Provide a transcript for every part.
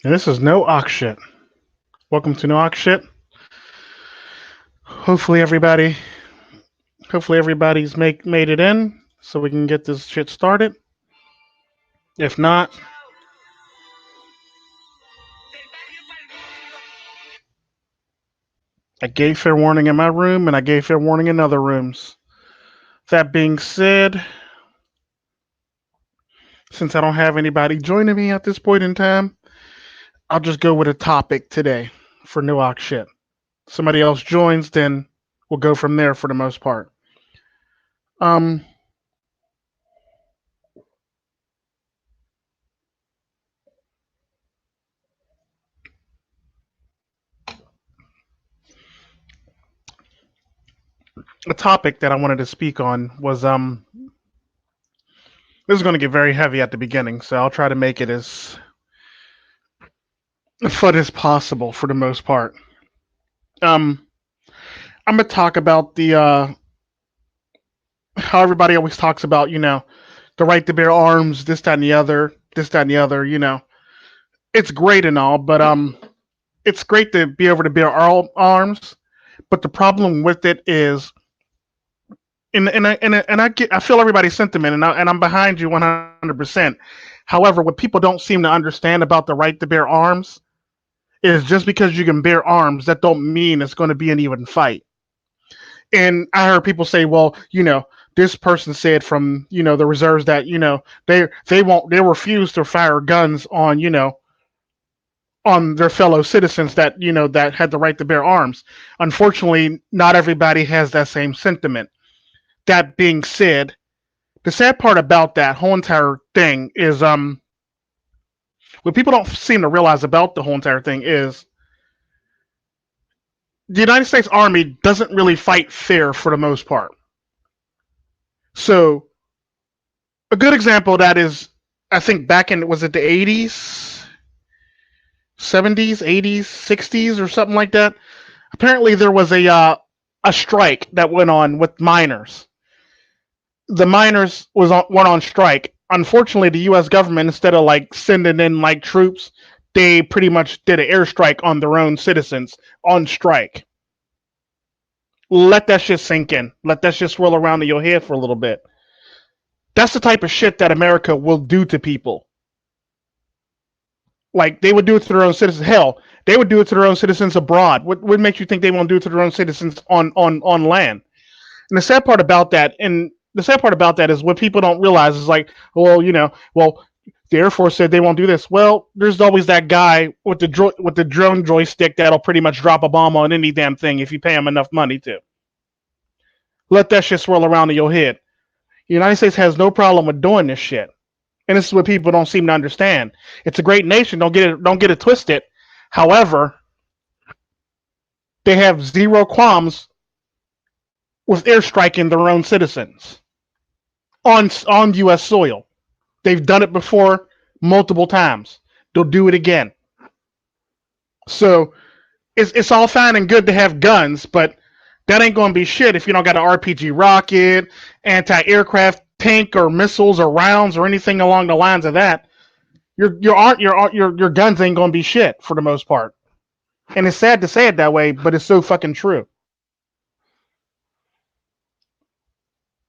And this is no ox shit. Welcome to no ox shit. Hopefully everybody, hopefully everybody's made it in, so we can get this shit started. If not, I gave fair warning in my room, and I gave fair warning in other rooms. That being said, since I don't have anybody joining me at this point in time, I'll just go with a topic today for no ox shit. Somebody else joins, then we'll go from there for the most part. Um, a topic that I wanted to speak on was this is going to get very heavy at the beginning, so I'll try to make it as fun as possible for the most part. Um, I'm gonna talk about the how everybody always talks about, the right to bear arms, this, that, and the other, this, that, and the other. It's great and all, but it's great to be able to bear all arms. But the problem with it is, I feel everybody's sentiment, and I'm behind you 100%. However, what people don't seem to understand about the right to bear arms is just because you can bear arms, that don't mean it's going to be an even fight. And I heard people say, well, this person said from the reserves that they refuse to fire guns on on their fellow citizens that that had the right to bear arms. Unfortunately, not everybody has that same sentiment. That being said, the sad part about that whole entire thing is what people don't seem to realize about the whole entire thing is the United States Army doesn't really fight fair for the most part. So a good example of that is, I think back in, was it the 80s, 70s, 80s, 60s, or something like that. Apparently, there was a strike that went on with miners. The miners went on strike. Unfortunately, the U.S. government, instead of like sending in like troops, they pretty much did an airstrike on their own citizens on strike. Let that shit sink in. Let that shit swirl around in your head for a little bit. That's the type of shit that America will do to people. Like, they would do it to their own citizens. Hell, they would do it to their own citizens abroad. What makes you think they won't do it to their own citizens on land? And the sad part about that is what people don't realize is like, well, the Air Force said they won't do this. Well, there's always that guy with the drone joystick that'll pretty much drop a bomb on any damn thing if you pay him enough money to. Let that shit swirl around in your head. The United States has no problem with doing this shit. And this is what people don't seem to understand. It's a great nation. Don't get it twisted. However, they have zero qualms with airstriking their own citizens on U.S. soil. They've done it before multiple times. They'll do it again. So it's all fine and good to have guns, but that ain't going to be shit if you don't got an RPG rocket, anti-aircraft tank, or missiles, or rounds, or anything along the lines of that. Your guns ain't going to be shit for the most part. And it's sad to say it that way, but it's so fucking true.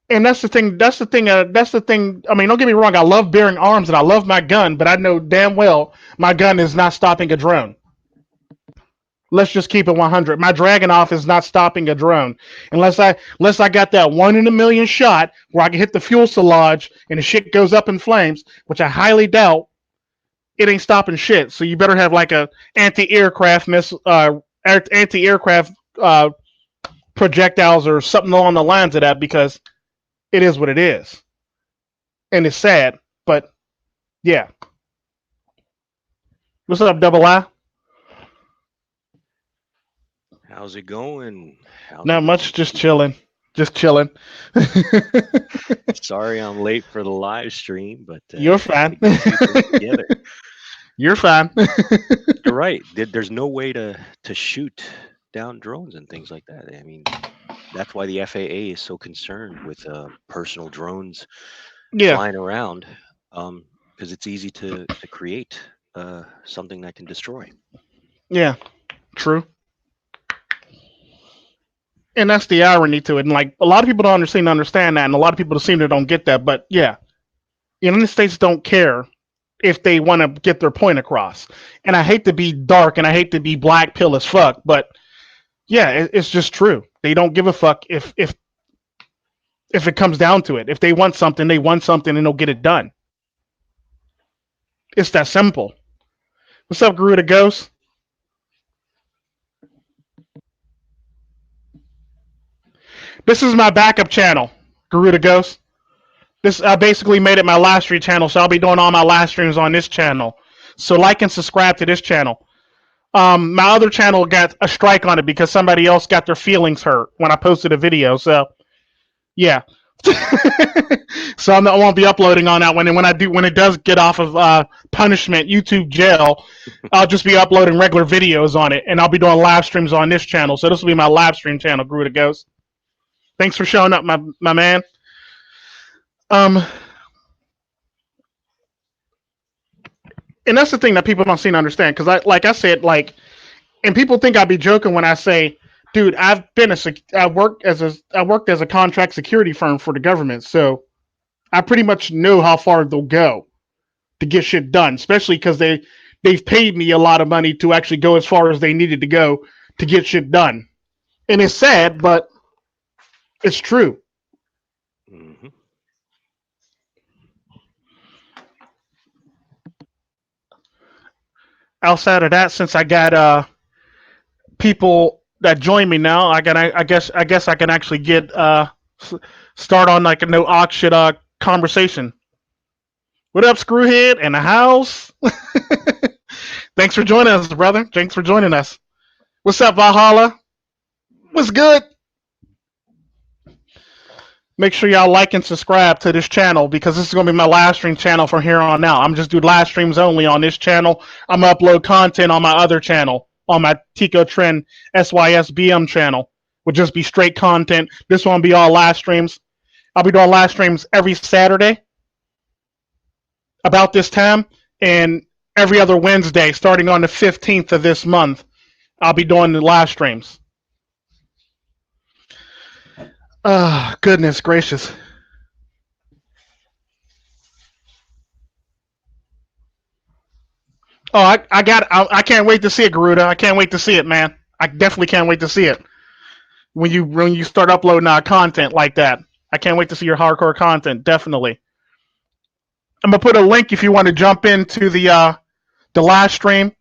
And that's the thing. That's the thing. That's the thing. I mean, don't get me wrong. I love bearing arms and I love my gun, but I know damn well my gun is not stopping a drone. Let's just keep it 100. My Dragunov is not stopping a drone unless I got that 1 in a million shot where I can hit the fuselage and the shit goes up in flames, which I highly doubt. It ain't stopping shit. So you better have like a anti-aircraft projectiles or something along the lines of that, because it is what it is, and it's sad. But yeah, what's up, Double I? How's it going? How's Not it much, going? just chilling, just chilling. Sorry I'm late for the live stream, but You're had fine. to get a few things together. You're fine. You're right. There's no way to shoot down drones and things like that. I mean, that's why the FAA is so concerned with personal drones Yeah, flying around, because it's easy to create. something that can destroy. Yeah, true. And that's the irony to it. And like a lot of people don't seem to understand that, and a lot of people seem to don't get that. But yeah, the United States don't care if they want to get their point across. And I hate to be dark and I hate to be black pill as fuck, but yeah, it's just true. They don't give a fuck if it comes down to it. If they want something, they want something, and they'll get it done. It's that simple. What's up, Garuda Ghost? This is my backup channel, Garuda Ghost. This I basically made it my live stream channel, so I'll be doing all my live streams on this channel. So like and subscribe to this channel. My other channel got a strike on it because somebody else got their feelings hurt when I posted a video. So yeah, so I won't be uploading on that one. And when it does get off of punishment, YouTube jail, I'll just be uploading regular videos on it, and I'll be doing live streams on this channel. So this will be my live stream channel, Garuda Ghost. Thanks for showing up, my man. And that's the thing that people don't seem to understand, because like I said, and people think I'd be joking when I say, dude, I worked as a contract security firm for the government, so I pretty much know how far they'll go to get shit done, especially because they've paid me a lot of money to actually go as far as they needed to go to get shit done. And it's sad, but it's true. Mm-hmm. Outside of that, since I got people that join me now, I guess I can actually get start on like a no ox shit conversation. What up, Screwhead in the house? Thanks for joining us, brother. Thanks for joining us. What's up, Valhalla? What's good? Make sure y'all like and subscribe to this channel, because this is going to be my live stream channel from here on out. I'm just doing live streams only on this channel. I'm going to upload content on my other channel, on my Tico Trend SYSBM channel. Would just be straight content. This one will be all live streams. I'll be doing live streams every Saturday about this time, and every other Wednesday starting on the 15th of this month. I'll be doing the live streams. Goodness gracious. Oh, I can't wait to see it, Garuda. I can't wait to see it, man. I definitely can't wait to see it. When you start uploading content like that. I can't wait to see your hardcore content, definitely. I'm gonna put a link if you want to jump into the live stream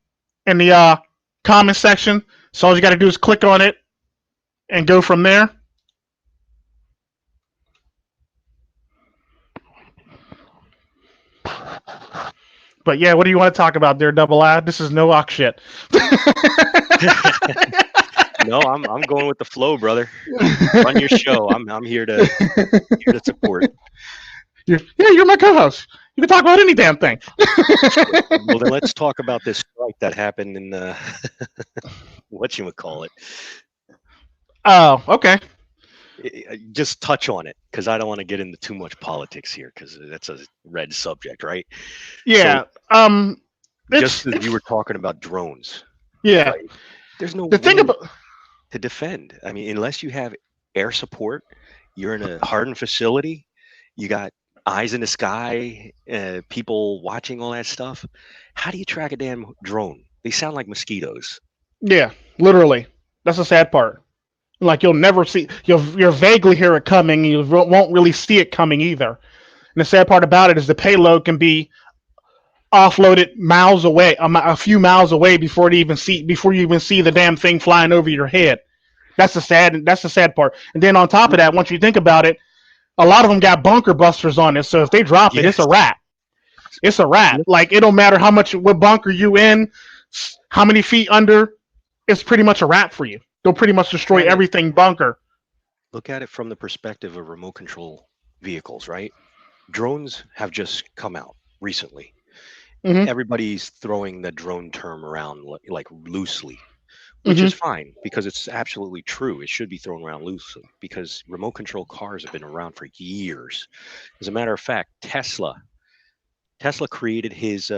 in the comment section. So all you gotta do is click on it and go from there. But yeah, what do you want to talk about there, Double I? This is no ox shit. No, I'm going with the flow, brother. Run your show. I'm here to support. You're my co-host. You can talk about any damn thing. Well, then let's talk about this strike that happened in whatchamacallit. Oh, okay. Just touch on it, because I don't want to get into too much politics here, because that's a red subject, right? Yeah. So, just as you were talking about drones. Yeah. Right? There's no the thing about to defend. I mean, unless you have air support, you're in a hardened facility. You got eyes in the sky, people watching all that stuff. How do you track a damn drone? They sound like mosquitoes. Yeah, literally. That's the sad part. Like you'll never see, you'll vaguely hear it coming. You won't really see it coming either. And the sad part about it is the payload can be offloaded miles away, a few miles away before you even see the damn thing flying over your head. That's the sad part. And then on top of that, once you think about it, a lot of them got bunker busters on it. So if they drop it, it's a wrap. It's a wrap. Like it don't matter what bunker you in, how many feet under. It's pretty much a wrap for you. They'll pretty much destroy everything bunker. Look at it from the perspective of remote control vehicles, right? Drones have just come out recently. Mm-hmm. Everybody's throwing the drone term around like loosely, which is fine, because it's absolutely true. It should be thrown around loosely, because remote control cars have been around for years. As a matter of fact, Tesla created his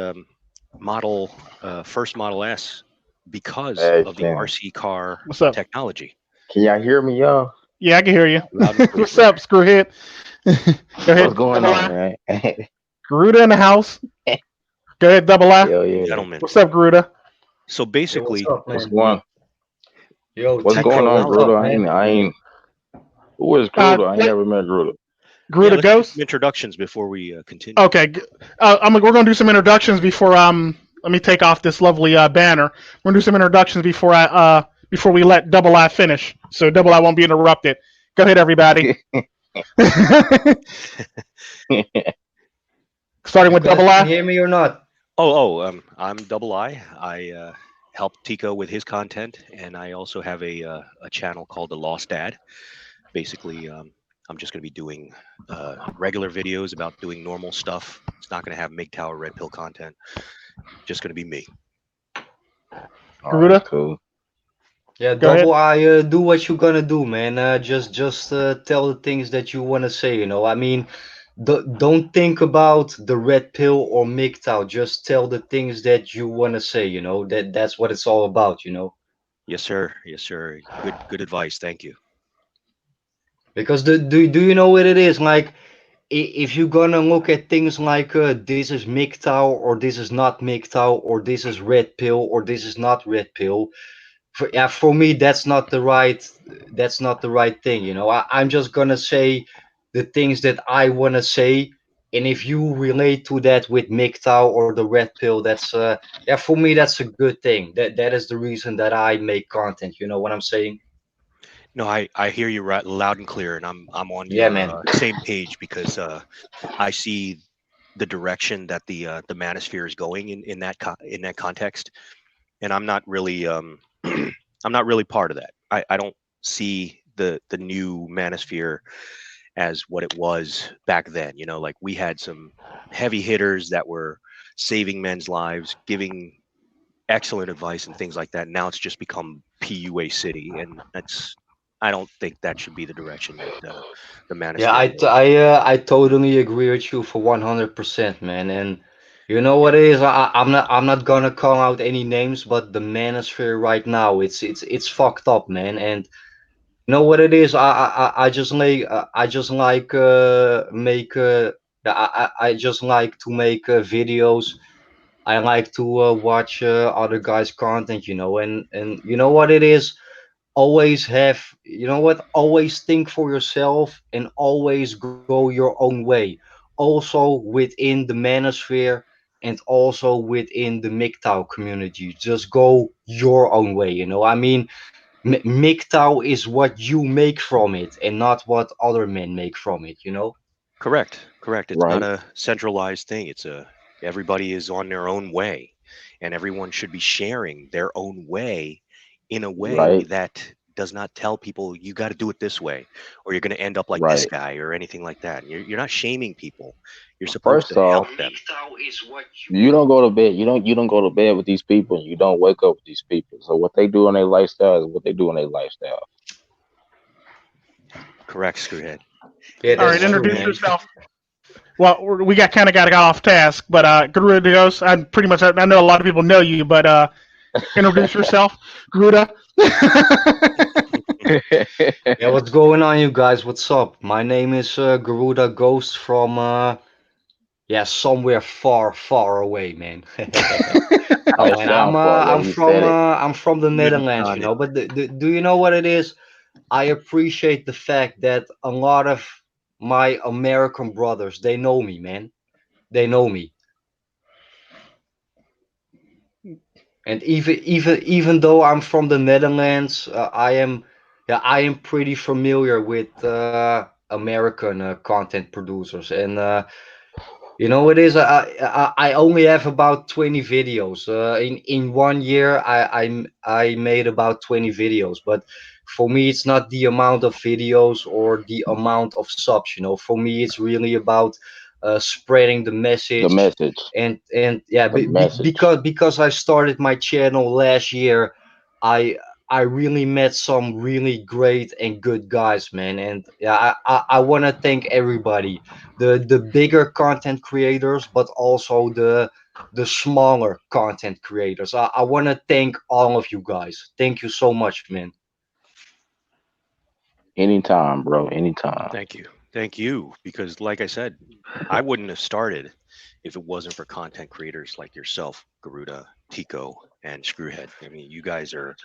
first Model S because Hey, of the Ken. RC car What's up? technology. Can y'all hear me, y'all? Yeah, I can hear you. Loud and clear, What's brother. up, Screwhead? Go What's ahead, going double on, I. man? Garuda in the house. Go ahead, double I. Hell yeah. Gentlemen. What's up, Garuda? So Yo, what's basically, up, What's man? going Yo, What's tech going TK, on, what's Gruder? up, technology. man? I ain't who is Uh, Gruder? I ain't let never met Gruder. Yeah, Garuda let's do some Ghost. introductions before we continue. Okay, we're gonna do some introductions before Let me take off this lovely banner. We're gonna do some introductions before we let Double I finish, so Double I won't be interrupted. Go ahead, everybody. Starting You with guys Double can I. hear me or not? I'm Double I. I help Tico with his content, and I also have a channel called The Lost Dad. Basically, I'm just going to be doing regular videos about doing normal stuff. It's not going to have MGTOW or Red Pill content. Just going to be me. Oh, that's Garuda, cool. Yeah, go ahead. double I do what you're gonna do, man. Just tell the things that you wanna say. I mean, don't think about the red pill or MGTOW. Just tell the things that you wanna say. That's what it's all about. Yes, sir. Yes, sir. Good advice. Thank you. Because do you know what it is? Like, if you're gonna look at things like this is MGTOW or this is not MGTOW or this is red pill or this is not red pill. For me that's not the right thing. I'm just gonna say the things that I want to say, and if you relate to that with MGTOW or the red pill, that's for me that's a good thing. That is the reason that I make content. You know what I'm saying? No, I hear you right loud and clear, and I'm on Yeah, your man. same page because I see the direction that the manosphere is going in that context, and I'm not really I'm not really part of that. I don't see the new manosphere as what it was back then. Like we had some heavy hitters that were saving men's lives, giving excellent advice and things like that. Now it's just become PUA city, and I don't think that should be the direction that the Yeah, manosphere goes. I totally agree with you for 100%, man. And you know what it is? I'm not gonna call out any names, but the manosphere right now, it's fucked up, man. And you know what it is? I just like make I just like to make videos. I like to watch other guys' content, and you know what it is? Always have, always think for yourself and always go your own way, also within the manosphere and also within the MGTOW community. Just go your own way. I mean, MGTOW is what you make from it and not what other men make from it. Correct. It's not Right, a centralized thing. Everybody is on their own way, and everyone should be sharing their own way in a way right, that does not tell people you got to do it this way or you're going to end up like this right. guy or anything like that. You're not shaming people. You're supposed First to help off, them. you don't go to bed. You don't go to bed with these people, and you don't wake up with these people. So what they do in their lifestyle is what they do in their lifestyle. Correct, Screwhead. Yeah, All And right, that's true, introduce man. yourself. Well, we got off task, but Garuda Ghost. I know a lot of people know you, but introduce yourself, Garuda. Yeah, what's going on, you guys? What's up? My name is Garuda Ghost from somewhere far, far away, man. No, It man, I'm sound far uh, away. I'm He from said it. uh, I'm from the you live in Netherlands, Ghana. But do you know what it is? I appreciate the fact that a lot of my American brothers, they know me, man. They know me, and even though I'm from the Netherlands, I am pretty familiar with American content producers, and it is. I only have about 20 videos. In 1 year, I made about 20 videos. But for me, it's not the amount of videos or the amount of subs. For me, it's really about spreading the The message. message. And yeah, The message. because I started my channel last year, I I really met some really great and good guys, man. And yeah, I want to thank everybody, the bigger content creators, but also the smaller content creators. I want to thank all of you guys. Thank you so much, man. Anytime, bro. Anytime. Thank you, because like I said, I wouldn't have started if it wasn't for content creators like yourself, Garuda, Tico, and Screwhead. I mean, you guys are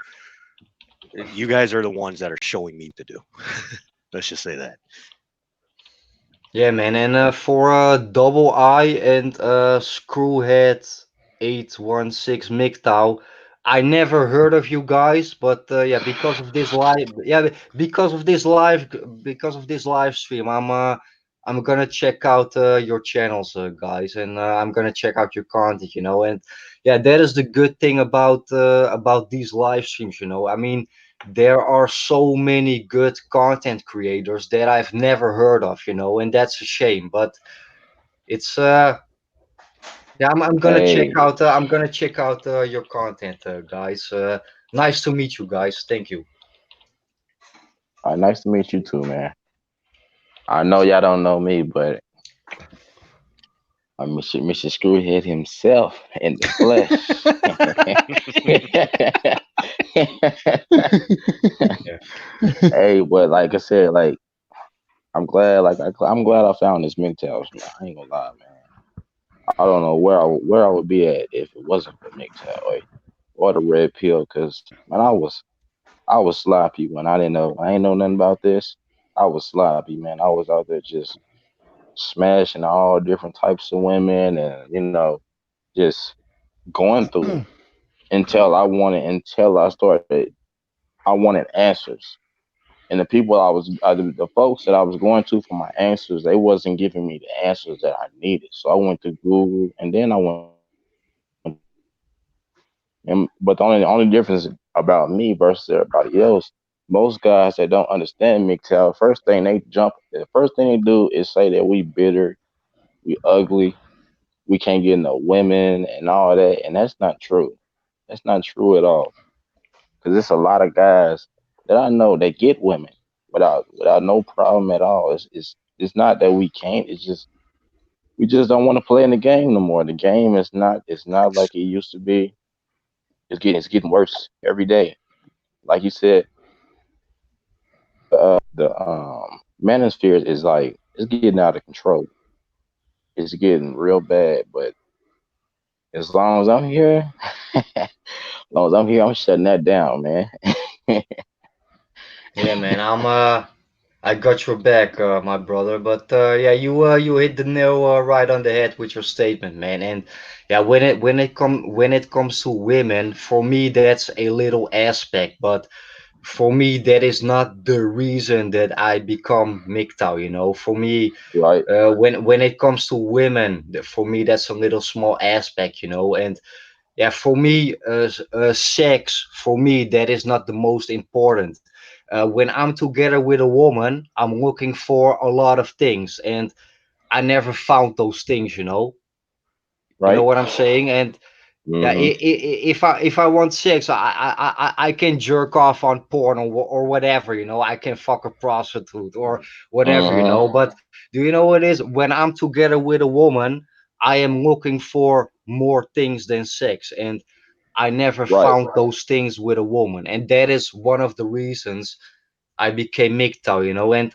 the ones that are showing me what to do. Let's just say that. Yeah, man. And for Double I and Screwhead 816 MGTOW, I never heard of you guys, but yeah, because of this live stream, I'm gonna check out your channels, guys, and I'm gonna check out your content, and yeah, that is the good thing about these live streams, I mean, there are so many good content creators that I've never heard of, and that's a shame. But it's yeah, Hey, I'm gonna check out your content, guys. Nice to meet you guys. Thank you. nice to meet you too, man. I know y'all don't know me, but I'm Mr. Screwhead himself in the flesh. Yeah, Hey, but like I said, like I'm glad I found this MGTOWs, man. I ain't gonna lie, man. I don't know where I would be at if it wasn't for MGTOW or the red pill, cause man, I was sloppy when I didn't know. I ain't know nothing about this. I was sloppy, man. I was out there just smashing all different types of women, and just going through it until I started. I wanted answers, and the folks that I was going to for my answers, they wasn't giving me the answers that I needed. So I went to Google, and then I went to MGTOW. But the only difference about me versus everybody else, most guys that don't understand MGTOW, the first thing they do is say that we bitter, we ugly, we can't get no women and all that, and that's not true. That's not true at all. Because there's a lot of guys that I know that get women without no problem at all. It's not that we can't. It's just we just don't want to play in the game no more. The game is not it's not like it used to be. It's getting worse every day. Like you said, the manosphere is like it's getting out of control. It's getting real bad. But as long as I'm here, as long as I'm here, I'm shutting that down, man. yeah, man. I got your back, my brother. But yeah, you hit the nail right on the head with your statement, man. And yeah, when it comes to women, for me that's a little aspect, but for me that is not the reason that I become MGTOW. For me, Right, when it comes to women, for me that's a little small aspect. And yeah, for me, sex, for me, that is not the most important. When I'm together with a woman, I'm looking for a lot of things, and I never found those things. You know right. what I'm saying? And yeah, Hmm. if I want sex, I can jerk off on porn or whatever. I can fuck a prostitute or whatever. Hmm. But do you know what it is? When I'm together with a woman, I am looking for more things than sex, and I never Right. found those things with a woman, and that is one of the reasons I became MGTOW. And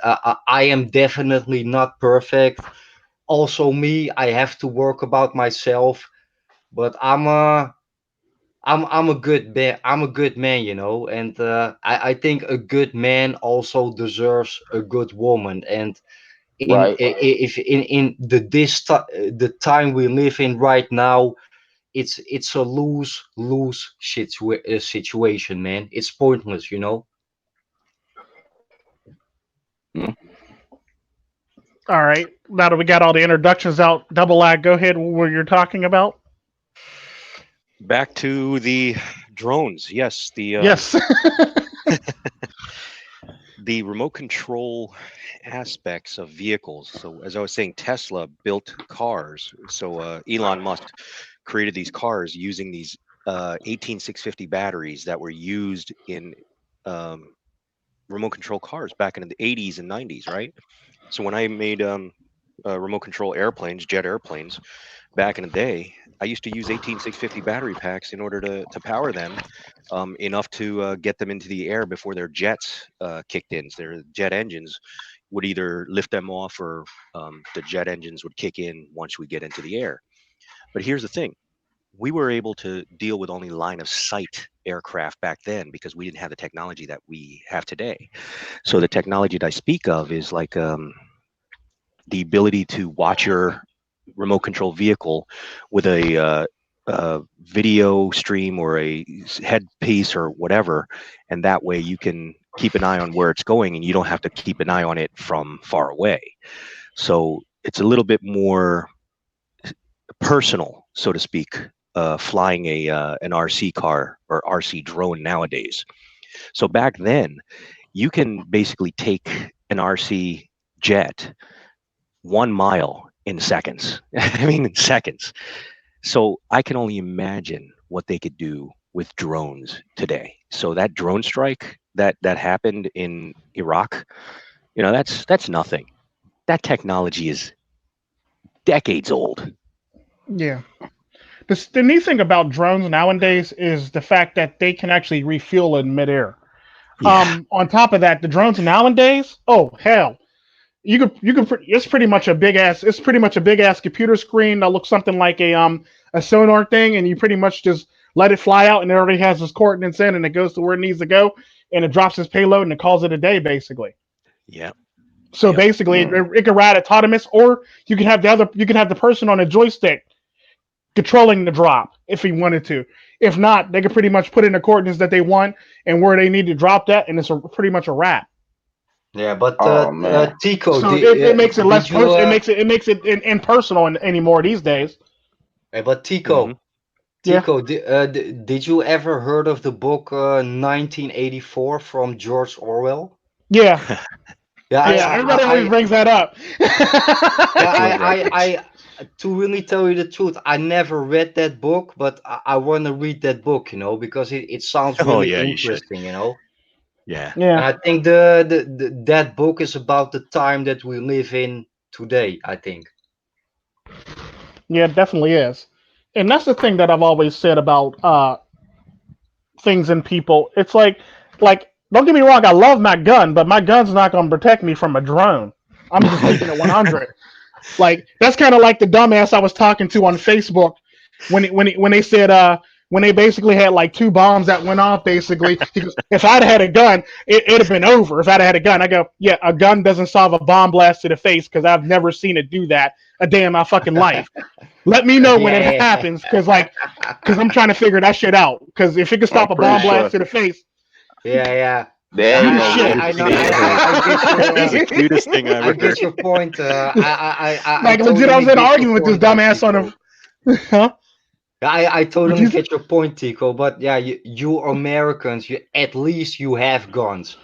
I am definitely not perfect. Also, me, I have to work about myself, but I'm a good man. I'm a good man, and I think a good man also deserves a good woman. And Right. if in the time we live in right now, it's a lose situation, man. It's pointless. Mhm. All right. Now that we got all the introductions out, Double I, go ahead. What you're talking about? Back to the drones. Yes, Yes. the remote control aspects of vehicles. So, as I was saying, Tesla built cars. So, Elon Musk created these cars using these 18650 batteries that were used in um, remote control cars back in the 80s and 90s, right? So, when I made remote control airplanes, jet airplanes, back in the day, I used to use 18650 battery packs in order to power them, enough to get them into the air before their jets kicked in. So their jet engines would either lift them off, or the jet engines would kick in once we get into the air. But here's the thing. We were able to deal with only line of sight aircraft back then because we didn't have the technology that we have today. So the technology that I speak of is like the ability to watch your remote control vehicle with a video stream or a headpiece or whatever, and that way you can keep an eye on where it's going, and you don't have to keep an eye on it from far away. So it's a little bit more personal, so to speak, flying an RC car or RC drone nowadays. So back then, you can basically take an RC jet 1 mile in seconds. I mean, in seconds. So I can only imagine what they could do with drones today. So that drone strike that happened in Iraq, that's nothing. That technology is decades old. Yeah. The neat thing about drones nowadays is the fact that they can actually refuel in midair. Yeah. On top of that, the drones nowadays, oh hell, it's pretty much a big ass computer screen that looks something like a sonar thing, and you pretty much just let it fly out, and it already has its coordinates in, and it goes to where it needs to go, and it drops its payload, and it calls it a day, basically. Yeah. So Yep. basically, it can ride autonomous, or you can have the person on a joystick controlling the drop if he wanted to. If not, they could pretty much put in the coordinates that they want and where they need to drop that, and it's pretty much a wrap. Yeah, but Oh man. Tico, So it makes it did less you personal. It makes it impersonal anymore these days. but Tico, Mhm. Yeah, did you ever heard of the book 1984 from George Orwell? yeah, Yeah, yeah. Everybody always brings that up. yeah, Excellent reference. to really tell you the truth, I never read that book, but I want to read that book, because it sounds Oh really yeah, you should. interesting. Yeah. And Yeah, I think that book is about the time that we live in today, I think. yeah, it definitely is. And that's the thing that I've always said about things and people. It's like don't get me wrong, I love my gun, but my gun's not going to protect me from a drone. I'm just keeping it 100. Like that's kind of like the dumbass I was talking to on Facebook when they said when they basically had like two bombs that went off. Basically, he goes, if I'd had a gun, it'd have been over. If I'd had a gun, I go, yeah, a gun doesn't solve a bomb blast to the face because I've never seen it do that a day in my fucking life. Let me know when it Yeah, happens, because I'm trying to figure that shit out. Because if it can I'm stop a pretty bomb blast sure to the face, yeah. they Yeah, ain't eat gonna shit. live I to know. see it. I get your That's the cutest thing I I ever heard. get your point. I Like legit, I totally was in get your arguing with this point now, dumbass on Tico. a. Huh? I What totally you say? get your point, Tico. But yeah, you Americans, at least you have guns.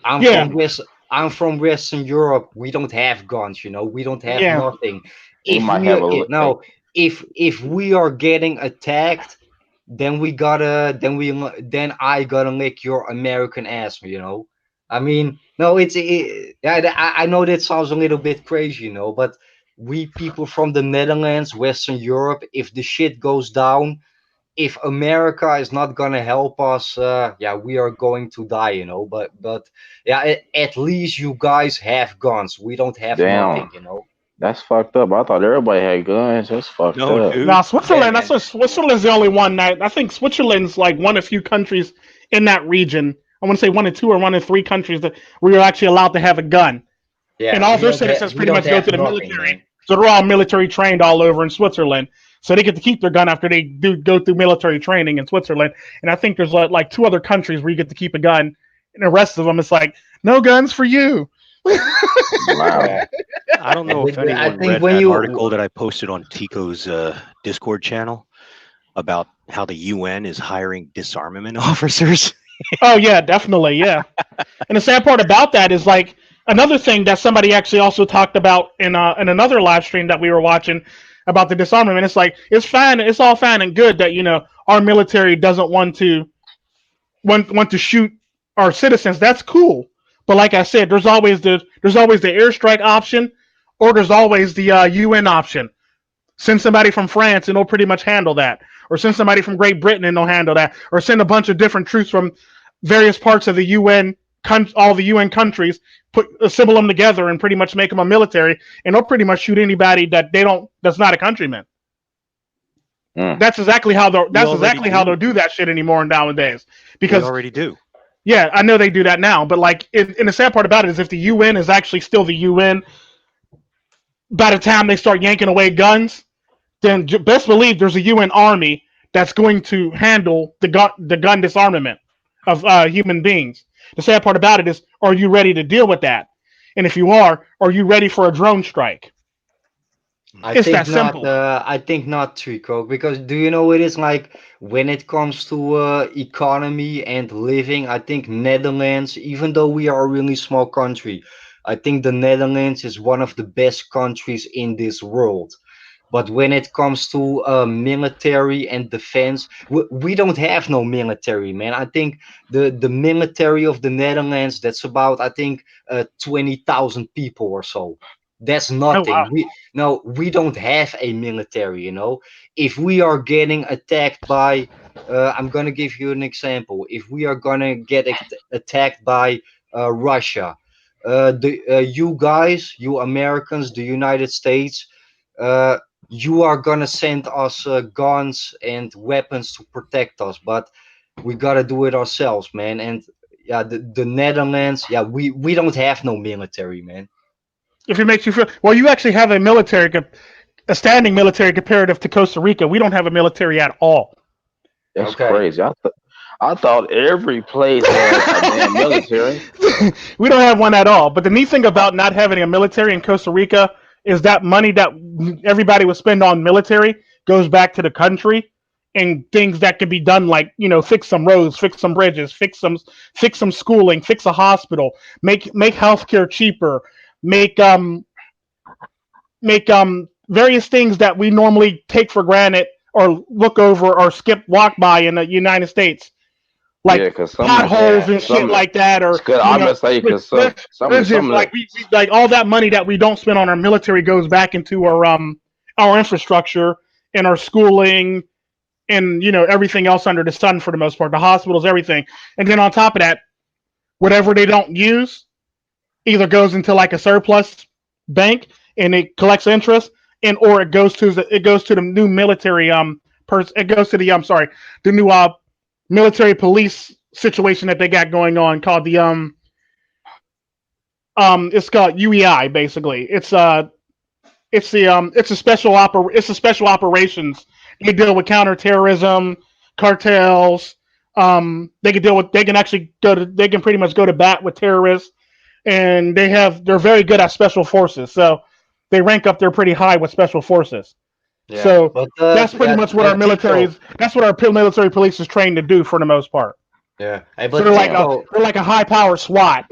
I'm Yeah, from West. I'm from Western Europe. We don't have guns. We don't have yeah, nothing. We If might we have are a now, if we are getting attacked, then I gotta lick your American ass. I mean, no, yeah, I know that sounds a little bit crazy, but we people from the Netherlands, Western Europe, if the shit goes down, if America is not gonna help us, yeah, we are going to die. But yeah, at least you guys have guns. We don't have damn. nothing. That's fucked up. I thought everybody had guns. That's fucked No, up. dude. now Yeah, Switzerland. man. Switzerland's the only one that I think Switzerland's like one of few countries in that region. I want to say one of two or one of three countries that where you're actually allowed to have a gun, and Yeah, all their citizens we pretty don't much go have to the nothing, military. man. So they're all military trained all over in Switzerland. So they get to keep their gun after they do go through military training in Switzerland. And I think there's like two other countries where you get to keep a gun, and the rest of them it's like no guns for you. Wow. Yeah, I don't know if I anyone think read when that you article that I posted on Tico's Discord channel about how the UN is hiring disarmament officers. Oh yeah, definitely, yeah. And the sad part about that is like another thing that somebody actually also talked about in another live stream that we were watching about the disarmament. It's like it's fine, it's all fine and good that our military doesn't want to shoot our citizens. That's cool, but like I said, there's always the airstrike option, or there's always the UN option. Send somebody from France and they'll pretty much handle that, or send somebody from Great Britain and they'll handle that, or send a bunch of different troops from various parts of the UN, all the UN countries, assemble them together and pretty much make them a military, and they'll pretty much shoot anybody that's not a countryman. That's exactly how they'll do that shit anymore nowadays. Because they already do. Yeah, I know they do that now, but like, and the sad part about it is if the UN is actually still the UN, by the time they start yanking away guns, then best believe there's a UN army that's going to handle the gun disarmament of human beings. The sad part about it is, are you ready to deal with that? And if you are you ready for a drone strike? It's that simple. I think not, Trico, because do you know it is like when it comes to economy and living, I think Netherlands, even though we are a really small country, I think the Netherlands is one of the best countries in this world. But when it comes to military and defense, we don't have no military, man. I think the military of the Netherlands, that's about, I think, 20,000 people or so. That's Oh wow. nothing. We don't have a military, you know. If we are getting attacked by, I'm gonna give you an example. If we are gonna get attacked by Russia, you guys, you Americans, the United States, uh, you are gonna send us guns and weapons to protect us, but we gotta do it ourselves, man. And yeah, the Netherlands, yeah, we don't have no military, man. If it makes you feel well, you actually have a standing military comparative to Costa Rica. We don't have a military at all. That's Okay. crazy. I thought every place had a damn military. We don't have one at all. But the neat thing about not having a military in Costa Rica is that money that everybody would spend on military goes back to the country and things that can be done, like, fix some roads, fix some bridges, fix some schooling, fix a hospital, make healthcare cheaper, make various things that we normally take for granted or look over or walk by in the United States, like Yeah, because potholes and shit like that, or it's good. I'm gonna say because some of like we like all that money that we don't spend on our military goes back into our infrastructure and our schooling and everything else under the sun, for the most part, the hospitals, everything. And then on top of that, whatever they don't use either goes into like a surplus bank and it collects interest, and or it goes to the new military it goes to the the new military police situation that they got going on, called the it's called UEI. Basically, it's a special operations. They deal with counterterrorism, cartels. They can pretty much go to bat with terrorists, and they're very good at special forces. So they rank up there pretty high with special forces. Yeah, So but that's pretty much what our military Tico, is. That's what our military police is trained to do for the most part. yeah, hey, So but Tico, they're like a high power SWAT.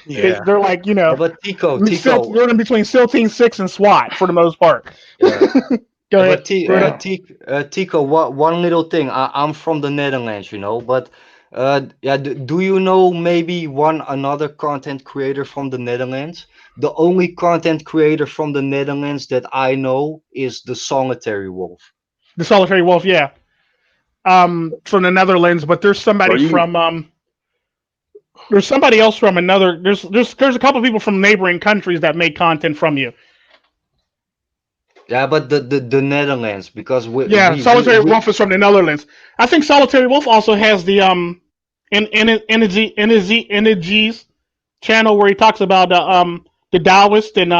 Yeah. They're like yeah, but Tico, they're in between SEAL Team 6 and SWAT for the most part. yeah. Go But ahead. Bruno. Tico, one little thing. I'm from the Netherlands, you know, but yeah, do you know maybe one another content creator from the Netherlands? The only content creator from the Netherlands that I know is the Solitary Wolf. The Solitary Wolf, yeah. From the Netherlands, but are you there's somebody else from another there's a couple people from neighboring countries that make content from you. Yeah, but the Netherlands, because Yeah, Solitary Wolf is from the Netherlands. I think Solitary Wolf also has the energies channel where he talks about the Taoist and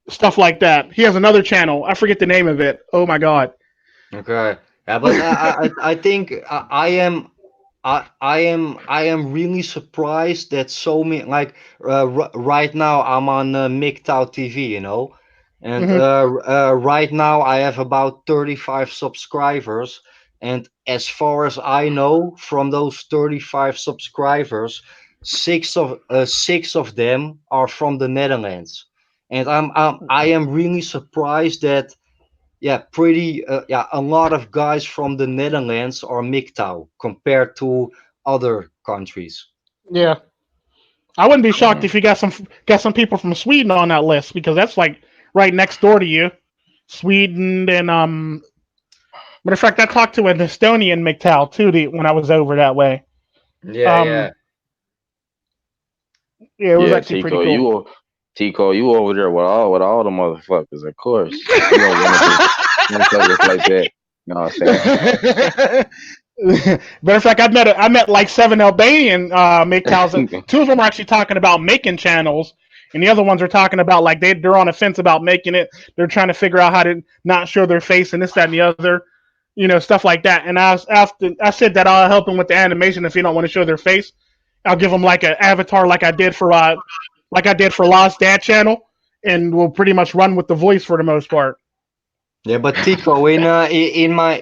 stuff like that. He has another channel. I forget the name of it. Oh my god. Okay. Yeah, but I think I am really surprised that so many, like right now I'm on MGTOW TV, you know, and Hmm. right now I have about 35 subscribers, and as far as I know, from those 35 subscribers, six of them are from the Netherlands, and I am really surprised that yeah, a lot of guys from the Netherlands are MGTOW compared to other countries. Yeah. I wouldn't be shocked mm, if you got some people from Sweden on that list, because that's like right next door to you. Sweden, and matter of fact, I talked to an Estonian MGTOW too when I was over that way. Yeah, yeah. Um, yeah, it was Yeah, actually pretty cool. Tico, you over there with all the motherfuckers, of course. You don't run into motherfuckers like that. You know what I'm saying? Matter of fact, I met like 7 Albanian MGTOWs. Two of them are actually talking about making channels, and the other ones are talking about like they're on the fence about making it. They're trying to figure out how to not show their face and this, that, and the other, stuff like that. And I said that I'll help them with the animation if they don't want to show their face. I'll give them like an avatar like I did for Law's dad channel, and we'll pretty much run with the voice for the most part. Yeah, but Tico, in my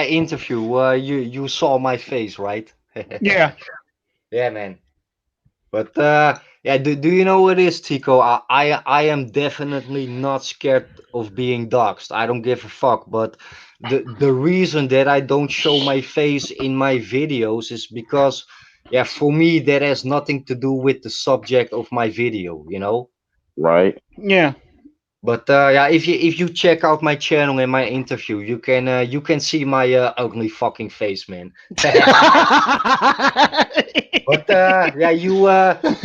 interview, you saw my face, right? Yeah. Yeah, man. But yeah, do you know what it is, Tico? I am definitely not scared of being doxxed. I don't give a fuck. But the reason that I don't show my face in my videos is because, yeah, for me that has nothing to do with the subject of my video, you know. Right? Yeah. But yeah, if you check out my channel and my interview, you can see my ugly fucking face, man. But yeah, you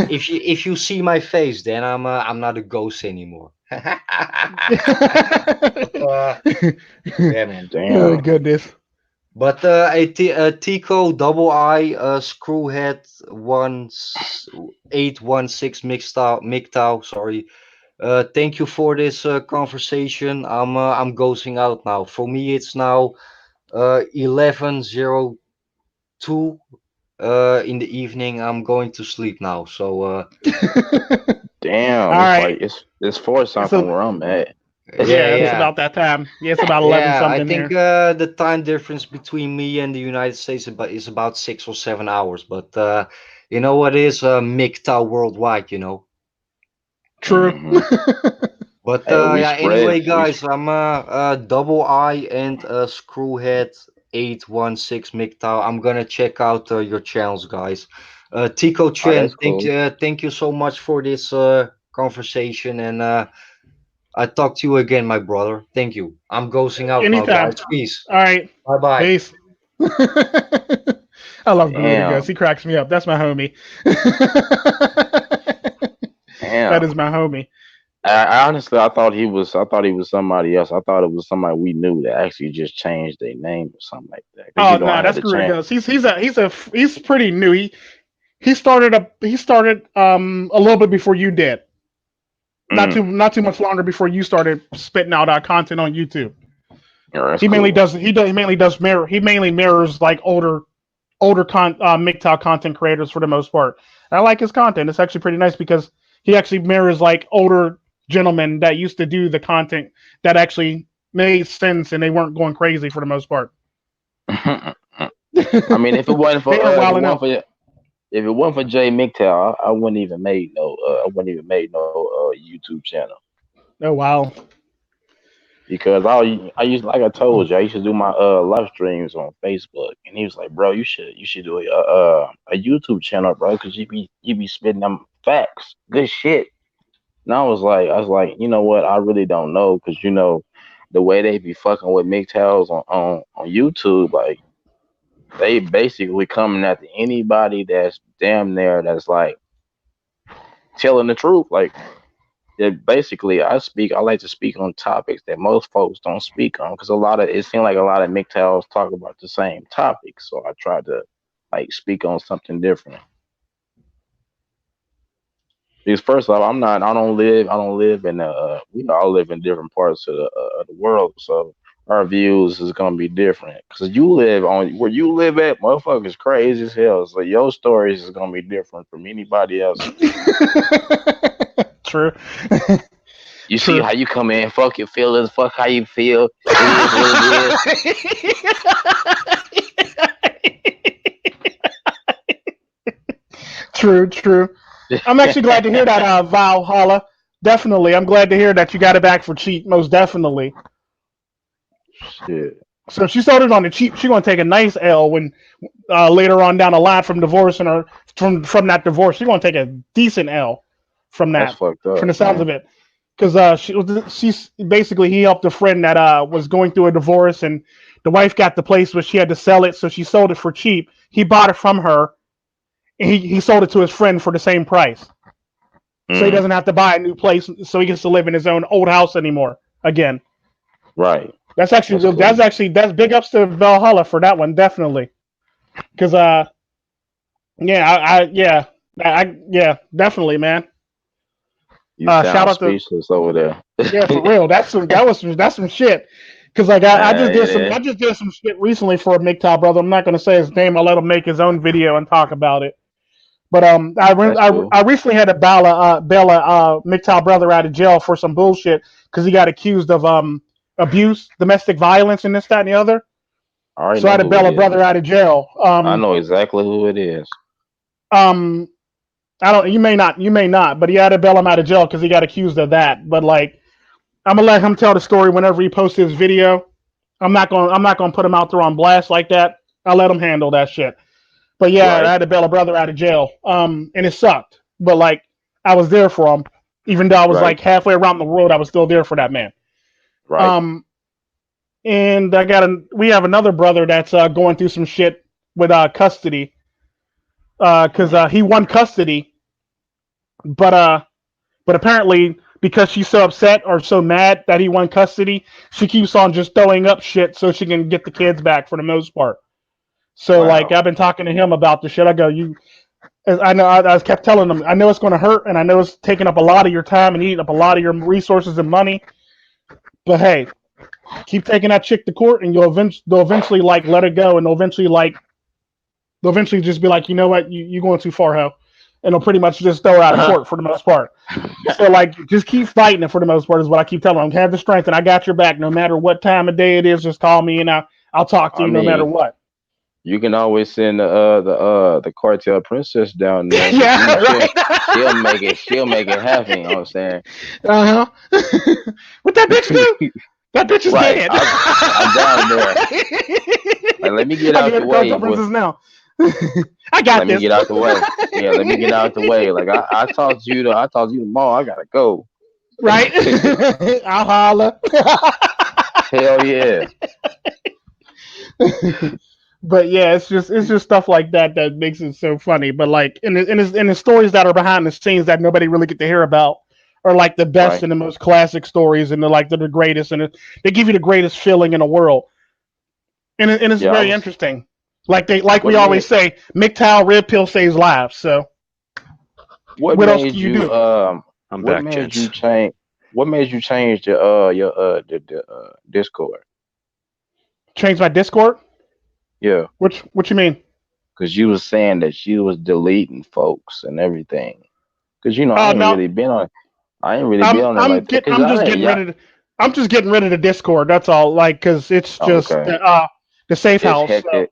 if you see my face, then I'm not a ghost anymore. But yeah, man. Oh Damn. goodness. But Tico double I Screwhead 1816 MGTOW. Sorry. Thank you for this conversation. I'm ghosting out now. For me, it's now 11:02 in the evening. I'm going to sleep now. So All Damn. It's right. like it's 4 something So where I'm at. yeah, yeah, it's yeah. about that time. Yeah, it's about 11 Yeah, I something think here. the time difference between me and the United States is about 6 or 7 hours. But you know what is MGTOW worldwide, you know. True. Hmm. But Hey, we yeah, spread. anyway, guys, I'm double I and Screwhead 816 MGTOW. I'm gonna check out your channels, guys. Tico Oh, Chen, that's cool. thank you so much for this conversation, and I talk to you again, my brother. Thank you. I'm ghosting out now, Anytime. guys. Peace. All right. Bye bye. Peace. I love Garuda Ghost. Damn. He cracks me up. That's my homie. That Damn. is my homie. I honestly, I thought he was somebody else. I thought it was somebody we knew that actually just changed their name or something like that. Because Oh you know, no, I had that's to Garuda change. Ghost. He's pretty new. He started a little bit before you did. Mm, Not too much longer before you started spitting out content on YouTube. yeah, that's cool. He mainly mirrors like MGTOW content creators for the most part. And I like his content. It's actually pretty nice because he actually mirrors like older gentlemen that used to do the content that actually made sense and they weren't going crazy for the most part. I mean, if it wasn't They for weren't wilding out. if it wasn't for Jay MGTOW, I wouldn't even made no YouTube channel Oh wow. because I used like I told you I used to do my live streams on Facebook and he was like, bro, you should do a YouTube channel, bro, because you be spitting them facts, good shit. And I was like, you know what? I really don't know because you know the way they be fucking with MGTOWs on YouTube, like they basically coming after anybody that's damn near that's like telling the truth. Like basically, I like to speak on topics that most folks don't speak on because it seems like a lot of MGTOWs talk about the same topics. So I try to like speak on something different. Because first off, I don't live in we all live in different parts of the world, so our views is gonna be different. Cause you live on where you live at, motherfuckers crazy as hell. So your stories is gonna be different from anybody else's. True. You see True. how you come in, fuck your feelings, fuck how you feel. It is what it is. True, true. I'm actually glad to hear that, Valhalla. Definitely. I'm glad to hear that you got it back for cheap, most definitely. Shit. So if she started on the cheap, she's gonna take a nice L when later on down the line from divorcing or from that divorce. She's gonna take a decent L from That's that, fucked from up, the sounds man. of it. because she's basically he helped a friend that was going through a divorce, and the wife got the place, but she had to sell it, so she sold it for cheap. He bought it from her, and he sold it to his friend for the same price, so he doesn't have to buy a new place, so he gets to live in his own old house anymore again. Right. That's big ups to Valhalla for that one, definitely. Because definitely, man. You sound shout out to speechless over there. yeah, for real. That's some shit. Because like I just did some shit recently for a MGTOW brother. I'm not gonna say his name. I'll let him make his own video and talk about it. But Cool. I recently had to bail a MGTOW brother out of jail for some bullshit because he got accused of abuse, domestic violence, and this, that, and the other. So I had to bail a brother out of jail. I know exactly who it is. I don't. You may not, but he had to bail him out of jail because he got accused of that. But like, I'm gonna let him tell the story whenever he posts his video. I'm not gonna put him out there on blast like that. I'll let him handle that shit. But yeah, Right. I had to bail a brother out of jail. And it sucked. But like, I was there for him, even though I was like halfway around the world. I was still there for that man. Right. And we have another brother that's going through some shit with custody. Because he won custody, but apparently because she's so upset or so mad that he won custody, she keeps on just throwing up shit so she can get the kids back for the most part. So like I've been talking to him about the shit. I go, I know I kept telling him, I know it's going to hurt, and I know it's taking up a lot of your time and eating up a lot of your resources and money. But hey, keep taking that chick to court, and they'll eventually like let it go, and they'll eventually just be like, you know what, you're going too far, ho. And they'll pretty much just throw her out of court for the most part. So like, just keep fighting it for the most part is what I keep telling them. Have the strength, and I got your back no matter what time of day it is. Just call me, and I'll talk to you no matter what. You can always send the cartel princess down there. Yeah, right. She'll make it happen. You know what I'm saying? What that bitch do? That bitch is dead. I'm down there. Like, let me get out the way. Now. I got let me get out the way. Yeah, let me get out the way. Like I talked to you tomorrow. I gotta go. Right? I'll holla. Hell yeah. But yeah, it's just stuff like that makes it so funny. But like in the stories that are behind the scenes that nobody really get to hear about are like the best and the most classic stories, and they're the greatest, and they give you the greatest feeling in the world. And it's very interesting. We always say, MGTOW Red Pill saves lives. So what else do you do? I'm back, gents. What made you change your Discord? Change my Discord? Yeah. What you mean? Because you was saying that she was deleting folks and everything. Because I ain't really been on. I ain't really been on it like that. I'm just getting rid of the Discord. That's all. Like, because it's just the safe house. So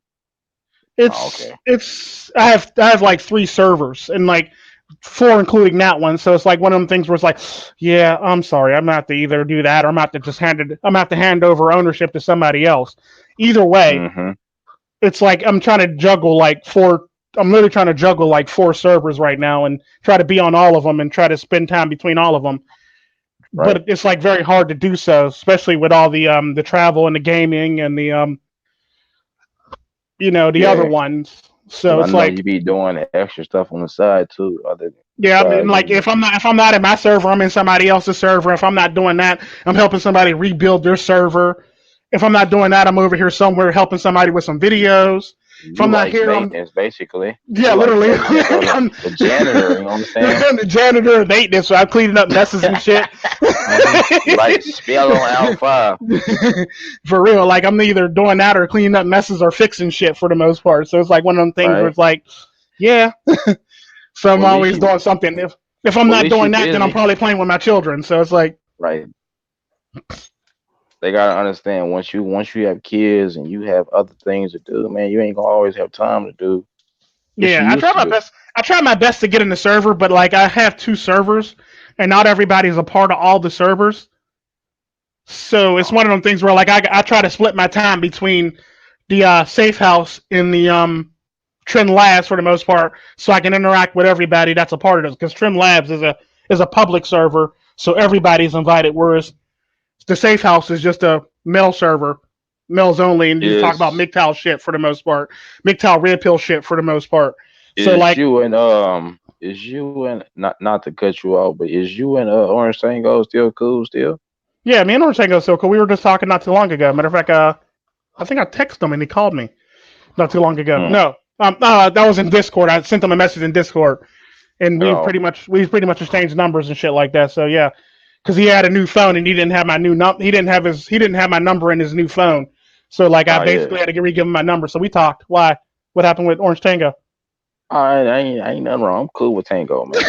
it's I have like 3 servers and like 4 including that one. So it's like one of them things where it's like, yeah, I'm sorry, I'm gonna have to either do that or I'm gonna have to hand over ownership to somebody else. Either way, it's like I'm trying to juggle like 4. I'm literally trying to juggle like 4 servers right now and try to be on all of them and try to spend time between all of them. Right. But it's like very hard to do so, especially with all the travel and the gaming and the other ones. So it's like you be doing extra stuff on the side too. I mean, like if I'm not at my server, I'm in somebody else's server. If I'm not doing that, I'm helping somebody rebuild their server. If I'm not doing that, I'm over here somewhere helping somebody with some videos. If I'm not here, maintenance, basically. Yeah, literally. I'm the janitor, you know what I'm saying? I'm the janitor of maintenance, so I'm cleaning up messes and shit. Like spell on out 5. For real, like I'm either doing that or cleaning up messes or fixing shit for the most part. So it's like one of them things where it's like, yeah. So I'm always doing something. If I'm not doing that, then I'm probably playing with my children. So it's like, right. They gotta understand once you have kids and you have other things to do, man, you ain't gonna always have time to do. Yeah, I try my best. I try my best to get in the server, but like I have 2 servers, and not everybody's a part of all the servers. So it's one of them things where like I try to split my time between the safe house and the Trim Labs for the most part, so I can interact with everybody that's a part of it. Because Trim Labs is a public server, so everybody's invited. Whereas the Safe House is just a male server, males only, and you talk about Is MGTOW shit for the most part, MGTOW red pill shit for the most part. So is like, you and not to cut you off, but is you and Orange Tango still cool still? yeah, me and Orange Tango so cool. We were just talking not too long ago. Matter of fact, I think I texted him and he called me not too long ago. Hmm. No, that was in Discord. I sent him a message in Discord, and Oh, we pretty much exchanged numbers and shit like that. So yeah, because he had a new phone and he didn't have my new he didn't have my number in his new phone. So like I oh basically yeah. had to re-give him my number. So we talked. Why? What happened with Orange Tango? All right, I ain't nothing wrong. I'm cool with Tango, man.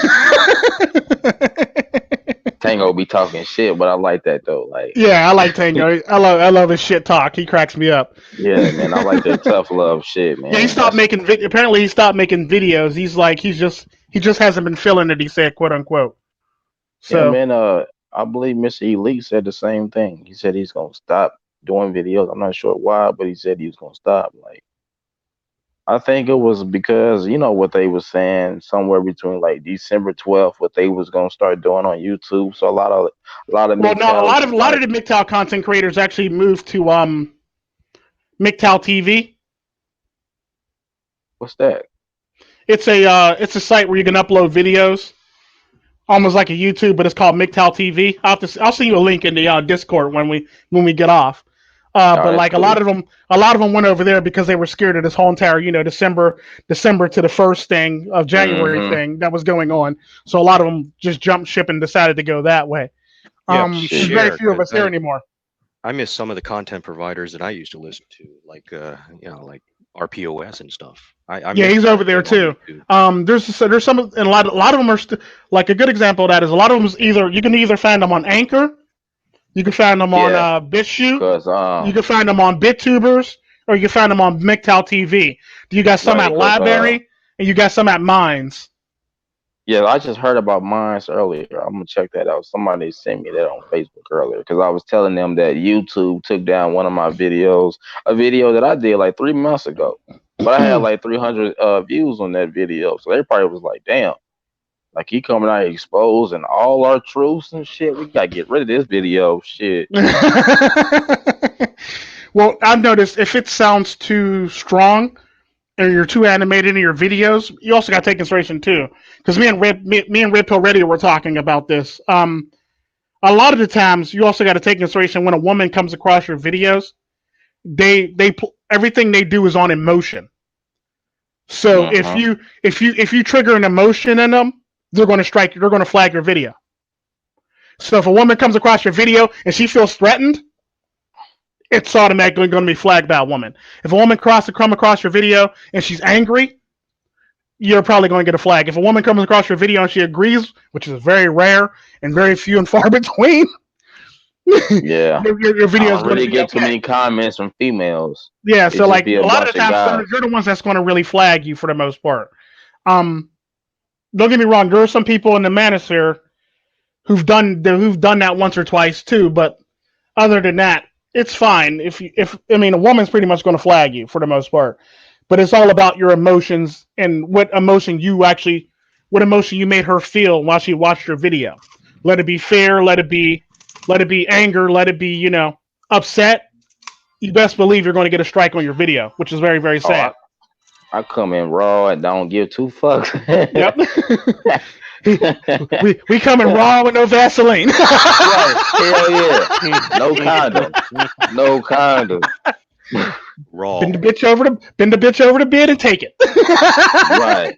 Tango be talking shit, but I like that though. Like, Yeah, I like Tango. I love his shit talk. He cracks me up. yeah, man, I like that tough love shit, Yeah, he man. stopped That's making apparently he stopped making videos. He just hasn't been feeling it, he said, quote unquote. yeah, So man. I believe Mr. Elite said the same thing. He said he's gonna stop doing videos. I'm not sure why, but he said he was gonna stop. Like, I think it was because you know what they was saying somewhere between like December 12th, what they was gonna start doing on YouTube. So a lot of well no, MGTOWs a was lot of like, the MGTOW content creators actually moved to MGTOW TV. what's that? It's a site where you can upload videos, almost like a YouTube, but it's called MGTOW TV. I'll send you a link in the Discord when we get off. Oh, But that's like cool. a lot of them went over there because they were scared of this whole entire, December to the first thing of January Mm-hmm. thing that was going on. So a lot of them just jumped ship and decided to go that way. Yeah, please There's Shit. very share few of because us here anymore. I miss some of the content providers that I used to listen to, like like RPOS and stuff. I Yeah, miss he's over that there being on too. YouTube. There's some, and a lot of them are like a good example of that is a lot of them is either you can either find them on Anchor, you can find them on Yeah, BitChute, cause you can find them on BitTubers, or you can find them on MGTOW TV. You got some at right, cause Library, and you got some at Minds. yeah, I just heard about mines earlier. I'm gonna check that out. Somebody sent me that on Facebook earlier because I was telling them that YouTube took down one of my videos, a video that I did like 3 months ago, but I had like 300 views on that video. So they probably was like, "Damn, like he coming out exposing all our truths and shit. We gotta get rid of this video, shit." Well, I've noticed if it sounds too strong or you're too animated in your videos, you also got to take consideration too. Because me and Red Pill Radio were talking about this. A lot of the times, you also got to take consideration when a woman comes across your videos. Everything they do is on emotion. So Mm-hmm. if you trigger an emotion in them, they're going to strike. They're going to flag your video. So if a woman comes across your video and she feels threatened, it's automatically going to be flagged by a woman. If a woman come across your video and she's angry, you're probably going to get a flag. If a woman comes across your video and she agrees, which is very rare and very few and far between, Yeah, your I video is don't going to really be get too okay. many comments from females. Yeah, It so just like be a a lot of bunch the of times guys. you're the ones that's going to really flag you for the most part. Um, don't get me wrong, there are some people in the manosphere who've done that once or twice too, but other than that, it's fine. If I mean, a woman's pretty much going to flag you for the most part, but it's all about your emotions and what emotion you made her feel while she watched your video. Let it be fear, let it be anger, let it be upset. You best believe you're going to get a strike on your video, which is very very Oh, sad. I come in raw and don't give two fucks. Yep. we coming raw with no Vaseline. Right. Hell yeah. No condom. No condom. Raw. Bend the bitch over the bed and take it. Right.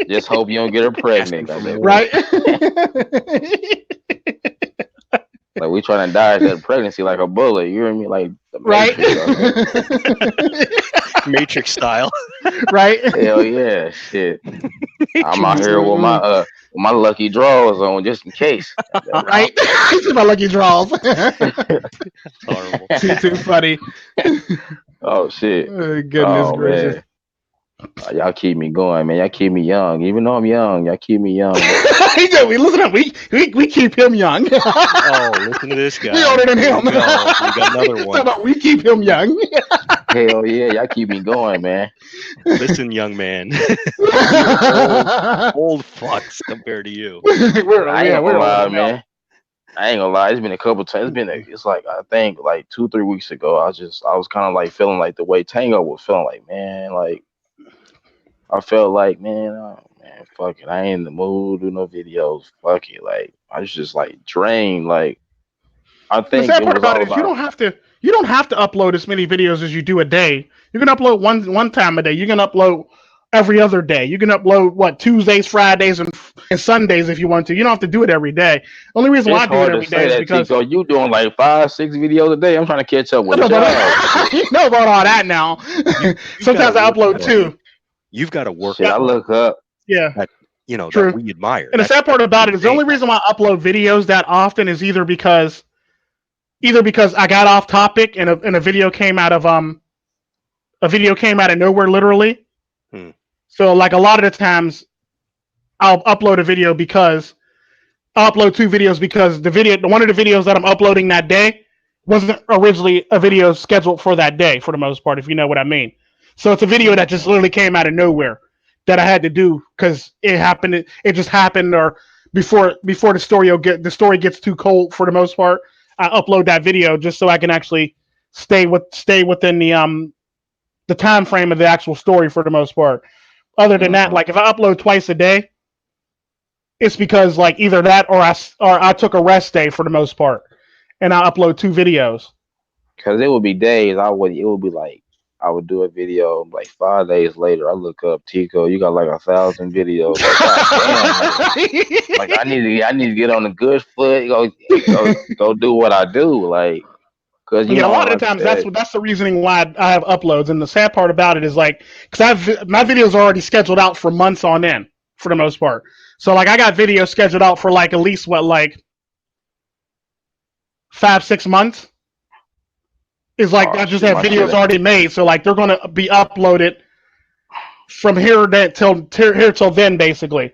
Just hope you don't get her Asking pregnant. for more. Right. Like we trying to dodge that pregnancy like a bullet. You hear me? Like the Right. Matrix. Matrix style. Right. Hell yeah. Shit. I'm out Matrix. here with my lucky draws on just in case. Right. It's my lucky draws. Horrible. Too funny. Oh shit. Oh, goodness Oh gracious. man. Y'all keep me going, man. Y'all keep me young. Even though I'm young, y'all keep me young. We listen up. We keep him young. Oh, listen to this guy. We older than Here him. we go. We got another Talking one. about we keep him young. Hell yeah, y'all keep me going, man. Listen, young man. Old fucks compared to you. I ain't gonna we're lie, old now. man. I ain't gonna lie, it's been a couple times. It's like I think like 2-3 weeks ago. I was kind of like feeling like the way Tango was feeling. Like man, like I felt like man, oh, man, fuck it. I ain't in the mood to do no videos. Fuck it. Like I was just like drained. Like I And the think sad it part was about all it is you about. don't have to. You don't have to upload as many videos as you do a day. You can upload one time a day. You can upload every other day. You can upload what Tuesdays, Fridays, and Sundays if you want to. You don't have to do it every day. Only reason why It's I do it hard to every day say is that, because Tico. You doing like 5, 6 videos a day. I'm trying to catch up I with know about y'all. Shit, you know about all that now. You've got to Sometimes I work upload for two. you've got to work shit. I Yeah, for look up. yeah, that that true. we admire. And the sad That's part about it is the insane. only reason why I upload videos that often is either because I got off topic and a video came out of nowhere literally. Hmm. So like a lot of the times I'll upload a video because I'll upload two videos because one of the videos that I'm uploading that day wasn't originally a video scheduled for that day for the most part, if you know what I mean. So it's a video that just Mhm. literally came out of nowhere that I had to do because it happened. It just happened, or before the story gets too cold for the most part. I upload that video just so I can actually stay within the time frame of the actual story for the most part. Other than that, Mhm. like if I upload twice a day, it's because like either that or I took a rest day for the most part, and I upload two videos. Cause it would be days. It would be like I would do a video like 5 days later. I look up Tico. You got like 1,000 videos. Like god damn. Like I need to get on the good foot. Go do what I do. Like cause Yeah, a lot of like the I times said. that's the reasoning why I have uploads, and the sad part about it is like because my videos are already scheduled out for months on end for the most part. So like I got videos scheduled out for like at least what like 5 6 months. Is like Oh I just shit, have my shit. videos already made, so like they're gonna be uploaded from here till then basically.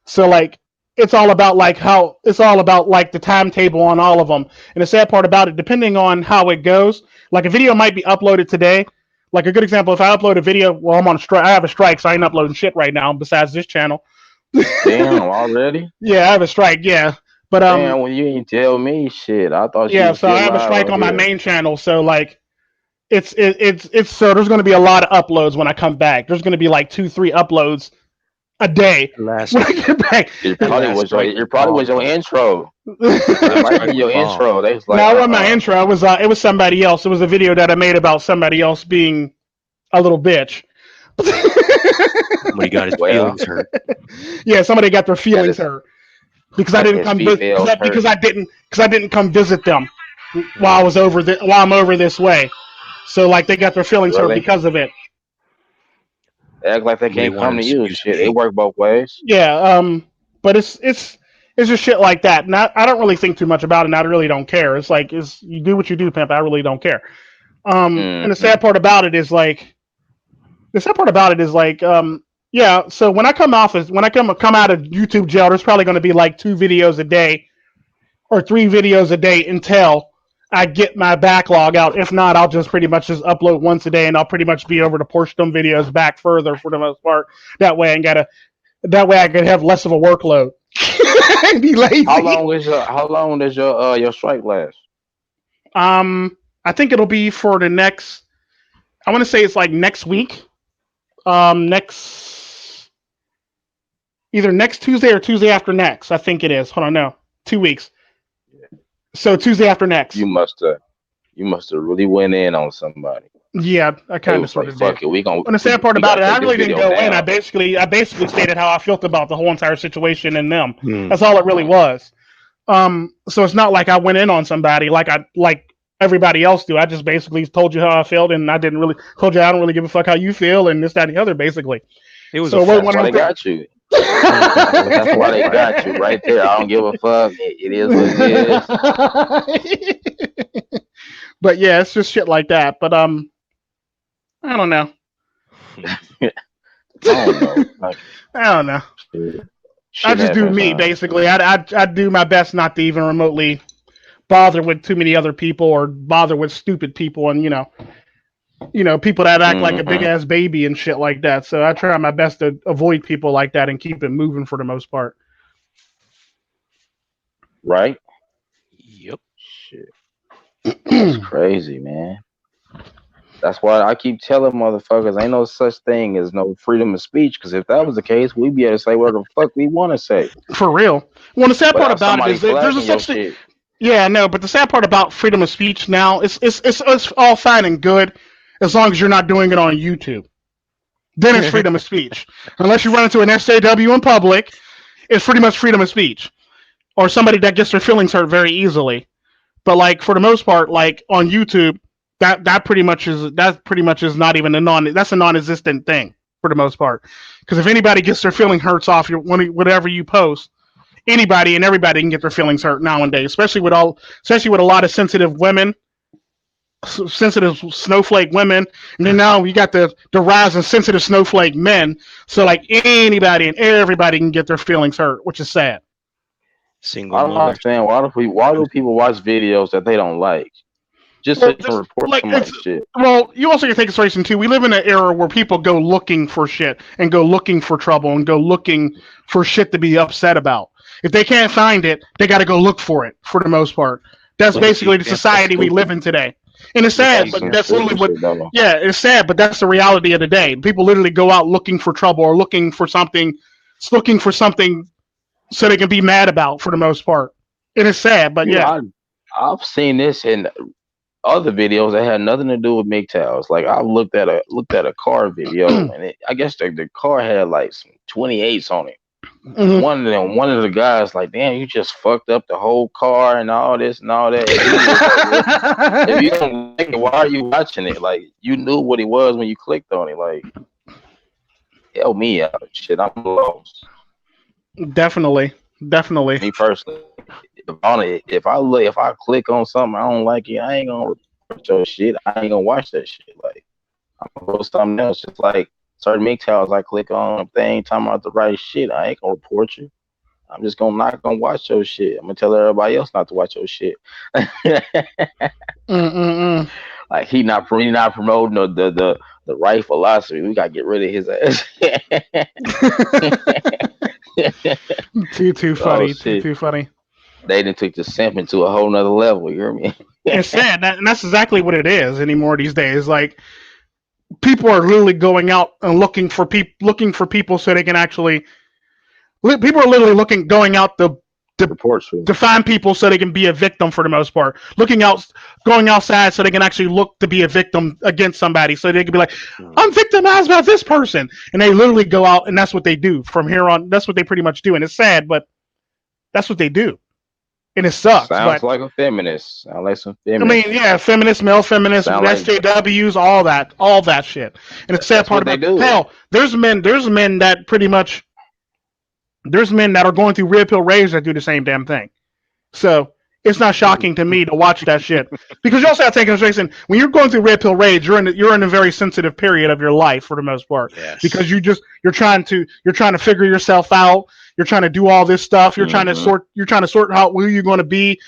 So like it's all about like the timetable on all of them. And the sad part about it, depending on how it goes, like a video might be uploaded today. Like a good example, if I upload a video, well, I'm on a strike. I have a strike, so I ain't uploading shit right now. Besides this channel, Damn, already? yeah, I have a strike. Yeah, but Damn, when you ain't tell me shit. I thought you yeah. was So I still have a live strike out on my here. main channel. So like, it's so there's going to be a lot of uploads when I come back. There's going to be like 2 3 uploads a day That last when I get back. that last strike was It probably was long, your though. intro. That It last might be strike was your long. intro. They was like, No, it wasn't my intro. It was somebody else. It was a video that I made about somebody else being a little bitch. Somebody got his well, feelings hurt. Yeah, somebody got their got feelings his hurt because I didn't come females hurt. because I didn't come visit them while I Hmm. was while I'm over this way. So like they got their feelings hurt Really? because of it. They act like they Somebody can't wanted come to to you. spew some Shit, it hate. work both ways. Yeah, but it's just shit like that. And I don't really think too much about it. And I really don't care. It's like you do what you do, pimp. I really don't care. And the Mm-hmm. sad part about it is like yeah. So when I come out of YouTube jail, there's probably going to be like 2 videos a day or 3 videos a day until I get my backlog out. If not, I'll just pretty much just upload once a day, and I'll pretty much be able to push them videos back further for the most part. That way, That way, I could have less of a workload and be lazy. How long does your strike last? I think it'll be for the next. I want to say it's like next week. Next either next Tuesday or Tuesday after next. I think it is. Hold on, no, 2 weeks. So Tuesday after next. You must have really went in on somebody. Yeah, I They kind of was sort like, of did. fuck it, And the sad part we about gotta it, I take this really didn't video go in. down. I basically stated how I felt about the whole entire situation and them. Hmm. That's all it really was. So it's not like I went in on somebody like everybody else do. I just basically told you how I felt, and I didn't really told you I don't really give a fuck how you feel, and this, that, and the other, basically. It was a So it wasn't That's false one why of they them got you. it was a That's why false they flag. got you right there. I don't give a fuck. It is what it is. But yeah, it's just shit like that. But I don't know. I don't know. Like I don't know. shit, I shit just do happens, me huh? basically. I do my best not to even remotely bother with too many other people or bother with stupid people, and people that act like a big Mm-hmm. ass baby and shit like that. So I try my best to avoid people like that and keep it moving for the most part. Right? shit. That's crazy, man. That's why I keep telling motherfuckers ain't no such thing as no freedom of speech. Because if that was the case, we'd be able to say whatever the fuck we want to say. For real. Well, the sad part Without about it somebody is that there's a flagging your such thing. shit. Yeah, no, but the sad part about freedom of speech now is it's all fine and good as long as you're not doing it on YouTube. Then it's freedom of speech. Unless you run into an SJW in public, it's pretty much freedom of speech. Or somebody that gets their feelings hurt very easily. But like for the most part, like on YouTube, that pretty much is not even that's a non-existent thing for the most part. Because if anybody gets their feeling hurts off whatever you post, anybody and everybody can get their feelings hurt nowadays, especially with a lot of sensitive women, sensitive snowflake women, and then now you got the rise of sensitive snowflake men. So like anybody and everybody can get their feelings hurt, which is sad. Single I don't mother. understand why do people watch videos that they don't like just so they can report somebody's shit. Well, you also can take consideration too. We live in an era where people go looking for shit and go looking for trouble and go looking for shit to be upset about. If they can't find it, they got to go look for it. For the most part, that's basically the society we live in today. And it's sad, but that's literally what. Yeah, it's sad, but that's the reality of the day. People literally go out looking for trouble or looking for something so they can be mad about. For the most part, and it's sad, but yeah. I've seen this in other videos that had nothing to do with MGTOWs. Like I looked at a car video, and I guess the car had like some 28s on it. Mm-hmm. One of the guys like, damn, you just fucked up the whole car and all this and all that. If you don't like it, why are you watching it? Like you knew what he was when you clicked on it. Like help me out, shit. I'm lost. Definitely. Me personally, if I click on something I don't like it, I ain't gonna report your shit. I ain't gonna watch that shit. Like I'm gonna go something else. Just like certain MGTOWs, I click on if they ain't talking about the right shit, I ain't gonna report you. I'm just not gonna watch your shit. I'm gonna tell everybody else not to watch your shit. Like he not promoting the right philosophy. We gotta get rid of his ass. Too funny. Too funny. They done took the simping to a whole nother level. You hear me? It's sad, and that's exactly what it is anymore these days. Like people are literally going out and looking for people so they can actually. People are literally going out to find people so they can be a victim for the most part. Going outside so they can actually look to be a victim against somebody, so they can be like, I'm victimized by this person, and they literally go out and that's what they do from here on. That's what they pretty much do, and it's sad, but that's what they do, and it sucks. Sounds like a feminist. Sounds like some feminist. I mean, yeah, feminists, male feminists, SJWs, all that shit. And the sad part about hell, there's men that pretty much. There's men that are going through red pill rage that do the same damn thing. So it's not shocking to me to watch that shit. Because you also have to take into consideration when you're going through red pill rage, you're in a very sensitive period of your life for the most part. Yes. Because you're trying to figure yourself out. You're trying to do all this stuff. You're trying to sort out who you're going to be.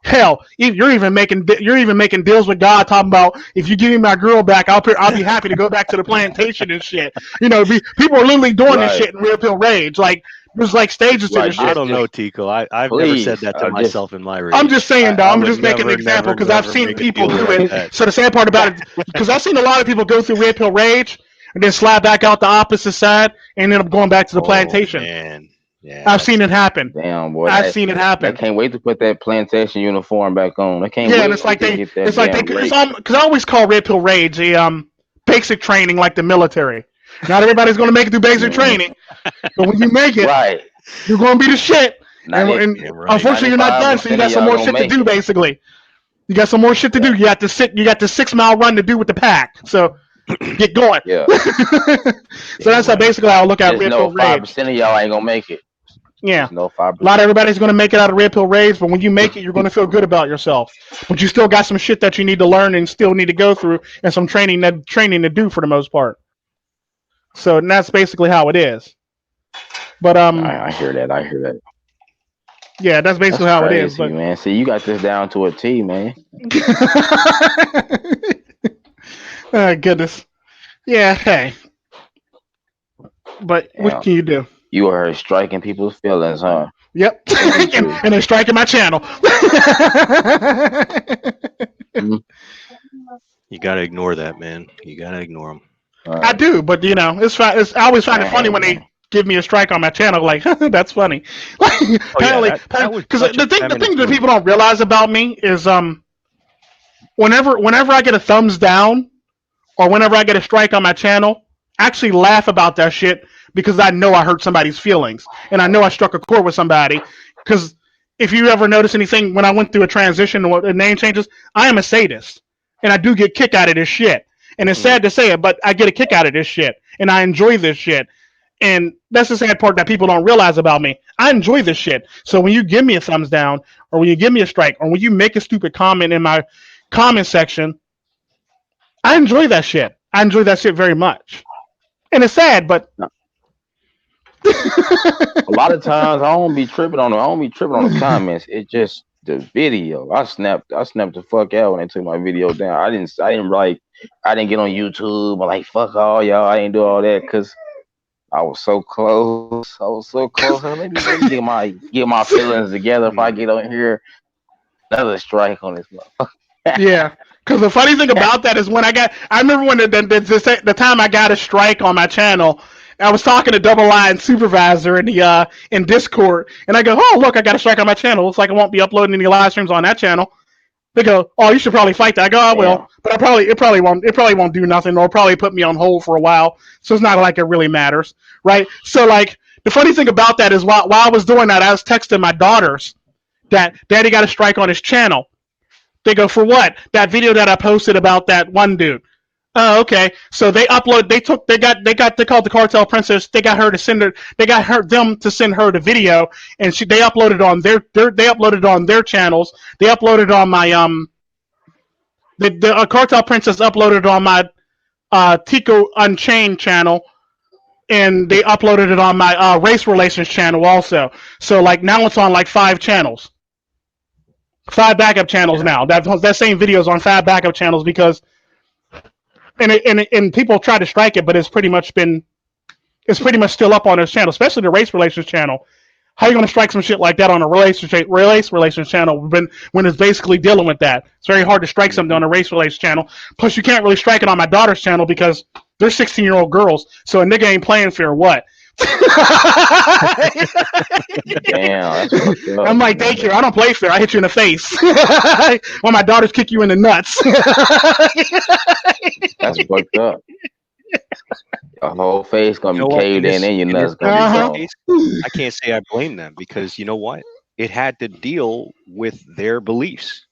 Hell, you're even making deals with God, talking about if you give me my girl back, I'll be happy to go back to the plantation and shit. You know, people are literally doing this shit in red pill rage. Like there's like stages to this shit. I don't know, Tico. I've never said that to myself in my rage. I'm just saying, though. I'm just making an example because I've seen people do it. So the sad part about it, because I've seen a lot of people go through red pill rage and then slide back out the opposite side and end up going back to the plantation. Man. Yeah, I've seen it happen. Damn, boy. I've seen it happen. I can't wait to put that plantation uniform back on. I can't wait. And it's like because I always call red pill rage a basic training like the military. Not everybody's going to make it through basic training, but when you make it, you're going to be the shit. And unfortunately, you're not done, so you got some more shit to do. Basically, you got some more shit to do. You got the 6 mile run to do with the pack. So. Get going. Yeah. So that's basically how I look at red pill rage. 5% of y'all ain't gonna make it. Yeah. No 5%. A lot of everybody's gonna make it out of red pill rage, but when you make it, you're gonna feel good about yourself. But you still got some shit that you need to learn and still need to go through, and some training to do for the most part. So that's basically how it is. But I hear that. Yeah, that's basically how it is. But man, see, you got this down to a T, man. Oh, goodness. Yeah, hey. But what can you do? You are striking people's feelings, huh? Yep, and they're striking my channel. You gotta ignore that, man. You gotta ignore them. I do, but it's I always find it funny when they give me a strike on my channel. Like that's funny. Apparently, because the thing that people don't realize about me is whenever I get a thumbs down or whenever I get a strike on my channel, I actually laugh about that shit because I know I hurt somebody's feelings and I know I struck a chord with somebody. Because if you ever notice anything when I went through a transition or name changes, I am a sadist and I do get kick out of this shit. And it's sad to say it, but I get a kick out of this shit and I enjoy this shit. And that's the sad part that people don't realize about me. I enjoy this shit. So when you give me a thumbs down or when you give me a strike or when you make a stupid comment in my comment section, I enjoy that shit. I enjoy that shit very much. And it's sad, but a lot of times I don't be tripping on the comments. It's just the video. I snapped the fuck out when they took my video down. I didn't get on YouTube. I'm like, fuck all y'all. I didn't do all that because I was so close. Let me get my feelings together if I get on here. Another strike on this motherfucker. Yeah. Because the funny thing about that is I remember when the time I got a strike on my channel, I was talking to Double Line Supervisor in Discord, and I go, "Oh, look, I got a strike on my channel. Looks like I won't be uploading any live streams on that channel." They go, "Oh, you should probably fight that." I go, "I will, but it probably won't do nothing, or probably put me on hold for a while. So it's not like it really matters, right?" So like the funny thing about that is while I was doing that, I was texting my daughters that Daddy got a strike on his channel. They go, "For what?" "That video that I posted about that one dude." "Oh, okay." So they called the Cartel Princess. They got them to send her the video, and they uploaded on their channels. They uploaded on my the Cartel Princess uploaded on my Tico Unchained channel, and they uploaded it on my Race Relations channel also. So like now it's on like 5 channels. 5 backup channels now. That same video is on 5 backup channels because, and people try to strike it, but it's pretty much still up on this channel, especially the Race Relations channel. How are you going to strike some shit like that on a race relations channel when it's basically dealing with that? It's very hard to strike something on a race relations channel. Plus, you can't really strike it on my daughter's channel because they're 16-year-old girls, so a nigga ain't playing fair. What? Damn, I'm like, daycare. I don't play fair. I hit you in the face. While my daughters kick you in the nuts. That's fucked up. Your whole face gonna be caved in and your nuts gonna be gone. I can't say I blame them because you know what? It had to deal with their beliefs.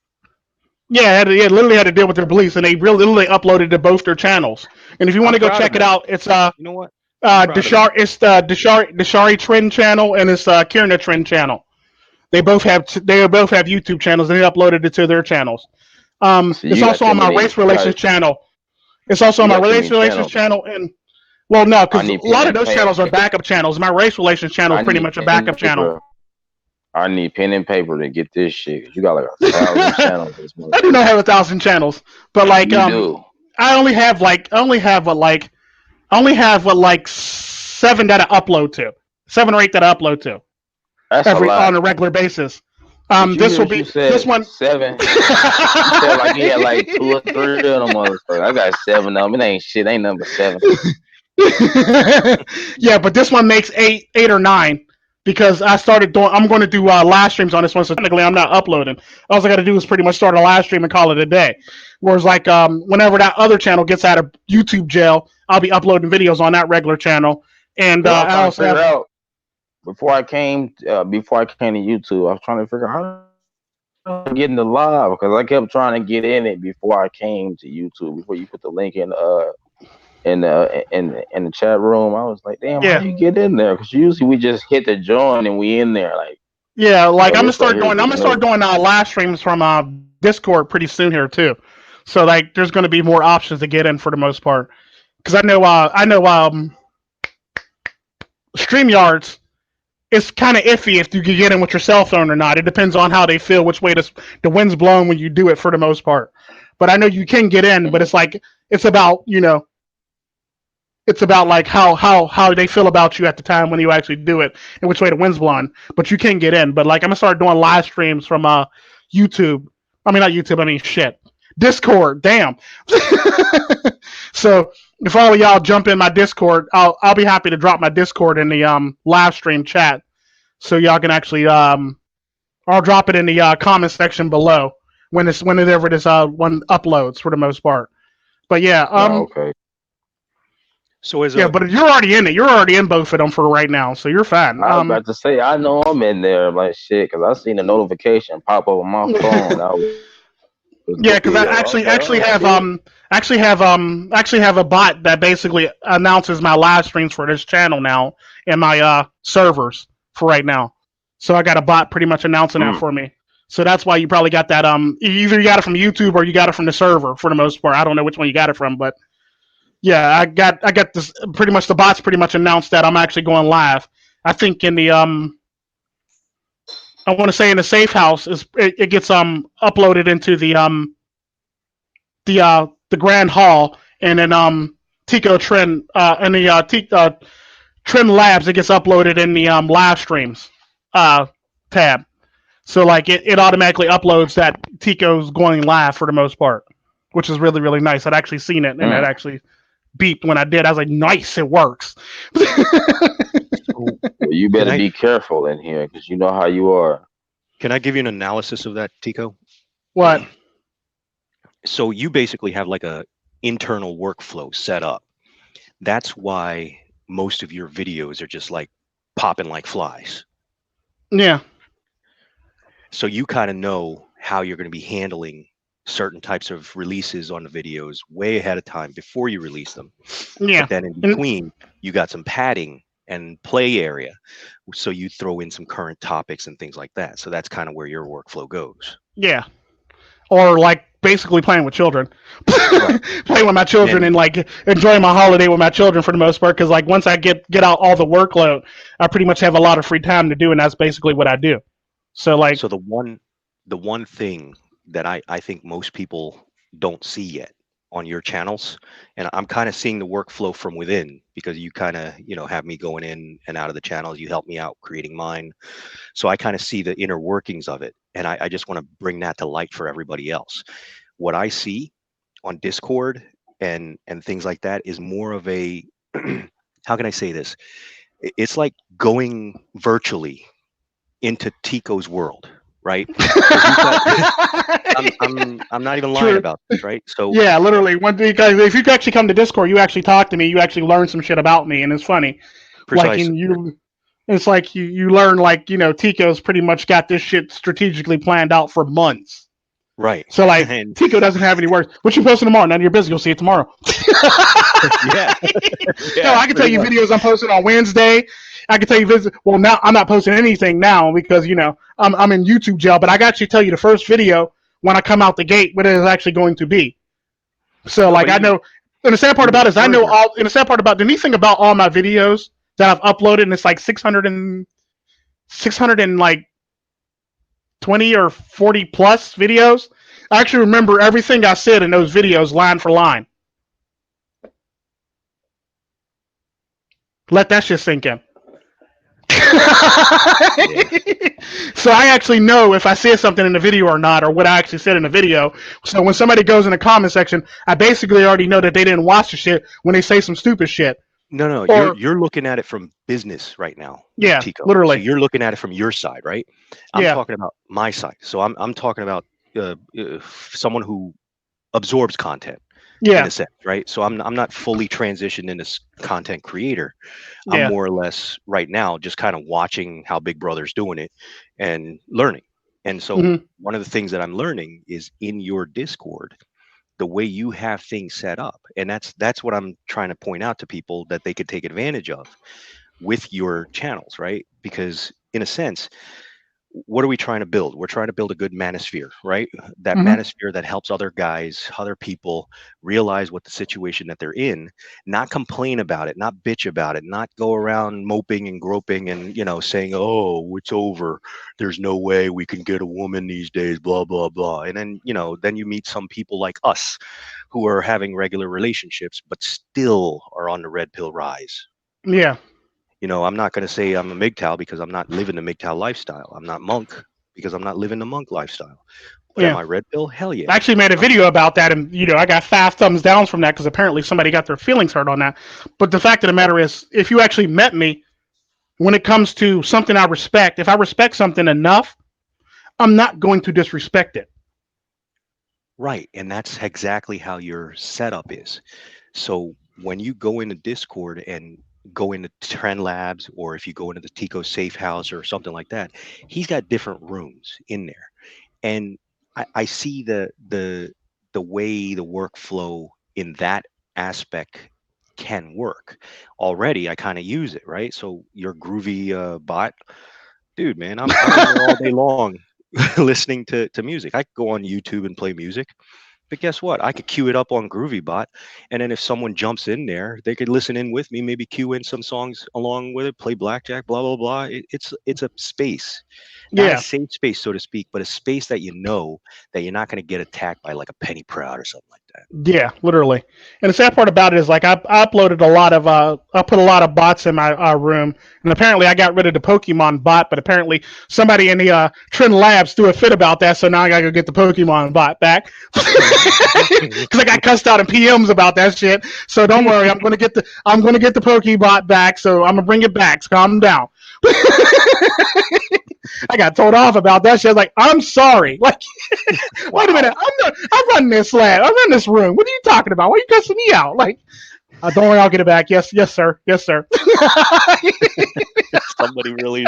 Yeah, it literally had to deal with their beliefs, and they literally uploaded to both their channels. And if you want to go check it out, it's you know what? It's the Deshari Trend channel and it's Kierna Trend channel. They both have YouTube channels and they uploaded it to their channels. It's also on my Race Relations channel. It's also on my Race Relations channel and well, no, because a lot of those channels are backup channels. My Race Relations channel is pretty much a backup channel. I need pen and paper to get this shit. You got like 1,000 channels. I do not have 1,000 channels, but like I only have 7 that I upload to. 7 or 8 that I upload to. That's on a regular basis. This will be this one 7. You said like you had like 2 or 3 of them motherfuckers. I got 7 of them. It ain't shit. Ain't number 7. Yeah, but this one makes 8 or 9 because I'm going to do live streams on this one. So technically, I'm not uploading. All I got to do is pretty much start a live stream and call it a day. Whereas like whenever that other channel gets out of YouTube jail, I'll be uploading videos on that regular channel. And I also have. Before I came to YouTube, I was trying to figure out how to get into live because I kept trying to get in it before I came to YouTube. Before you put the link in the chat room, I was like, damn, how do you get in there? Because usually we just hit the join and we in there. Like, yeah, like I'm gonna start doing live streams from Discord pretty soon here too. So like, there's gonna be more options to get in for the most part. Because I know StreamYards. It's kind of iffy if you can get in with your cell phone or not. It depends on how they feel, which way the wind's blowing when you do it for the most part. But I know you can get in, but it's like, it's about, It's about like how they feel about you at the time when you actually do it and which way the wind's blowing. But you can get in. But like I'm gonna start doing live streams from YouTube. I mean not YouTube. I mean shit. Discord. Damn. So if all of y'all jump in my Discord, I'll be happy to drop my Discord in the live stream chat so y'all can actually I'll drop it in the comment section below whenever this one uploads for the most part. But yeah, Oh, okay. So as yeah, a but you're already in it. You're already in both of them for right now, so you're fine. I was about to say, I know I'm in there. I'm like, shit, because I seen a notification pop up on my phone. I was Yeah, because I like, actually okay, all actually right, have cool. actually have a bot that basically announces my live streams for this channel now in my servers for right now. So I got a bot pretty much announcing that Mm. for me. So that's why you probably got that either you got it from YouTube or you got it from the server for the most part. I don't know which one you got it from, but yeah, I got this pretty much the bots pretty much announced that I'm actually going live. I think in the I want to say in the safe house it gets uploaded into the grand hall and then Tico Trend in the Trend Labs it gets uploaded in the live streams tab. So like it automatically uploads that Tico's going live for the most part, which is really really nice. I'd actually seen it and it Mm. actually beeped when I did. I was like, nice, it works. so Well, you can better I be careful in here because you know how you are. can I give you an analysis of that, Tico? What? So you basically have like a internal workflow set up. That's why most of your videos are just like popping like flies. Yeah. So you kind of know how you're going to be handling certain types of releases on the videos way ahead of time before you release them. Yeah. But then in And between, you got some padding and play area. So you throw in some current topics and things like that. So that's kind of where your workflow goes. yeah. Or like basically playing with children. Right. Playing with my children And and like enjoying my holiday with my children for the most part because like once I get out all the workload, I pretty much have a lot of free time to do and that's basically what I do. So like so the one thing that I think most people don't see yet on your channels, and I'm kind of seeing the workflow from within because you kind of have me going in and out of the channels. You help me out creating mine, so I kind of see the inner workings of it, and I just want to bring that to light for everybody else. What I see on Discord and things like that is more of a how can I say this? It's like going virtually into Tico's world, right? Because you've got I'm not even lying True. about this, right? So Yeah, literally. When because if you actually come to Discord, you actually talk to me. You actually learn some shit about me, and it's funny. Like in precisely, you, it's like you learn like Tico's pretty much got this shit strategically planned out for months. right? So like And Tico doesn't have any work. What you posting tomorrow? None of your business. You'll see it tomorrow. yeah, No, yeah, I can tell pretty you much, videos I'm posting on Wednesday. I can tell you well now I'm not posting anything now because I'm in YouTube jail. But I got you tell you the first video when I come out the gate what it is actually going to be. So no, like but I know. And the sad part even about it is I know further, all. And the sad part about the neat thing about all my videos that I've uploaded and it's like 600 and like 20 or 40 plus videos. I actually remember everything I said in those videos line for line. Let that shit sink in. yeah. So I actually know if I said something in the video or not, or what I actually said in the video. So when somebody goes in the comment section, I basically already know that they didn't watch the shit when they say some stupid shit. No, you're Or you're looking at it from business right now, yeah, Tico. So literally, you're looking at it from your side, right? I'm yeah, talking about my side. So I'm talking about someone who absorbs content in yeah, a sense, right? So I'm not fully transitioned into content creator. I'm yeah. more or less right now just kind of watching how Big Brother's doing it and learning. And so Hmm. one of the things that I'm learning is in your Discord, the way you have things set up. And that's what I'm trying to point out to people that they could take advantage of with your channels, right? Because in a sense, what are we trying to build? We're trying to build a good manosphere, right? That Mm-hmm. manosphere that helps other guys, other people realize what the situation that they're in, not complain about it, not bitch about it, not go around moping and groping and, saying, oh, it's over. There's no way we can get a woman these days, blah, blah, blah. And then, then you meet some people like us who are having regular relationships, but still are on the red pill rise. Yeah. I'm not going to say I'm a MGTOW because I'm not living the MGTOW lifestyle. I'm not monk because I'm not living the monk lifestyle. But am I red pill? Hell yeah. I actually made a video about that, and I got 5 thumbs down from that because apparently somebody got their feelings hurt on that. But the fact of the matter is, if you actually met me, when it comes to something I respect, if I respect something enough, I'm not going to disrespect it. Right, and that's exactly how your setup is. So when you go into Discord and go into Trend Labs, or if you go into the Tico Safe House or something like that, he's got different rooms in there, and I see the way the workflow in that aspect can work. Already, I kind of use it, right? So your Groovy bot, dude, man, I'm in there all day long listening to music. I could go on YouTube and play music. But guess what? I could queue it up on GroovyBot, and then if someone jumps in there, they could listen in with me, maybe queue in some songs along with it, play blackjack, blah blah blah. It's a space, not a safe space, so to speak, but a space that that you're not going to get attacked by like a Penny Proud or something like that. Yeah, literally. And the sad part about it is, like, I uploaded a lot of I put a lot of bots in my room, and apparently I got rid of the Pokemon bot, but apparently somebody in the Trend Labs threw a fit about that, so now I gotta go get the Pokemon bot back because I got cussed out in PMs about that shit. So don't worry, I'm gonna get the Pokebot back. So I'm gonna bring it back. So calm down. I got told off about that shit. I was like, I'm sorry. Like, wait a minute. I run this lab. I run this room. What are you talking about? Why are you cussing me out? Like, don't worry, I'll get it back. Yes, sir. Yes, sir. Somebody really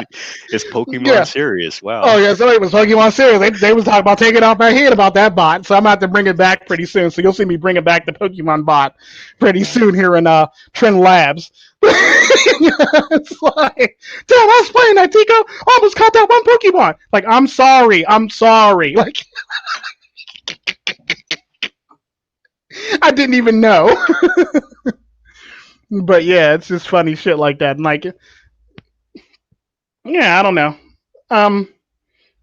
is Pokemon serious. Wow. Oh yeah, somebody was Pokemon serious. They was talking about taking it off my head about that bot. So I'm about to bring it back pretty soon. So you'll see me bringing back the Pokemon bot pretty soon here in Trend Labs. It's like, damn, I was playing that, Tico. I almost caught that one Pokemon. Like, I'm sorry. Like, I didn't even know. But yeah, it's just funny shit like that. And like, yeah, I don't know.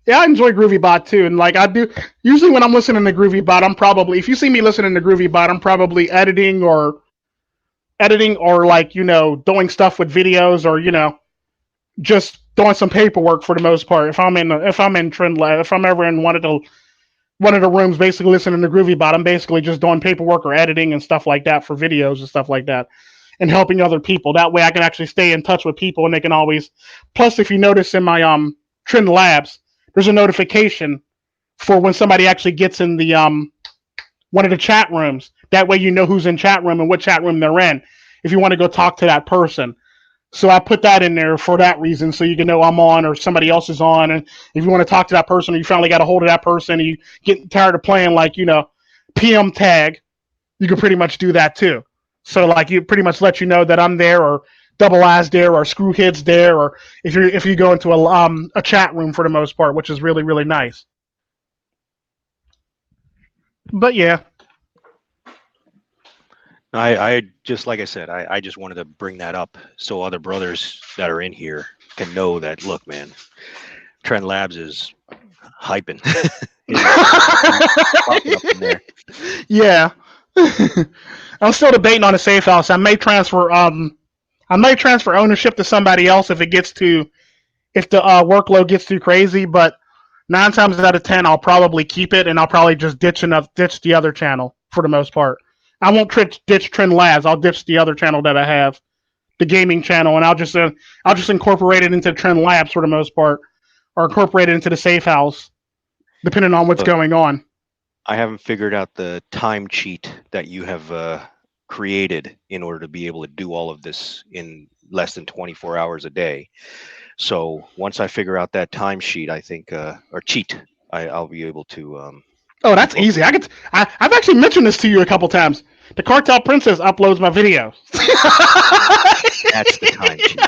Yeah, I enjoy GroovyBot too, and like I do. Usually, when I'm listening to GroovyBot, I'm probably, if you see me listening to GroovyBot, I'm probably editing or like, doing stuff with videos, or just doing some paperwork for the most part. If I'm in Trend Lab, if I'm ever in one of the rooms, basically listening to GroovyBot, I'm basically just doing paperwork or editing and stuff like that for videos and stuff like that, and helping other people. That way, I can actually stay in touch with people, and they can always. Plus, if you notice in my Trend Labs, there's a notification for when somebody actually gets in the one of the chat rooms. That way you know who's in chat room and what chat room they're in if you want to go talk to that person. So I put that in there for that reason, so you can know I'm on or somebody else is on. And if you want to talk to that person, or you finally got a hold of that person, and you get tired of playing like, PM tag, you can pretty much do that too. So like, you pretty much let you know that I'm there, or Double I's there, or Screwhead's there, or if you go into a chat room for the most part, which is really, really nice. But yeah. I just, like I said, I just wanted to bring that up so other brothers that are in here can know that, look, man, Trend Labs is hyping. Yeah. I'm still debating on a safe house. I may transfer ownership to somebody else if the workload gets too crazy, but 9 times out of 10 I'll probably keep it, and I'll probably just ditch the other channel for the most part. I won't ditch Trend Labs. I'll ditch the other channel that I have, the gaming channel, and I'll just incorporate it into Trend Labs for the most part, or incorporate it into the safe house, depending on what's going on. I haven't figured out the time cheat that you have created in order to be able to do all of this in less than 24 hours a day. So once I figure out that time sheet, I think, or cheat, I'll be able to. Oh, that's easy. I've actually mentioned this to you a couple times. The Cartel Princess uploads my videos. That's the time sheet.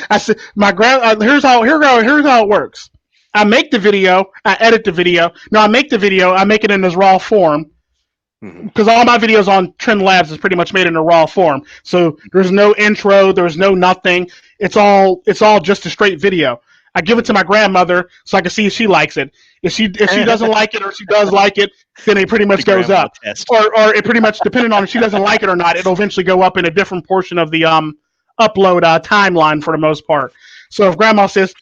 I said here's how it works. I make the video, I edit the video. No, I make the video, I make it in this raw form. Because all my videos on Trend Labs is pretty much made in a raw form. So there's no intro, there's no nothing. It's all just a straight video. I give it to my grandmother so I can see if she likes it. If she doesn't like it or she does like it, then it pretty much goes up. Or it pretty much, depending on if she doesn't like it or not, it'll eventually go up in a different portion of the upload timeline for the most part. So if grandma says,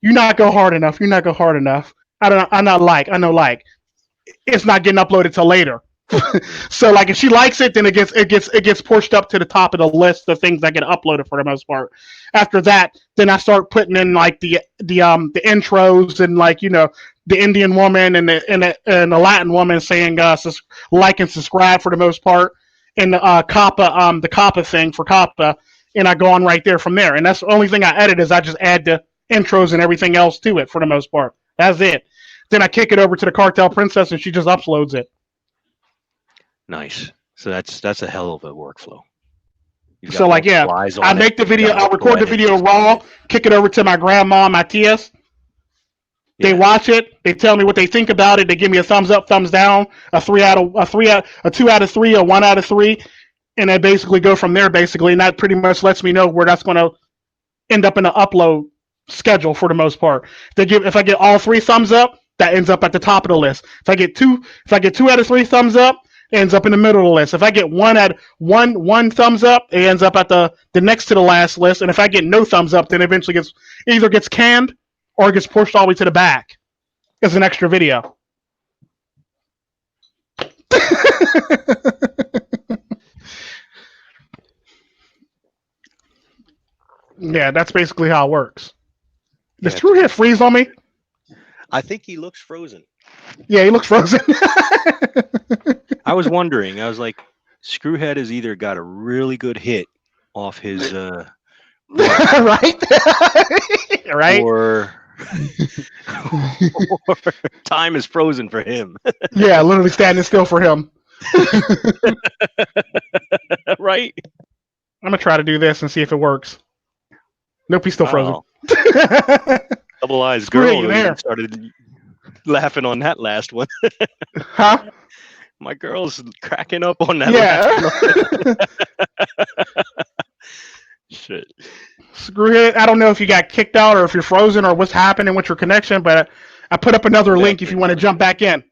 "You not go hard enough, I know like it's not getting uploaded till later." So like if she likes it, then it gets pushed up to the top of the list of things that get uploaded for the most part. After that, then I start putting in like the intros and like the Indian woman and the Latin woman saying like and subscribe for the most part, and the Kappa thing for Kappa, and I go on right there from there. And that's the only thing I edit is I just add the intros and everything else to it for the most part. That's it. Then I kick it over to the Cartel Princess and she just uploads it. Nice. So that's a hell of a workflow. So like I make the video, I record the video raw, kick it over to my grandma, my tias. They watch it, they tell me what they think about it, they give me a thumbs up, thumbs down, a 2 out of 3, a 1 out of 3, and I basically go from there basically, and that pretty much lets me know where that's gonna end up in the upload schedule for the most part. If I get all 3 thumbs up, that ends up at the top of the list. If I get 2 out of 3 thumbs up, ends up in the middle of the list. If I get one thumbs up, it ends up at the next to the last list. And if I get no thumbs up, then eventually either gets canned or it gets pushed all the way to the back as an extra video. Yeah, that's basically how it works. Does Screwhead freeze on me? I think he looks frozen. Yeah, he looks frozen. I was wondering. I was like, Screwhead has either got a really good hit off his right, right, or time is frozen for him. Yeah, literally standing still for him. Right. I'm gonna try to do this and see if it works. Nope, he's still frozen. Double eyes Screw girl started laughing on that last one. Huh? My girl's cracking up on that. Yeah. Shit. Screwhead, I don't know if you got kicked out or if you're frozen or what's happening with your connection, but I put up another link if you want to jump back in.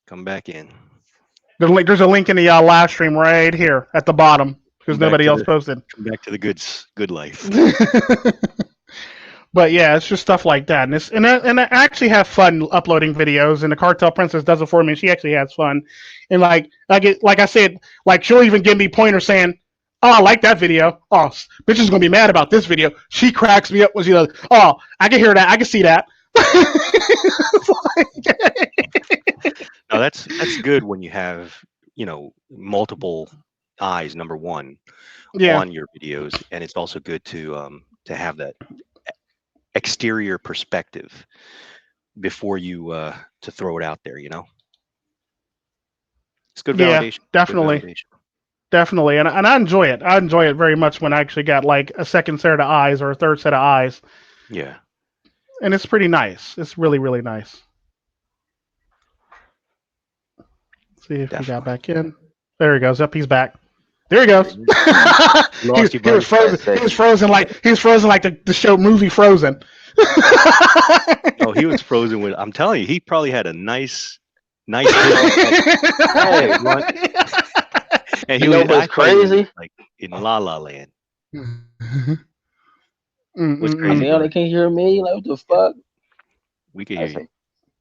Come back in. There's a link in the live stream right here at the bottom because nobody else posted. Come back to the good life. But yeah, it's just stuff like that, and I actually have fun uploading videos, and the Cartel Princess does it for me. She actually has fun, and like I said, like she'll even give me pointers saying, "Oh, I like that video. Oh, bitch is gonna be mad about this video." She cracks me up when she's like, "Oh, I can hear that. I can see that." No, that's good when you have multiple eyes. Number one, on your videos, and it's also good to have that exterior perspective before you to throw it out there. It's good validation. Definitely. Definitely, and I enjoy it. I enjoy it very much when I actually got like a second set of eyes or a third set of eyes. Yeah, and it's pretty nice. It's really, really nice. Let's see if he got back in. There he goes. Up, he's back. There he goes. He was frozen. He was frozen like the show movie Frozen. Oh, he was frozen with. I'm telling you, he probably had a nice. Hey, and he was crazy. Like in La La Land. What's crazy? They can't hear me. Like what the fuck? We can hear you.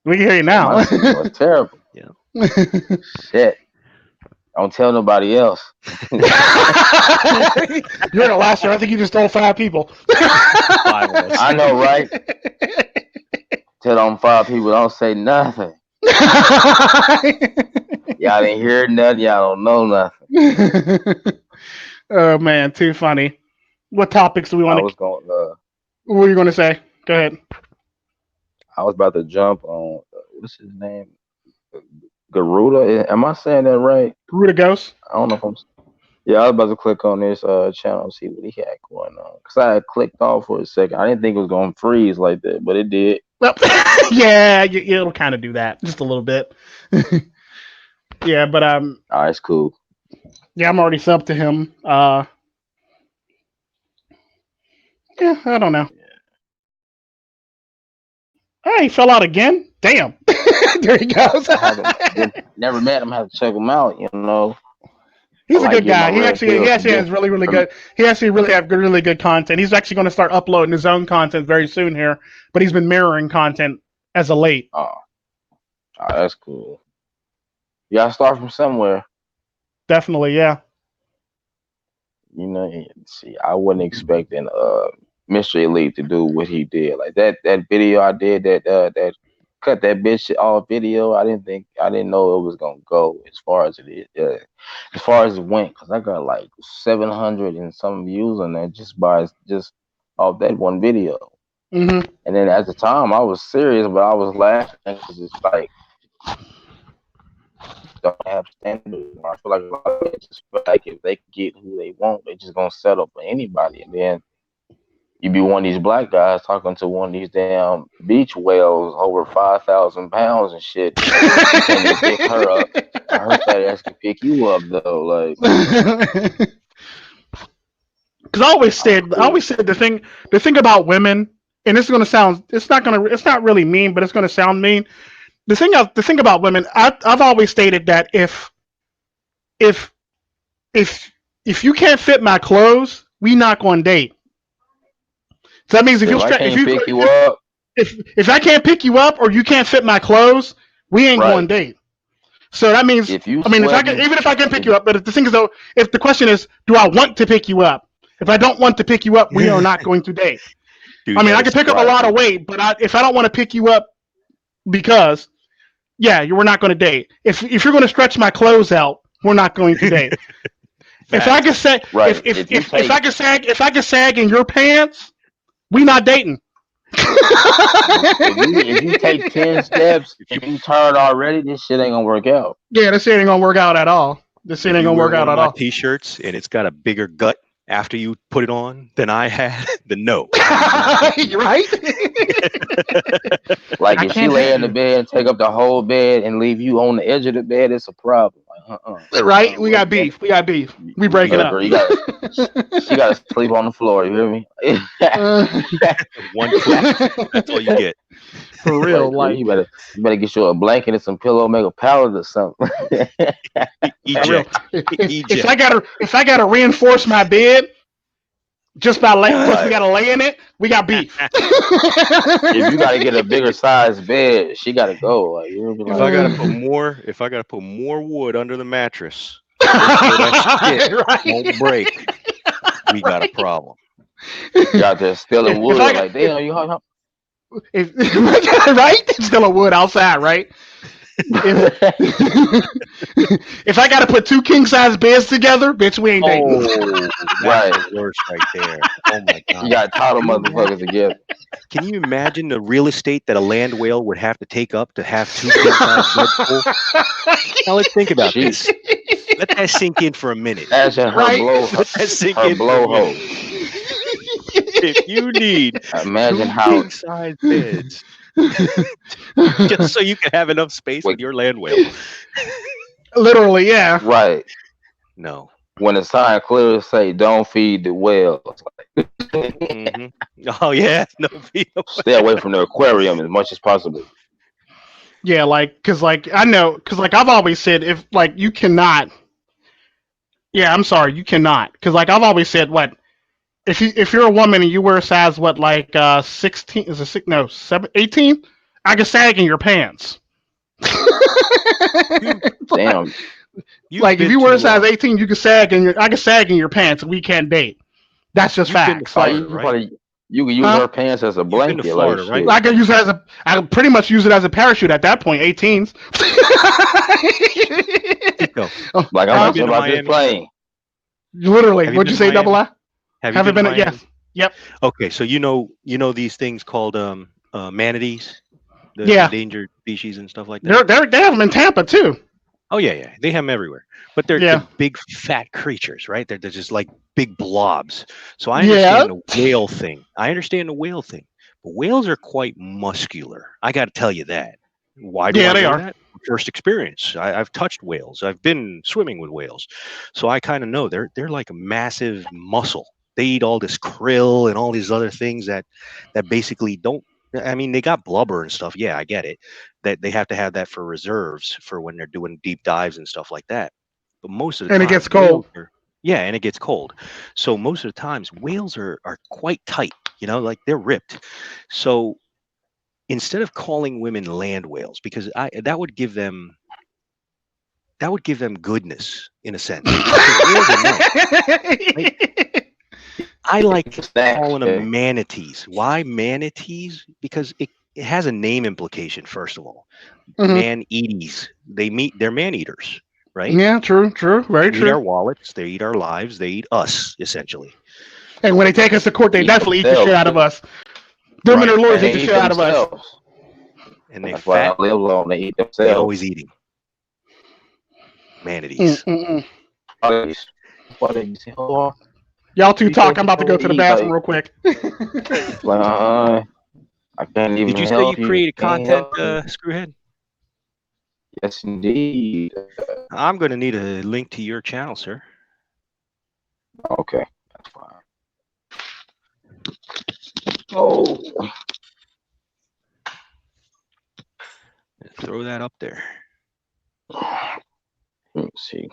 We can hear you now. It was terrible. Yeah. Shit. Don't tell nobody else. You're the last year. I think you just told 5 people. 5 of us. I know, right? Tell them 5 people, don't say nothing. Y'all didn't hear nothing. Y'all don't know nothing. Oh man, too funny. What topics do we want to? What were you going to say? Go ahead. I was about to jump on what's his name? Garuda. Am I saying that right? Garuda Ghost. I don't know if I'm. Yeah, I was about to click on this channel and see what he had going on. Cause I had clicked off for a second. I didn't think it was gonna freeze like that, but it did. Well, yeah, it'll kind of do that just a little bit. Yeah, but All right, it's cool. yeah, I'm already subbed to him. Yeah, I don't know. Oh, he fell out again. Damn. There he goes. Never met him. Have to check him out. You know. He's a good guy. He He actually has really good. He actually really good content. He's actually going to start uploading his own content very soon here. But he's been mirroring content as of late. Oh, that's cool. You gotta start from somewhere. Definitely, yeah. You know, see, I wasn't expecting Mr. Elite to do what he did. Like that video I did that cut that bitch off video. I didn't know it was gonna go as far as it is, as far as it went. Cause I got like 700 and some views on that just off that one video. Mm-hmm. And then at the time I was serious, but I was laughing because it's like don't have standards. I feel like a lot of it just feel like if they get who they want, they just gonna settle for anybody. And then you be one of these black guys talking to one of these damn beach whales over 5,000 pounds and shit. You can't even pick her up. Her fat ass can pick you up though. Like, because I always said the thing about women, and it's gonna sound, it's not really mean, but it's gonna sound mean. The thing about women, I've always stated that if you can't fit my clothes, we not going to date. So that means if I can't pick you up or you can't fit my clothes, we ain't going to date. So that means even if I can pick you up, but the thing is though, if the question is, do I want to pick you up? If I don't want to pick you up, we are not going to date. Dude, I mean, I can pick up a lot of weight, but if I don't want to pick you up because we're not going to date. If you're going to stretch my clothes out, we're not going to date. If I can say if I can sag in your pants, we not dating. if you take 10 steps and you turn already, this shit ain't gonna work out. Yeah, this shit ain't gonna work out at all. This shit ain't gonna work out at all. T-shirts and it's got a bigger gut after you put it on than I had, then no. Right? Like if she lay in the bed and take up the whole bed and leave you on the edge of the bed, it's a problem. Like, right? We got beef. We break it up. She got to sleep on the floor. You hear me? One click. That's all you get. For real, like you better get you a blanket and some pillow, make a pallet or something. Eject. If I gotta reinforce my bed just by laying, we gotta lay in it. We got beef. If you gotta get a bigger size bed, she gotta go. Like, if I gotta put more wood under the mattress, so that shit won't break. We got a problem. You out there stealing wood, like damn, you right? It's still a wood outside, right? If I gotta put two king size beds together, bitch, we ain't dating. Right, worse right there. Oh my god, you gotta tie them motherfuckers together. Can you imagine the real estate that a land whale would have to take up to have two king size beds full? Now let's think about this. Let that sink in for a minute. That's her blowhole. If you need king size beds, just so you can have enough space with your land whale. Literally, yeah. Right. No. When the sign clearly say "Don't feed the whales," Oh yeah, no feed. Stay away from the aquarium as much as possible. Yeah, because I've always said if you cannot. Yeah, I'm sorry, you cannot, because I've always said if you're a woman and you wear a size 16 is it 18, I can sag in your pants. Damn. If you wear a size 18, I can sag in your pants and we can't date. That's just facts. You can use her pants as a blanket, Florida, right? I can use it I can pretty much use it as a parachute at that point. 18s. Like I'm about this plane. Literally, what'd you say, Double I? Have you been? Yes. Yep. Okay, so you know these things called manatees, the endangered species and stuff like that. They have them in Tampa too. Oh yeah. They have them everywhere, but they're Yeah. big fat creatures, right? They're just like big blobs. So I Yeah. understand the whale thing. But whales are quite muscular. I got to tell you that. Why do Yeah, I they know are. that? First experience. I've touched whales. I've been swimming with whales, so I kind of know they're like a massive muscle. They eat all this krill and all these other things that basically don't. I mean, they got blubber and stuff. Yeah, I get it. That they have to have that for reserves for when they're doing deep dives and stuff like that. But most of the And it time, gets cold. and it gets cold. So most of the times, whales are quite tight. Like they're ripped. So instead of calling women land whales, because that would give them goodness in a sense, because whales are nice. Right? I like Snacks, calling yeah. them manatees. Why manatees? Because it has a name implication, first of all. Mhm. Man-eaties. They're man-eaters, right? Yeah, true, very They eat true. our wallets, they eat our lives, they eat us, essentially. And when they take us to court, they Eat definitely eat the shit themselves. out of us. Them and Right. their lawyers And eat they the eat shit out of us. themselves. And they That's why fat, I live alone. They eat they always themselves. eating. Manatees. Mm-mm. That's why they say, "Oh, Y'all two you said talk. I'm you about to go can't to the eat." bathroom Like, real quick. I can't Did you even say you help you. created Can't content, help you. Screwhead? Yes, indeed. I'm going to need a link to your channel, sir. Okay, that's fine. Oh, Throw that up there. let me see.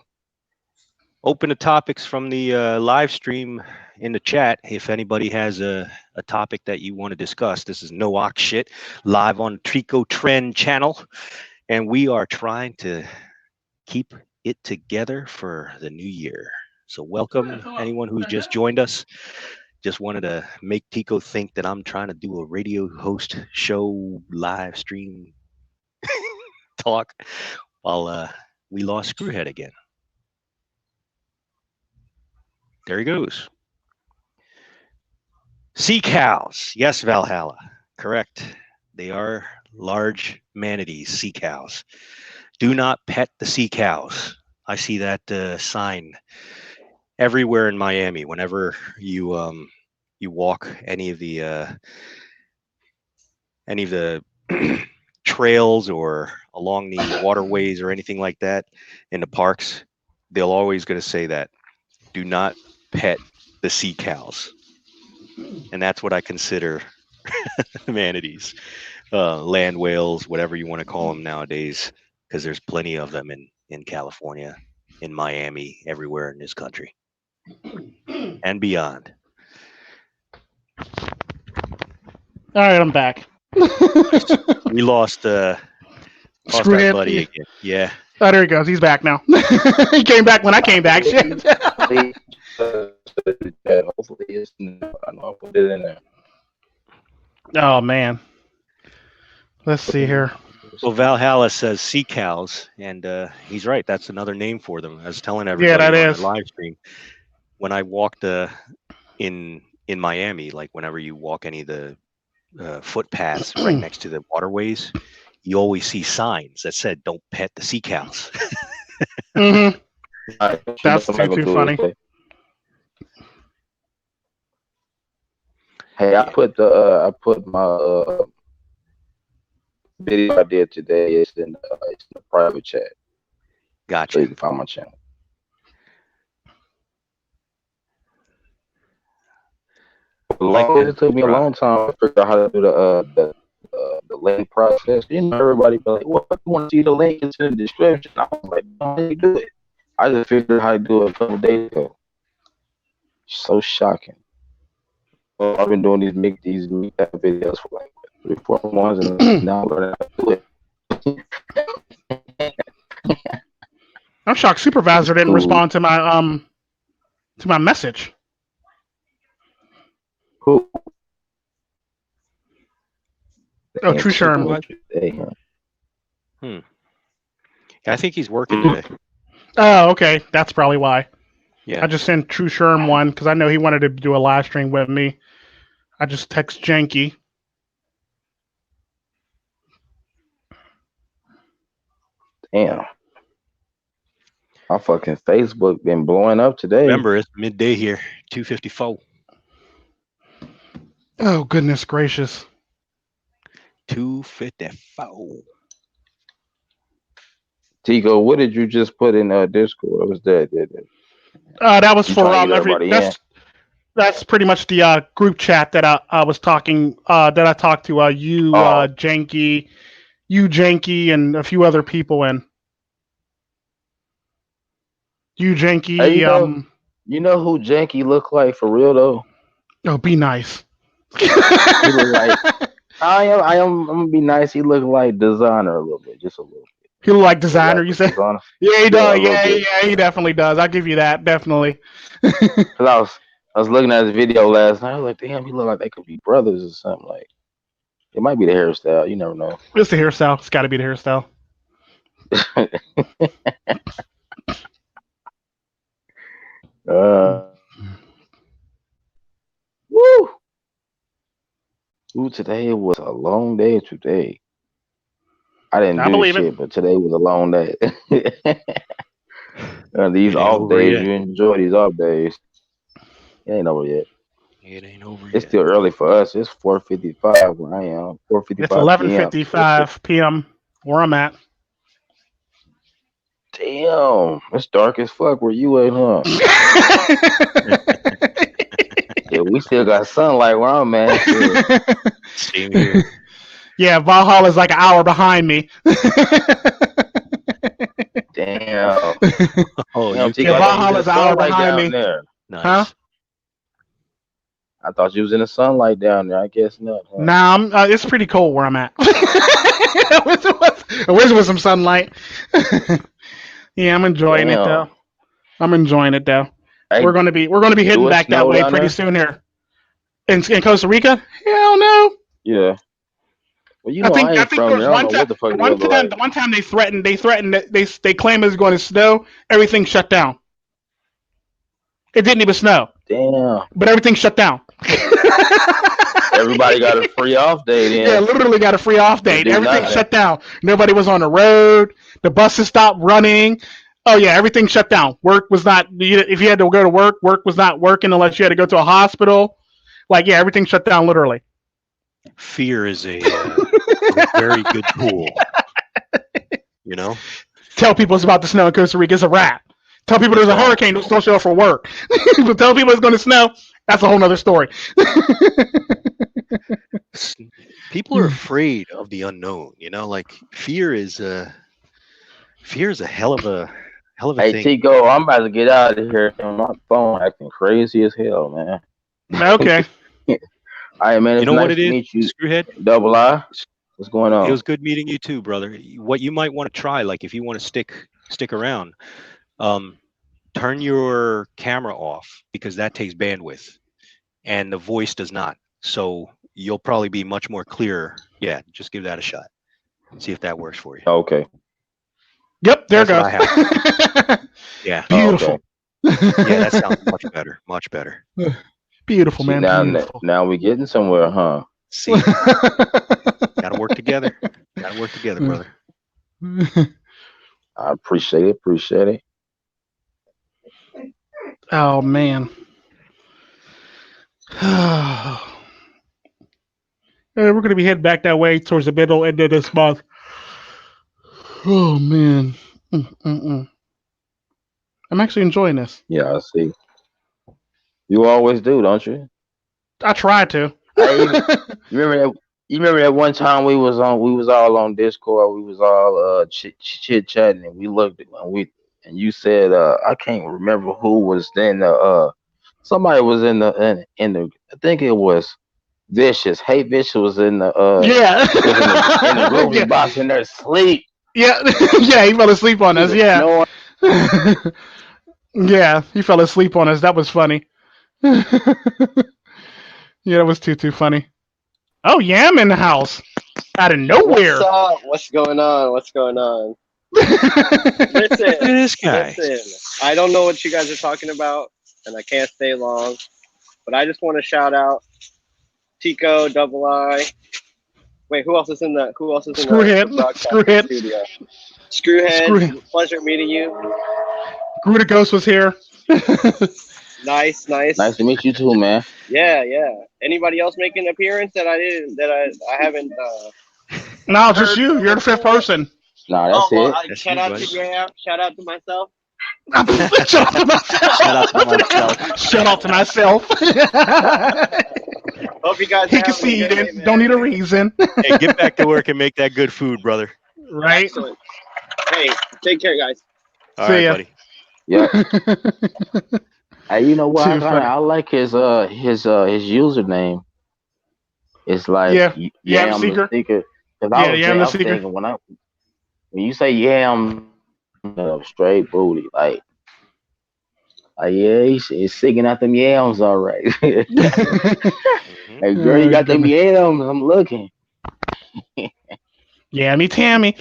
Open the topics from the live stream in the chat. If anybody has a topic that you want to discuss, this is no ox shit live on Trico Trend channel, and we are trying to keep it together for the new year. So welcome anyone who's just joined us. Just wanted to make Tico think that I'm trying to do a radio host show live stream talk while we lost Screwhead again. There he goes. Sea cows. Yes, Valhalla. Correct. They are large manatees, sea cows. Do not pet the sea cows. I see that sign everywhere in Miami. Whenever you walk any of the trails or along the waterways or anything like that in the parks, they'll always going to say that. Do not pet the sea cows. And that's what I consider manatees, land whales, whatever you want to call them nowadays, because there's plenty of them in California, in Miami, everywhere in this country and beyond. All right, I'm back. We lost our Screwhead. buddy again. Yeah. Oh, there he goes. He's back now. He came back when I came back. Shit. Hopefully it's. I know I put it in there. Oh man. Let's see here. So Valhalla says sea cows, and he's right. That's another name for them. I was telling Yeah, everybody that on is. the live stream when I walked in Miami, like whenever you walk any of the footpaths right next to the waterways, you always see signs that said "Don't pet the sea cows." Mm-hmm. Right, That's too funny. Hey, I put my video I did today. It's in the private chat, so Gotcha. you can find my channel. It took me a long time to figure out how to do the link process. Everybody be like, "Well, if you want to see the link, it's in the description." I was like, "How do you do it?" I just figured out how to do it a couple days ago. So shocking. Well, I've been doing these videos for like 3-4 months, and now I'm learning how to do it. I'm shocked. Supervisor didn't respond to my message. Cool. Oh, True Sherm. I think he's working today. Oh, okay. That's probably why. Yeah. I just sent True Sherm one because I know he wanted to do a live stream with me. I just text Janky. Damn. My fucking Facebook been blowing up today. Remember, it's midday here, 2:54. Oh goodness gracious! 2:54. Tico, what did you just put in Discord? What was that? That was You for trying to get everybody in? that's pretty much the group chat that I was talking that I talked to you Janky, and a few other people in. You Janky. Hey, you know who Janky look like for real though? Oh, be nice. He look like I'm gonna be nice. He look like Designer a little bit, just a little bit. He look like Designer. You said? Designer. Yeah, he does. Yeah, he definitely does. I'll give you that. Definitely. Cause I was looking at his video last night. I was like, damn, he look like they could be brothers or something. Like it might be the hairstyle. You never know. It's the hairstyle. It's got to be the hairstyle. Woo! Ooh, today was a long day today. I didn't do shit, but today was a long day. These off days, you enjoy these off days. It ain't over yet. It ain't over yet. It's still early for us. It's 4:55 where I am. 4:55. It's 11:55 p.m. where I'm at. Damn, it's dark as fuck where you at, huh? Yeah, we still got sunlight where I'm at. Same here. Yeah, Valhalla's like an hour behind me. Damn. Oh, Valhalla's an hour behind me. There. Nice. Huh? I thought you was in the sunlight down there. I guess not. Huh? Nah, it's pretty cold where I'm at. I wish it was some sunlight. Yeah, I'm enjoying it though. Hey, we're gonna be heading back that way pretty soon here. In Costa Rica? Hell no. Yeah. Well, you know, I think there was the one time they threatened that they claim it's going to snow. Everything shut down. It didn't even snow. Damn. But everything shut down. Everybody got a free off day then. Yeah, literally got a free off day. Everything shut down. Nobody was on the road. The buses stopped running. Oh yeah, everything shut down. Work was not. If you had to go to work, work was not working unless you had to go to a hospital. Like yeah, everything shut down literally. Fear is a very good tool. You know. Tell people it's about to snow in Costa Rica. It's a wrap. Tell people there's a hurricane. Don't show up for work. But tell people it's going to snow. That's a whole nother story. People are afraid of the unknown. You know, like fear is a hell of a thing. Hey Tico, I'm about to get out of here. My phone acting crazy as hell, man. Okay. All right, man. It's you know nice what it is, meet you. Screwhead? Double I. What's going on? It was good meeting you too, brother. What you might want to try, like if you want to stick around, turn your camera off because that takes bandwidth, and the voice does not. So you'll probably be much more clear. Yeah, just give that a shot. See if that works for you. Okay. Yep, there it goes. Yeah. Beautiful. Yeah, that sounds much better. Much better. Beautiful, man. Beautiful. Now we're getting somewhere, huh? See, gotta work together. Gotta work together, brother. I appreciate it. Oh man. We're gonna be heading back that way towards the middle end of this month. Oh man. I'm actually enjoying this. Yeah, I see. You always do, don't you? I try to. You remember that one time we was all on Discord, we was all chit chatting, and we looked and you said I can't remember who was in the somebody was in the I think it was Vicious. Hey, Vicious was in the in the groovy box in there asleep. Yeah, yeah, he fell asleep on us. Yeah, yeah, he fell asleep on us. That was funny. Yeah, that was too funny. Oh, Yam in the house out of nowhere. What's up? What's going on? Listen, this guy. Listen, I don't know what you guys are talking about, and I can't stay long, but I just want to shout Tico, Double I. Wait, who else is in the Screwhead. Screwhead. Pleasure meeting you. Garuda Ghost was here. Nice. Nice to meet you too, man. Yeah. Anybody else making an appearance that I haven't No, just heard you. from You're the fifth before? person. Nah, Oh that's well, it. That's shout you, out buddy. to Yam. Shout out to myself. Shut up to myself. Shout out to myself. Shut up to myself. Hope you guys He are having a good day, conceded. man. Don't need a reason. Hey, get back to work and make that good food, brother. Right? Excellent. Hey, take care, guys. All See right, ya. buddy. Yep. Hey, you know what? Too funny. I like his username. It's like Yeah. Yam Yam the Seeker. Seeker. Cause Yeah, Yam the I was Seeker. thinking when you say Yam, straight booty, like yeah, he's singing out them yams, all right. Hey, Mhm. girl, you Oh, got them goodness. yams. I'm looking. Yammy Tammy.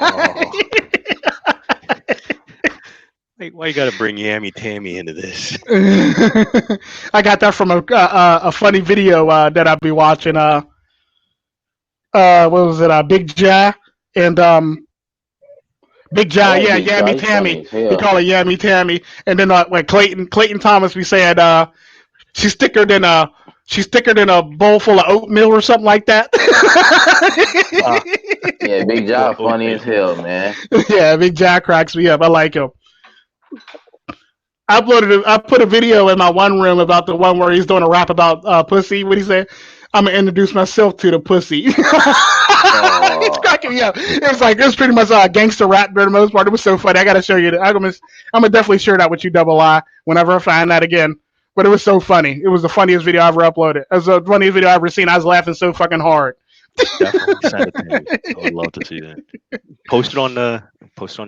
Oh. Why you got to bring Yammy Tammy into this? I got that from a funny video that I'll be watching. What was it? Big Ja and Big I Ja, like yeah, Big Joe. Yammy He's funny Tammy. as He hell. call her Yammy Tammy, and then like Clayton Thomas, we said she's thicker than a bowl full of oatmeal or something like that. Yeah, Big Full of Joe, funny as oatmeal. hell, man. Yeah, Big Ja cracks me up. I like him. I put a video in my one room about the one where he's doing a rap about pussy. What he said? I'm gonna introduce myself to the pussy. It's cracking me up. It was pretty much a gangster rap for the most part. It was so funny. I gotta show you. I'm gonna definitely share that with you, Double I, whenever I find that again. But it was so funny. It was the funniest video I ever uploaded. It was the funniest video I ever seen. I was laughing so fucking hard. Definitely send it to me. I would love to see that. Post it on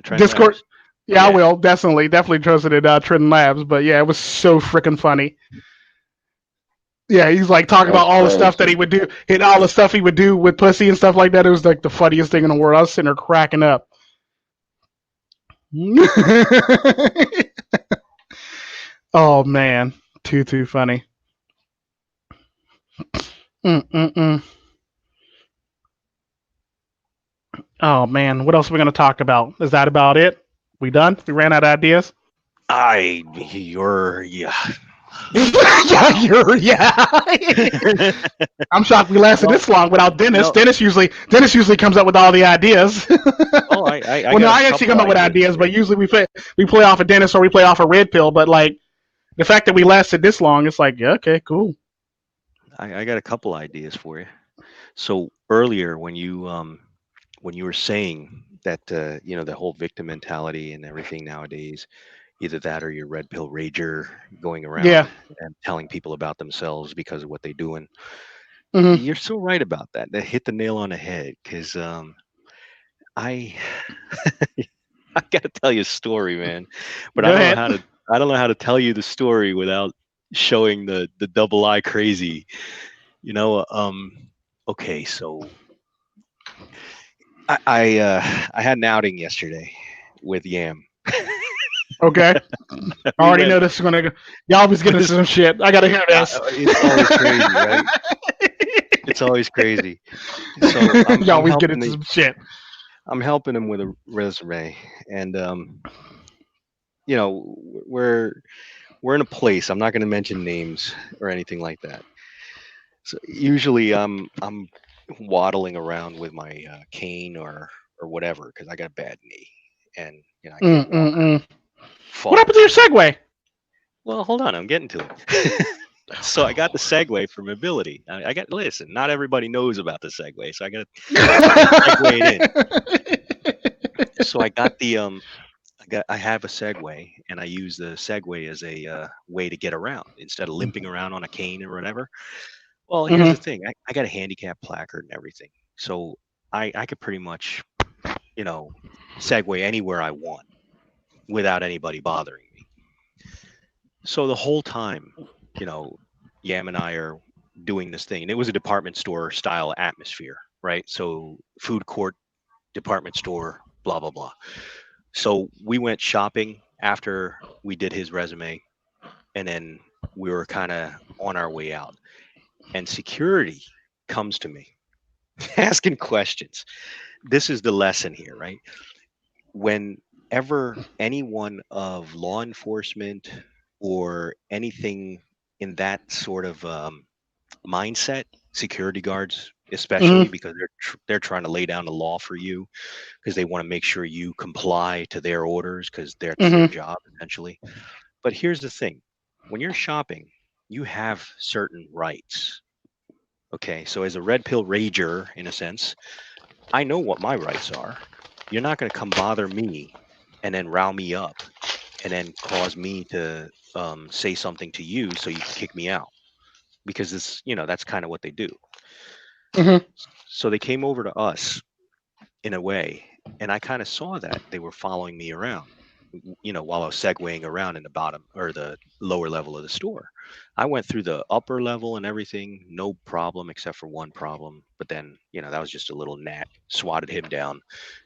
Trend Discord. Labs. Yeah, I Yeah. will definitely trusted it Trend Labs. But yeah, it was so freaking funny. Yeah, he's like talking That's about all the stuff that crazy. he would do and all the stuff he would do with pussy and stuff like that. It was like the funniest thing in the world. I was sitting there cracking up. Oh man, too funny. Mm-mm-mm. Oh man, what else are we gonna talk about? Is that about it? We done? We ran out of ideas. Yeah. Yeah. I'm shocked we lasted Well, this long without Dennis. no. Dennis usually comes up with all the ideas. Oh, I Well, no, got I a actually couple come up with ideas, for but you. usually we play off of Dennis or we play off of Red Pill. But like the fact that we lasted this long, it's like yeah, okay, cool. I got a couple ideas for you. So earlier when you were saying that the whole victim mentality and everything nowadays, either that or your red pill rager going around Yeah. and telling people about themselves because of what they're doing. Hmm. You're so right about that. That hit the nail on the head because I I got to tell you a story, man. But Go I don't know ahead. how to tell you the story without showing the double eye crazy. Okay, so I had an outing yesterday with Yam. Okay. I We already went. know this is gonna go. Y'all always get into some shit. I gotta hear this. It's always crazy, right? It's always crazy. So Y'all always get into some shit. I'm helping him with a resume, and we're in a place. I'm not going to mention names or anything like that. So usually I'm waddling around with my cane or whatever because I got a bad knee, and I can't walk What far. happened to your Segway? Well, hold on, I'm getting to it. So I got the Segway for mobility. Listen, not everybody knows about the Segway, so I got to segue it in. So I got I have a Segway, and I use the Segway as a way to get around instead of limping around on a cane or whatever. Well, here's the thing: I got a handicap placard and everything, so I could pretty much, Segway anywhere I want without anybody bothering me. So the whole time, Yam and I are doing this thing, and it was a department store style atmosphere, right? So food court, department store, blah blah blah. So we went shopping after we did his resume, and then we were kind of on our way out, and security comes to me asking questions. This is the lesson here, right? When ever anyone of law enforcement or anything in that sort of mindset, security guards especially, Mm-hmm. because they're trying to lay down the law for you because they want to make sure you comply to their orders because that's their Mm-hmm. job essentially. But here's the thing: when you're shopping, you have certain rights. Okay, so as a red pill rager, in a sense, I know what my rights are. You're not going to come bother me and then row me up and then cause me to say something to you so you can kick me out because it's, that's kind of what they do. Mm-hmm. So they came over to us in a way, and I kind of saw that they were following me around, while I was segueing around in the bottom or the lower level of the store. I went through the upper level and everything, no problem except for one problem. But then, that was just a little gnat, swatted him down,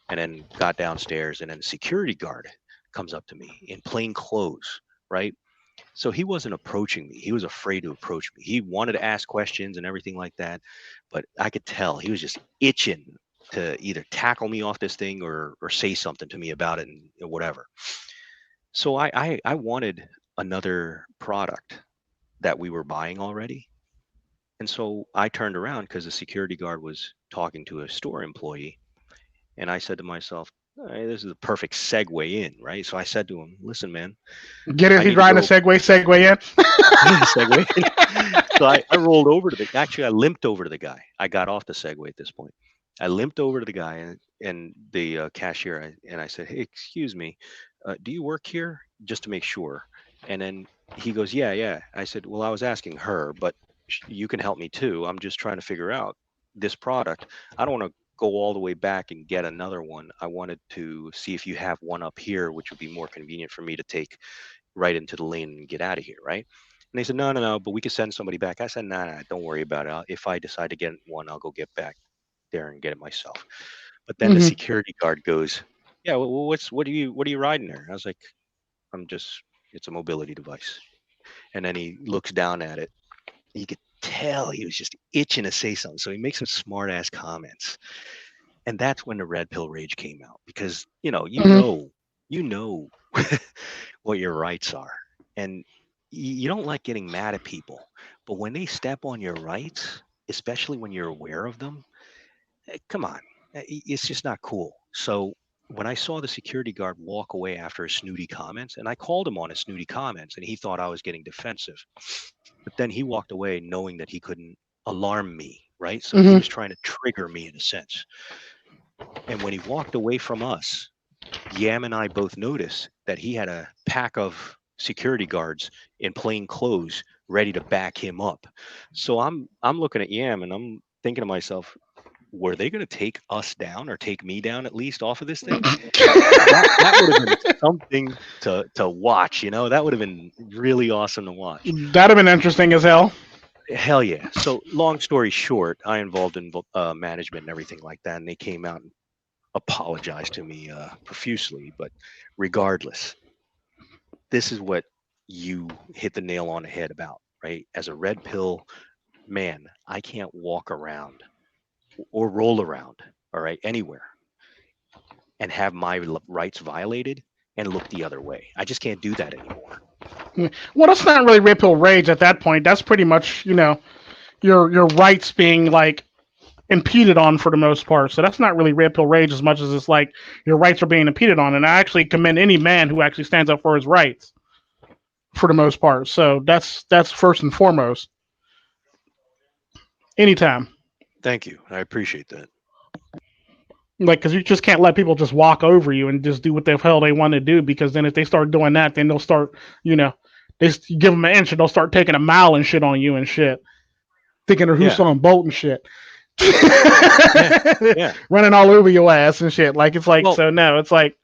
and then got downstairs, and then the security guard comes up to me in plain clothes, right? So he wasn't approaching me. He was afraid to approach me. He wanted to ask questions and everything like that, but I could tell he was just itching to either tackle me off this thing or say something to me about it and whatever. So I wanted another product that we were buying already. And so I turned around because the security guard was talking to a store employee. And I said to myself, "Hey, this is a perfect segue in, right?" So I said to him, "Listen, man, Get it? I He's need to riding a go." Segway in. Segue. So I rolled over to I limped over to the guy. I got off the Segway at this point. I limped over to the guy and the cashier, and I said, "Hey, excuse me, do you work here?" Just to make sure. And then he goes, "Yeah, yeah." I said, "Well, I was asking her, but you can help me too. I'm just trying to figure out this product. I don't want to go all the way back and get another one. I wanted to see if you have one up here, which would be more convenient for me to take right into the lane and get out of here, right?" And they said, "No, no, no, but we could send somebody back." I said, "Nah, nah, don't worry about it. If I decide to get one, I'll go get back there and get it myself." But then the Mm-hmm. security guard goes, "Yeah, well, what are you riding there?" I was like, it's a mobility device." And then he looks down at it. You could tell he was just itching to say something. So he makes some smart ass comments. And that's when the red pill rage came out because, Mm-hmm. you know what your rights are. And you don't like getting mad at people. But when they step on your rights, especially when you're aware of them, come on, it's just not cool. So when I saw the security guard walk away after his snooty comments, and I called him on his snooty comments, and he thought I was getting defensive, but then he walked away knowing that he couldn't alarm me, right? So he Mm-hmm. was trying to trigger me in a sense. And when he walked away from us, Yam and I both noticed that he had a pack of security guards in plain clothes ready to back him up. So I'm looking at Yam and I'm thinking to myself, were they going to take us down or take me down at least off of this thing? That would have been something to watch, That would have been really awesome to watch. That'd have been interesting as hell. Hell yeah. So long story short, I involved in management and everything like that, and they came out and apologized to me profusely. But regardless, this is what you hit the nail on the head about, right? As a red pill man, I can't walk around or roll around, all right, anywhere and have my rights violated and look the other way. I just can't do that anymore. Well, that's not really red pill rage at that point. That's pretty much, your rights being like impeded on for the most part. So that's not really red pill rage as much as it's like your rights are being impeded on. And I actually commend any man who actually stands up for his rights for the most part. So that's first and foremost. Anytime. Thank you. I appreciate that. Like, because you just can't let people just walk over you and just do what the hell they want to do. Because then if they start doing that, then they'll start, give them an inch and they'll start taking a mile and shit on you and shit, thinking of who's Yeah. on Bolt and shit. Yeah. Running all over your ass and shit. Like it's like, Well, so no, it's like,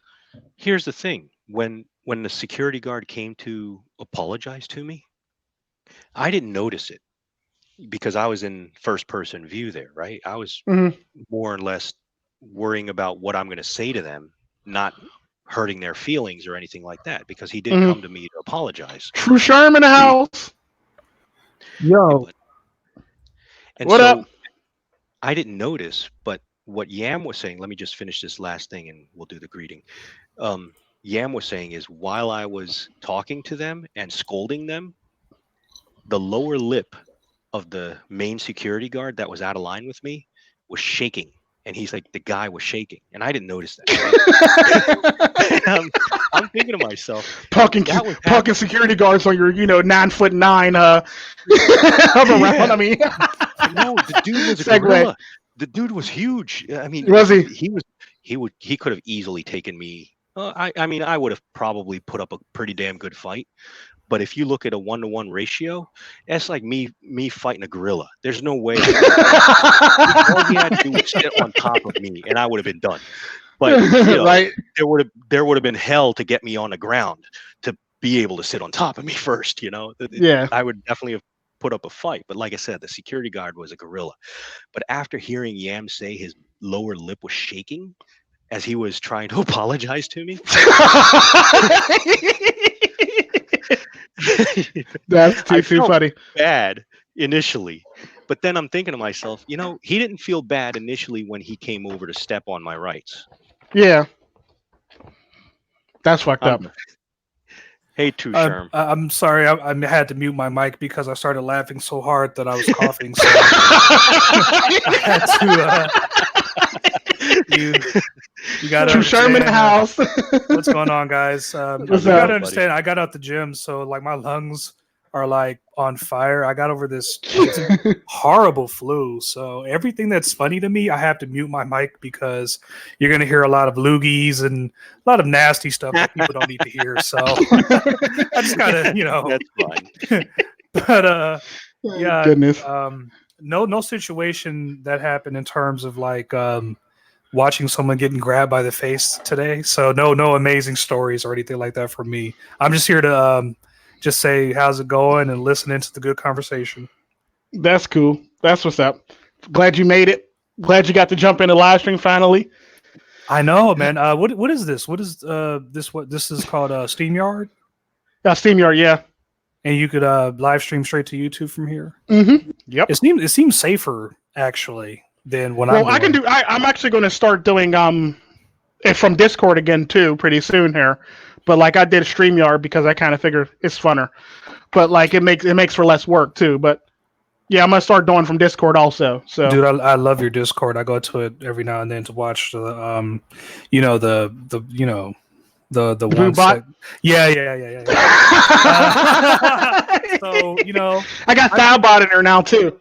here's the thing. When the security guard came to apologize to me, I didn't notice it because I was in first person view there, right? I was mhm. more or less worrying about what I'm going to say to them, not hurting their feelings or anything like that, because he did come to me to apologize. True Sherm in the house. Yeah, Yo, and What so up? I didn't notice, but what Yam was saying, let me just finish this last thing and we'll do the greeting. Yam was saying is while I was talking to them and scolding them, the lower lip of the main security guard that was out of line with me was shaking. And he's like, the guy was shaking. And I didn't notice that. Right? I'm thinking to myself, Pucking security guards on your, 9'9" hover around. I mean, no, the dude was a gorilla. The dude was huge. I mean, was he? He could have easily taken me. I mean, I would have probably put up a pretty damn good fight. But if you look at a 1-to-1 ratio, that's like me fighting a gorilla. There's no way. All he had to do was sit on top of me, and I would have been done. But right. there would have been hell to get me on the ground to be able to sit on top of me first. Yeah. I would definitely have put up a fight. But like I said, the security guard was a gorilla. But after hearing Yam say his lower lip was shaking as he was trying to apologize to me. That's too funny. Bad initially, but then I'm thinking to myself, he didn't feel bad initially when he came over to step on my rights. Yeah, that's fucked up. Hey, Sherm. I'm sorry, I had to mute my mic because I started laughing so hard that I was coughing. So I had to. You got to Sherm in the house. What's going on, guys? You got to understand. I got out the gym, so like my lungs are like on fire. I got over this horrible flu, so everything that's funny to me, I have to mute my mic because you're gonna hear a lot of loogies and a lot of nasty stuff that people don't need to hear. So I just gotta, That's fine. But yeah, goodness. No situation that happened in terms of like watching someone getting grabbed by the face today. So no amazing stories or anything like that for me. I'm just here to just say how's it going and listen into the good conversation. That's cool. That's what's up. Glad you made it. Glad you got to jump in the live stream finally. I know, man. What is this? What is this? What this is called? StreamYard. StreamYard, yeah. And you could live stream straight to YouTube from here. Mm-hmm. Yep. It seems safer actually than when I can do. I'm actually going to start doing it from Discord again too pretty soon here. But like I did StreamYard because I kind of figure it's funner. But like it makes for less work too. But yeah, I'm gonna start doing from Discord also. So dude, I love your Discord. I go to it every now and then to watch the the one bot. Yeah. So I got Thowbot in there now too.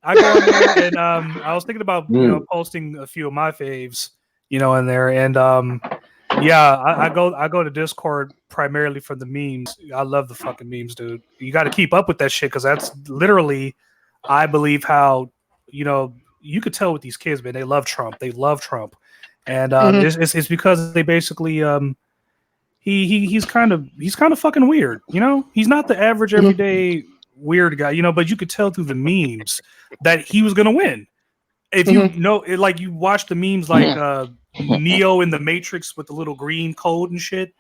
I go in there and I was thinking about posting a few of my faves, in there, and I go to Discord primarily for the memes. I love the fucking memes, dude. You got to keep up with that shit because that's literally, I believe, how you could tell with these kids, man. They love Trump. And it's because they basically he's kind of fucking weird. He's not the average everyday weird guy. But you could tell through the memes that he was gonna win. If you watch the memes like Neo in the Matrix with the little green code and shit.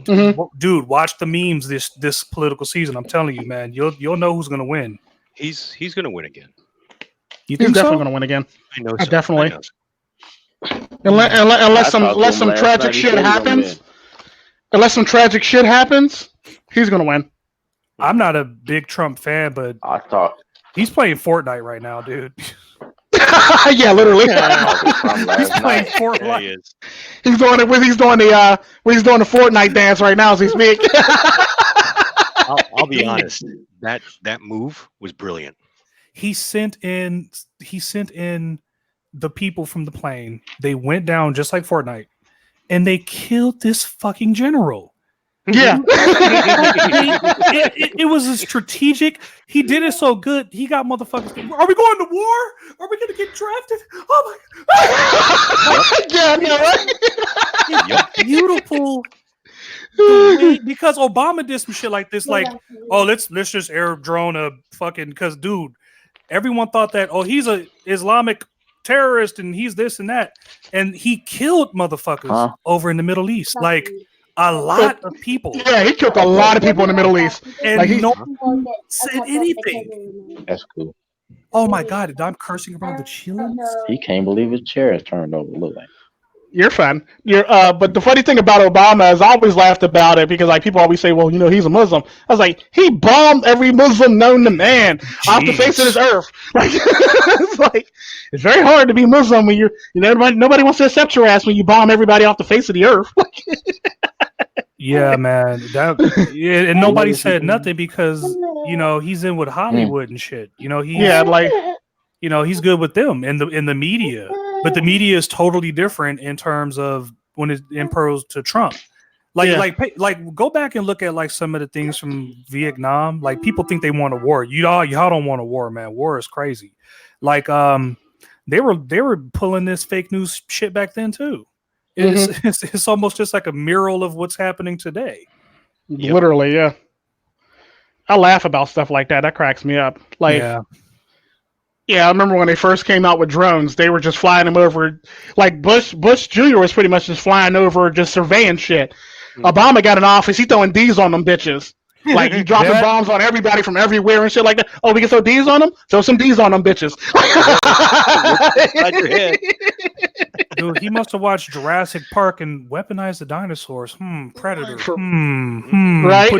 Dude, watch the memes this political season. I'm telling you, man, you'll know who's gonna win. He's gonna win again. You think he's definitely so? gonna win again. I know. So. Definitely. I know so. Unless some tragic shit happens. Unless some tragic shit happens, he's gonna win. I'm not a big Trump fan, but I thought he's playing Fortnite right now, dude. Yeah, literally. He's playing Fortnite. Yeah, he is. He's doing the Fortnite dance right now as he speaks. I'll be honest. That move was brilliant. He sent in the people from the plane. They went down just like Fortnite, and they killed this fucking general. Yeah. It was a strategic. He did it so good. He got motherfuckers. Are we going to war? Are we going to get drafted? Oh my God. Yeah, no, right? Beautiful. Because Obama did some shit like this, like, oh, let's just air drone a fucking, because dude, everyone thought that, oh, he's a Islamic terrorist and he's this and that, and he killed motherfuckers over in the Middle East, like a lot of people. Yeah, he killed a lot of people in the Middle East, and like no one said anything. that's cool. Oh my God, I'm cursing around the chillings. He can't believe his chair is turned over. Look like You're fine. But the funny thing about Obama is I always laughed about it because like people always say, well, he's a Muslim. I was like, he bombed every Muslim known to man off the face of this earth. Like, it's very hard to be Muslim when nobody wants to accept your ass when you bomb everybody off the face of the earth. Yeah, man. And nobody said nothing because he's in with Hollywood and shit. He's good with them in the media, but the media is totally different in terms of when it imposes to Trump. Like go back and look at like some of the things from Vietnam. Like people think they want a war. Y'all don't want a war, man. War is crazy. Like they were pulling this fake news shit back then too. It's almost just like a mural of what's happening today. Yep. Literally, yeah. I laugh about stuff like that. That cracks me up. Like, yeah, I remember when they first came out with drones, they were just flying them over. Like Bush Jr. was pretty much just flying over, just surveying shit. Obama got in office, he throwing D's on them bitches. Like he dropping bombs on everybody from everywhere and shit like that. Oh, we can throw D's on them? Throw some D's on them bitches. Dude, he must have watched Jurassic Park and weaponized the dinosaurs. Predator. Right?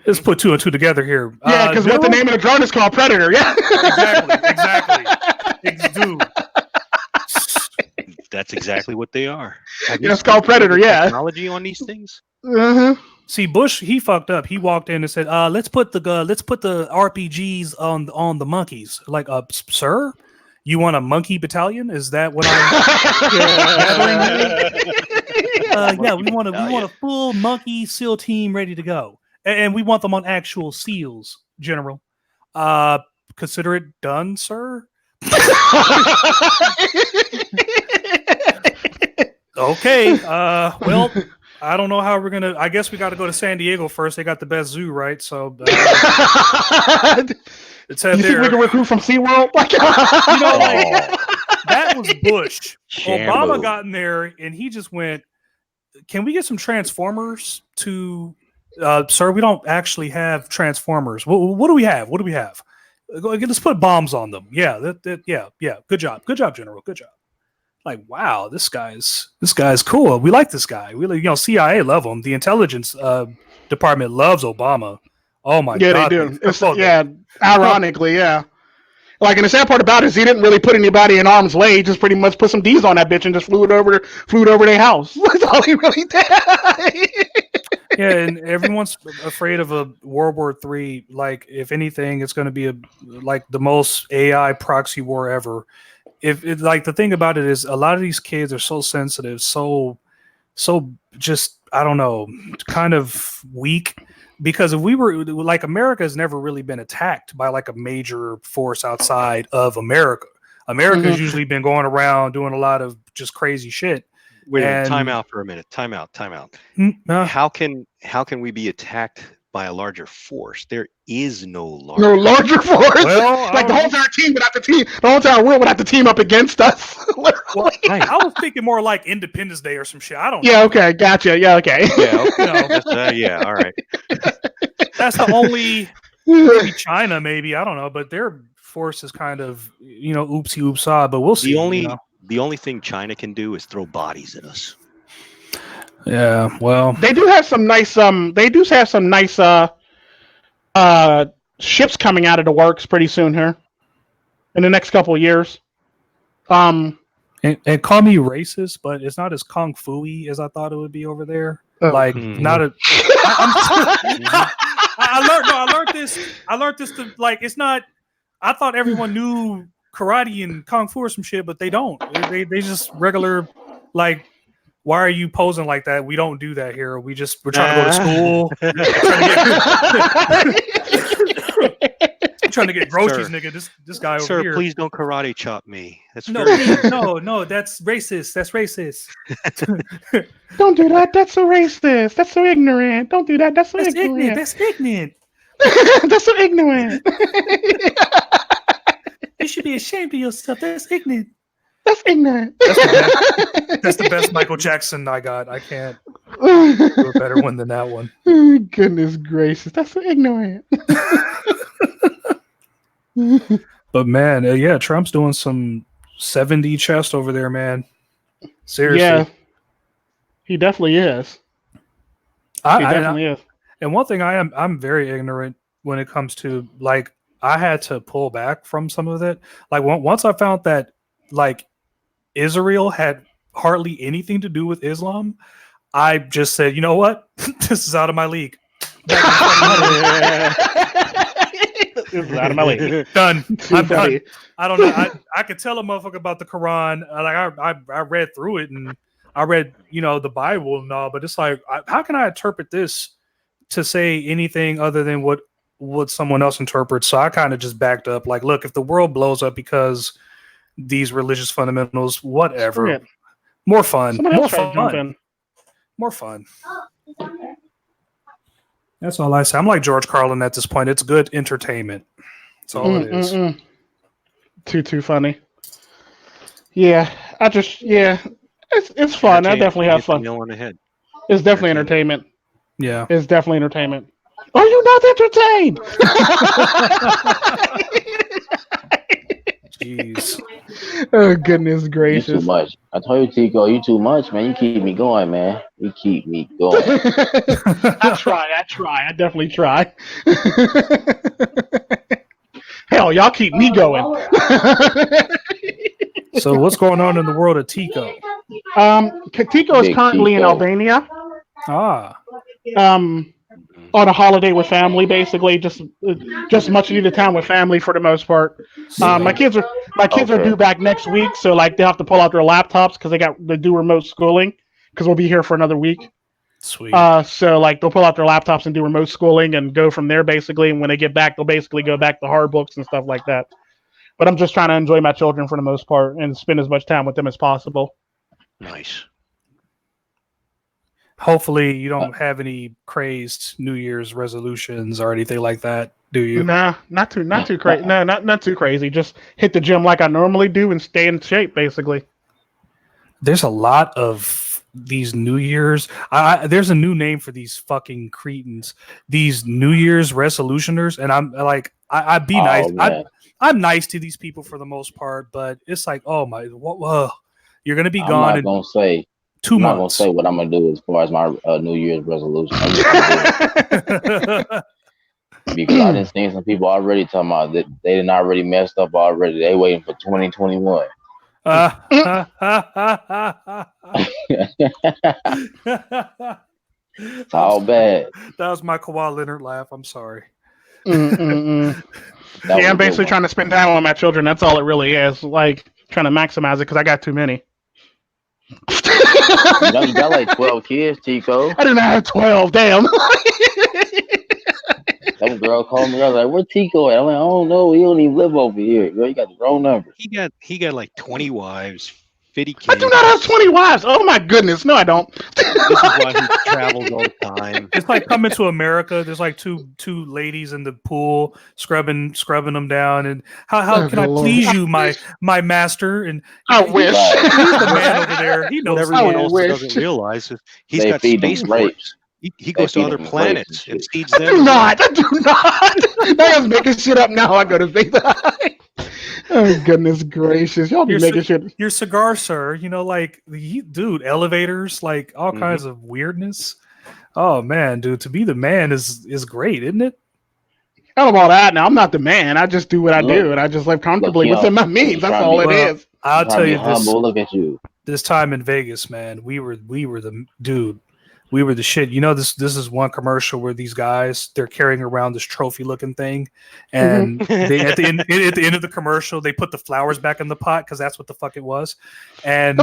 Let's put two and two together here. Yeah, because what the name of the drone is called Predator. Yeah. Exactly. Dude. That's exactly what they are. It's called Predator. Yeah. Technology on these things. See, Bush, he fucked up. He walked in and said, let's put the RPGs on the monkeys." Like, sir, you want a monkey battalion? Is that what I'm gathering? Yeah, we want a full monkey SEAL team ready to go. And we want them on actual SEALs, General. Consider it done, sir. Okay. Well, I don't know how we're gonna. I guess we got to go to San Diego first. They got the best zoo, right? So it's you think we can recruit from SeaWorld? That was Bush. Obama got in there and he just went, "Can we get some Transformers to?" Sir, we don't actually have Transformers. What do we have? Let's put bombs on them. Yeah, yeah. Good job, General. Good job. Like, wow, this guy's cool. We like this guy. We CIA love him. The intelligence department loves Obama. Oh my god, yeah, they do. Ironically, yeah. Like, and the sad part about it is he didn't really put anybody in harm's way. He just pretty much put some D's on that bitch and just flew it over their house. That's all he really did. Yeah, and everyone's afraid of a World War III. Like, if anything, it's going to be like the most AI proxy war ever. If it's like the thing about it is a lot of these kids are so sensitive, so just I don't know, kind of weak. Because if we were like America has never really been attacked by like a major force outside of America. America's usually been going around doing a lot of just crazy shit. Wait, time out for a minute. Time out. How can we be attacked by a larger force? There is no larger force. Well, like the whole entire team would have to the whole entire world would have to team up against us. Well, I was thinking more like Independence Day or some shit. I don't know. Yeah, okay, gotcha. Yeah, okay. Yeah, all right. That's the only maybe China, maybe. I don't know, but their force is kind of oopsie oops-ah, but we'll see. The only thing China can do is throw bodies at us. Yeah, well, they do have some nice ships coming out of the works pretty soon here in the next couple of years. And call me racist, but it's not as kung fu-y as I thought it would be over there. Like not a. I learned this to like it's not. I thought everyone knew karate and kung fu or some shit, but they don't. They just regular like. Why are you posing like that? We don't do that here. We're trying to go to school. Trying to get groceries, sir, nigga. This guy over here. Sir, please don't karate chop me. No, that's racist. That's racist. Don't do that. That's so racist. That's so ignorant. Don't do that. That's so ignorant. That's ignorant. That's so ignorant. You should be ashamed of yourself. That's ignorant. That's ignorant. That's the best Michael Jackson I got. I can't do a better one than that one. Oh, goodness gracious. That's so ignorant. But man, yeah, Trump's doing some 70 chest over there, man. Seriously. Yeah, he definitely is. He definitely is. And one thing I'm very ignorant when it comes to like I had to pull back from some of it. Like once I found that like Israel had hardly anything to do with Islam, I just said, you know what, this is out of my league. This is out of my league. Done. I'm done. I don't know. I could tell a motherfucker about the Quran. Like I read through it and I read, the Bible and all, but it's like, how can I interpret this to say anything other than what someone else interprets? So I kind of just backed up. Like, look, if the world blows up because these religious fundamentals, whatever. More fun. More fun. More fun. That's all I say. I'm like George Carlin at this point. It's good entertainment. That's all it is. Too funny. Yeah, it's fun. I definitely have fun. On the head. It's definitely entertainment. Yeah, it's definitely entertainment. Are you not entertained? Jeez. Oh goodness gracious! You too much. I told you, Tico, you too much, man. You keep me going, man. You keep me going. I try. I definitely try. Hell, y'all keep me going. So what's going on in the world of Tico? Tico is currently in Albania. On a holiday with family, basically, just much needed time with family for the most part. My kids are due back next week, so like they have to pull out their laptops because they do remote schooling because we'll be here for another week. Sweet. So like they'll pull out their laptops and do remote schooling and go from there basically. And when they get back, they'll basically go back to hard books and stuff like that. But I'm just trying to enjoy my children for the most part and spend as much time with them as possible. Nice. Hopefully you don't have any crazed New Year's resolutions or anything like that, do you? Nah, not too crazy. No, not too crazy. Just hit the gym like I normally do and stay in shape, basically. There's a lot of these New Year's. There's a new name for these fucking cretins. These New Year's resolutioners, and I'm like, I'd be nice. I'm nice to these people for the most part, but it's like, oh my, you're gonna be gone. I'm not gonna say. 2 months. I'm not gonna say what I'm gonna do as far as my New Year's resolution. Because I didn't see some people already talking about that they didn't already messed up already. They waiting for 2021. It's all bad. That was my Kawhi Leonard laugh. I'm sorry. Yeah, I'm basically trying to spend time with my children. That's all it really is. Like trying to maximize it because I got too many. You got like 12 kids, Tico. I didn't have 12. Damn. Some girl called me. I was like, "Where's Tico at?" I'm like, "I don't know. He don't even live over here. Girl, you got the wrong number." He got like 20 wives, 50 kids. I do not have 20 wives. Oh my goodness, no, I don't. This is why he travels all the time. It's like Coming to America. There's like two ladies in the pool scrubbing them down. And how can I please you, my master? And I wish. He's the man over there. He knows. What everyone else doesn't realize is he's got space grapes. He goes to other planets and feeds them. I do not. That guy's making shit up now. I go to space. Oh goodness gracious! Y'all be making shit. Your cigar, sir. Like dude, elevators, like all kinds of weirdness. Oh man, dude, to be the man is great, isn't it? I don't know about that. Now I'm not the man. I just do what I do, and I just live comfortably within my means. That's all it is. I'll tell you this. Look at you. This time in Vegas, man, we were the dude. We were the shit. This is one commercial where these guys, they're carrying around this trophy looking thing, and they at the end of the commercial they put the flowers back in the pot because that's what the fuck it was, and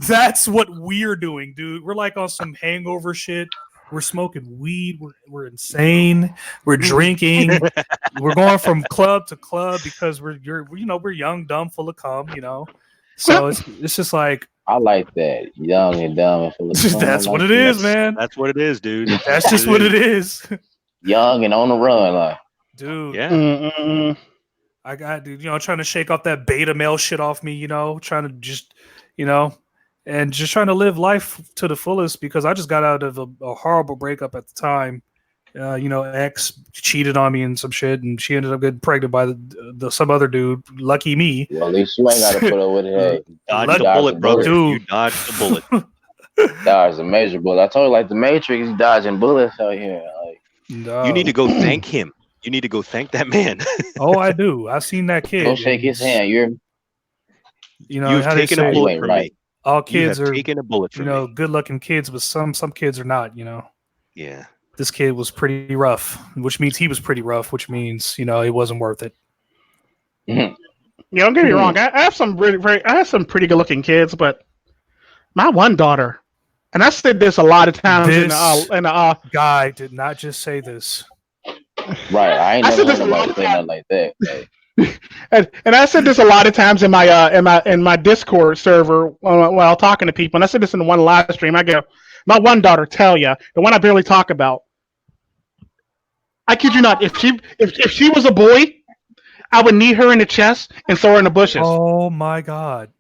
that's what we're doing, dude. We're like on some hangover shit. We're smoking weed. We're insane. We're drinking. We're going from club to club because we're young, dumb, full of cum. So it's just like. I like that. Young and dumb and full of fun. That's what it is, man. That's what it is, dude. That's just what it is. Young and on the run, like. Dude. Yeah. I got, dude, trying to shake off that beta male shit off me, trying to just, and just trying to live life to the fullest because I just got out of a horrible breakup at the time. ex cheated on me and some shit, and she ended up getting pregnant by the some other dude. Lucky me. Well, at least you ain't got to put up with it. Hey, Dodged the bullet, brother. Dude. You dodged the bullet. Dodged a major bullet. I told you, like the Matrix, he's dodging bullets out here. Like, you need to go thank him. You need to go thank that man. Oh, I do. I seen that kid. go shake his hand. You've taken a bullet from me. All kids are taking a bullet from me. good looking kids, but some kids are not. Yeah. This kid was pretty rough, which means he was pretty rough, which means it wasn't worth it. Yeah, don't get me wrong. I have some pretty good looking kids, but my one daughter, and I said this a lot of times. Guy did not just say this. Right, I ain't never heard nobody say nothing like that. And I said this a lot of times in my Discord server while talking to people, and I said this in one live stream. I go, my one daughter, Talia, the one I barely talk about. I kid you not. If she was a boy, I would knee her in the chest and throw her in the bushes. Oh my god!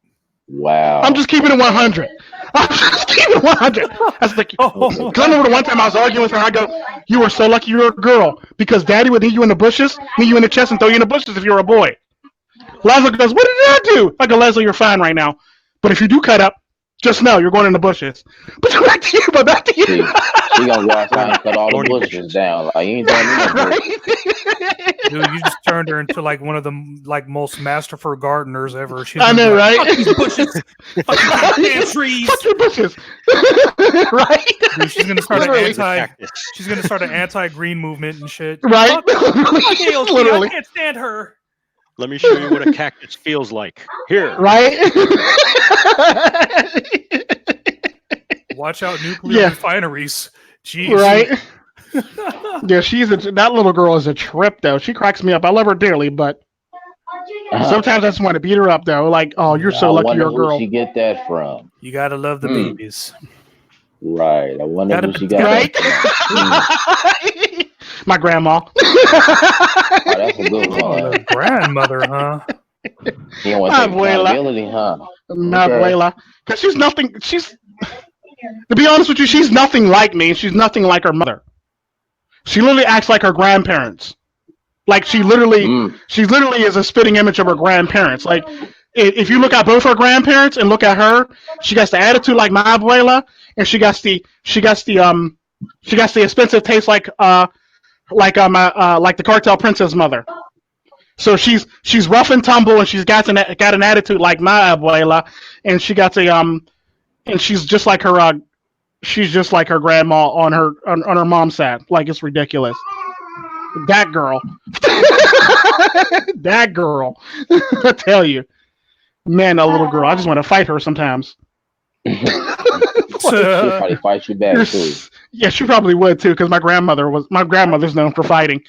Wow. I'm just keeping it 100. I'm just keeping it 100. I was like, I remember the one time I was arguing with her. I go, "You were so lucky you were a girl because Daddy would knee you in the bushes, knee you in the chest, and throw you in the bushes if you were a boy." Leslie goes, "What did I do?" I go, "Leslie, you're fine right now, but if you do cut up, just know you're going in the bushes." But back to you. She gonna go outside and cut all the bushes down. Like, you ain't doing nothing. Dude, you just turned her into like one of the most masterful gardeners ever. I know, right? Fuck these bushes. Fuck these trees. Fuck your bushes. Right? Dude, she's gonna start an anti-green movement and shit. Right? Fuck AOC, Literally. I can't stand her. Let me show you what a cactus feels like. Here. Right? Watch out, nuclear refineries. Jeez. Right? Yeah, that little girl is a trip though. She cracks me up. I love her dearly, but sometimes I just want to beat her up though. Like, oh, you're so lucky you're a girl. Where she get that from? You gotta love the babies. Right. I wonder who she got that from. My grandma. Oh, that's a good one. Oh, the grandmother, huh? You don't want to take accountability, huh? Not Abuela. Because to be honest with you, she's nothing like me. She's nothing like her mother. She literally acts like her grandparents. Like she literally is a spitting image of her grandparents. Like if you look at both her grandparents and look at her, she got the attitude like my abuela, and she got the expensive taste like the cartel princess mother. So she's rough and tumble, and she's got an attitude like my abuela, and she got and she's just like her grandma on her mom's side. Like, it's ridiculous. That girl. That girl. I tell you. Man, that little girl. I just want to fight her sometimes. She'll probably fight you back too. Yeah, she probably would too, because my grandmother's known for fighting.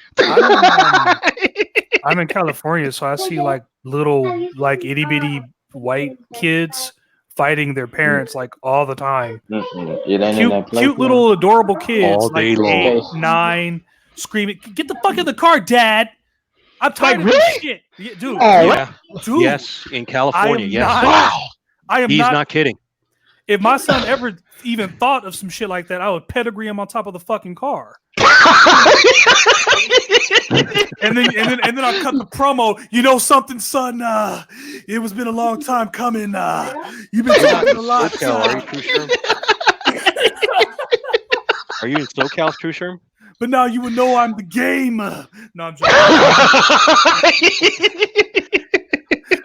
I'm in California, so I see like little itty bitty white kids fighting their parents like all the time. Cute little adorable kids, all day like long. 8, 9, screaming, "Get the fuck in the car, Dad! I'm tired of this shit." Yeah, dude. Yeah. Dude. Yes, in California. Yes. Wow. He's not kidding. If my son ever even thought of some shit like that, I would pedigree him on top of the fucking car. and then I'll cut the promo. You know something, son? It was been a long time coming. You've been talking a lot. Are you in SoCal, True Sherm? But now you would know I'm the game. No, I'm joking.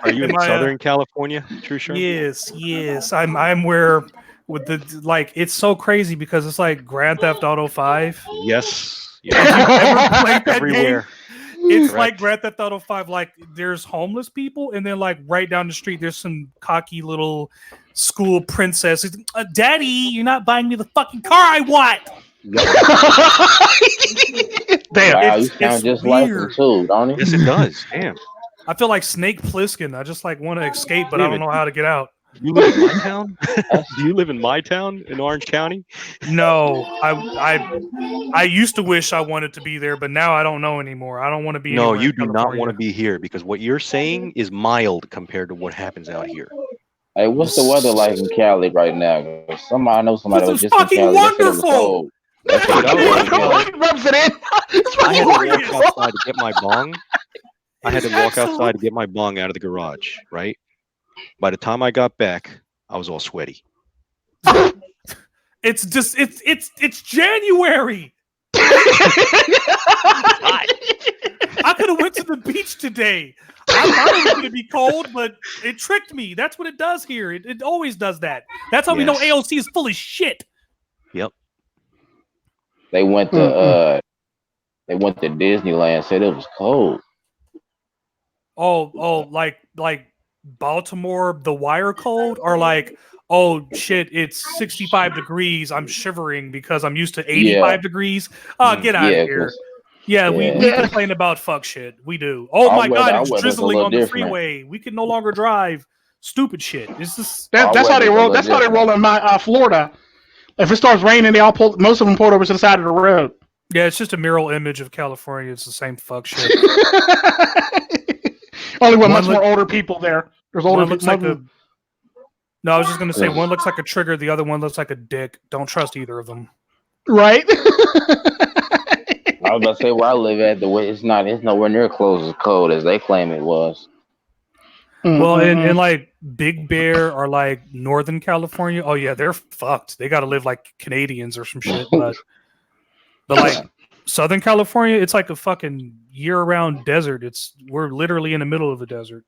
Are you in Southern California, True Sherm? Yes. I'm where with the it's so crazy because it's like Grand Theft Auto 5. Yes. Have you ever played that Everywhere. game? It's like Grand Theft Auto 5. Like there's homeless people, and then like right down the street, there's some cocky little school princess. Daddy, you're not buying me the fucking car I want. Damn, wow, you sound just like him too, don't you? Yes, it does. Damn. I feel like Snake Plissken. I just want to escape, but I don't know how to get out. You live in my town? Do you live in my town in Orange County? No, I used to wish I wanted to be there, but now I don't know anymore. I don't want to be. No, you do not want to be here because what you're saying is mild compared to what happens out here. Hey, what's the weather like in Cali right now? I know somebody was just fucking in Cali. wonderful. That's what Dude, it What rubs it in? I had to walk Glorious. outside to get my bong. I had to walk outside to get my bong out of the garage, right? By the time I got back, I was all sweaty. It's just it's January. I could have went to the beach today. I thought it was going to be cold, but it tricked me. That's what it does here. It always does that. That's how we know Yes. AOC is full of shit. Yep. They went to Disneyland. Said it was cold. Oh, like Baltimore, the wire cold, or like, oh shit, it's 65 degrees. I'm shivering because I'm used to 85 degrees. Get out of here. Yeah, we complain about fuck shit. We do. Oh my god, it's drizzling on the freeway. We can no longer drive. Stupid shit. It's just that's how they roll. That's how they roll in my Florida. If it starts raining, they all pull. Most of them pull over to the side of the road. Yeah, it's just a mirror image of California. It's the same fuck shit. Only with much more older people there. There's older looks people. No, I was just gonna say one looks like a trigger, the other one looks like a dick. Don't trust either of them. Right. I was about to say where I live at, it's nowhere near close as cold as they claim it was. Well, in like Big Bear or like Northern California, oh yeah, they're fucked. They got to live like Canadians or some shit. But like Southern California, it's like a fucking year-round desert. We're literally in the middle of the desert.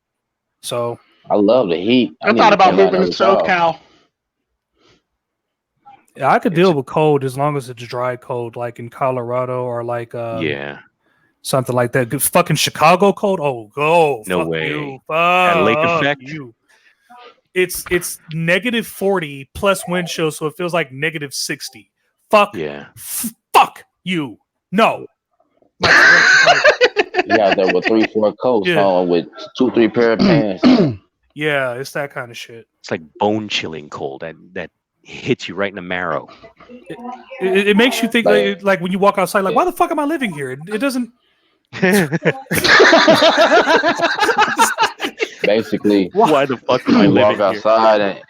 So I love the heat. I thought about moving to SoCal. Yeah, I could deal with cold as long as it's dry cold, like in Colorado or like something like that. Fucking Chicago cold. Oh, go no fuck way. You. That lake effect. You. It's negative 40 plus wind chill, so it feels like negative 60. Fuck. Yeah. Fuck you. No. You out there with 3-4 coats on with 2-3 pair of pants. Yeah, it's that kind of shit. It's like bone chilling cold that hits you right in the marrow. It makes you think like when you walk outside, like, why the fuck am I living here? It doesn't. Basically, why the fuck am I living walk outside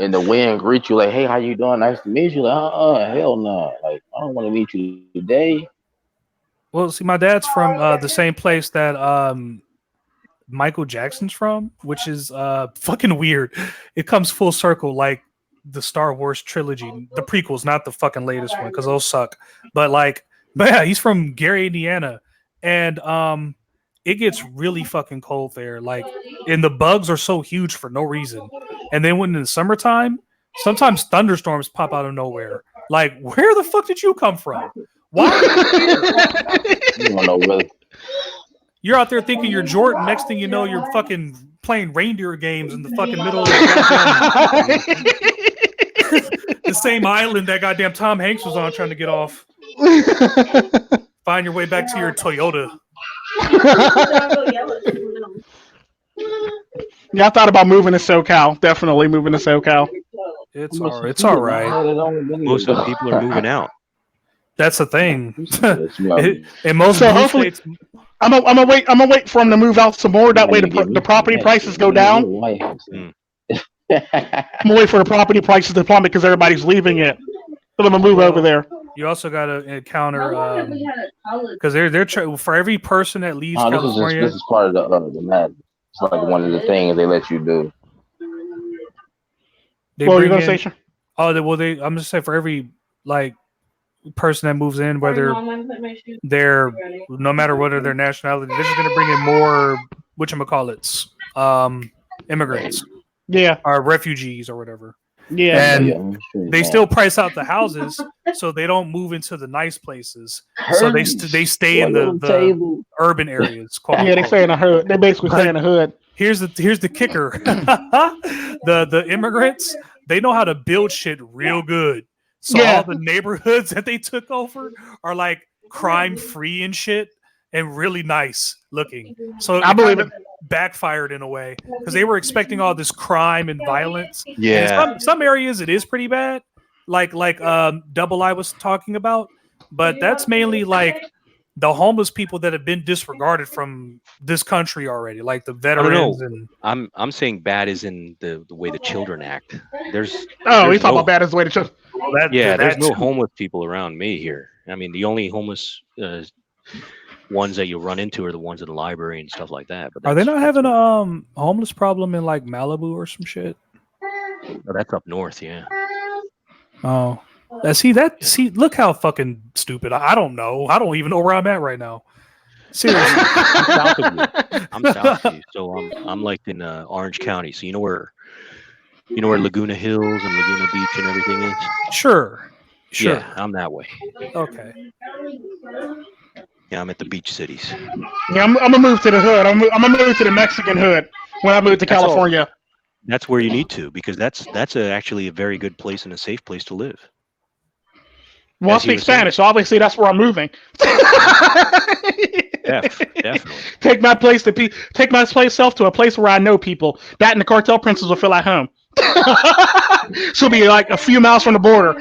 and the wind greet you like, hey, how you doing? Nice to meet you. Like, hell no. Like, I don't want to meet you today. Well, see, my dad's from the same place that Michael Jackson's from, which is fucking weird. It comes full circle, like the Star Wars trilogy, the prequels, not the fucking latest one, because those suck. But yeah, he's from Gary, Indiana, and it gets really fucking cold there. Like, and the bugs are so huge for no reason. And then when in the summertime, sometimes thunderstorms pop out of nowhere. Like, where the fuck did you come from? Why? You don't know, really. You're out there thinking you're Jordan. Next thing you know, you're fucking playing reindeer games in the fucking middle of the same island that goddamn Tom Hanks was on trying to get off. Find your way back to your Toyota. Yeah, I thought about moving to SoCal. Definitely moving to SoCal. It's all right. Most of the people are moving out. That's the thing. In most states, I'm gonna wait for them to move out some more. That way the property prices go down. I'm gonna wait for the property prices to plummet because everybody's leaving it. So I'm gonna move over there. You also got to encounter because they're for every person that leaves California. This is part of the map. It's like one of the things they let you do. What were you gonna say, Sherm? I'm just saying for every person that moves in, whether they're no matter whether their nationality, they're just gonna bring in more whatchamacallits, immigrants. Yeah. Or refugees or whatever. Yeah. And they still price out the houses so they don't move into the nice places. So they stay in the urban areas. Yeah, they stay in the hood. They basically stay in the hood. Here's the kicker. the immigrants, they know how to build shit real good. So all the neighborhoods that they took over are like crime free and shit and really nice looking. So I believe it backfired in a way because they were expecting all this crime and violence. Yeah. And some areas it is pretty bad, like Double I was talking about, but that's mainly like the homeless people that have been disregarded from this country already, like the veterans. And I'm saying bad is in the way the children act. He's talking about bad as the way the children. there's no homeless people around me here. I mean, the only homeless ones that you run into are the ones in the library and stuff like that. But are they not having a homeless problem in like Malibu or some shit? That's up north, yeah. Oh, see, look how fucking stupid. I don't know. I don't even know where I'm at right now. Seriously, I'm south of you. I'm south of you, so I'm like in Orange County. So you know where Laguna Hills and Laguna Beach and everything is. Sure. Yeah, I'm that way. Okay. Yeah, I'm at the beach cities. Yeah, I'm gonna move to the hood. I'm gonna move to the Mexican hood when I move to California. That's where you need to, because that's actually a very good place and a safe place to live. Well, I speak Spanish, so obviously that's where I'm moving. Definitely. Take my place self to a place where I know people. That and the cartel princes will feel at home. She'll be like a few miles from the border.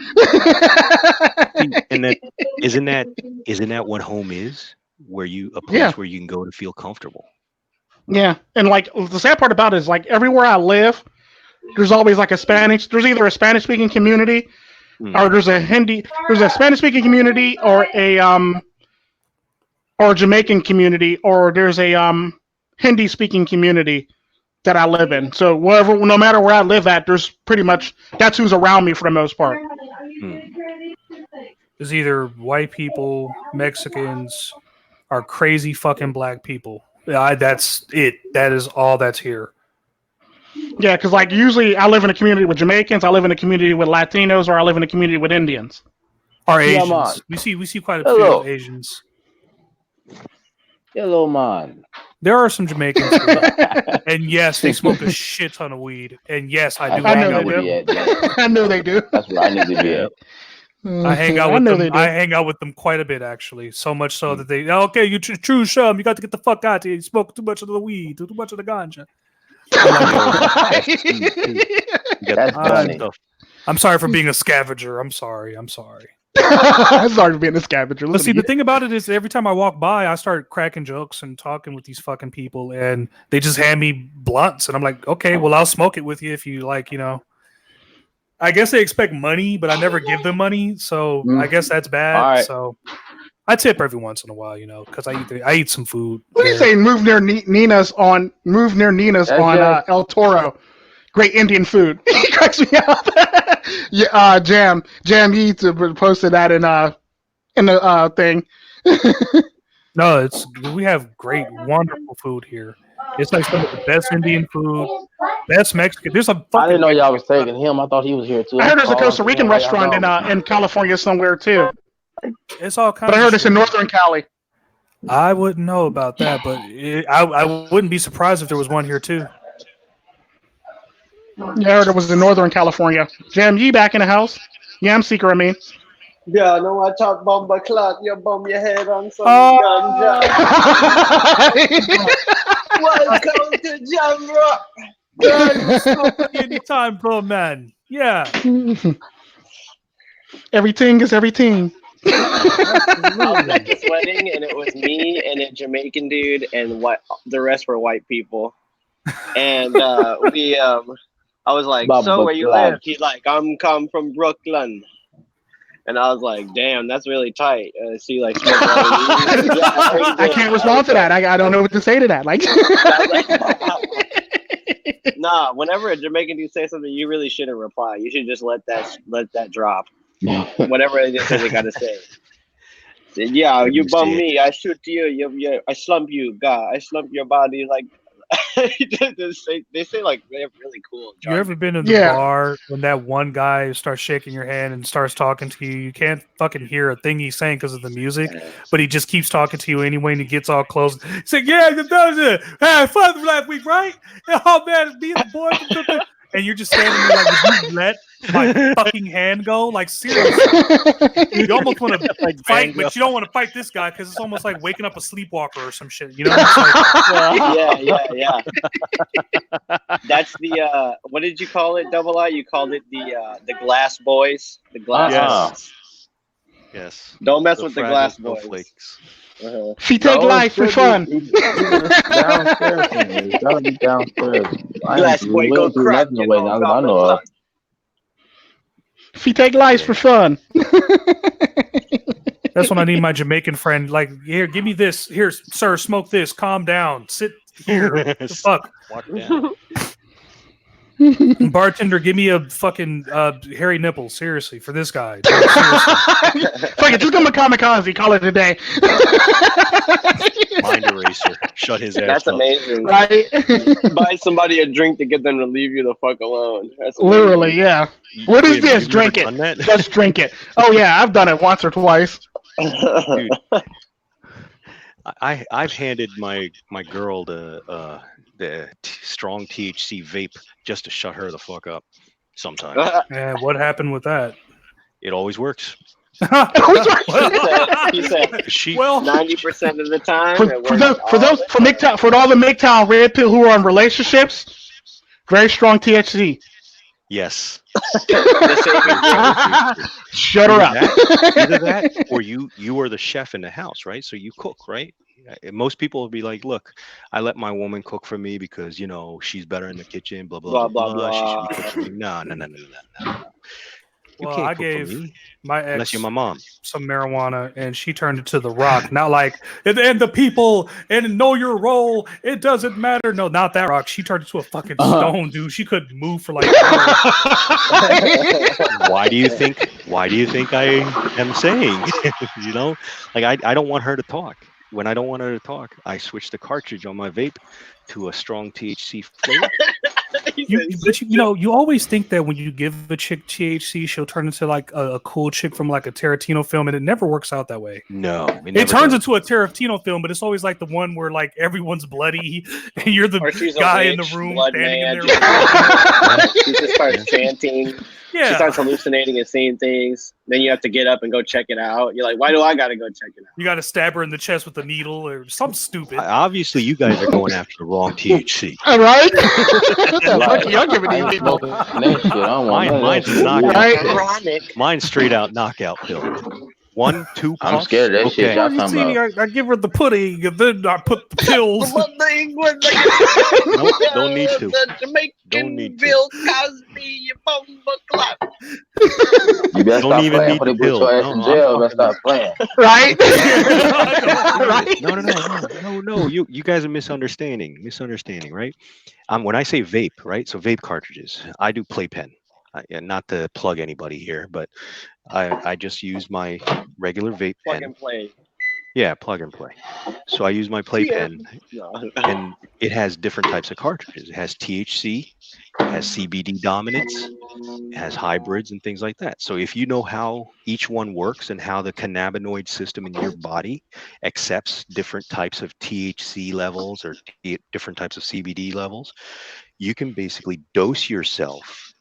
And that isn't that what home is? Where a place where you can go to feel comfortable. Yeah, and like the sad part about it is like everywhere I live, there's always like there's either a Spanish speaking community, or there's a Spanish speaking community, or a Jamaican community, or there's a Hindi speaking community that I live in. So no matter where I live at, there's pretty much that's who's around me for the most part. There's either white people, Mexicans, or crazy fucking black people. That's it. That is all that's here. Yeah, because like usually I live in a community with Jamaicans, I live in a community with Latinos, or I live in a community with Indians. Or Asians. We see quite a few of Asians. Hello, man. There are some Jamaicans here. And yes, they smoke a shit ton of weed. And yes, I do hang out with them. I know they do. That's where I need to be at. I hang out with them. I hang out with them quite a bit, actually. So much so that they, okay, you true Sherm, you got to get the fuck out here. You smoke too much of the weed, too much of the ganja. I'm sorry for being a scavenger. I'm sorry. I'm sorry for being a scavenger. But see, the thing about it is, every time I walk by, I start cracking jokes and talking with these fucking people, and they just hand me blunts, and I'm like, okay, well, I'll smoke it with you if you like, I guess they expect money, but I never give them money, so I guess that's bad. Right. So I tip every once in a while, because I eat some food. What do you say? Move near Nina's on El Toro. Great Indian food. He cracks me up. Yeah, Yam Hee posted that in the thing. No, we have great, wonderful food here. It's like some of the best Indian food, best Mexican. I didn't know y'all was taking him. I thought he was here too. I heard there's a Costa Rican restaurant in California somewhere too. It's all kinds. But I heard it's in Northern Cali. I wouldn't know about that, but I wouldn't be surprised if there was one here too. Yeah, I heard it was in Northern California. Yam Hee back in the house. Yam Seeker, I mean. Yeah, no, I talk bomba clot. You bum your head on some ganja. Welcome to Jam Rock. Anytime, bro, man. Yeah. Everything is everything. I was at this wedding, and it was me and a Jamaican dude, and the rest were white people. And I was like, so where you live? He's like, I'm come from Brooklyn. And I was like, damn, that's really tight. See, like, I can't respond to that. I don't know what to say to that. Like, nah, whenever a Jamaican dude say something, you really shouldn't reply. You should just let that drop. Whatever it is they gotta say. Yeah, you bum me. I shoot you. I slump you. God, I slump your body like. They say like they're really cool. You ever been in the bar when that one guy starts shaking your hand and starts talking to you? You can't fucking hear a thing he's saying because of the music, but he just keeps talking to you anyway, and he gets all close. He's like, "Yeah, that was it. Hey, fun last week, right? Oh man, me and the boys." And you're just standing there like, "Would you let my fucking hand go?" Like, seriously. You almost want to fight, but you don't want to fight this guy because it's almost like waking up a sleepwalker or some shit. You know? Yeah. That's the what did you call it? Double I? You called it the Glass Boys. The Glass. Yes. Don't mess with the Glass Boys. Flakes. She take life for fun. Downstairs, man. Gotta be downstairs. Glass boy go crack. I know. If you take lives for fun. That's when I need my Jamaican friend. Like, here, give me this. Here, sir, smoke this. Calm down. Sit here. What the fuck? Walk down. Bartender, give me a fucking hairy nipple. Seriously, for this guy. Fuck it, just go to kamikaze. Call it a day. Mind eraser. Shut his ass That's up. amazing. Right? Buy somebody a drink to get them to leave you the fuck alone. That's Literally, yeah. What is Wait a minute, this? you've Drink never it. done that? Just drink it. Oh yeah, I've done it once or twice. Dude, I've handed my girl the strong THC vape just to shut her the fuck up. Sometimes And what happened with that? it always works. He said She Well, 90% of the time. For all the MGTOW red pill who are in relationships, very strong THC. yes. Shut her up. Either that, or you are the chef in the house, right? So you cook, right? Most people will be like, "Look, I let my woman cook for me because she's better in the kitchen." Blah blah blah blah. She should be cooking for me. No. You well, can't I cook for gave me my unless ex you're my mom. some marijuana, and she turned it to the rock. Not like and the people and know your role. It doesn't matter. No, not that rock. She turned it to a fucking stone, dude. She couldn't move for like. Why do you think I am saying? Like I don't want her to talk. When I don't want her to talk, I switch the cartridge on my vape to a strong THC flavor. You always think that when you give a chick THC, she'll turn into like a cool chick from like a Tarantino film, and it never works out that way. No, it turns into a Tarantino film, but it's always like the one where like everyone's bloody and you're the guy in the room standing in there. She just starts chanting. Yeah. She starts hallucinating and seeing things. Then you have to get up and go check it out. You're like, why do I gotta go check it out? You gotta stab her in the chest with a needle or something stupid. Obviously, you guys are going after the wrong THC. All right. Y'all giving these people. Mine's straight out knockout pill. 1, 2 puffs. I'm scared of that shit. Y'all talking about. I give her the pudding and then I put the pills. Nope, don't need to. Don't need to. Bill Cosby, you bumper clap. You better Don't stop even playing need for the the pill. put your ass in jail. You better stop playing. Right? No. You guys are misunderstanding, right? When I say vape, right? So vape cartridges. I do playpen. Not to plug anybody here, but I just use my regular vape Plug pen. and play. Yeah, plug and play. So I use my playpen, and it has different types of cartridges. It has THC, it has CBD dominance, it has hybrids and things like that. So if you know how each one works and how the cannabinoid system in your body accepts different types of THC levels or different types of CBD levels, you can basically dose yourself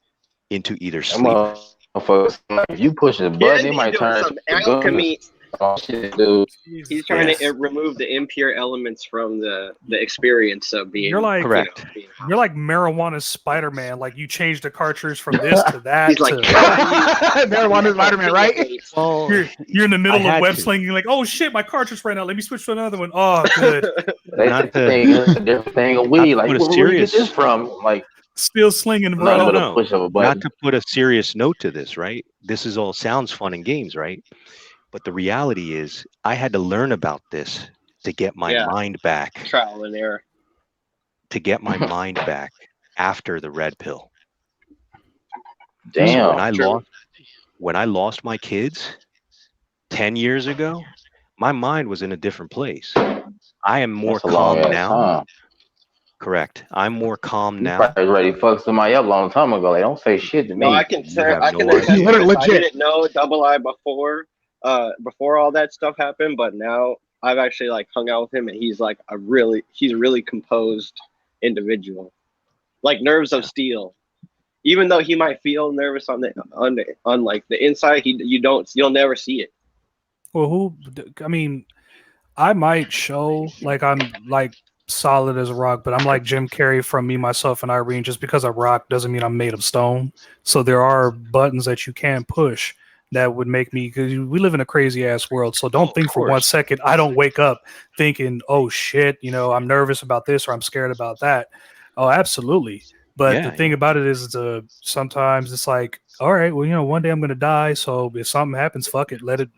into either sleep. If you push the button, it might turn some alchemy. Oh, shit, dude. He's trying to remove the impure elements from the experience of being. You're like correct. You're like marijuana Spider-Man. Like you changed the cartridge from this to that. He's like marijuana Spider-Man, right? Well, you're in the middle of web to. slinging. You're like, oh shit, my cartridge ran out. Let me switch to another one. Oh, good. That's a different thing of weed. Like, where you get this from? Like, still slinging, bro. No. Not to put a serious note to this, right? This is all sounds fun and games, right? But the reality is, I had to learn about this to get my mind back. Trial and error. To get my mind back after the red pill. Damn. So when I lost my kids 10 years ago, my mind was in a different place. I am more calm now. Correct. I'm more calm now. Probably ready to fuck somebody up a long time ago. Like, don't say shit to me. No, I can tell. I didn't know Double I before all that stuff happened, but now I've actually like hung out with him, and he's like a really composed individual, like nerves of steel. Even though he might feel nervous on like the inside, you'll never see it. Well, I might show like I'm like solid as a rock, but I'm like Jim Carrey from Me, Myself, and Irene. Just because I rock doesn't mean I'm made of stone. So there are buttons that you can push that would make me, because we live in a crazy ass world. So don't think for 1 second I don't wake up thinking, oh shit, I'm nervous about this or I'm scared about that. Oh, absolutely. But the thing about it is, sometimes it's like, all right, well, one day I'm going to die. So if something happens, fuck it. Let it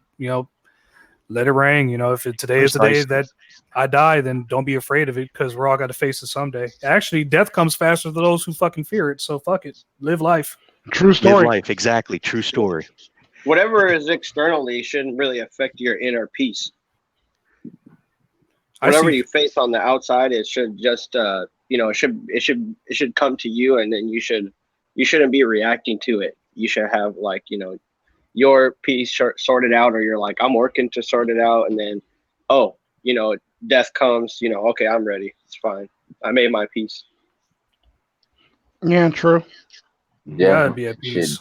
ring. If today is the day that I die, then don't be afraid of it, because we're all got to face it someday. Actually, death comes faster to those who fucking fear it. So fuck it. Live life. True story. Live life. Exactly. True story. Whatever is externally shouldn't really affect your inner peace. Whatever you face on the outside, it should just it should come to you, and then you shouldn't be reacting to it. You should have your piece sorted out, or you're like, I'm working to sort it out, and then death comes, okay, I'm ready. It's fine. I made my peace. Yeah, true. Yeah, gotta be at peace.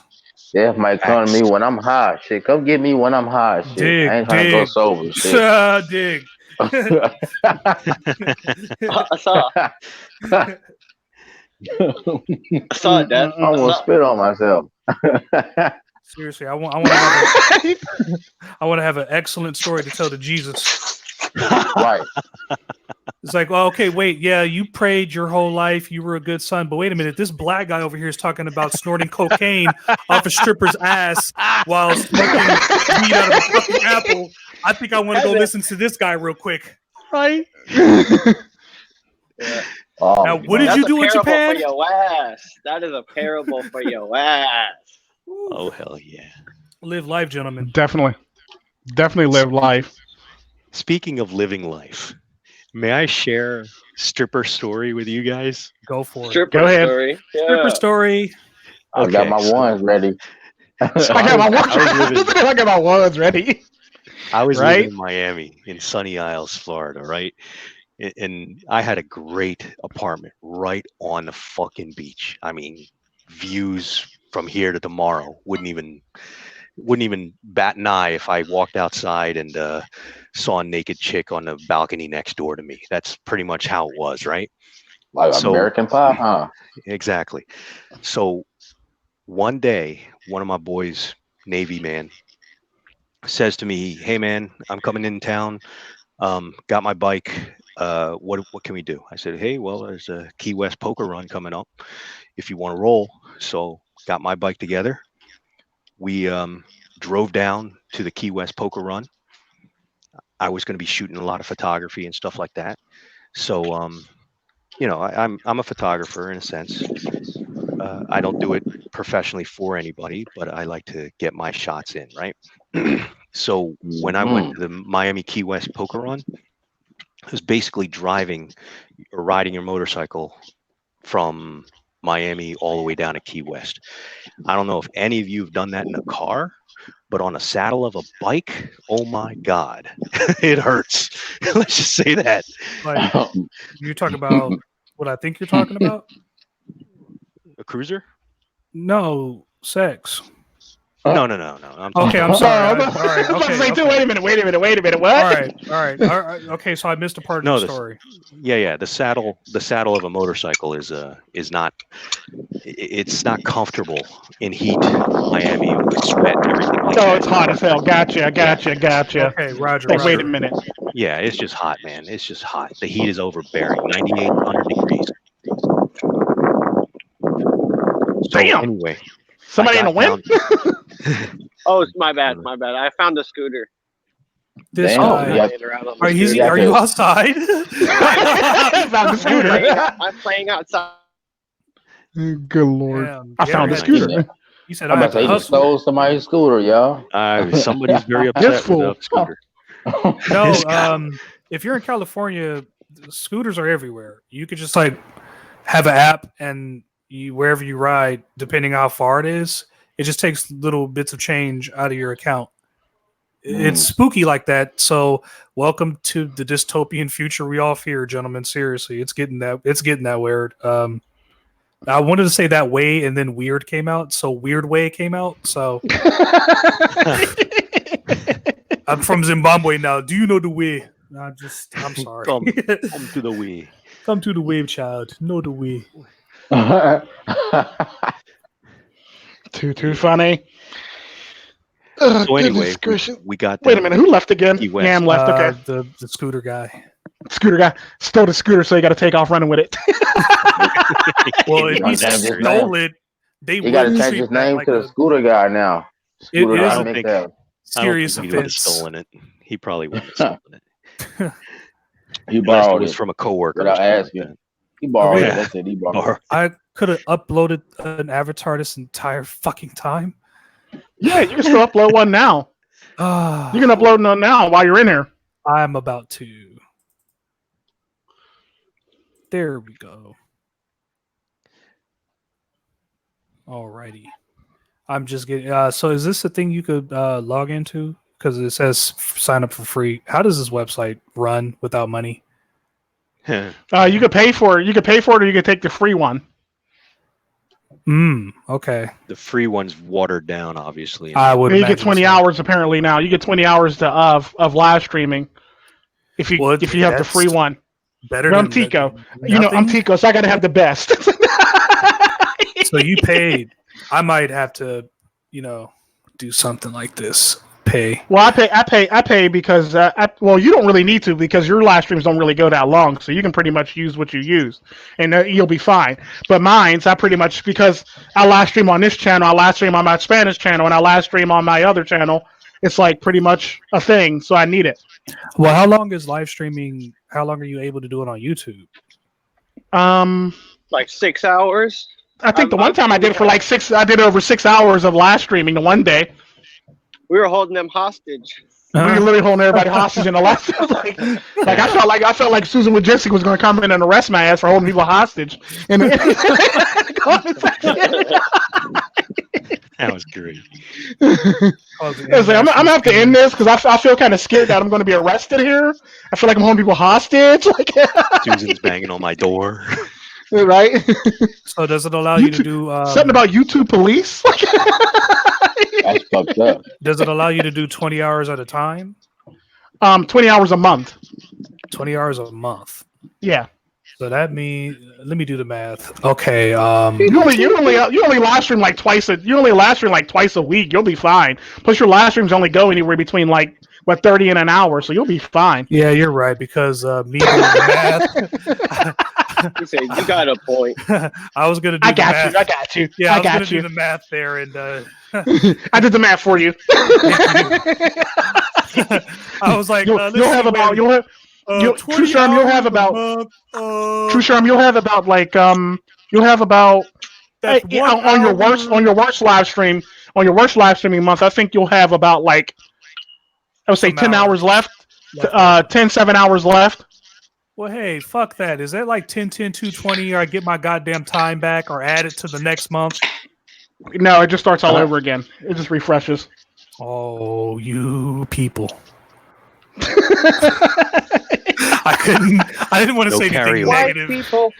Death might come to me when I'm high. Shit, come get me when I'm high. Shit, dig, I ain't trying to go sober. Shit. Dig. I saw it, Dad. I almost spit on myself. Seriously, I want to have an excellent story to tell to Jesus. Right. It's like, well, okay, wait, yeah, you prayed your whole life, you were a good son, but wait a minute, this black guy over here is talking about snorting cocaine off a stripper's ass while smoking weed out of a fucking apple. I think I want to go listen to this guy real quick. Right? Yeah. Now, what did you do in Japan? For your ass. That is a parable for your ass. Oh, hell yeah. Live life, gentlemen. Definitely live life. Speaking of living life, may I share a stripper story with you guys? Go for it. Stripper Go ahead. story. Yeah. Stripper story. I got my ones ready. I got my ones ready. I was living in Miami, in Sunny Isles, Florida, right? And I had a great apartment right on the fucking beach. I mean, views from here to tomorrow. Wouldn't even bat an eye if I walked outside and saw a naked chick on the balcony next door to me. That's pretty much how it was, right? Like American Pie, huh? Exactly. So one day, one of my boys, Navy man, says to me, "Hey man, I'm coming in town. Got my bike. What can we do?" I said, "Hey, well, there's a Key West poker run coming up. If you want to roll." So got my bike together. We drove down to the Key West poker run. I was going to be shooting a lot of photography and stuff like that. So I'm a photographer in a sense. I don't do it professionally for anybody, but I like to get my shots in, right? So when I went to the Miami Key West poker run, it was basically driving or riding your motorcycle from Miami all the way down to Key West. I don't know if any of you have done that in a car, but on a saddle of a bike, oh my God, it hurts. Let's just say that. Like, you're talking about what I think you're talking about? A cruiser? No, sex. No. Okay, I'm sorry. All right. I was about to say, Okay. wait a minute. What? All right. Okay, so I missed a part of the story. Yeah. The saddle of a motorcycle is not. It's not comfortable in heat, Miami, with sweat and everything like that. Oh, it's hot as hell. Gotcha. Okay, Roger. Like, wait a minute. Yeah, it's just hot, man. It's just hot. The heat is overbearing. 9800 degrees. So anyway, somebody in a wind? Oh, it's my bad. I found a scooter. This Damn, Are you outside? Found the scooter. I'm playing outside. Good Lord. Damn, I found a scooter. You said I'm I about to had say to you hustle. stole somebody's scooter, y'all. Somebody's very upset with a scooter. No, if you're in California, scooters are everywhere. You could just like have an app, and wherever you ride, depending how far it is, it just takes little bits of change out of your account. It's spooky like that. So welcome to the dystopian future we all fear, gentlemen. Seriously, it's getting that weird. I wanted to say that way, and then weird came out. So weird way came out. So I'm from Zimbabwe now. Do you know the way? I'm sorry. Come to the way. Come to the wave, child. Know the way. Too funny. So anyway, we got. Wait a minute. Who left again? Key West. Yam left. Okay. The scooter guy. Scooter guy stole the scooter, so he got to take off running with it. Well, if he Change his stole name. it, they He got to would change treat his that name like to the a scooter guy now. Scooter it guy is I don't a think- MGTOW. serious I don't think he would have offense. stolen it. He probably wouldn't have stolen it. He Unless it borrowed was it from a coworker. or without something like asking. that. He borrowed Yeah. it. That's it. He borrowed Or- I could have uploaded an avatar this entire fucking time. Yeah, you can still upload one now. You can upload one now while you're in here. I'm about to. There we go. Alrighty. I'm just getting. So, is this a thing you could log into? Because it says sign up for free. How does this website run without money? You could pay for it. You could pay for it, or you could take the free one. Okay. The free one's watered down, obviously. I would. And you get imagine 20 so. hours apparently now. You get 20 hours of live streaming if you Well, if you have the that's free one. Better But I'm than Tico. than You know, I'm nothing? Tico, so I got to have the best. So you paid. I might have to, do something like this. Pay. Well, I pay because you don't really need to because your live streams don't really go that long, so you can pretty much use what you use, and you'll be fine. But mine's I pretty much because I live stream on this channel, I live stream on my Spanish channel, and I live stream on my other channel. It's like pretty much a thing, so I need it. Well, how long is live streaming? How long are you able to do it on YouTube? Like 6 hours. I think the one time I did it for like 6. I did over 6 hours of live streaming the one day. We were holding them hostage. We were literally holding everybody hostage in the last. I felt like Susan Wojcicki was going to come in and arrest my ass for holding people hostage. And That was great. I'm gonna have to end this because I feel kind of scared that I'm going to be arrested here. I feel like I'm holding people hostage. Like Susan's banging on my door. right? So does it allow you to do Something about YouTube police? That's fucked up. Does it allow you to do 20 hours at a time? 20 hours a month. 20 hours a month. Yeah. So that means let me do the math. Okay. You only live stream like twice a week. You'll be fine. Plus your live streams only go anywhere between 30 and an hour, so you'll be fine. Yeah, you're right because me doing the math. He said, "You got a point." I was gonna do. I the got math. you. I got you. Yeah, I was got gonna you. do the math there, and I did the math for you. I was like, You'll have about True Sherm, you'll have about True Sherm, you'll have about on your worst live streaming month. I think you'll have about I would say 10 hours left. 7 hours left. Well, hey, fuck that. Is that like 10, 220, or I get my goddamn time back, or add it to the next month? No, it just starts all over again. It just refreshes. Oh, you people. I didn't want to say anything negative. People.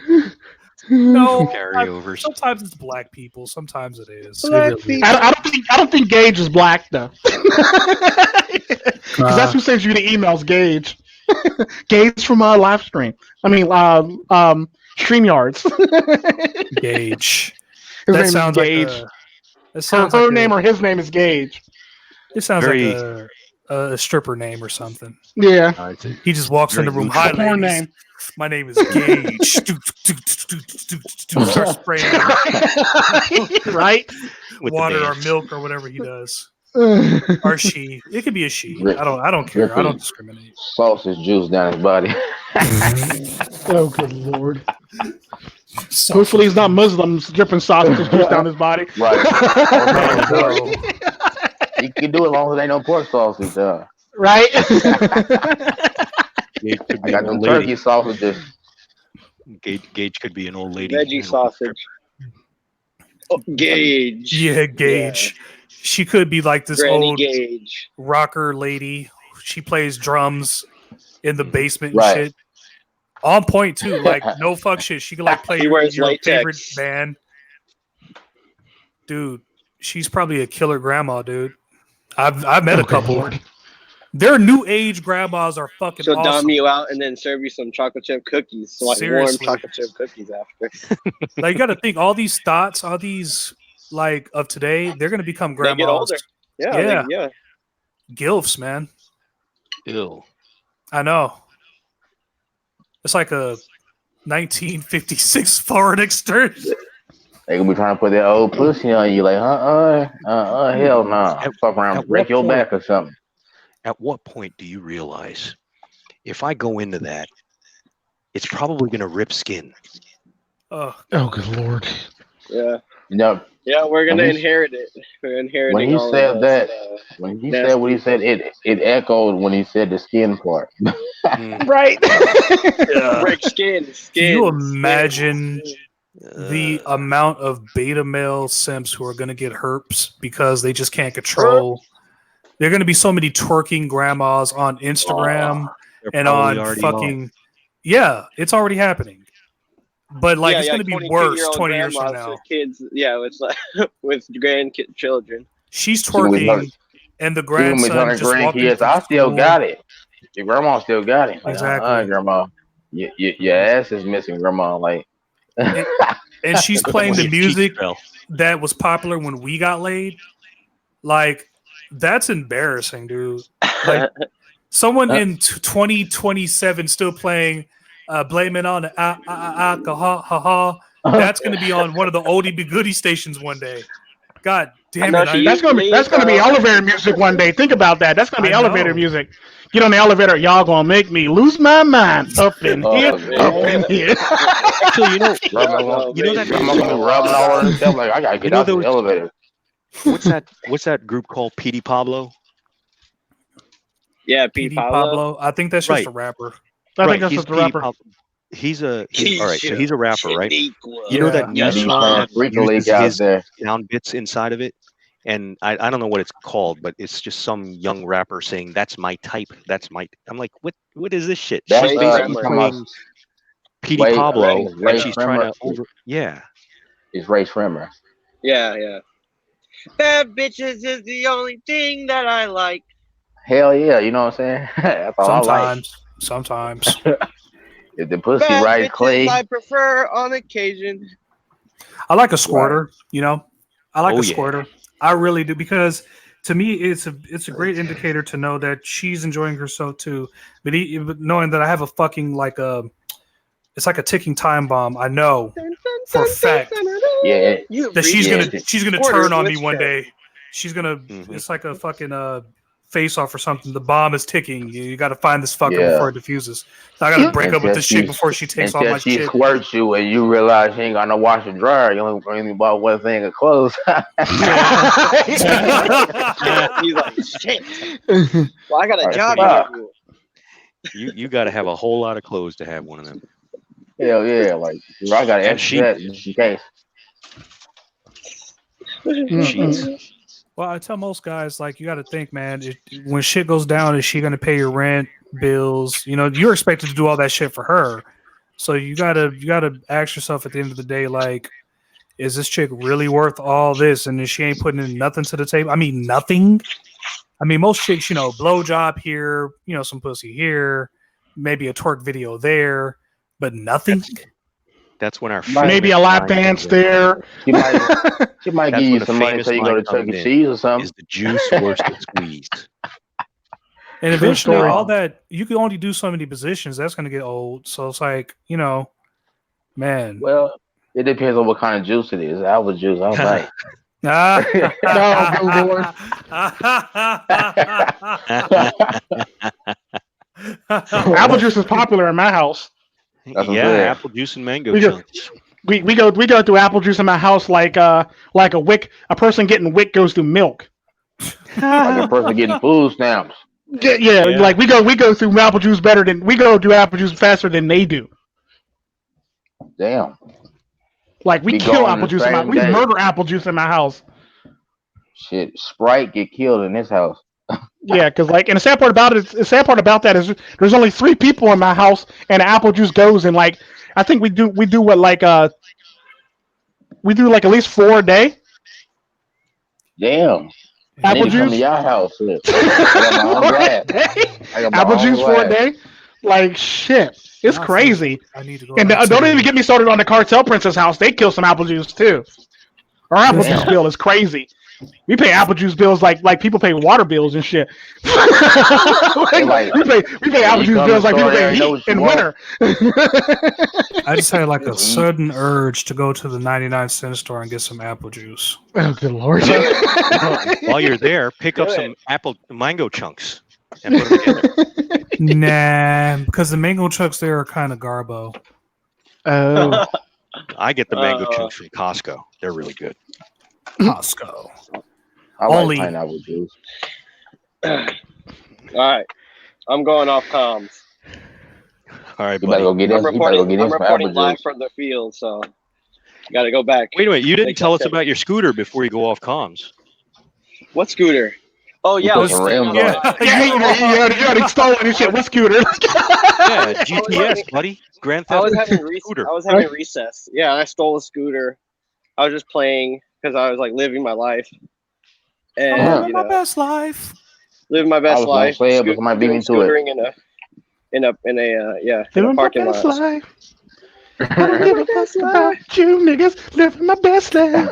No, Carryovers. sometimes it's black people. Sometimes it is. Black It really people. I don't think Gage is black though. Because that's who sends you the emails, Gage. Gage from live stream. I mean, StreamYards. Gage. His That name sounds is Gage. like that sounds her like name or his name is Gage. It sounds Very- like a stripper name or something. Yeah. He just walks in the room. Hi, Porn ladies. name. My name is Gage. Start spraying Right? With the water or names. milk or whatever he does. Oh, Or she. It could be a she. Rip- I don't care. I don't ripping discriminate. Sausage juice down his body. oh, good lord. Hopefully he's not Muslims dripping sausage juice down his body. Right. No. You can do it as long as they ain't no pork sausage. Right? Gage could I be got an them old turkey lady. sausages. Gage could be an old lady. Veggie sausage. Oh, Gage. Yeah, Gage. She could be like this Granny old Gage. rocker lady. She plays drums in the basement and Right. shit. On point too. Like no fuck shit. She could play He wears your latex. favorite band. Dude, she's probably a killer grandma, dude. I've met a couple. Their new age grandmas are fucking She'll awesome. dom you out and then serve you some chocolate chip cookies. So Seriously. warm chocolate chip cookies after. Like you got to think, all these thoughts, all these of today, they're gonna become They get grandmas. older. Yeah. Yeah. Yeah. Gilfs, man. Ew. I know. It's like a 1956 foreign excursion. They gonna be trying to put that old pussy on you, like, hell no. Fuck around, break your back or something. At what point do you realize if I go into that, it's probably gonna rip skin? Oh, good lord. Yeah. No. Yeah, we're gonna inherit it. We're inheriting. When he all said of that, when he said what he said, it echoed when he said the skin part. Right. Break skin. Can you imagine the amount of beta male simps who are going to get herpes because they just can't control? There are going to be so many twerking grandmas on Instagram and on fucking. Yeah, it's already happening. But like it's going to be worse 20 years from now. With kids, it's like with grandchildren. She's twerking, and the grandson just walking through I still got it. Your grandma still got it. Like, exactly, grandma. Your ass is missing, grandma. Like, and she's playing the music that was popular when we got laid. Like, that's embarrassing, dude. Like, someone in 2027 still playing. Blame it on the alcohol. That's going to be on one of the oldie but goodie stations one day. God damn it! That's going to be elevator music one day. Think about that. That's going to be elevator music. Get on the elevator, y'all gonna make me lose my mind up in here, up in here. So you know that I'm gonna be rubbing all over himself. Like I gotta get out the elevator. What's that group called? P.D. Pablo. Yeah, P.D. Pablo. I think that's just a rapper. I think that's just a rapper. He's a rapper, right? You know that niche song his sound bits inside of it, and I don't know what it's called, but it's just some young rapper saying that's my type. I'm like, what is this shit? That's She's basically P.D. Pablo, and she's trying to It's Ray Shrimmer. Yeah. Bad bitches is the only thing that I like. Hell yeah, you know what I'm saying? That's all I like. Sometimes. If the pussy right, Clay. I prefer on occasion. I like a squirter, I like a squirter. I really do, because to me it's a great indicator to know that she's enjoying herself too. But knowing that I have a fucking it's like a ticking time bomb. I know for a fact that she's gonna turn on me one day. She's gonna it's like a fucking face off or something. The bomb is ticking. You got to find this fucker before it diffuses. So I got to break up with this shit before she takes off my shit. She squirts you and you realize she ain't got no washer and dryer. You only bought one thing of clothes. He's like, shit. Well, I got a job. You got to have a whole lot of clothes to have one of them. Hell yeah! Like I got extra just in case. Jeez. Well, I tell most guys, you got to think, man, when shit goes down, is she going to pay your rent, bills? You're expected to do all that shit for her. So you gotta ask yourself at the end of the day, is this chick really worth all this? And if she ain't putting in nothing to the table, I mean, nothing. I mean, most chicks, blowjob here, some pussy here, maybe a twerk video there, but nothing. That's when our maybe a lap dance there. She might give you some money so you go to Chuck E. Cheese or something. Is the juice worse than squeezed? And eventually, all that you can only do so many positions. That's going to get old. So it's man. Well, it depends on what kind of juice it is. Apple juice, I like. Apple juice is popular in my house. Apple juice and mango chunks. We go through apple juice in my house like a wick. A person getting wick goes through milk. Like a person getting food stamps. Yeah. Like we go through apple juice apple juice faster than they do. Damn. Like we kill apple juice we murder apple juice in my house. Shit, Sprite get killed in this house. Yeah, because and the sad part about that is there's only 3 people in my house, and apple juice goes in I think we do at least 4 a day. Damn. Apple juice. To your house. Apple juice 4 a day. Shit, it's crazy. I need to go. And don't even get me started on the Cartel Princess house. They kill some apple juice too. Our apple juice bill is crazy. We pay apple juice bills like people pay water bills and shit. Like, we pay apple juice bills like people pay heat in winter. I just had like a sudden urge to go to the 99-cent store and get some apple juice. Oh, good lord! While you're there, pick up some mango chunks and put them together. Nah, because the mango chunks there are kind of garbo. Oh, I get the mango chunks from Costco. They're really good. Costco. I like pineapple juice. All right, I'm going off comms. All right, You better buddy. go get in. I'm You better go get in some apple reporting live juice. from the field, so got to go back. Wait a minute. You didn't Make tell us that about your scooter before you go off comms. What scooter? Oh yeah, Put some rims on it. you already stolen this shit. What scooter? Yeah, GTS, buddy. Grand I Theft was Auto having scooter. I was having recess. Yeah, I stole a scooter. I was just playing because I was like living my life, and Living my best life. living my I best was gonna life. say it, but somebody beat me to it. Scootering in a Living my parking best lot. life. I don't give a fuck about you niggas. Living my best life.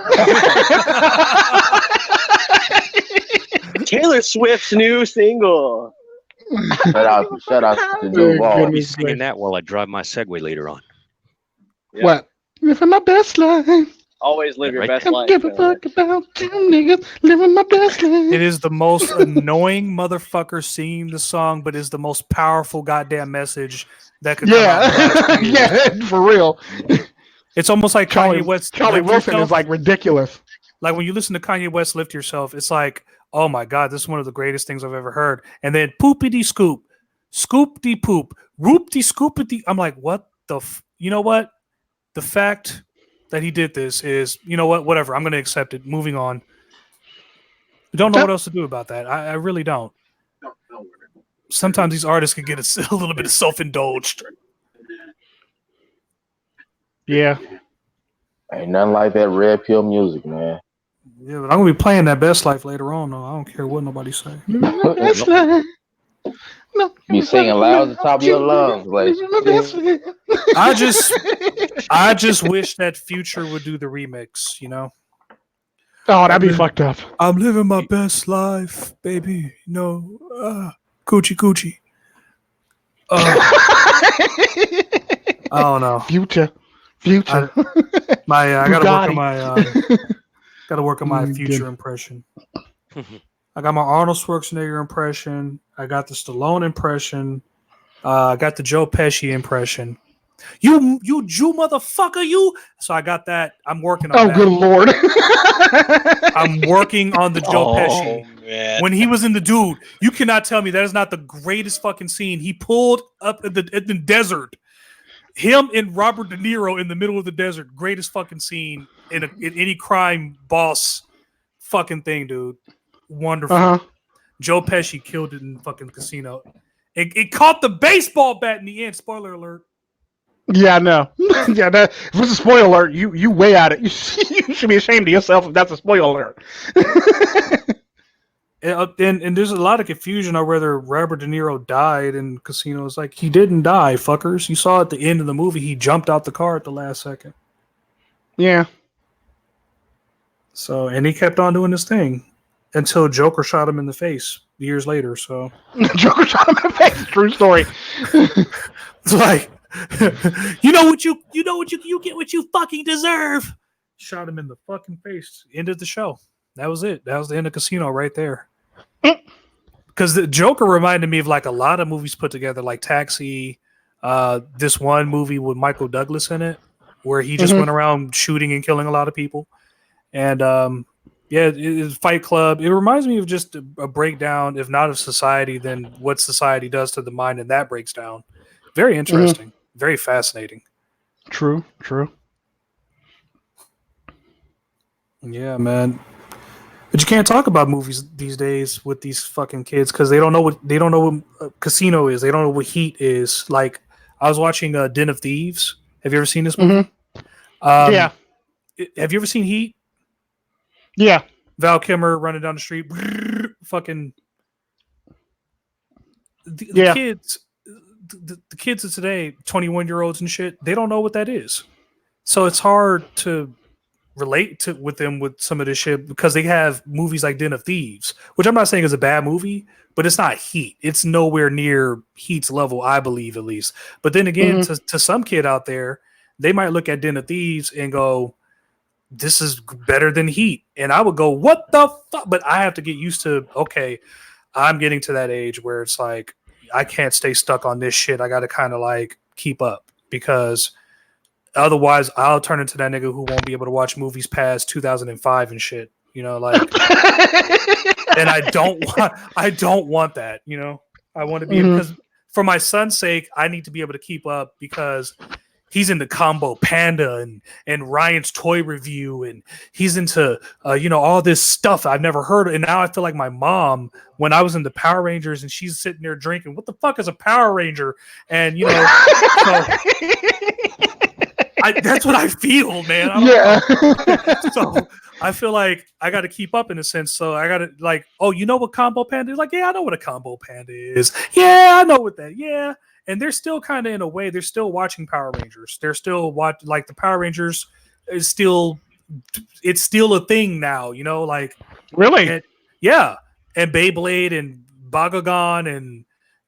Taylor Swift's new single. Shout out to Duval. I'll be singing that while I drive my Segway later on. Yeah. What? Living my best life. Always live your Right. best I life. don't give a fuck about you niggas. Living my best life. It is the most annoying motherfucker singing the song, but is the most powerful goddamn message that could come out. In the last few years. Yeah, for real. It's almost like Charlie Kanye West. Charlie Lift Wilson Yourself. is like ridiculous. Like when you listen to Kanye West "Lift Yourself," it's like, oh my god, this is one of the greatest things I've ever heard. And then poopity scoop, scoopty poop, roopty scoopity. I'm like, what the? You know what? The fact that he did this is, you know what? Whatever. I'm going to accept it. Moving on. I don't know what else to do about that. I really don't. Sometimes these artists can get a little bit of self-indulged. Yeah. Ain't nothing like that red pill music, man. Yeah, but I'm gonna be playing that best life later on. Though I don't care what nobody say. Best life. No, Be singing loud at the top of your lungs, like. I just wish that Future would do the remix. You know, Oh, that'd be fucked up. I'm living my best life, baby. You know, coochie coochie. I don't know. Future. I gotta work on my Mm, Future good. impression. I got my Arnold Schwarzenegger impression. I got the Stallone impression. I got the Joe Pesci impression. You Jew motherfucker, you. So I got that. I'm working on Oh, that. good lord. I'm working on the Joe Pesci. Man. When he was in the dude, you cannot tell me that is not the greatest fucking scene. He pulled up in the desert. Him and Robert De Niro in the middle of the desert. Greatest fucking scene in any crime boss fucking thing, dude. Wonderful. Uh-huh. Joe Pesci killed it in fucking Casino. It caught the baseball bat in the end. Spoiler alert. Yeah, no. Yeah, that if it's a spoiler alert, you way at it. You should be ashamed of yourself if that's a spoiler alert. And there's a lot of confusion on whether Robert De Niro died in Casino. It's like, he didn't die, fuckers. You saw at the end of the movie, he jumped out the car at the last second. Yeah. So, and he kept on doing his thing until Joker shot him in the face years later. So, Joker shot him in the face. True story. it's like, you get what you fucking deserve. Shot him in the fucking face. Ended the show. That was it. That was the end of Casino right there. Because the Joker reminded me of like a lot of movies put together, like Taxi, this one movie with Michael Douglas in it, where he just went around shooting and killing a lot of people. And it's Fight Club. It reminds me of just a breakdown, if not of society, then what society does to the mind, and that breaks down. Very interesting. Very fascinating. True. Yeah, man. But you can't talk about movies these days with these fucking kids because they don't know what Casino is. They don't know what Heat is. Like, I was watching Den of Thieves. Have you ever seen this movie? Yeah. Have you ever seen Heat? Yeah. Val Kilmer running down the street. Fucking. The kids. The kids of today, 21-year-olds and shit, they don't know what that is. So it's hard to relate with them with some of this shit because they have movies like Den of Thieves, which I'm not saying is a bad movie, but it's not Heat. It's nowhere near Heat's level, I believe, at least. But then again, to some kid out there, they might look at Den of Thieves and go, this is better than Heat. And I would go, what the fuck? But I have to get used to, okay, I'm getting to that age where it's like, I can't stay stuck on this shit. I got to kind of like keep up because otherwise, I'll turn into that nigga who won't be able to watch movies past 2005 and shit. You know, like, and I don't want that. You know, I want to be because for my son's sake, I need to be able to keep up because he's into Combo Panda and Ryan's Toy Review, and he's into all this stuff I've never heard of. And now I feel like my mom when I was into Power Rangers, and she's sitting there drinking. What the fuck is a Power Ranger? And so. That's what I feel, man. So I feel like I got to keep up in a sense. So I got to like, oh, you know what Combo Panda is? Like, yeah, I know what a Combo Panda is. Yeah, I know what that. Yeah, and they're still kind of in a way. They're still watching Power Rangers. They're still like the Power Rangers is still. It's still a thing now. You know, like really. And Beyblade and Bakugan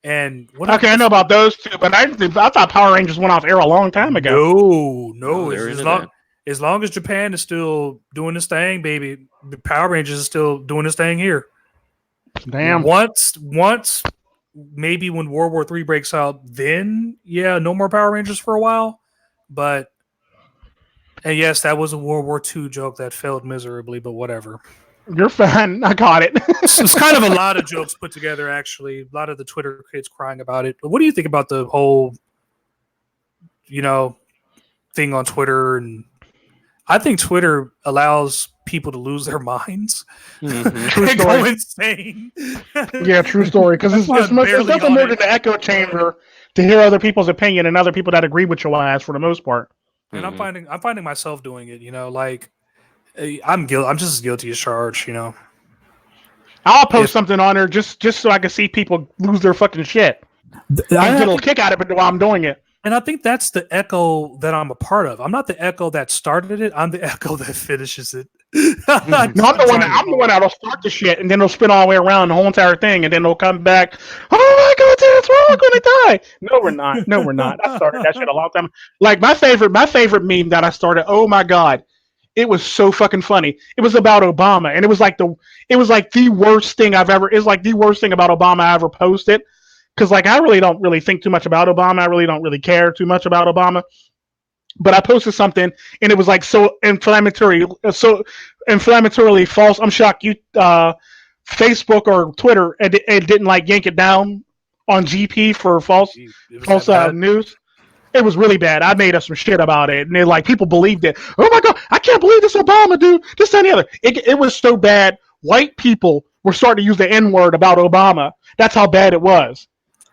and what okay, I know about those two, but I thought Power Rangers went off air a long time ago. No, as long as Japan is still doing this thing, baby, Power Rangers is still doing this thing here. Damn. Once, maybe when World War III breaks out, then no more Power Rangers for a while. But and yes, that was a World War II joke that failed miserably, but whatever. You're fine. I caught it. It's kind of a lot of jokes put together, actually. A lot of the Twitter kids crying about it. But what do you think about the whole, thing on Twitter? And I think Twitter allows people to lose their minds and go insane. Yeah, true story. Because it's nothing more than an echo chamber to hear other people's opinion and other people that agree with your ass for the most part. And I'm finding myself doing it. Like. I'm just as guilty as charged, I'll post something on there just so I can see people lose their fucking shit. I get a little kick out of it while I'm doing it. And I think that's the echo that I'm a part of. I'm not the echo that started it. I'm the echo that finishes it. I'm the one that'll start the shit and then they'll spin all the way around the whole entire thing and then they'll come back. Oh my god, we're all gonna die. No, we're not. I started that shit a long time. Like my favorite meme that I started. Oh my god. It was so fucking funny. It was about Obama, and it was like the worst thing I've ever. It's like the worst thing about Obama I ever posted, because like I really don't think too much about Obama. I really don't care too much about Obama. But I posted something, and it was like so inflammatory, so inflammatorily false. I'm shocked you, Facebook or Twitter, it didn't like yank it down on GP for false news. It was really bad. I made up some shit about it, and like people believed it. Oh my god, I can't believe this Obama dude. This and the other. It was so bad. White people were starting to use the N-word about Obama. That's how bad it was.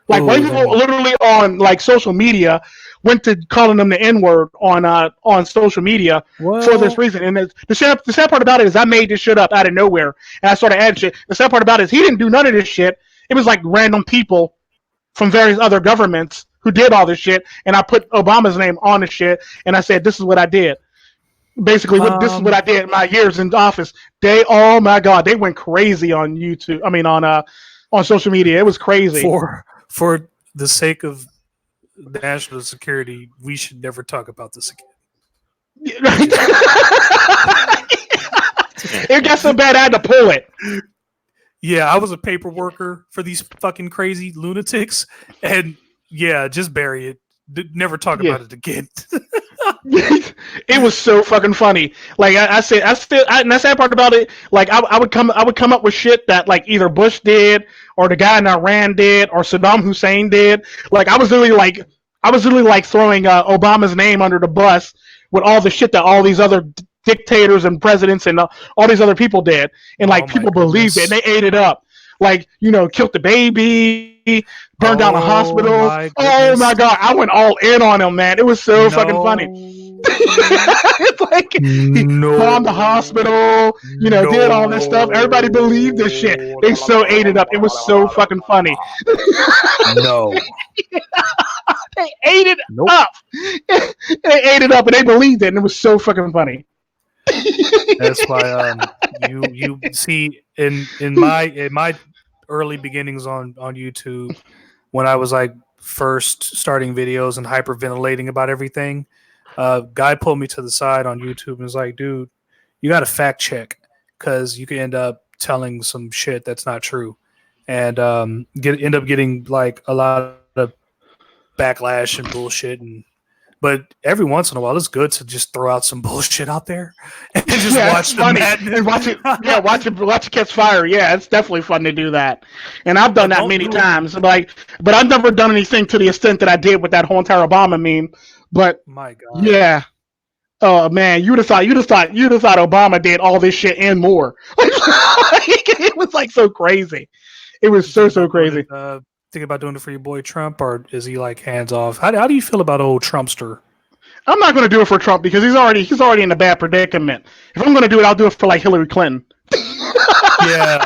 Like white people literally on like social media went to calling them the N-word on social media for this reason. And the sad part about it is I made this shit up out of nowhere, and I started adding shit. The sad part about it is he didn't do none of this shit. It was like random people from various other governments who did all this shit, and I put Obama's name on the shit, and I said, this is what I did. Basically, this is what I did in my years in office. Oh my god, they went crazy on YouTube. I mean, on social media. It was crazy. For the sake of national security, we should never talk about this again. It got so bad I had to pull it. Yeah, I was a paper worker for these fucking crazy lunatics, and yeah, just bury it. Never talk about it again. It was so fucking funny. Like and that's the sad part about it. Like I would come up with shit that like either Bush did or the guy in Iran did or Saddam Hussein did. Like I was literally like throwing Obama's name under the bus with all the shit that all these other dictators and presidents and all these other people did, and like people believed it and they ate it up. Like killed the baby, burned down a hospital. Oh my god, I went all in on him, man. It was so fucking funny. It's like he bombed the hospital, did all this stuff. Everybody believed this shit. They so ate it up. It was so fucking funny. No. They ate it up. They ate it up and they believed it, and it was so fucking funny. That's why you see in my early beginnings on YouTube, when I was like first starting videos and hyperventilating about everything, guy pulled me to the side on YouTube and was like, dude, you got to fact check because you can end up telling some shit that's not true and end up getting like a lot of backlash and bullshit. But every once in a while, it's good to just throw out some bullshit out there and just watch the madness. And watch it. Yeah, watch it catch fire. Yeah, it's definitely fun to do that. And I've done that many times. But I've never done anything to the extent that I did with that whole entire Obama meme. But my God, yeah. Oh man, you'd have thought Obama did all this shit and more. It was like so crazy. It was so crazy. Think about doing it for your boy Trump, or is he like hands off? How do you feel about old Trumpster? I'm not going to do it for Trump because he's already in a bad predicament. If I'm going to do it, I'll do it for like Hillary Clinton. Yeah,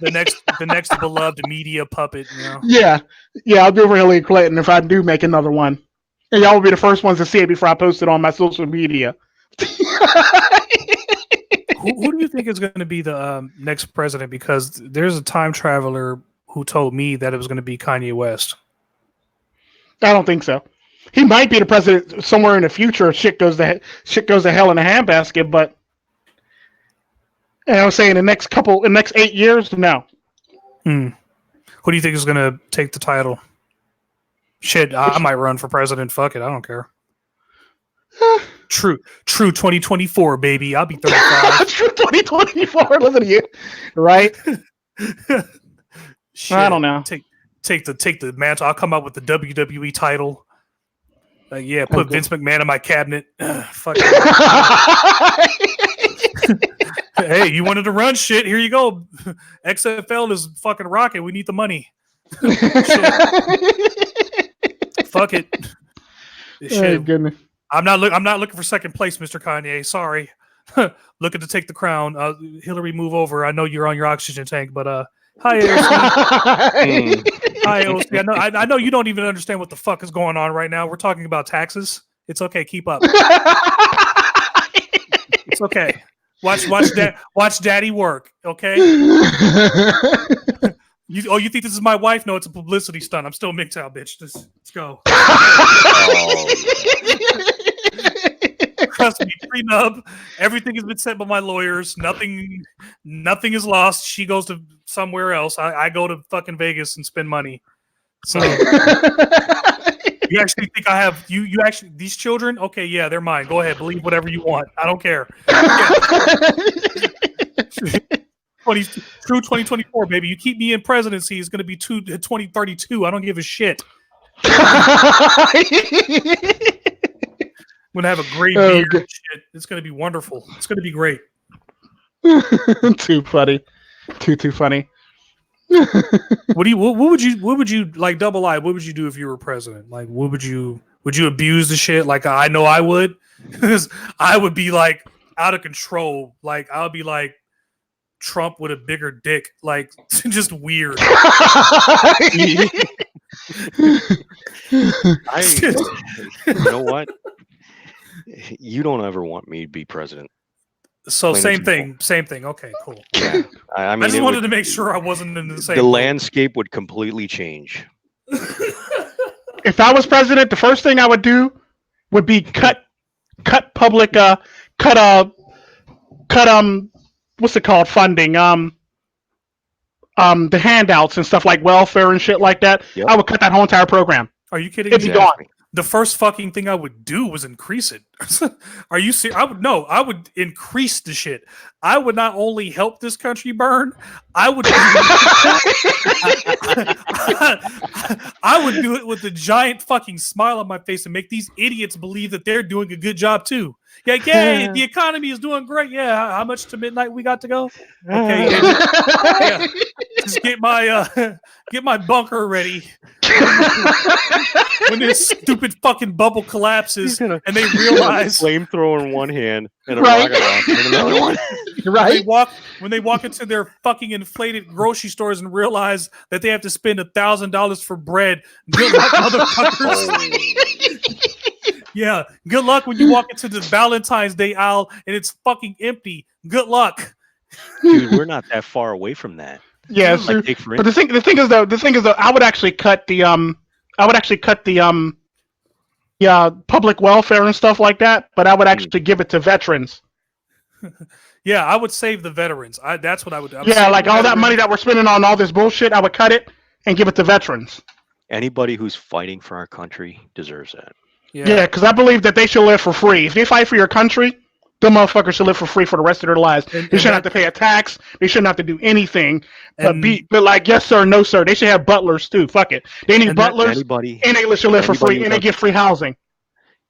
the next beloved media puppet. You know? Yeah, I'll do it for Hillary Clinton if I do make another one, and y'all will be the first ones to see it before I post it on my social media. Who do you think is going to be the next president? Because there's a time traveler who told me that it was going to be Kanye West. I don't think so. He might be the president somewhere in the future. Shit goes to hell in a handbasket, but I was saying the next 8 years, no. Who do you think is going to take the title? Shit, I might run for president. Fuck it, I don't care. True 2024, baby. I'll be 35. True 2024. Listen to you, right? Shit. I don't know. Take the mantle. I'll come out with the WWE title. Put Vince McMahon in my cabinet. Fuck. Hey, you wanted to run shit? Here you go. XFL is fucking rocking. We need the money. Fuck it. Shit. Oh, goodness. I'm not looking for second place, Mr. Kanye. Sorry. Looking to take the crown. Hillary, move over. I know you're on your oxygen tank, but hi, AOC. Hi, AOC. I know you don't even understand what the fuck is going on right now. We're talking about taxes. It's okay. Keep up. It's okay. Watch daddy work. Okay. You think this is my wife? No, it's a publicity stunt. I'm still MGTOW, bitch. Let's go. Trust me, pre-nub. Everything has been set by my lawyers. Nothing is lost. She goes to somewhere else. I go to fucking Vegas and spend money. So you actually think I have you actually these children? Okay, yeah, they're mine. Go ahead, believe whatever you want. I don't care. True 2024, baby. You keep me in presidency, it's going to be 2032. I don't give a shit. I'm going to have a great beard and shit. It's going to be wonderful. It's going to be great. Too funny. Too funny. What would you like, double I, what would you do if you were president? Like, would you abuse the shit? Like, I know I would. Because I would be like out of control. Like, I would be like Trump with a bigger dick. Like, just weird. You know what? You don't ever want me to be president. So same thing. Okay, cool. Yeah. I mean, I just wanted to make sure I wasn't in the same. The landscape would completely change. If I was president, the first thing I would do would be cut public what's it called, funding, the handouts and stuff like welfare and shit like that. Yep. I would cut that whole entire program. Are you kidding me? It'd be gone. The first fucking thing I would do was increase it. Are you serious? I would increase the shit. I would not only help this country burn, I would I would do it with a giant fucking smile on my face and make these idiots believe that they're doing a good job too. Yeah, the economy is doing great. Yeah, how much to midnight we got to go? Okay, yeah. Just get my bunker ready. When this stupid fucking bubble collapses and they realize flamethrower in one hand and a rocket launcher in another one. Right. When they walk into their fucking inflated grocery stores and realize that they have to spend $1,000 for bread, good luck, motherfuckers. Yeah. Good luck when you walk into the Valentine's Day aisle and it's fucking empty. Good luck. Dude, we're not that far away from that. Yeah, Like, take for but the thing is though, I would actually cut the public welfare and stuff like that, but I would actually give it to veterans. Yeah, I would save the veterans. That's what I would do. Yeah, like all that money that we're spending on all this bullshit, I would cut it and give it to veterans. Anybody who's fighting for our country deserves that. Yeah, because I believe that they should live for free. If they fight for your country, the motherfuckers should live for free for the rest of their lives. They shouldn't have to pay a tax. They shouldn't have to do anything. But like, yes sir, no sir. They should have butlers too. Fuck it. They need butlers, and they should live for free, and they get free housing.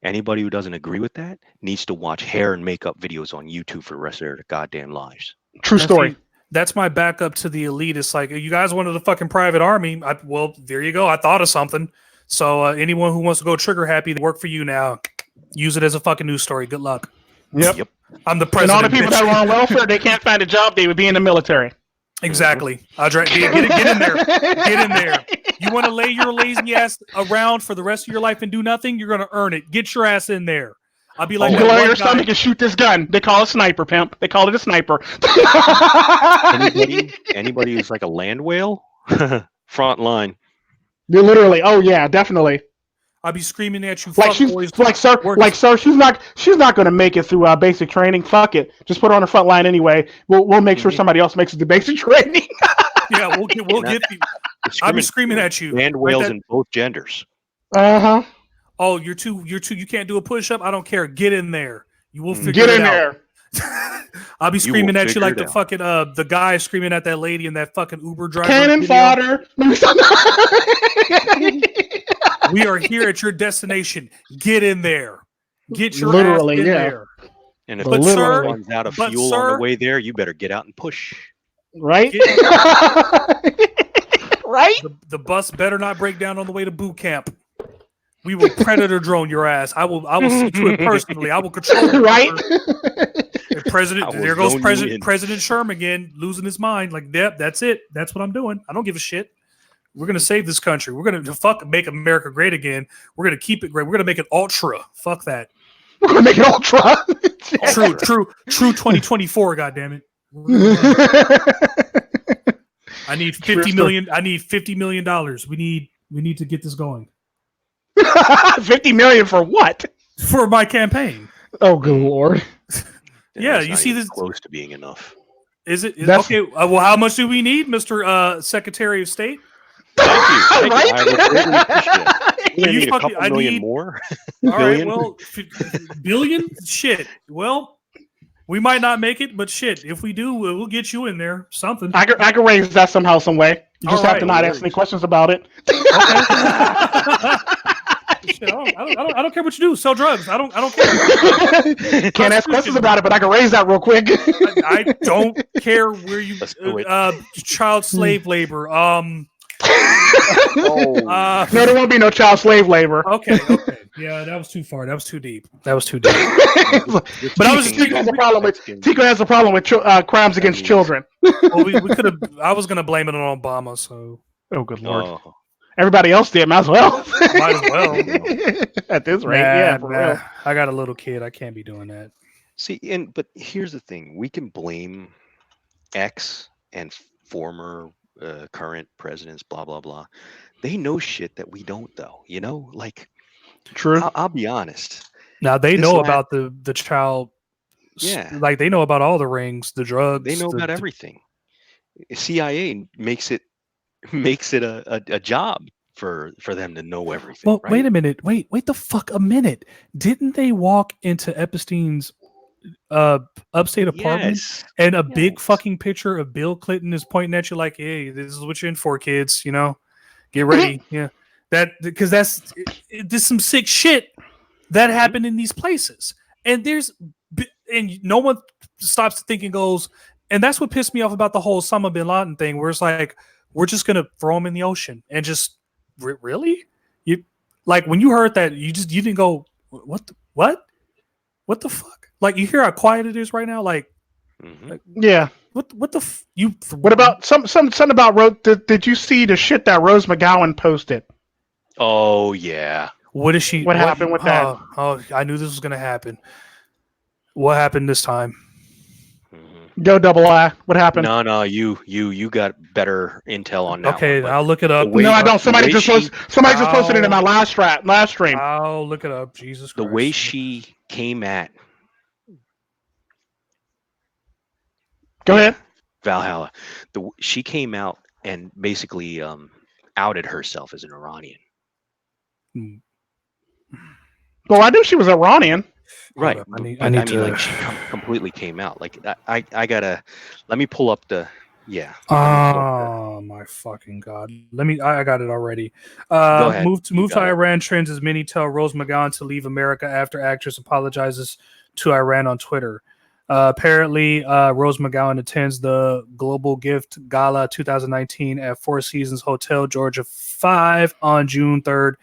Anybody who doesn't agree with that needs to watch hair and makeup videos on YouTube for the rest of their goddamn lives. True story. That's my backup to the elite. It's like, you guys wanted a fucking private army. Well, there you go. I thought of something. So anyone who wants to go trigger happy, they work for you now. Use it as a fucking news story. Good luck. Yep. I'm the president. And all the people that are on welfare, they can't find a job. They would be in the military. Exactly. Get in there. Get in there. You want to lay your lazy ass around for the rest of your life and do nothing? You're going to earn it. Get your ass in there. I'll be like, you lay your stomach and shoot this gun. They call it a sniper, pimp. They call it a sniper. Anybody who's like a land whale, front line. You're literally. Oh yeah, definitely. I'll be screaming at you. Sir, she's not going to make it through basic training. Fuck it, just put her on the front line anyway. We'll make sure somebody else makes it to basic training. Yeah, we'll get you. I'll be screaming at you. Land whales in both genders. Oh, you're too. You can't do a push up. I don't care. Get in there. You will figure it out. Get in there. I'll be screaming at you like the fucking the guy screaming at that lady in that fucking Uber driver. Cannon fodder. We are here at your destination. Get in there. Get your ass in there. And if the runs out of fuel on the way there, you better get out and push. Right? Right? The bus better not break down on the way to boot camp. We will predator drone your ass. I will see to it personally. I will control it. Right? There goes President Sherm again, losing his mind. Like, yep, that's it. That's what I'm doing. I don't give a shit. We're gonna save this country. We're gonna make America great again. We're gonna keep it great. We're gonna make it ultra. Fuck that. We're gonna make it ultra. True 2024. Goddammit. I need $50 million. I need $50 million. We need to get this going. $50 million for what? For my campaign. Oh, good lord. Yeah, you see this close to being enough. Is it okay? Well, how much do we need, Mr. Secretary of State? Thank you. Right? I need a couple million more. All right, well, billion? Shit. Well, we might not make it, but shit, if we do, we'll get you in there. Something. I can raise that somehow, some way. You just have to not ask me questions about it. Shit, I don't care what you do. Sell drugs. I don't care. Can't ask questions about it, but I can raise that real quick. I don't care where you child slave labor. No, there won't be no child slave labor. Okay. Yeah, that was too far. That was too deep. But I was Tico has a problem with crimes against children. Well, we could have. I was gonna blame it on Obama. So. Oh, good lord. Everybody else did. Might as well. At this rate, for real. I got a little kid. I can't be doing that. See, but here's the thing: we can blame ex and former current presidents, blah blah blah. They know shit that we don't, though. You know, like. True. I'll be honest. Now they know about the child. Yeah. Like they know about all the rings, the drugs. They know about everything. CIA makes it a job for them to know everything. Well, right? wait a minute. Wait the fuck a minute. Didn't they walk into Epstein's upstate apartment and a big fucking picture of Bill Clinton is pointing at you like, hey, this is what you're in for, kids, you know? Get ready. Yeah. Because there's some sick shit that happened in these places. And no one stops to think and goes, and that's what pissed me off about the whole Osama bin Laden thing, where it's like, we're just going to throw him in the ocean and just, really? You like when you heard that, you didn't go, what the fuck? Like, you hear how quiet it is right now? Like, yeah. What about something about did you see the shit that Rose McGowan posted? Oh yeah. What is she? What happened with that? Oh, I knew this was gonna happen. What happened this time? Go double I. What happened? No, you got better intel on that Okay, one. I'll look it up. No, I don't. Somebody just posted it in my live stream. I'll look it up. Jesus Christ. The way she came at Go ahead. Valhalla, she came out and basically outed herself as an Iranian. Well, I knew she was Iranian. Right. I need to. Like, she completely came out. Like I gotta. Let me pull up the. Yeah. Oh my fucking god! I got it already. Go ahead. Move to Iran. Trends as many tell Rose McGowan to leave America after actress apologizes to Iran on Twitter. Apparently, Rose McGowan attends the Global Gift Gala 2019 at Four Seasons Hotel, Georgia 5 on June 3rd,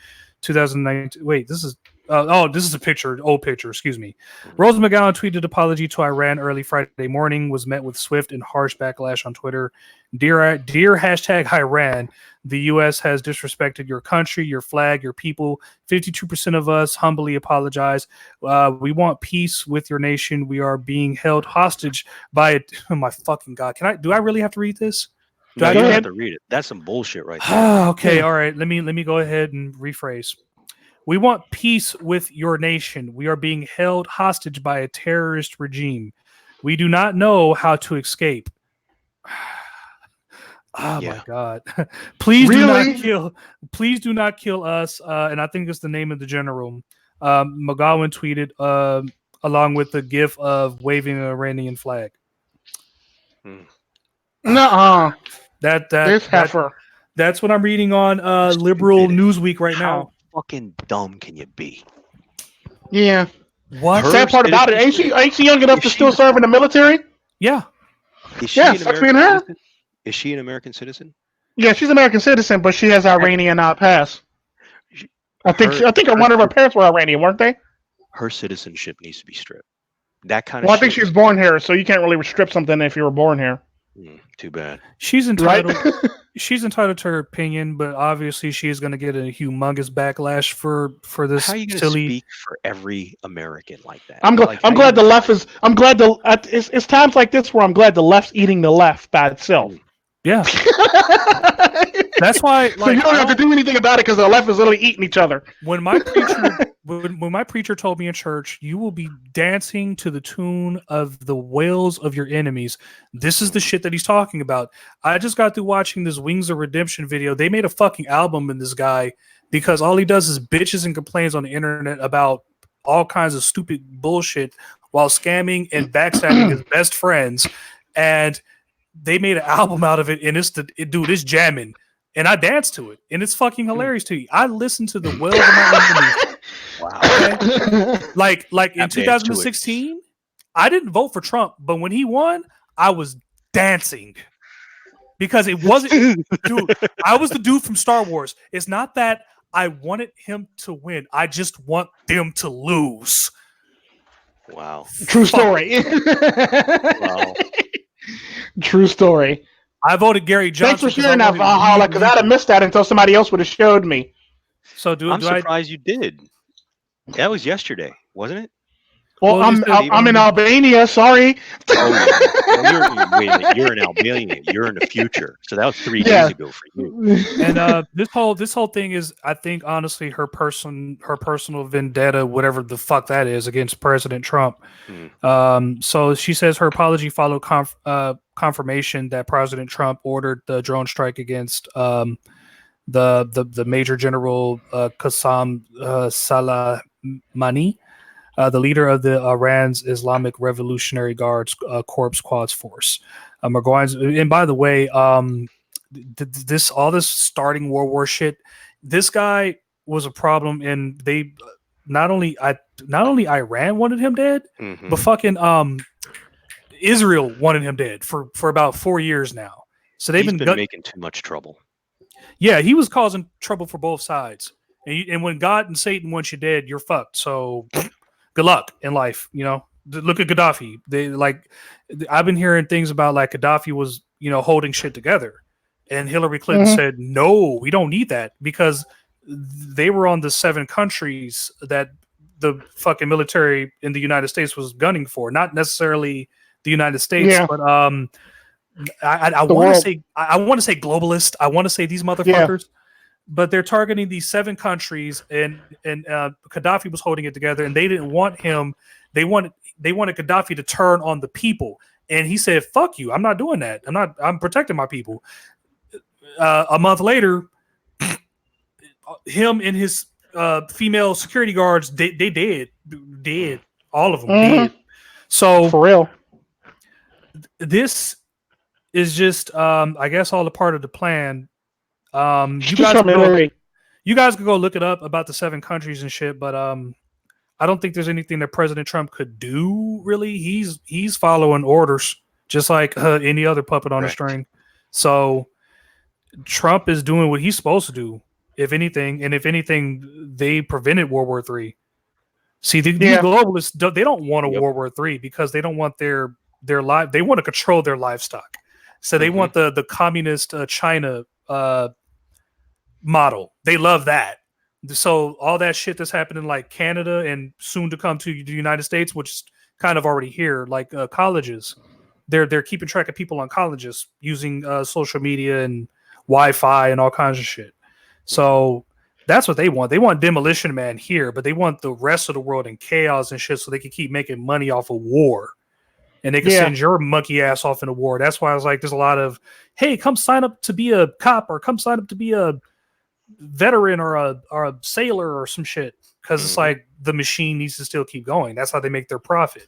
2019. Wait, this is. This is a picture, old picture, excuse me. Rose McGowan tweeted apology to Iran early Friday morning, was met with swift and harsh backlash on Twitter. Dear hashtag Iran, the U.S. has disrespected your country, your flag, your people. 52% of us humbly apologize. We want peace with your nation. We are being held hostage by it. Oh my fucking God. Do I really have to read this? No, you don't have to read it. That's some bullshit right there. Okay, all right. Let me go ahead and rephrase. We want peace with your nation. We are being held hostage by a terrorist regime. We do not know how to escape. My God. Please do not kill us. And I think it's the name of the general. McGowan tweeted along with the gif of waving an Iranian flag. Nuh-uh. That's what I'm reading on Liberal Newsweek right now. Fucking dumb can you be? Yeah. What? Sad part about it, ain't she young enough to still serve in the military? Yeah. Is she an American citizen? Is she an American citizen? Yeah, she's an American citizen, but she has Iranian pass. I think one of her parents were Iranian, weren't they? Her citizenship needs to be stripped. That kind of. Well, I think she was born here, so you can't really strip something if you were born here. Too bad. She's entitled. She's entitled to her opinion, but obviously she is going to get a humongous backlash for this. How are you going to speak for every American like that? I'm glad the left is. I'm glad it's times like this where I'm glad the left's eating the left by itself. Yeah. That's why. So you don't have to do anything about it because the left is literally eating each other. When my preacher told me in church, you will be dancing to the tune of the wails of your enemies. This is the shit that he's talking about. I just got through watching this Wings of Redemption video. They made a fucking album in this guy because all he does is bitches and complains on the internet about all kinds of stupid bullshit while scamming and backstabbing his best friends. And they made an album out of it, and it's jamming. And I danced to it, and it's fucking hilarious to you. I listened to the wails of my enemies. Wow. Okay? Like in 2016, I didn't vote for Trump, but when he won, I was dancing. Because it wasn't, dude, I was the dude from Star Wars. It's not that I wanted him to win. I just want them to lose. Wow. True story. Wow. True story. I voted Gary Johnson. Thanks for sharing that, Valhalla, because I'd have missed that until somebody else would have showed me. So I'm surprised you did. That was yesterday, wasn't it? Well, I'm in Albania. Sorry. You're in Albania. You're in the future. So that was 3 days ago for you. And this whole thing is, I think, honestly, her personal vendetta, whatever the fuck that is, against President Trump. So she says her apology followed confirmation that President Trump ordered the drone strike against the Major General Qassam Soleimani, the leader of the Iran's Islamic Revolutionary Guards Corps Quds Force. And by the way, all this starting World War shit, this guy was a problem, and they not only Iran wanted him dead, but fucking Israel wanted him dead for about 4 years now. So they've been making too much trouble. Yeah, he was causing trouble for both sides. And when God and Satan want you dead, you're fucked. So good luck in life. You know, look at Gaddafi. I've been hearing things about like Gaddafi was, holding shit together. And Hillary Clinton said, no, we don't need that, because they were on the 7 countries that the fucking military in the United States was gunning for, not necessarily the United States, but I want to say globalist. I want to say these motherfuckers, but they're targeting these 7 countries, and Gaddafi was holding it together, and they didn't want him. They wanted Gaddafi to turn on the people, and he said, "Fuck you! I'm not doing that. I'm protecting my people." A month later, him and his female security guards, they dead, all of them dead. So for real, this is just, I guess, all a part of the plan. You guys can go look it up about the 7 countries and shit, but I don't think there's anything that President Trump could do. Really, he's following orders just like any other puppet on a string. So Trump is doing what he's supposed to do, if anything, and if anything, they prevented World War III. See, these globalists, they don't want a World War III because they don't want their life. They want to control their livestock. So they want the communist China model. They love that. So all that shit that's happening, like Canada and soon to come to the United States, which is kind of already here, like colleges, they're keeping track of people on colleges using social media and Wi-Fi and all kinds of shit. So that's what they want. They want Demolition Man here, but they want the rest of the world in chaos and shit so they can keep making money off of war. And they can send your monkey ass off in a war. That's why I was like, there's a lot of, hey, come sign up to be a cop or come sign up to be a veteran or a sailor or some shit. Because it's like the machine needs to still keep going. That's how they make their profit.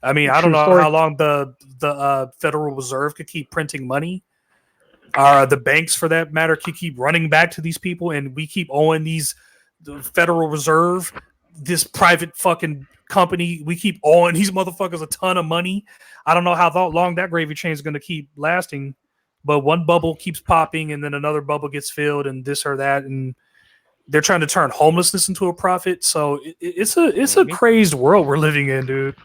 I mean, I don't know how long the Federal Reserve could keep printing money. The banks, for that matter, could keep running back to these people, and we keep owing the Federal Reserve, this private fucking company, we keep owing these motherfuckers a ton of money. I don't know how long that gravy train is going to keep lasting, but one bubble keeps popping, and then another bubble gets filled, and this or that, and they're trying to turn homelessness into a profit. So it's a crazed world we're living in, dude.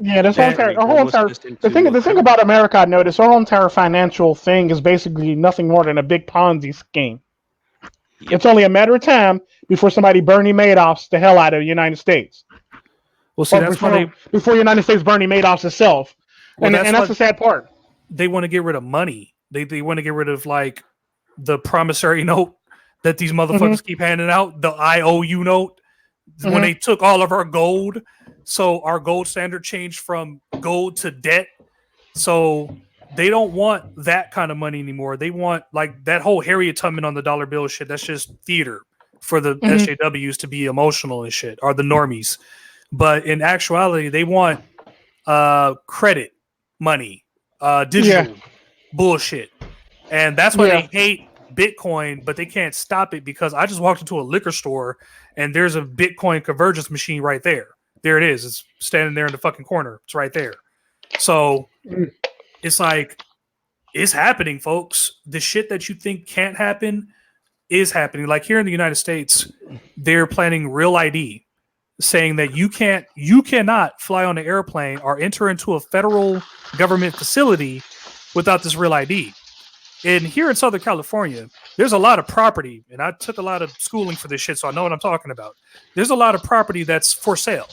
Yeah, the thing about America, I noticed, our whole entire financial thing is basically nothing more than a big Ponzi scheme. Yep. It's only a matter of time before somebody Bernie Madoffs the hell out of the United States. Well, see, that's before the United States Bernie Madoffs itself, and that's the sad part. They want to get rid of money. They want to get rid of like the promissory note that these motherfuckers keep handing out, the IOU note. When they took all of our gold, so our gold standard changed from gold to debt. So they don't want that kind of money anymore. They want like that whole Harriet Tubman on the dollar bill shit. That's just theater for the SJWs to be emotional and shit, or the normies. But in actuality, they want credit money, digital bullshit. And that's why they hate Bitcoin, but they can't stop it because I just walked into a liquor store and there's a Bitcoin convergence machine right there. There it is. It's standing there in the fucking corner. It's right there. So it's like, it's happening, folks. The shit that you think can't happen is happening. Like here in the United States, they're planning Real ID, saying that you cannot fly on an airplane or enter into a federal government facility without this Real ID. And here in Southern California, there's a lot of property, and I took a lot of schooling for this shit, so I know what I'm talking about. There's a lot of property that's for sale,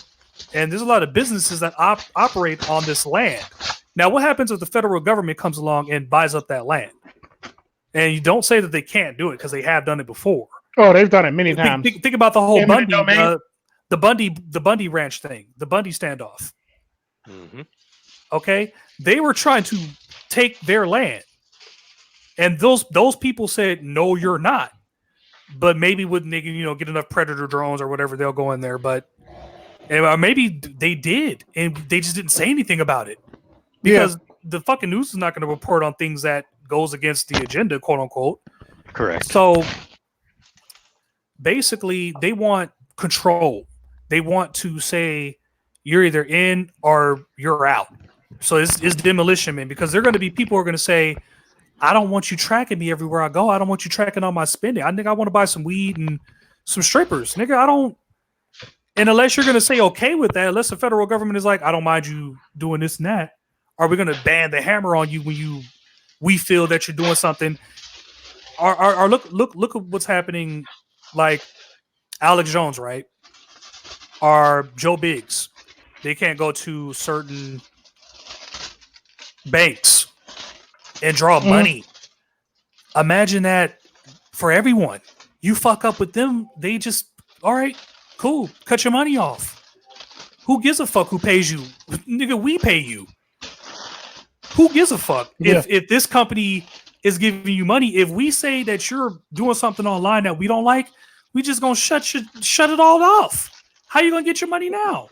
and there's a lot of businesses that operate on this land. Now, what happens if the federal government comes along and buys up that land? And you don't say that they can't do it because they have done it before. Oh, they've done it many times. Think about the whole the Bundy Ranch thing, the Bundy standoff. Okay, they were trying to take their land. And those people said, no, you're not. But maybe when they get enough Predator drones or whatever, they'll go in there. But maybe they did, and they just didn't say anything about it. Because the fucking news is not going to report on things that goes against the agenda, quote unquote. Correct. So basically, they want control. They want to say, you're either in or you're out. So it's Demolition Man, because they're going to be people who are going to say, I don't want you tracking me everywhere I go. I don't want you tracking all my spending. I think I want to buy some weed and some strippers. Nigga, I don't. And unless you're going to say okay with that, unless the federal government is like, I don't mind you doing this and that, are we going to ban the hammer on you when we feel that you're doing something? Or look at what's happening like Alex Jones, right? Or Joe Biggs. They can't go to certain banks and draw money. Imagine that for everyone. You fuck up with them, they just, all right, cool, cut your money off. Who gives a fuck who pays you? Nigga, we pay you. Who gives a fuck? Yeah. If this company is giving you money, if we say that you're doing something online that we don't like, we just gonna shut it all off. How you gonna get your money now?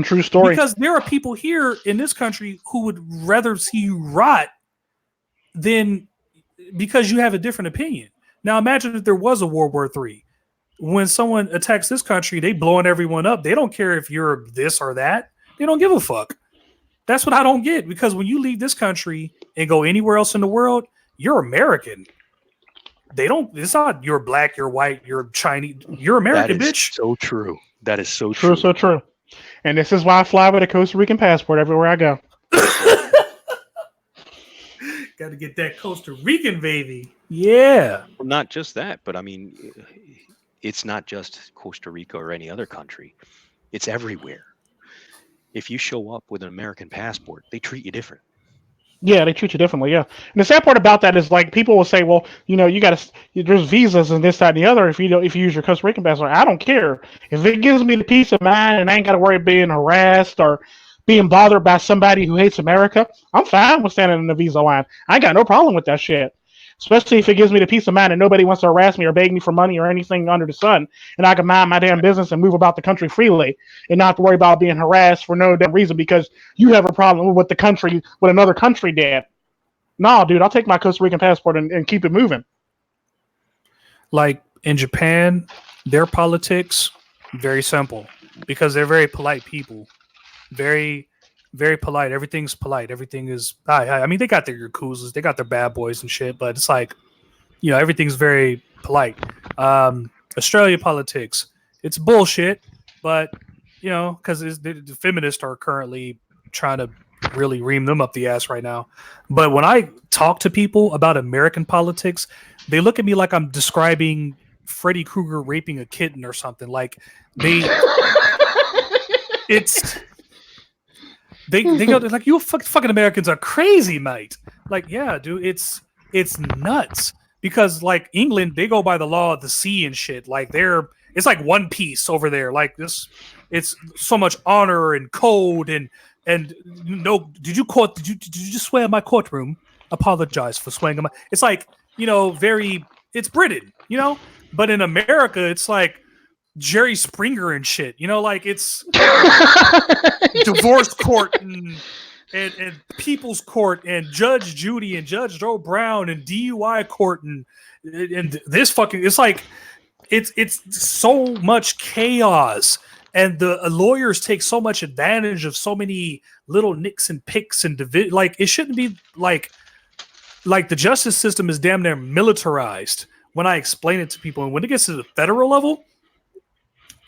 True story. Because there are people here in this country who would rather see you rot than because you have a different opinion. Now imagine if there was a World War III. When someone attacks this country, they blowing everyone up. They don't care if you're this or that. They don't give a fuck. That's what I don't get. Because when you leave this country and go anywhere else in the world, you're American. They don't. It's not you're black, you're white, you're Chinese. You're American, bitch. So true. That is so true. So true. And this is why I fly with a Costa Rican passport everywhere I go. Got to get that Costa Rican baby. Yeah. Well, not just that, but I mean, it's not just Costa Rica or any other country. It's everywhere. If you show up with an American passport, they treat you different. Yeah, they treat you differently. Yeah, and the sad part about that is like people will say, well, you got to. There's visas and this, that, and the other. If you use your Costa Rican passport, I don't care if it gives me the peace of mind and I ain't got to worry about being harassed or being bothered by somebody who hates America. I'm fine with standing in the visa line. I ain't got no problem with that shit. Especially if it gives me the peace of mind and nobody wants to harass me or beg me for money or anything under the sun, and I can mind my damn business and move about the country freely and not have to worry about being harassed for no damn reason because you have a problem with what what another country did. Nah, dude, I'll take my Costa Rican passport and keep it moving. Like in Japan, their politics, very simple because they're very polite people. Very, very polite. Everything's polite. Everything is hi. I mean, they got their yakuzas, they got their bad boys and shit, but it's like, everything's very polite. Australia politics, it's bullshit, but because the feminists are currently trying to really ream them up the ass right now. But when I talk to people about American politics, they look at me like I'm describing Freddy Krueger raping a kitten or something. Like they go like, you fucking Americans are crazy, mate. Like, yeah, dude, it's nuts because like England, they go by the law of the sea and shit. Like it's like One Piece over there. Like this, it's so much honor and code and did you just swear in my courtroom? Apologize for swearing in my. It's like it's Britain, but in America, it's like Jerry Springer and shit, like it's divorce court and people's court and Judge Judy and Judge Joe Brown and DUI court and this fucking, it's like it's so much chaos and the lawyers take so much advantage of so many little nicks and picks and like it shouldn't be like the justice system is damn near militarized when I explain it to people. And when it gets to the federal level,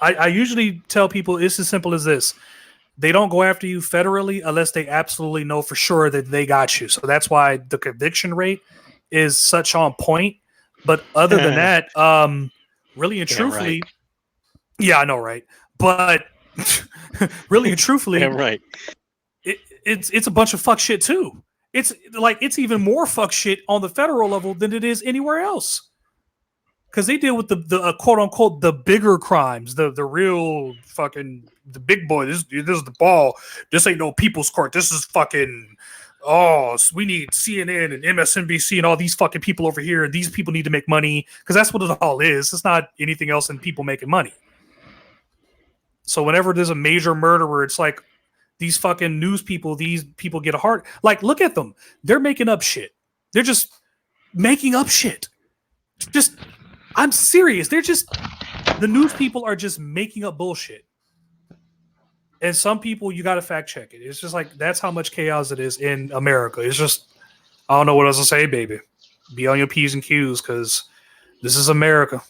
I usually tell people it's as simple as this. They don't go after you federally unless they absolutely know for sure that they got you. So that's why the conviction rate is such on point. But other than that, really and truthfully, right. Yeah, I know, right? But really and truthfully, right. It's a bunch of fuck shit too. It's like it's even more fuck shit on the federal level than it is anywhere else. Because they deal with the quote unquote the bigger crimes, the real fucking the big boy. This is the ball. This ain't no people's court. This is fucking we need CNN and MSNBC and all these fucking people over here. And these people need to make money because that's what it all is. It's not anything else than people making money. So whenever there's a major murderer, it's like these fucking news people. These people get a heart. Like look at them. They're making up shit. They're just making up shit. I'm serious. The news people are just making up bullshit. And some people, you got to fact check it. It's just like, that's how much chaos it is in America. It's just, I don't know what else to say, baby. Be on your P's and Q's because this is America.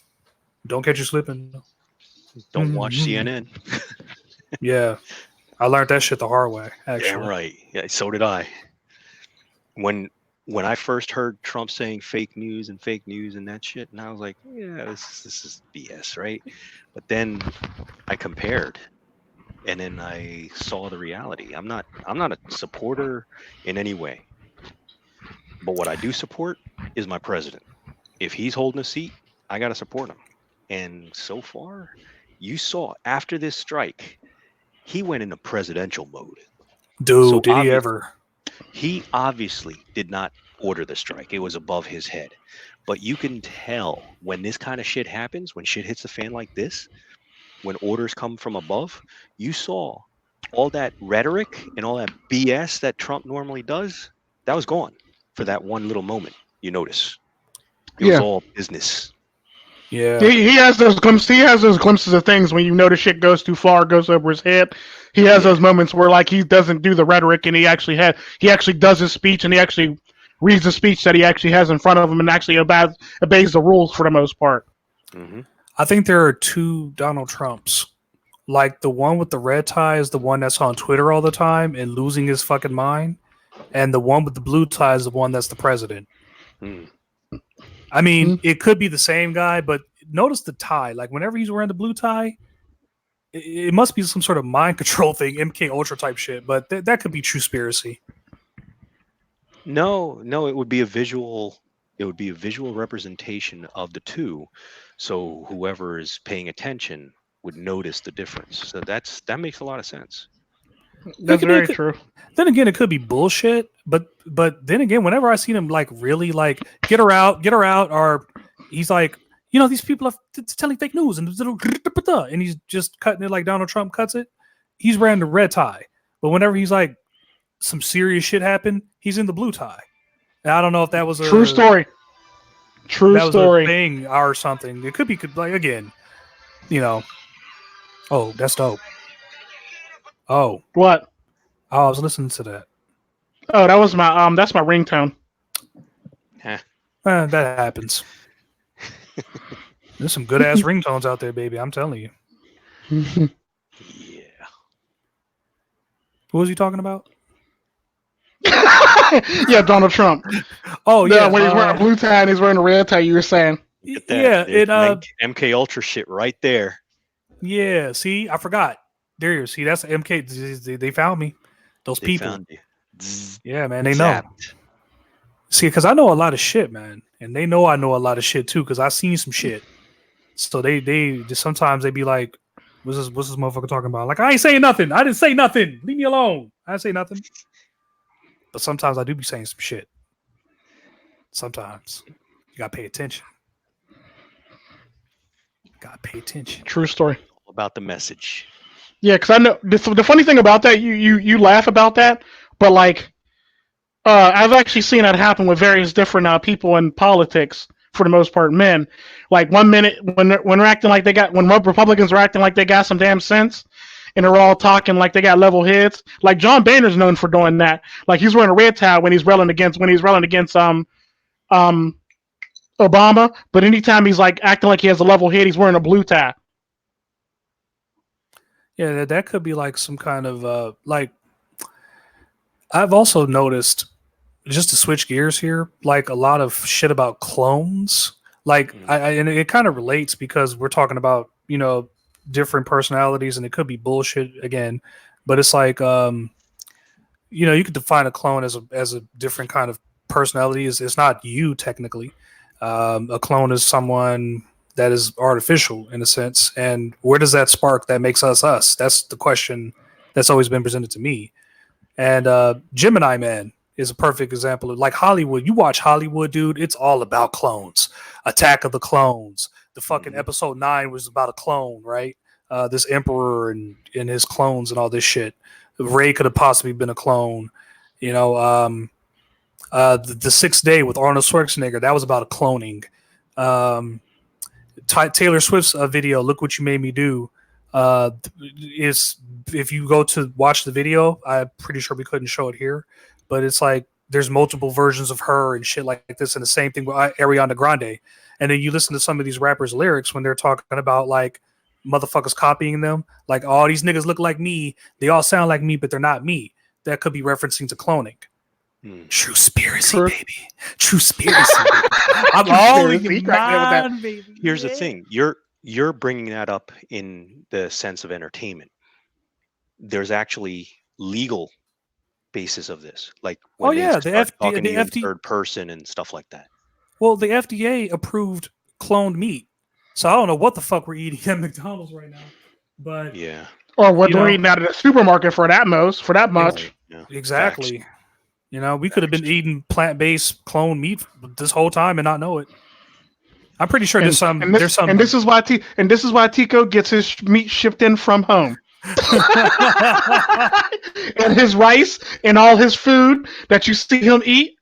Don't catch you slipping. Don't watch CNN. Yeah. I learned that shit the hard way, actually. Yeah, right. Yeah, so did I. When when I first heard Trump saying fake news and that shit, and I was like, yeah, this is BS, right? But then I compared, and then I saw the reality. I'm not a supporter in any way, but what I do support is my president. If he's holding a seat, I gotta support him. And so far, you saw after this strike, he went into presidential mode. Dude, So did he ever? He obviously did not order the strike. It was above his head. But you can tell when this kind of shit happens, when shit hits the fan like this, when orders come from above, you saw all that rhetoric and all that BS that Trump normally does, that was gone for that one little moment. You notice. It was all business. Yeah. He has those glimpses. He has those glimpses of things when you know the shit goes too far, goes over his head. He has those moments where like he doesn't do the rhetoric and he actually does his speech and he actually reads the speech that he actually has in front of him and actually obeys the rules for the most part. Mm-hmm. I think there are two Donald Trumps. Like the one with the red tie is the one that's on Twitter all the time and losing his fucking mind, and the one with the blue tie is the one that's the president. Mm. I mean, it could be the same guy, but notice the tie. Like whenever he's wearing the blue tie, it must be some sort of mind control thing, MK Ultra type shit. But that could be true conspiracy. No, it would be a visual. It would be a visual representation of the two, so whoever is paying attention would notice the difference. So that makes a lot of sense. That's very true. Then again, it could be bullshit, but then again, whenever I seen him like really like get her out, or he's like, you know, these people are telling fake news and he's just cutting it like Donald Trump cuts it. He's wearing the red tie, but whenever he's like some serious shit happened, he's in the blue tie. And I don't know if that was a true story. True story thing or something. It could be like again, you know. Oh, that's dope. Oh, what? Oh, I was listening to that. Oh, that was my that's my ringtone. That happens. There's some good ass ringtones out there, baby. I'm telling you. Yeah. Who was he talking about? Yeah, Donald Trump. Oh yeah, when he's wearing a blue tie and he's wearing a red tie. You were saying? Yeah, MK Ultra shit right there. Yeah, see, I forgot. There you see, that's MK. They found me. Those people. Found you. Yeah, man, they know. See, because I know a lot of shit, man, and they know I know a lot of shit too, because I seen some shit. So they just sometimes they be like, "What's this motherfucker talking about?" Like, I ain't saying nothing. I didn't say nothing. Leave me alone. I didn't say nothing. But sometimes I do be saying some shit. Sometimes you gotta pay attention. Gotta pay attention. True story. All about the message. Yeah, because I know the funny thing about that, you laugh about that, but like, I've actually seen that happen with various different people in politics. For the most part, men. Like 1 minute when they're acting like when Republicans are acting like they got some damn sense, and they're all talking like they got level heads. Like John Boehner's known for doing that. Like he's wearing a red tie when he's railing against Obama, but anytime he's like acting like he has a level head, he's wearing a blue tie. Yeah, that could be like some kind of like. I've also noticed, just to switch gears here, like a lot of shit about clones. Like, and it kind of relates because we're talking about, you know, different personalities, and it could be bullshit again, but it's like, you know, you could define a clone as a different kind of personality. It's not you technically. A clone is someone that is artificial in a sense, and where does that spark that makes us us? That's the question that's always been presented to me. And Gemini Man is a perfect example of like Hollywood. You watch Hollywood, dude, it's all about clones. Attack of the Clones. The fucking episode 9 was about a clone, right? This emperor and his clones and all this shit. Ray could have possibly been a clone. You know, the Sixth Day with Arnold Schwarzenegger, that was about a cloning. Taylor Swift's video, Look What You Made Me Do, is, if you go to watch the video, I'm pretty sure we couldn't show it here, but it's like there's multiple versions of her and shit like this, and the same thing with Ariana Grande. And then you listen to some of these rappers' lyrics when they're talking about like motherfuckers copying them, like all these niggas look like me, they all sound like me, but they're not me. That could be referencing to cloning. True spiracy, baby. True spiracy. I'm all in your mind, baby. Here's the thing. You're bringing that up in the sense of entertainment. There's actually legal basis of this, like when they start talking to you in third person and stuff like that. Well, the FDA approved cloned meat, so I don't know what the fuck we're eating at McDonald's right now, but yeah, or what we're eating out of the supermarket for that much. Yeah. Exactly. Facts. You know, we could have been eating plant-based cloned meat this whole time and not know it. I'm pretty sure there's some. And this is why Tico gets his meat shipped in from home. And his rice and all his food that you see him eat,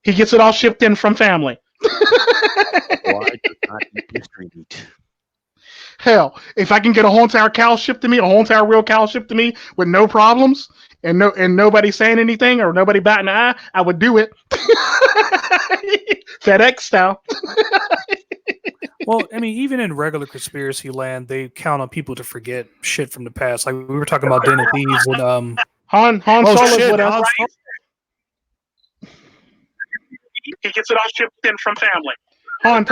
he gets it all shipped in from family. Why does not eat mystery meat? Hell, if I can get a whole entire cow shipped to me, a whole entire real cow shipped to me with no problems, and nobody saying anything or nobody batting an eye, I would do it. FedEx style. Well, I mean, even in regular conspiracy land, they count on people to forget shit from the past. Like we were talking about Den of Thieves with Han Solo's with us. He gets it all shipped in from family. Han,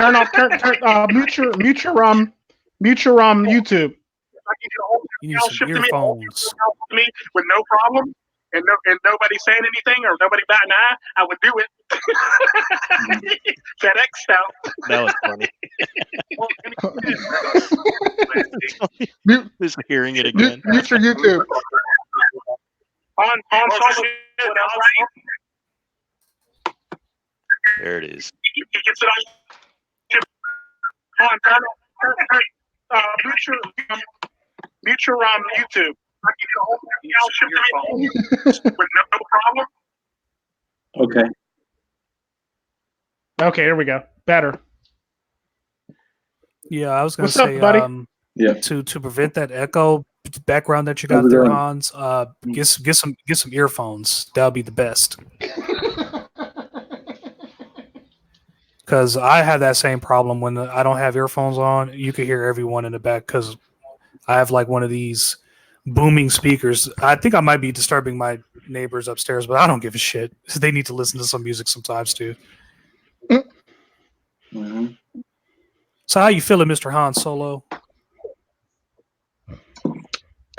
mute your YouTube. You need some earphones. Me with no problem, and nobody saying anything or nobody batting an eye, I would do it. FedEx style. That was funny. Just hearing it again. Mute your YouTube. There it is. He gets it on. Mute your YouTube. With no problem. Okay. Okay, there we go. Better. Yeah, I was going to say, buddy? To prevent that echo background that you got there, Hans, get some earphones. That'll be the best. Because I have that same problem when I don't have earphones on. You can hear everyone in the back because I have like one of these booming speakers. I think I might be disturbing my neighbors upstairs, but I don't give a shit. They need to listen to some music sometimes too. Mm-hmm. So how you feeling, Mr. Han Solo?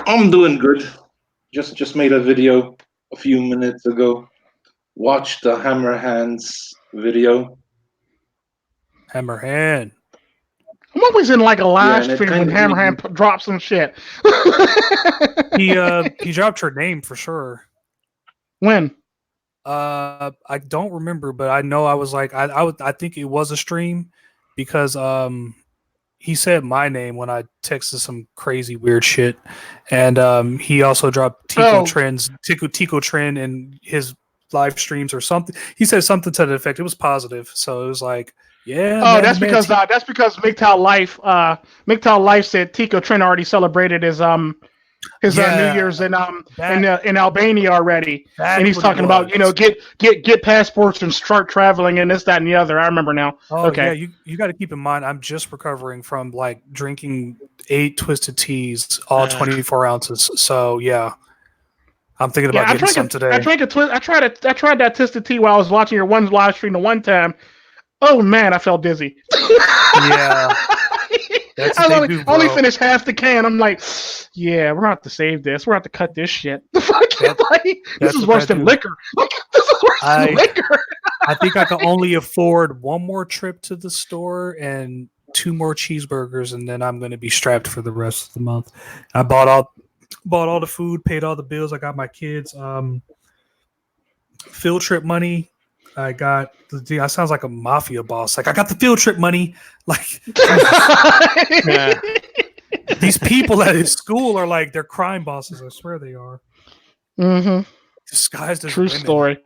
I'm doing good. Just made a video a few minutes ago. Watched the Hammerhands video. Hammerhand. I'm always in like a live stream when Hammerhand drops some shit. He dropped her name for sure. When? I don't remember, but I know I was like I think it was a stream because he said my name when I texted some crazy weird shit, and he also dropped Tico Trend in his live streams or something. He said something to the effect. It was positive, so it was like, yeah. Oh, that's because MGTOW Life said Tico Trend already celebrated his New Year's in Albania already, and he's talking about get passports and start traveling and this, that, and the other. I remember now. Oh, okay. Yeah, you got to keep in mind, I'm just recovering from like drinking 8 twisted teas, all 24 ounces. So yeah, I'm thinking about getting some today. I tried that twisted tea while I was watching your one live stream the one time. Oh man, I felt dizzy. Yeah. I only finished half the can. I'm like, yeah, we're gonna have to save this. We're gonna have to cut this shit. This is worse than liquor. This is worse than liquor. I think I can only afford one more trip to the store and 2 more cheeseburgers, and then I'm gonna be strapped for the rest of the month. I bought all the food, paid all the bills. I got my kids field trip money. I got I sounds like a mafia boss. Like, I got the field trip money. Like, these people at his school are like, they're crime bosses. I swear they are. Mm-hmm. Disguised as true women. Story.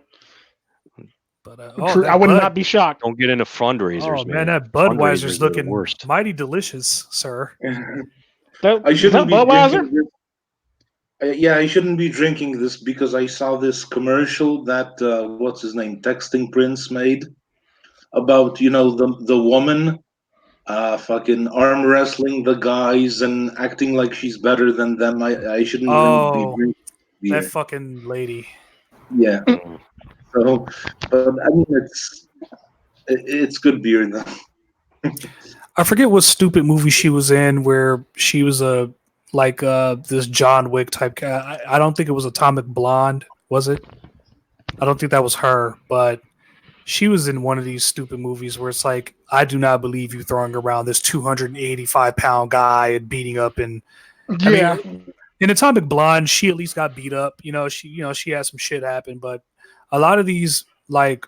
But I would not be shocked. Don't get into fundraisers. Oh man, that Budweiser's looking mighty delicious, sir. I shouldn't be Budweiser. Yeah, I shouldn't be drinking this because I saw this commercial that what's his name, Texting Prince made about the woman fucking arm wrestling the guys and acting like she's better than them. I shouldn't be drinking beer. That fucking lady. Yeah. So, but I mean, it's good beer though. I forget what stupid movie she was in where she was this John Wick type guy. I don't think it was Atomic Blonde, was it? I don't think that was her, but she was in one of these stupid movies where it's like, I do not believe you throwing around this 285-pound guy and beating up. And Yeah. I mean, in Atomic Blonde, she at least got beat up. She had some shit happen, but a lot of these like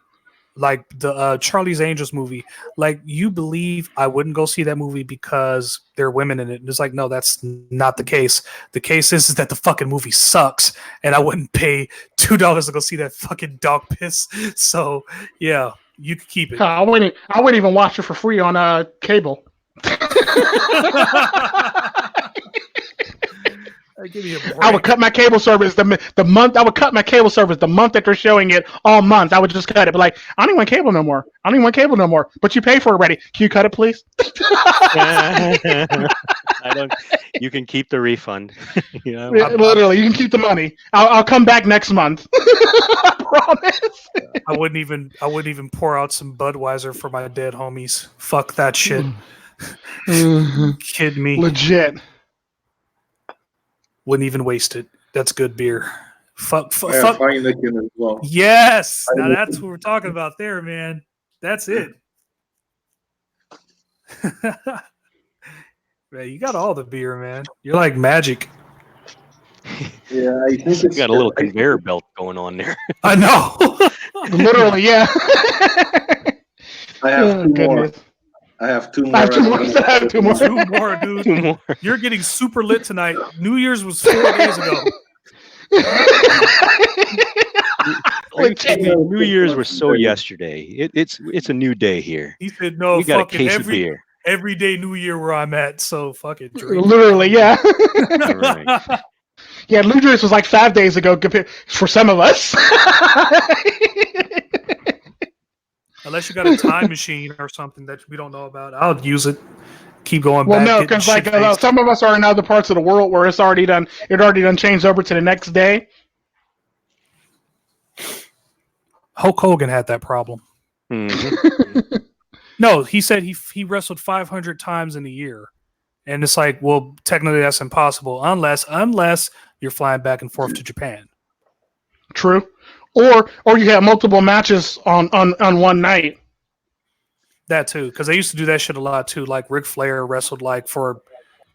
the Charlie's Angels movie, like, you believe I wouldn't go see that movie because there are women in it. And it's like, no, that's not the case. The case is that the fucking movie sucks, and I wouldn't pay $2 to go see that fucking dog piss. So yeah, you can keep it. I wouldn't even watch it for free on cable. Give me a break. I would cut my cable service the month. I would cut my cable service the month that they're showing it all month. I would just cut it. But like, I don't even want cable no more. But you pay for it already. Can you cut it, please? I don't. You can keep the refund. Literally, you can keep the money. I'll come back next month. I promise. I wouldn't even pour out some Budweiser for my dead homies. Fuck that shit. Kid me. Legit. Wouldn't even waste it. That's good beer. Fuck. Heineken as well. Yes. Now that's what we're talking about there, man. That's it. Man, you got all the beer, man. You're like magic. Yeah, I think You got a little conveyor belt going on there. I know. Literally, yeah. I have two more. I have two more. I have two more. Two more, dude. Two more. You're getting super lit tonight. New Year's was 4 days ago. New Year's was so yesterday. It's a new day here. He said, "No, we got a fucking case of beer. Every day New Year where I'm at, so fucking drink." Literally, yeah. Right. Yeah, New Year's was like 5 days ago for some of us. Unless you got a time machine or something that we don't know about, I'll use it. Keep going well, back. no, because like some of us are in other parts of the world where it's already done. It already done changed over to the next day. Hulk Hogan had that problem. Mm-hmm. No, he said he wrestled 500 times in a year, and it's like, well, technically that's impossible unless you're flying back and forth to Japan. True. Or you have multiple matches on one night. That too, because they used to do that shit a lot too. Like Ric Flair wrestled like for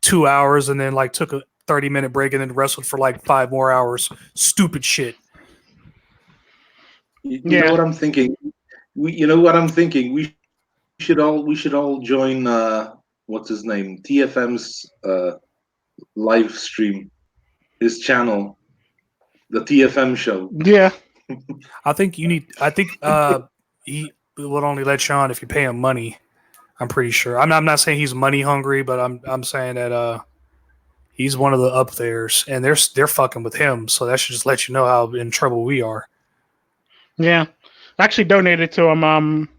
2 hours and then like took a 30-minute break and then wrestled for like 5 more hours. Stupid shit. You know what I'm thinking? We should all join what's his name? TFM's live stream, his channel, the TFM show. Yeah. I think he would only let you on if you pay him money. I'm pretty sure. I'm not saying he's money hungry, but I'm saying that he's one of the up theirs, and they're fucking with him. So that should just let you know how in trouble we are. Yeah, I actually donated to him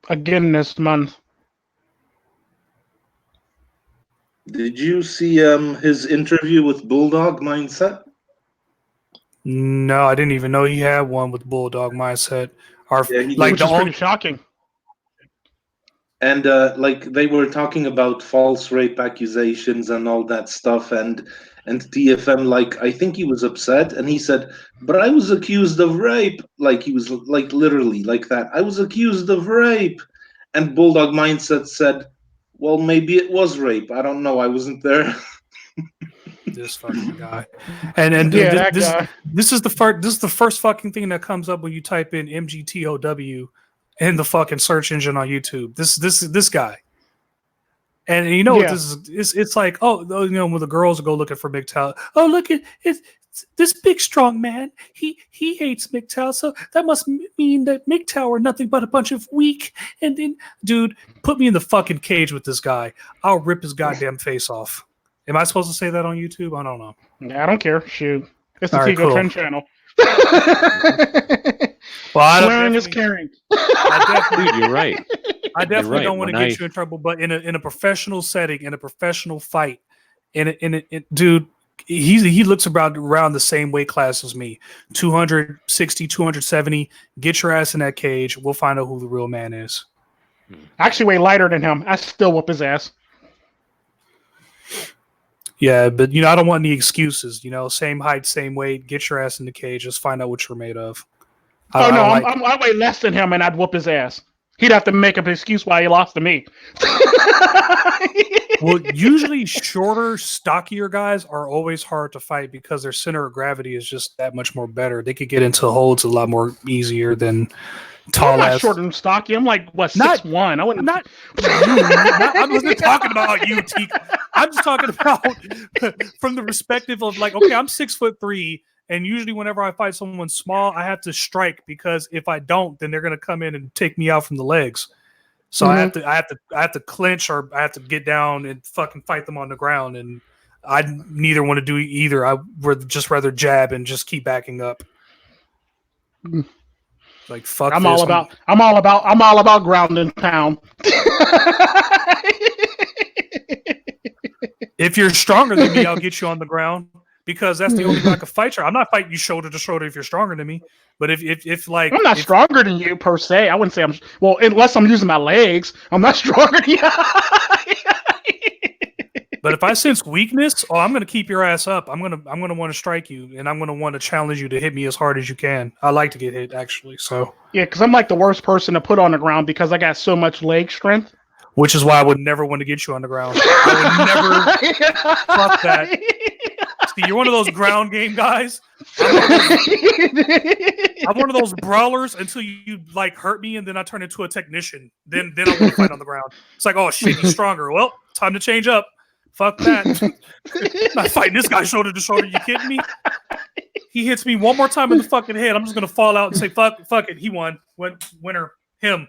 again this month. Did you see his interview with Bulldog Mindset? No, I didn't even know he had one with Bulldog Mindset. Which is pretty shocking. And like they were talking about false rape accusations and all that stuff, and TFM, like, I think he was upset, and he said, "But I was accused of rape." Like he was like literally like that. I was accused of rape, and Bulldog Mindset said, "Well, maybe it was rape. I don't know. I wasn't there." This fucking guy, and this is the first fucking thing that comes up when you type in MGTOW in the fucking search engine on YouTube. This guy, and you know this is. It's like, oh, you know, when the girls go looking for MGTOW, oh, look at it. This big strong man, he hates MGTOW, so that must mean that MGTOW are nothing but a bunch of weak. And then, dude, put me in the fucking cage with this guy. I'll rip his goddamn face off. Am I supposed to say that on YouTube? I don't know. Yeah, I don't care. Shoot. It's the All right, Tico cool. Trend channel. Well, Swearing is caring. Dude, you're right. I definitely don't want to get you in trouble, but in a professional setting, in a professional fight, dude, he looks around the same weight class as me, 260, 270. Get your ass in that cage. We'll find out who the real man is. I actually weigh lighter than him. I still whoop his ass. Yeah, but I don't want any excuses. Same height, same weight. Get your ass in the cage. Just find out what you're made of. I weigh less than him, and I'd whoop his ass. He'd have to make up an excuse why he lost to me. Well, usually shorter, stockier guys are always hard to fight because their center of gravity is just that much more better. They could get into holds a lot more easier than tall. I'm not short and stocky. I'm like 6'1". I wouldn't. Not you. I wasn't talking about you, T. I'm just talking about from the perspective of like, okay, I'm 6'3". And usually whenever I fight someone small, I have to strike because if I don't, then they're going to come in and take me out from the legs. So I have to clinch or I have to get down and fucking fight them on the ground. And I neither want to do either. I would just rather jab and just keep backing up. Like fuck. I'm all about ground and pound. If you're stronger than me, I'll get you on the ground. Because that's the only way I can fight you. I'm not fighting you shoulder to shoulder if you're stronger than me. But if like I'm not stronger than you per se. I wouldn't say unless I'm using my legs. I'm not stronger than you. But if I sense weakness, I'm gonna keep your ass up. I'm gonna want to strike you, and I'm gonna want to challenge you to hit me as hard as you can. I like to get hit actually. So yeah, because I'm like the worst person to put on the ground because I got so much leg strength. Which is why I would never want to get you on the ground. I would never fuck that. See, you're one of those ground game guys. I'm one of those brawlers until you like hurt me, and then I turn into a technician. Then I want to fight on the ground. It's like, oh shit, he's stronger. Well, time to change up. Fuck that. Not fighting this guy shoulder to shoulder. You kidding me? He hits me one more time in the fucking head. I'm just gonna fall out and say, fuck it. He won. Winner. Him.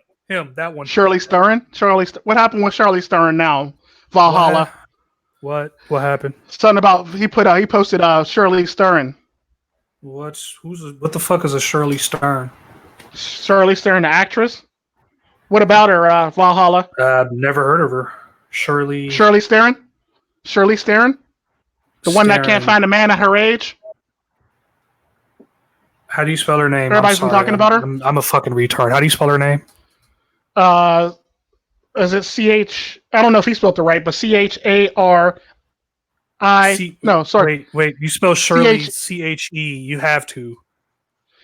That one. Shirley Stern. What happened with Shirley Stern now? Valhalla. What happened? Something about he posted Shirley Stern. What the fuck is a Shirley Stern? Shirley Stern, the actress. What about her? Valhalla. Never heard of her. Shirley Stern. Shirley Stern. The one that can't find a man at her age. How do you spell her name? Everybody's been talking about her. I'm a fucking retard. How do you spell her name? Is it CH? I don't know if he spelled it right, but CHARI. No, sorry. Wait. You spell Shirley CHE. You have to.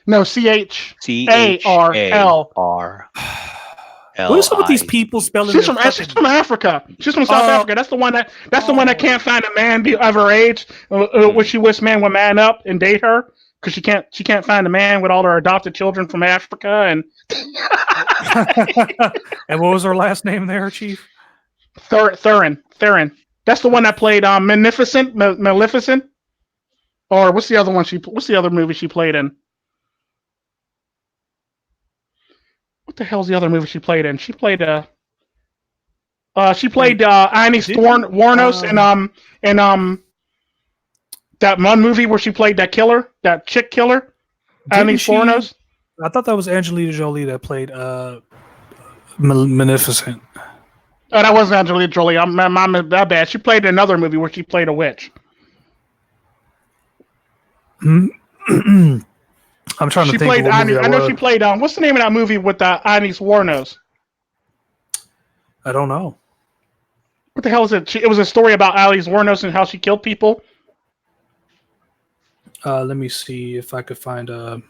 No, CHARL. What is up with these people spelling? She's from Africa. She's from South Africa. That's the one that can't find a man of her age. When she wishes man would man up and date her because she can't find a man with all her adopted children from Africa and. And what was her last name there, Chief? Theron. That's the one that played Maleficent. Or what's the other one? What's the other movie she played in? What the hell's the other movie she played in? She played Ines Warnos in that one movie where she played that killer, that chick killer. Ines Warnos. I thought that was Angelina Jolie that played Maleficent. Oh, that wasn't Angelina Jolie. I'm that bad. She played another movie where she played a witch. I'm trying to think. Played I know she played. What's the name of that movie with Ines Warnos? I don't know. What the hell is it? It was a story about Ines Warnos and how she killed people. Let me see if I could find a.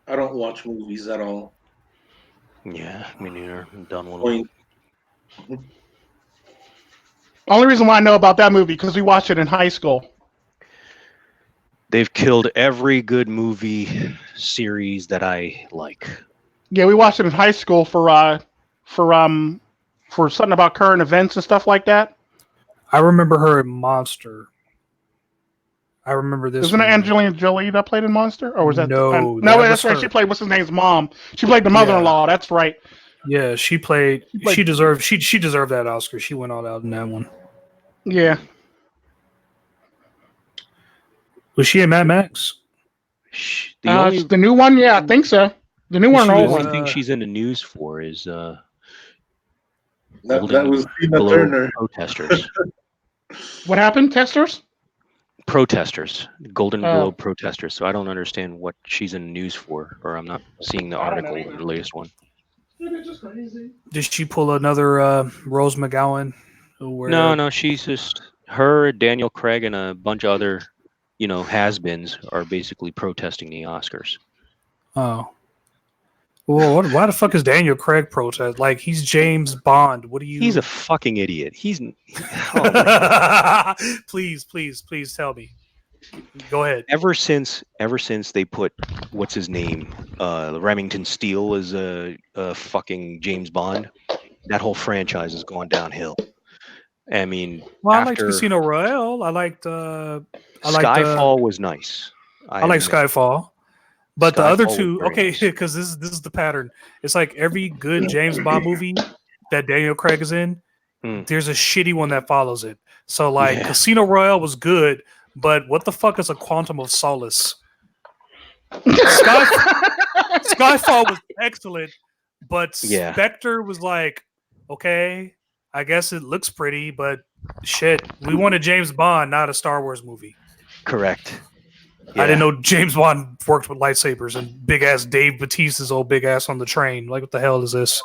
I don't watch movies at all. Yeah, me neither. I'm done with it. Only reason why I know about that movie because we watched it in high school. They've killed every good movie series that I like. Yeah, we watched it in high school for something about current events and stuff like that. I remember her in Monster. I remember this. Isn't it Angelina Jolie that played in Monster? Or was that no? That's right. She played what's his name's mom. She played the mother-in-law. Yeah. That's right. Yeah, she played. She deserved that Oscar. She went all out in that one. Yeah. Was she in Mad Max? The new one, yeah, I think so. The new one. The only thing she's in the news for is that was Tina Turner. Protesters. What happened, testers? protesters, Golden Globe protesters. So I don't understand what she's in the news for, or I'm not seeing the article, the latest one. Did she pull another Rose McGowan? No, she's just her, Daniel Craig, and a bunch of other, has-beens are basically protesting the Oscars. Oh. Well, why the fuck is Daniel Craig protest? Like, he's James Bond. What do you? He's a fucking idiot. Please tell me. Go ahead. Ever since they put what's his name, Remington Steele as a fucking James Bond, that whole franchise has gone downhill. I mean, I liked Casino Royale. I liked Skyfall was nice. I like Skyfall. But the other two, okay, because this is the pattern. It's like every good James Bond movie that Daniel Craig is in, there's a shitty one that follows it. So, like, Casino Royale was good, but what the fuck is a Quantum of Solace? Skyfall was excellent, but Spectre was like, okay, I guess it looks pretty, but shit, we wanted James Bond, not a Star Wars movie. Correct. Yeah. I didn't know James Bond worked with lightsabers and big ass Dave Bautista's old big ass on the train. Like, what the hell is this?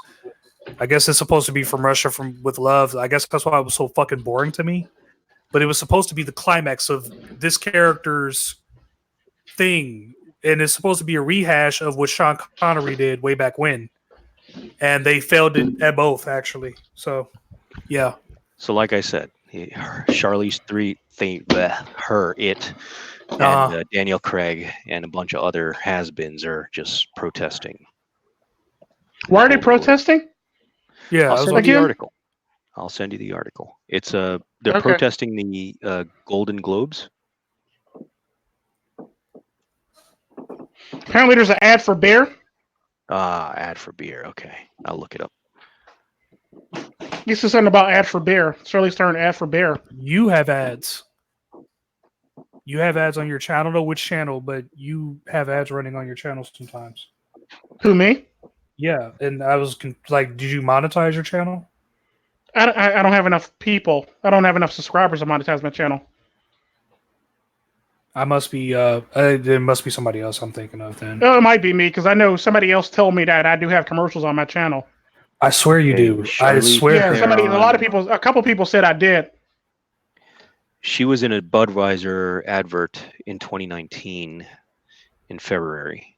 I guess it's supposed to be From Russia with Love. I guess that's why it was so fucking boring to me. But it was supposed to be the climax of this character's thing. And it's supposed to be a rehash of what Sean Connery did way back when. And they failed at both, actually. So, yeah. So, like I said, Charlize and Daniel Craig and a bunch of other has-beens are just protesting. Why are they protesting? Yeah, I'll send you the article. I'll send you the article. It's they're protesting the Golden Globes. Apparently, there's an ad for beer. Ad for beer. Okay, I'll look it up. This is something about ad for beer. Shirley's turn ad for beer. You have ads. You have ads on your channel. I don't know which channel, but you have ads running on your channel sometimes. Who, me? Yeah, and I was like, did you monetize your channel? I don't have enough people. I don't have enough subscribers to monetize my channel. I must be. There must be somebody else I'm thinking of then. Oh, it might be me because I know somebody else told me that I do have commercials on my channel. I swear you do. I swear. Yeah, a couple people said I did. She was in a Budweiser advert in 2019 in February.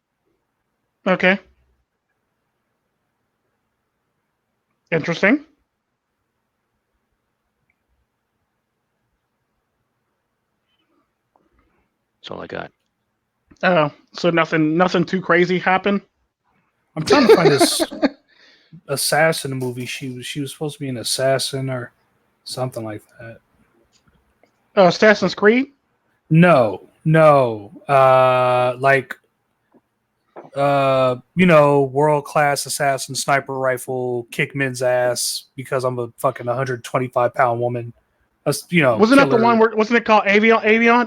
Okay. Interesting. That's all I got. Oh, so nothing too crazy happened? I'm trying to find this assassin movie. She was supposed to be an assassin or something like that. Assassin's Creed? No. World class assassin sniper rifle, kick men's ass because I'm a fucking 125-pound woman. Wasn't that the one wasn't it called Avion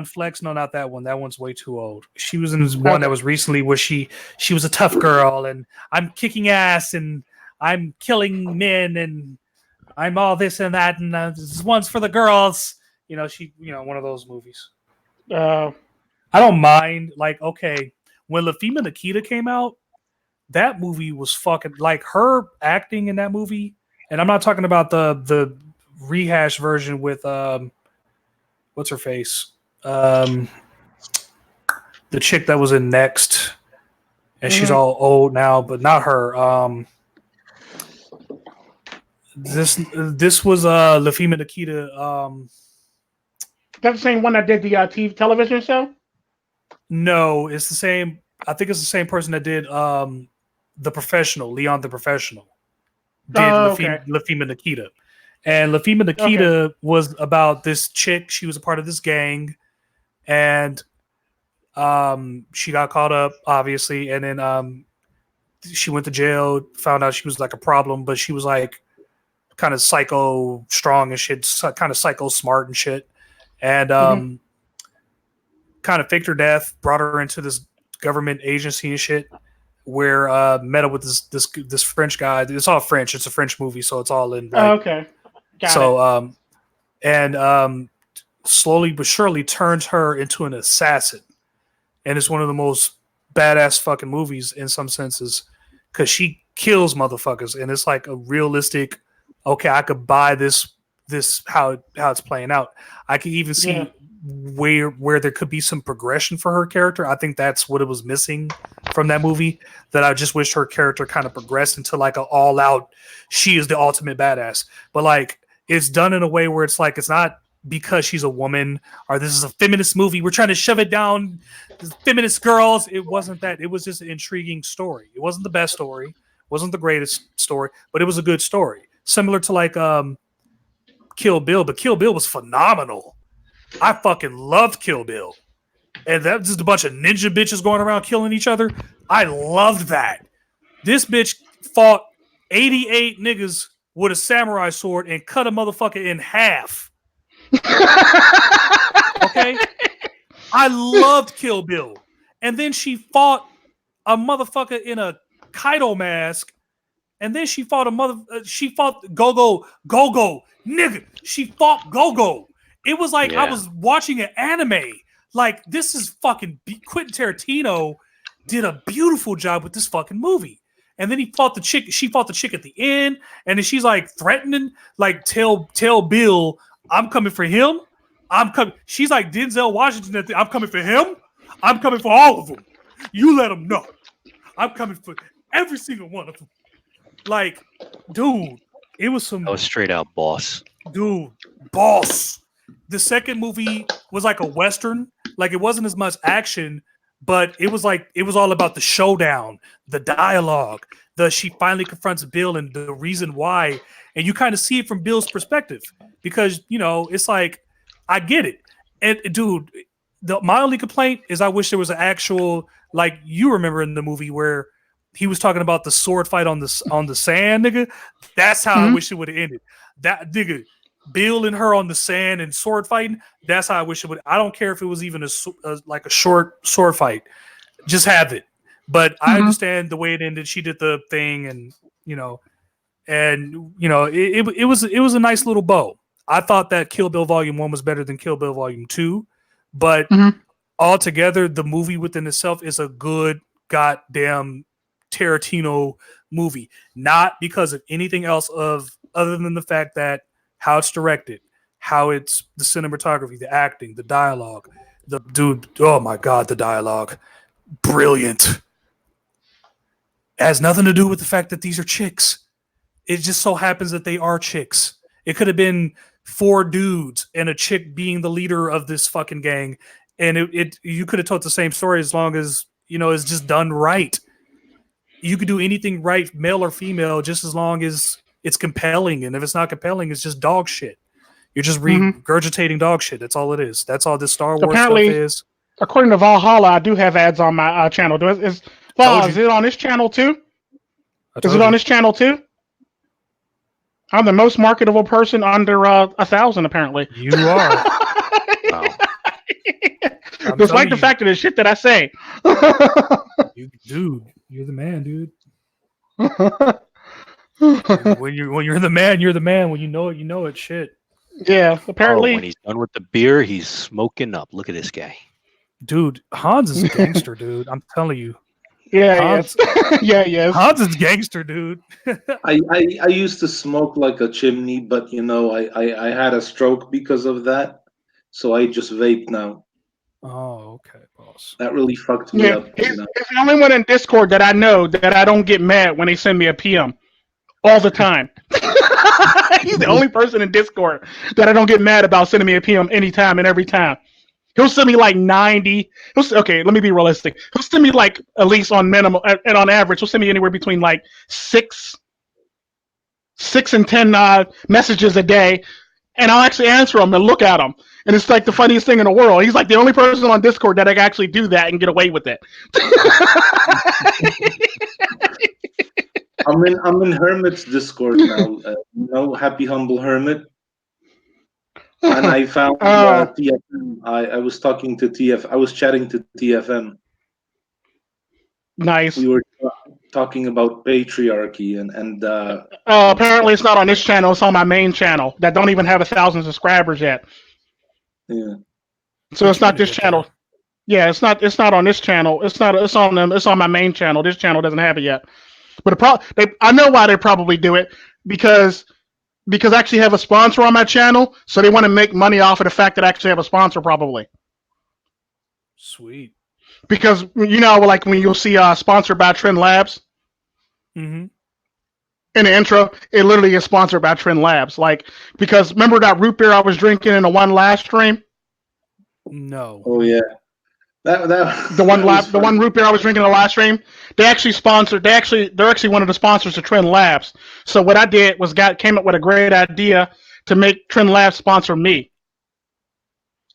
Flex? No, not that one. That one's way too old. She was in this one that was recently where she was a tough girl and I'm kicking ass and I'm killing men and I'm all this and that, and this one's for the girls. One of those movies. I don't mind. Like, okay, when La Fema Nikita came out, that movie was fucking like her acting in that movie. And I'm not talking about the rehash version with what's her face, the chick that was in Next, and she's all old now, but not her. This was La Fema Nikita. That's the same one that did the TV television show? No, it's the same. I think it's the same person that did The Professional, Leon the Professional. Did La Fema Nikita. And La Fema Nikita was about this chick. She was a part of this gang. And she got caught up, obviously. And then she went to jail, found out she was like a problem, but she was like kind of psycho strong and shit, kind of psycho smart and shit. And kind of faked her death, brought her into this government agency and shit, where met up with this French guy. It's all French. It's a French movie, so it's all in. Like, okay. Got so it. and slowly but surely turns her into an assassin. And it's one of the most badass fucking movies in some senses because she kills motherfuckers, and it's like a realistic. Okay, I could buy this how it's playing out. I could even see where there could be some progression for her character. I think that's what it was missing from that movie. That I just wish her character kind of progressed into like an all out. She is the ultimate badass, but like it's done in a way where it's like it's not because she's a woman or this is a feminist movie. We're trying to shove it down feminist girls. It wasn't that. It was just an intriguing story. It wasn't the best story. It wasn't the greatest story, but it was a good story. Similar to like Kill Bill, but Kill Bill was phenomenal. I fucking loved Kill Bill. And that was just a bunch of ninja bitches going around killing each other. I loved that. This bitch fought 88 niggas with a samurai sword and cut a motherfucker in half. Okay? I loved Kill Bill. And then she fought a motherfucker in a Kaido mask. And then she fought she fought Go-Go, nigga. She fought Go-Go. It was like I was watching an anime. Like, this is fucking Quentin Tarantino did a beautiful job with this fucking movie. And then he fought the chick. She fought the chick at the end, and then she's like threatening, like tell Bill, I'm coming for him. I'm coming. She's like Denzel Washington. I'm coming for him. I'm coming for all of them. You let them know. I'm coming for every single one of them. Like, dude, it was some. That was straight out boss. Dude, boss. The second movie was like a Western. Like, it wasn't as much action, but it was all about the showdown, the dialogue, she finally confronts Bill and the reason why. And you kind of see it from Bill's perspective because, you know, it's like, I get it. And dude, my only complaint is I wish there was an actual, like you remember in the movie where he was talking about the sword fight on the sand, nigga. That's how I wish it would have ended. That nigga, Bill and her on the sand and sword fighting. That's how I wish it would. I don't care if it was even like a short sword fight. Just have it. But I understand the way it ended. She did the thing, and it was a nice little bow. I thought that Kill Bill Volume 1 was better than Kill Bill Volume 2, but altogether, the movie within itself is a good goddamn Tarantino movie. Not because of anything else other than the fact that how it's directed, how it's the cinematography, the acting, the dialogue, the dude. Oh my God, the dialogue, brilliant. It has nothing to do with the fact that these are chicks. It just so happens that they are chicks. It could have been 4 dudes and a chick being the leader of this fucking gang, and you could have told the same story as long as it's just done right. You could do anything right, male or female, just as long as it's compelling. And if it's not compelling, it's just dog shit. You're just regurgitating dog shit. That's all it is. That's all this Star Wars stuff is. According to Valhalla, I do have ads on my channel. Is it on this channel too? Is it on this channel too? I'm the most marketable person under 1,000, apparently. You are. Wow. Despite the fact of the shit that I say. Dude, you're the man, dude. when you're the man, you're the man. When you know it. Shit. Yeah, apparently. When he's done with the beer, he's smoking up. Look at this guy. Dude, Hans is a gangster, dude. I'm telling you. Yeah, Hans, yes. Hans is gangster, dude. I used to smoke like a chimney, but I had a stroke because of that, so I just vape now. Oh, okay, boss. That really fucked me up. He's the only one in Discord that I know that I don't get mad when they send me a PM all the time. He's the only person in Discord that I don't get mad about sending me a PM anytime and every time. He'll send me like 90. Okay, let me be realistic. He'll send me like at least on minimum and on average, he'll send me anywhere between like 6 and 10 messages a day, and I'll actually answer them and look at them. And it's like the funniest thing in the world. He's like the only person on Discord that I can actually do that and get away with it. I'm in Hermit's Discord now. Happy Humble Hermit. And I found TFM. I was talking to TF. I was chatting to TFM. Nice. talking about patriarchy and apparently it's not on this channel. It's on my main channel that don't even have 1,000 subscribers yet. yeah. So But it's you're not gonna this get channel. there. Yeah, it's not on this channel. It's not. It's on them. It's on my main channel. This channel doesn't have it yet. But I know why they probably do it because I actually have a sponsor on my channel, so they want to make money off of the fact that I actually have a sponsor, probably. Sweet. Because like when you'll see sponsored by Trend Labs. Mm-hmm. In the intro, it literally is sponsored by Trend Labs. Like, because remember that root beer I was drinking in the one last stream? No. Oh yeah. The one root beer I was drinking in the last stream, they actually sponsored. They're actually one of the sponsors of Trend Labs. So what I did was came up with a great idea to make Trend Labs sponsor me.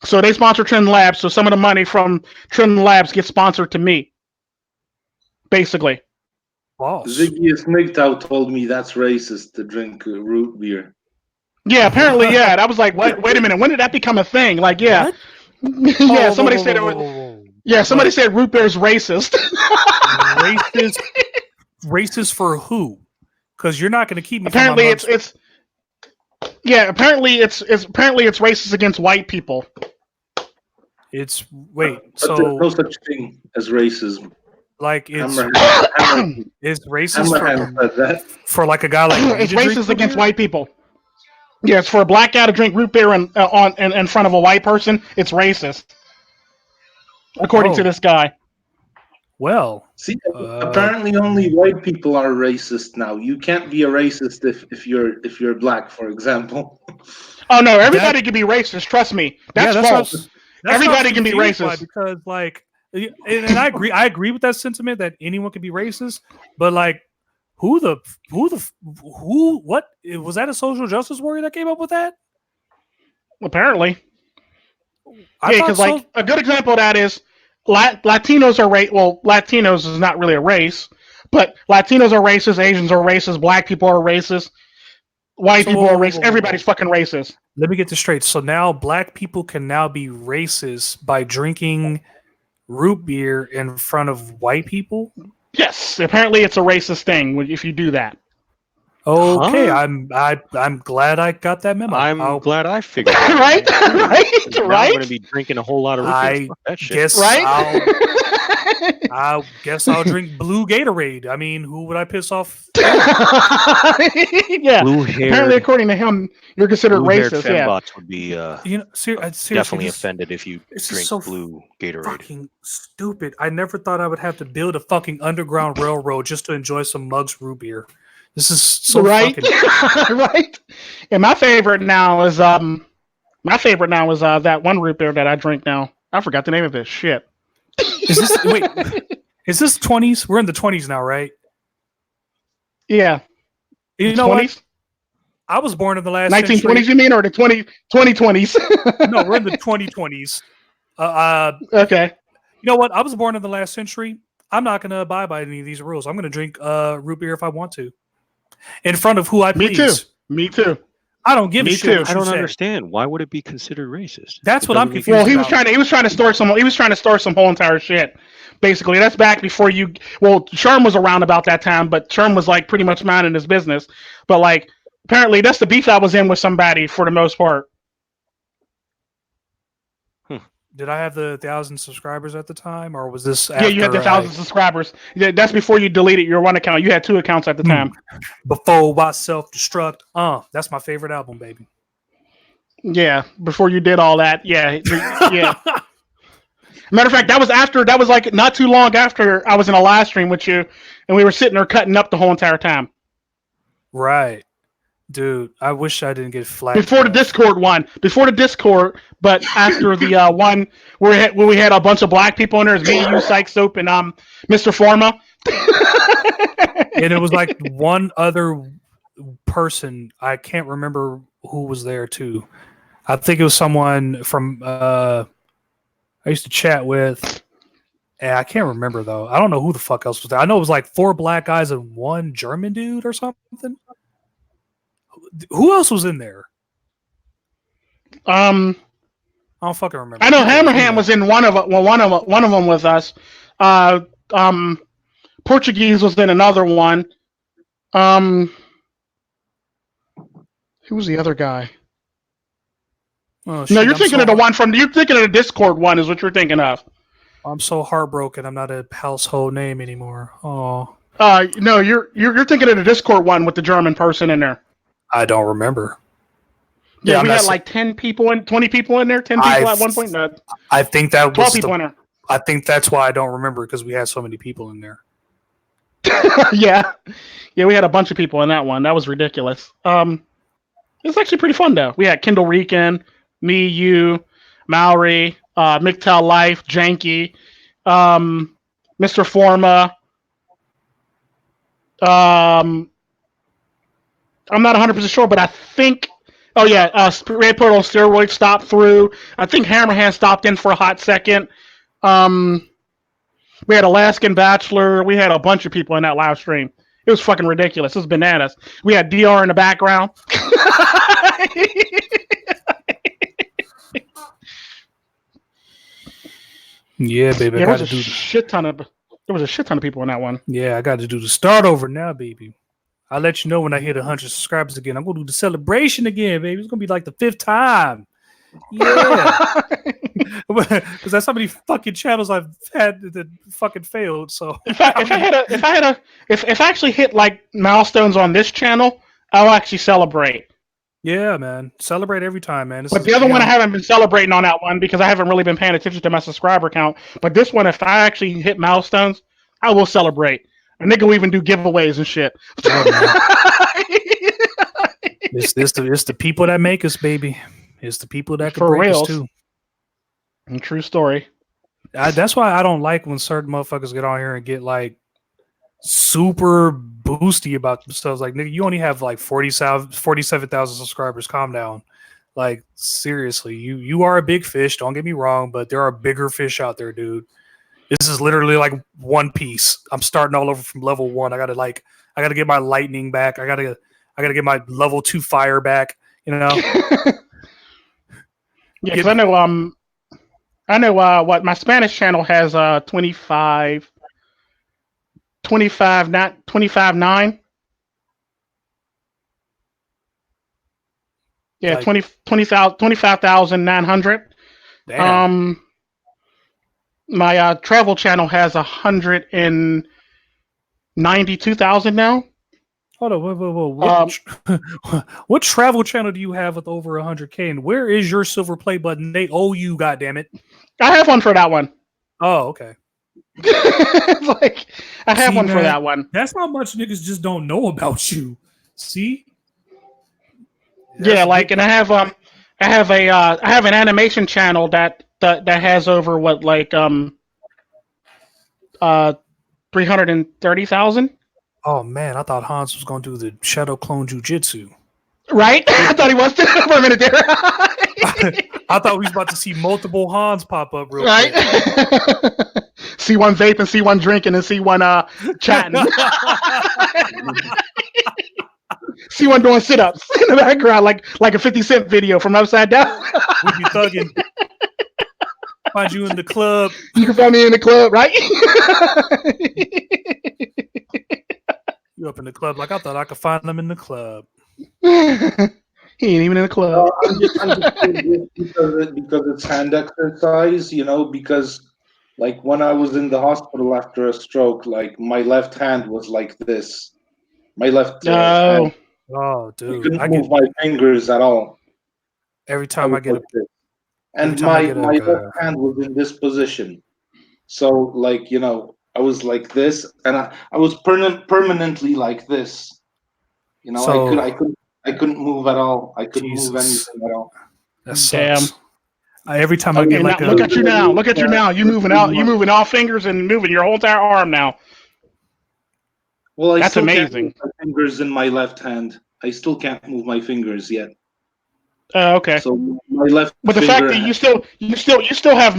So they sponsor Trend Labs, so some of the money from Trend Labs gets sponsored to me. Basically. Boss. Ziggy MGTOW told me that's racist to drink root beer. Yeah, apparently, yeah. I was like, wait a minute, when did that become a thing? Like, yeah. What? Yeah, somebody said it was. Yeah, somebody said root beer is racist. Racist for who? Because you're not going to keep me. Apparently, it's apparently it's racist against white people. It's But there's no such thing as racism. Like it's racist for like a guy like it's racist against white people. Yeah, it's for a black guy to drink root beer in front of a white person. It's racist, according to this guy. Well, see, apparently only white people are racist now. You can't be a racist if you're black, for example. Oh no, everybody can be racist. Trust me, that's false. Everybody can be racist because, like, and I agree with that sentiment that anyone can be racist, but like, who what was that a social justice warrior that came up with that? Apparently, yeah, because like a good example of that is Latinos are well, Latinos is not really a race, but Latinos are racist, Asians are racist, black people are racist, white people are racist. Everybody's fucking racist. Let me get this straight. So now black people can now be racist by drinking root beer in front of white people? Yes, apparently it's a racist thing if you do that. Okay, I'm glad I got that memo. I'm glad I figured it out. Right? I'm going to be drinking a whole lot of root beer. That shit. Guess I guess I'll drink blue Gatorade. I mean, who would I piss off? Yeah. Apparently, according to him, you're considered racist. Yeah. Fembots would be definitely offended if you drink blue Gatorade. Fucking stupid. I never thought I would have to build a fucking underground railroad just to enjoy some Muggs root beer. This is so right, fucking right. And my favorite now is that one root beer that I drink now. I forgot the name of it. Shit. Is this 20s? We're in the 20s now, right? Yeah. You know 20s? What? I was born in the last 1920s, century. you mean, or the 2020s? No, we're in the 2020s. Okay. You know what? I was born in the last century. I'm not going to abide by any of these rules. I'm going to drink root beer if I want to. In front of who I please. Me too. I don't give a shit. I don't understand. Why would it be considered racist? That's what I'm confused. Well, he was trying to store some whole entire shit. Basically, that's back before you. Well, Sherm was around about that time, but Sherm was like pretty much minding his business. But like, apparently, that's the beef I was in with somebody for the most part. Did I have the 1,000 subscribers at the time, or was this? After yeah, you had the 1,000 subscribers. Yeah, that's before you deleted your one account. You had 2 accounts at the time. Before I self-destruct. That's my favorite album, baby. Yeah, before you did all that. Yeah, yeah. Matter of fact, that was like not too long after I was in a live stream with you, and we were sitting there cutting up the whole entire time. Right. Dude, I wish I didn't get flagged. Before the Discord, but after the one where we had a bunch of black people in there, it's me, you, Psych Soap, and Mr. Forma. And it was like one other person. I can't remember who was there too. I think it was someone from I used to chat with. I can't remember though. I don't know who the fuck else was there. I know it was like 4 black guys and 1 German dude or something. Who else was in there? I don't fucking remember. I know Hammerhand was in one of them. Well, one of them was us. Portuguese was in another one. Who was the other guy? Oh, no, you're thinking of the one from. You're thinking of the Discord one, is what you're thinking of. I'm so heartbroken. I'm not a household name anymore. Oh. No, you're thinking of the Discord one with the German person in there. I don't remember. Yeah, we had like 10 people and 20 people in there. 10 people at one point. No, I think that 12 people in there. I think that's why I don't remember, because we had so many people in there. yeah, we had a bunch of people in that one. That was ridiculous. It's actually pretty fun though. We had Kendall Rican, me, you, Maori, MGTOW Life, Janky, Mr. Forma. I'm not 100% sure, but I think. Oh yeah, Red Pearl on steroids stopped through. I think Hammerhand stopped in for a hot second. We had Alaskan Bachelor. We had a bunch of people in that live stream. It was fucking ridiculous. It was bananas. We had DR in the background. Yeah, baby. Yeah, there was a shit ton of people in that one. Yeah, I got to do the start over now, baby. I'll let you know when I hit 100 subscribers again. I'm going to do the celebration again, baby. It's going to be like the 5th time. Yeah. Because that's how many fucking channels I've had that fucking failed. So if I actually hit like milestones on this channel, I'll actually celebrate. Yeah, man. Celebrate every time, man. But the other one, I haven't been celebrating on that one because I haven't really been paying attention to my subscriber count. But this one, if I actually hit milestones, I will celebrate. A nigga will even do giveaways and shit. It's the people that make us, baby. It's the people that can break us too. True story. That's why I don't like when certain motherfuckers get on here and get like super boosty about themselves. Like, nigga, you only have like 47,000 subscribers. Calm down. Like, seriously, you are a big fish. Don't get me wrong, but there are bigger fish out there, dude. This is literally like One Piece. I'm starting all over from level 1. I gotta get my lightning back. I gotta get my level 2 fire back. You know. Yeah, because I know what my Spanish channel has 25 9. Yeah, like, 25,900. My travel channel has 192,000 now. Hold on, whoa. What travel channel do you have with over 100K? And where is your silver play button? They owe you, goddammit. I have one for that one. Oh, okay. Like, I have one for that one. That's how much niggas just don't know about you. See? Yeah, like, and I have an animation channel that has over 330,000. Oh man, I thought Hans was gonna do the shadow clone jujitsu. Right? I thought he was for a minute there. I thought we was about to see multiple Hans pop up real quick. See one vaping, see one drinking, and see one chatting. See one doing sit-ups in the background, like a 50 Cent video from Upside Down. We be thugging. Find you in the club. You can find me in the club, right? You up in the club? Like, I thought I could find them in the club. He ain't even in the club. I'm just because it's hand exercise, because like when I was in the hospital after a stroke, like my left hand was like this. My left hand. Oh, dude. I couldn't move my fingers at all. Every time I get and my left hand was in this position. So, like, I was like this, and I was permanently like this. So, I couldn't move at all. I couldn't move anything at all. Damn. Every time I get look at you now. Look at you now. You moving all fingers and moving your whole entire arm now. Well, that's amazing. Can't move my fingers in my left hand. I still can't move my fingers yet. Okay. So my left. But the fact that you still have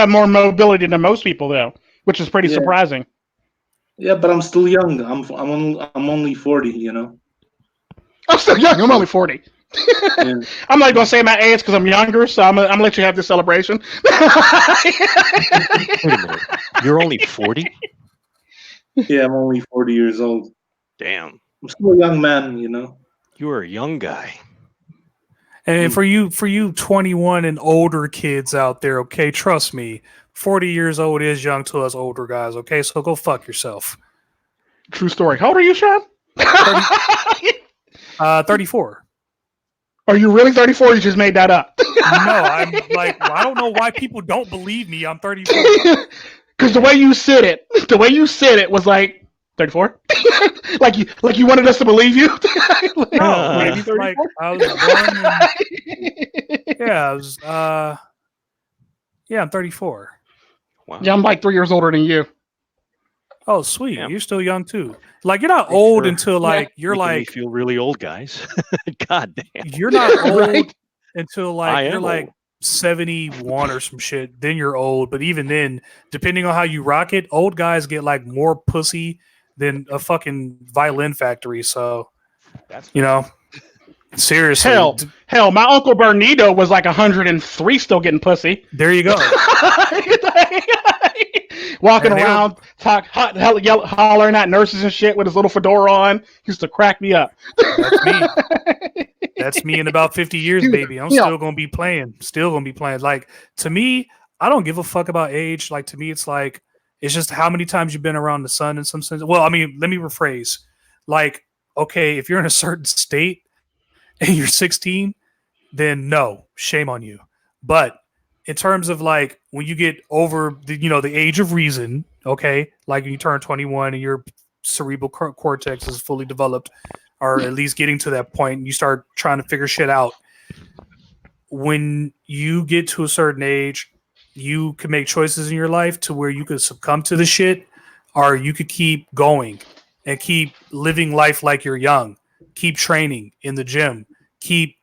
more mobility than most people, though, which is pretty surprising. Yeah, but I'm still young. I'm only 40. I'm still young. I'm only 40. Yeah. I'm not gonna say my age because I'm younger, so I'm gonna let you have this celebration. Wait a minute. You're only 40? Yeah, I'm only 40 years old. Damn. I'm still a young man, you know. You are a young guy. And for you 21 and older kids out there, okay, trust me, 40 years old is young to us older guys, okay? So go fuck yourself. True story. How old are you, Sherm? 34. Are you really 34? You just made that up. No, I'm like, I don't know why people don't believe me. I'm 34. Because the way you said it was like 34. like you wanted us to believe you. No, maybe like 34. I was born. I'm 34. Wow. Yeah, I'm like 3 years older than you. Oh, sweet. Yeah. You're still young too. Like you're not old until like you're Making me like feel really old, guys. God damn. you're not old Right? until I like you're am like old. 71 or some shit. Then you're old. But even then, depending on how you rock it, old guys get like more pussy than a fucking violin factory. So That's you know, seriously. Hell, my uncle Bernito was like 103, still getting pussy. There you go. Walking around, hollering at nurses and shit with his little fedora on. Used to crack me up. That's me. That's me in about 50 years, Dude, baby. I'm still gonna be playing. Still gonna be playing. Like to me, I don't give a fuck about age. Like to me, it's like it's just how many times you've been around the sun in some sense. Well, I mean, let me rephrase. Like, okay, if you're in a certain state and you're 16, then no, shame on you. But in terms of like when you get over the age of reason, okay, like when you turn 21 and your cerebral cortex is fully developed, or at least getting to that point, and you start trying to figure shit out. When you get to a certain age, you can make choices in your life to where you could succumb to the shit, or you could keep going and keep living life like you're young, keep training in the gym, keep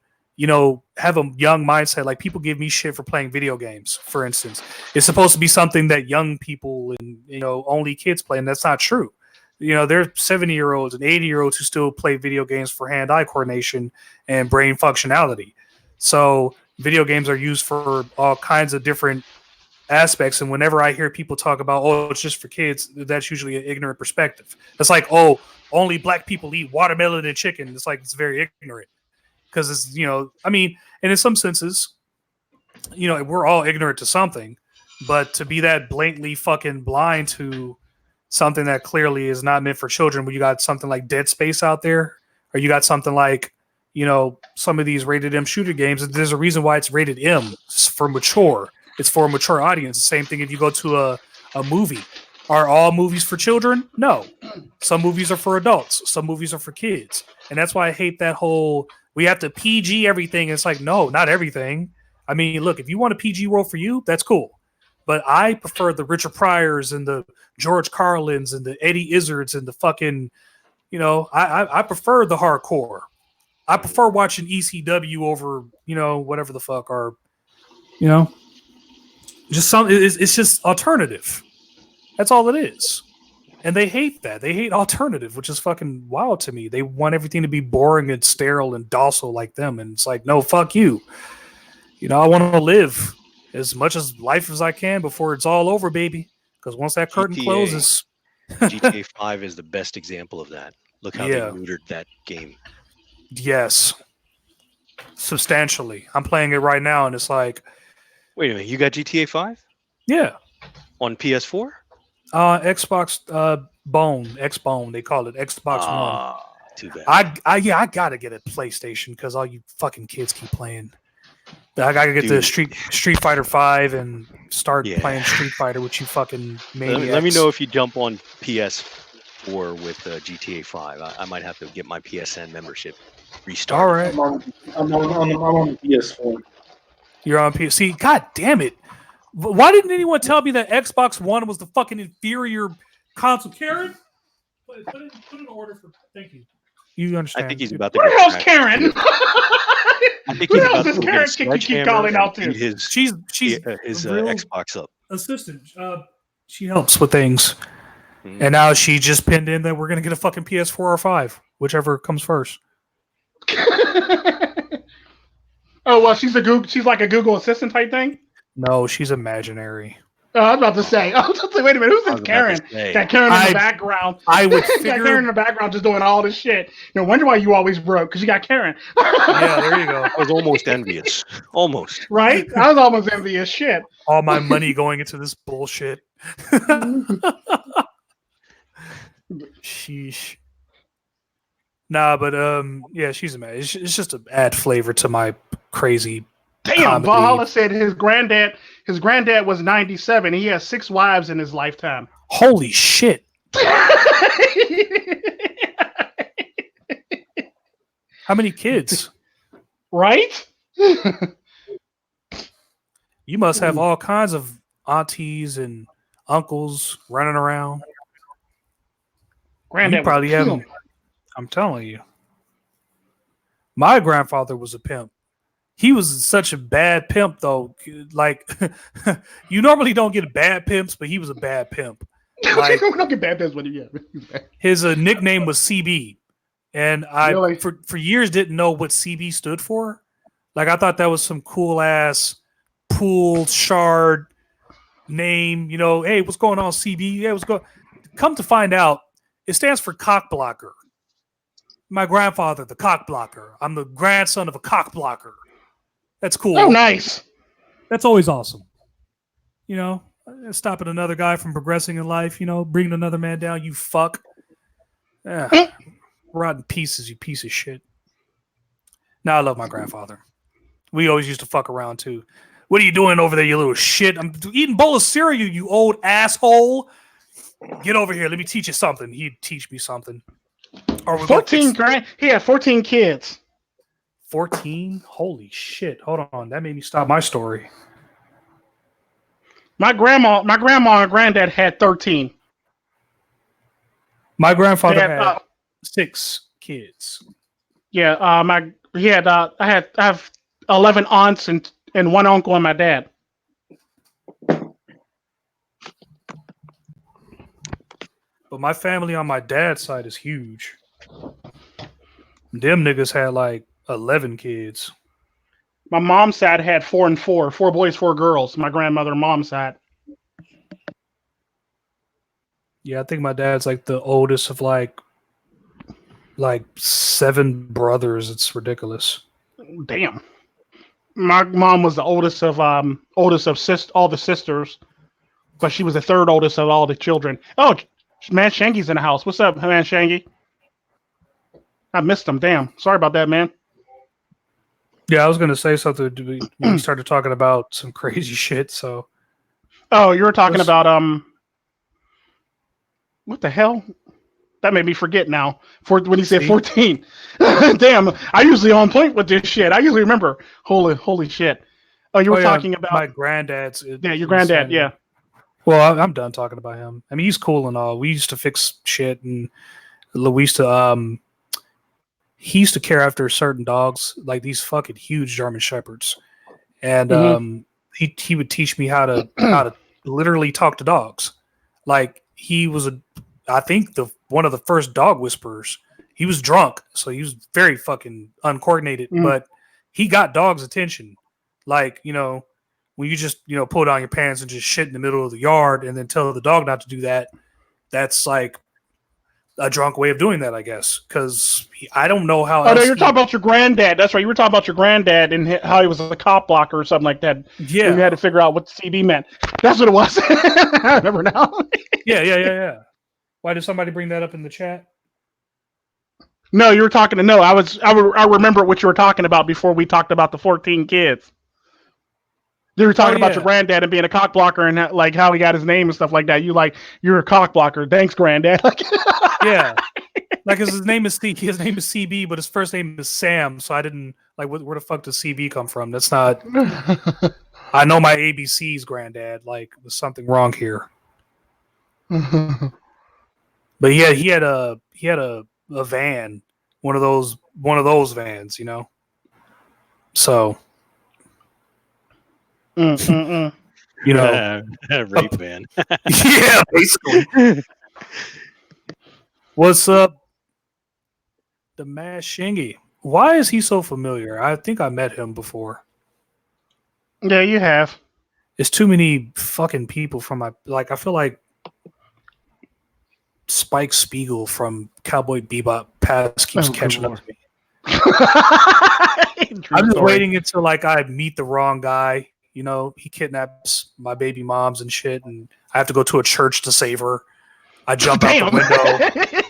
have a young mindset. Like people give me shit for playing video games, for instance. It's supposed to be something that young people and only kids play, and that's not true. There are 70-year-olds and 80-year-olds who still play video games for hand-eye coordination and brain functionality. So video games are used for all kinds of different aspects. And whenever I hear people talk about, oh, it's just for kids, that's usually an ignorant perspective. It's like, oh, only black people eat watermelon and chicken. It's like, it's very ignorant. Because it's, I mean, and in some senses, we're all ignorant to something, but to be that blatantly fucking blind to something that clearly is not meant for children, when you got something like Dead Space out there, or you got something like, some of these rated M shooter games, there's a reason why it's rated M. It's for mature. It's for a mature audience. The same thing if you go to a movie. Are all movies for children? No. Some movies are for adults. Some movies are for kids. And that's why I hate that whole, we have to PG everything. It's like, no, not everything. I mean, look, if you want a PG world for you, that's cool. But I prefer the Richard Pryors and the George Carlins and the Eddie Izzards and the fucking, I prefer the hardcore. I prefer watching ECW over, whatever the fuck, or, just it's just alternative. That's all it is. And they hate that. They hate alternative, which is fucking wild to me. They want everything to be boring and sterile and docile like them. And it's like, no, fuck you. I want to live as much as life as I can before it's all over, baby. Because once that curtain closes. GTA 5 is the best example of that. Look how they neutered that game. Yes. Substantially. I'm playing it right now, and it's like. Wait a minute. You got GTA 5? Yeah. On PS4? Xbox X-Bone, they call it Xbox One. Too bad. I gotta get a PlayStation because all you fucking kids keep playing. I gotta get the Street Fighter 5 and start playing Street Fighter with you fucking maniacs. Let me know if you jump on PS4 with GTA 5. I might have to get my PSN membership restarted. All right. I'm on PS4. You're on PS. See, god damn it. Why didn't anyone tell me that Xbox One was the fucking inferior console? Karen, put an order for. Thank you. You understand? I think he's about to. Where the hell's Karen? I think he's about to Karen keep calling out to. She's his Xbox up. Assistant. She helps with things, and now she just pinned in that we're gonna get a fucking PS4 or 5, whichever comes first. Oh well, she's like a Google Assistant type thing. No, she's imaginary. I was about to say, wait a minute, who's this Karen? Got Karen in the background. I would got Karen in the background just doing all this shit. No wonder why you always broke, because you got Karen. Yeah, there you go. I was almost envious. Almost. Right? I was almost envious. Shit. All my money going into this bullshit. Sheesh. Nah, but yeah, she's amazing. It's just to add flavor to my crazy. Damn, Valhalla said his granddad was 97. He has 6 wives in his lifetime. Holy shit. How many kids? Right? You must have all kinds of aunties and uncles running around. Granddad you probably have them. I'm telling you. My grandfather was a pimp. He was such a bad pimp, though. Like, you normally don't get bad pimps, but he was a bad pimp. Like, don't get bad pimps when you get. His nickname was CB, and I really? for years didn't know what CB stood for. Like, I thought that was some cool ass pool shard name. You know, hey, what's going on, CB? Yeah, what's going? Come to find out, it stands for cock blocker. My grandfather, the cock blocker. I'm the grandson of a cock blocker. That's cool. Oh, nice. That's always awesome. You know, stopping another guy from progressing in life, you know, bringing another man down, you fuck. Rotten pieces, you piece of shit. Now, I love my grandfather. We always used to fuck around, too. What are you doing over there, you little shit? I'm eating a bowl of cereal, you old asshole. Get over here. Let me teach you something. He'd teach me something. Or 14 grand. He had 14 kids. 14? Holy shit. Hold on. That made me stop my story. My grandma and granddad had 13. My grandfather had 6 kids. Yeah, I have 11 aunts and 1 uncle and my dad. But my family on my dad's side is huge. Them niggas had like 11 kids. My mom's side had 4 and 4. 4 boys, 4 girls. My grandmother and mom's side. Yeah, I think my dad's like the oldest of like 7 brothers. It's ridiculous. Damn. My mom was the oldest of all the sisters, but she was the 3rd oldest of all the children. Oh, man, Shangy's in the house. What's up, man, Shangy? I missed him. Damn. Sorry about that, man. Yeah, I was going to say something. We started talking about some crazy shit. So. Oh, you were talking about what the hell? That made me forget now. When he said 14. Damn, I usually on point with this shit. I usually remember. Holy shit. Oh, you were talking about my granddad's. Yeah, your granddad. Yeah. Well, I'm done talking about him. I mean, he's cool and all. We used to fix shit, and we used to he used to care after certain dogs, like these fucking huge German Shepherds, and he would teach me how to literally talk to dogs. Like he was I think one of the first dog whisperers. He was drunk, so he was very fucking uncoordinated, but he got dogs' attention. Like, you know, when you just, you know, pull down your pants and just shit in the middle of the yard and then tell the dog not to do that, that's like a drunk way of doing that, I guess. Because I don't know how. Oh, no, you're talking about your granddad. That's right. You were talking about your granddad and how he was a cop blocker or something like that. Yeah. And you had to figure out what CB meant. That's what it was. I remember now. Yeah. Why did somebody bring that up in the chat? No, you were talking to I remember what you were talking about before we talked about the 14 kids. You were talking about your granddad and being a cock blocker and like how he got his name and stuff like that. You're a cock blocker. Thanks, granddad. Yeah, like his name is CB, but his first name is Sam. So I didn't like where the fuck does CB come from? That's not. I know my ABC's granddad. Like, there's something wrong here. But he had a van, one of those vans, you know. So. You know, rape van. Yeah, basically. What's up, the Mash Shingy? Why is he so familiar? I think I met him before. Yeah, you have. It's too many fucking people from my I feel like Spike Spiegel from Cowboy Bebop past keeps catching up to me. I'm just waiting until I meet the wrong guy. You know, he kidnaps my baby moms and shit, and I have to go to a church to save her. I jump out the window.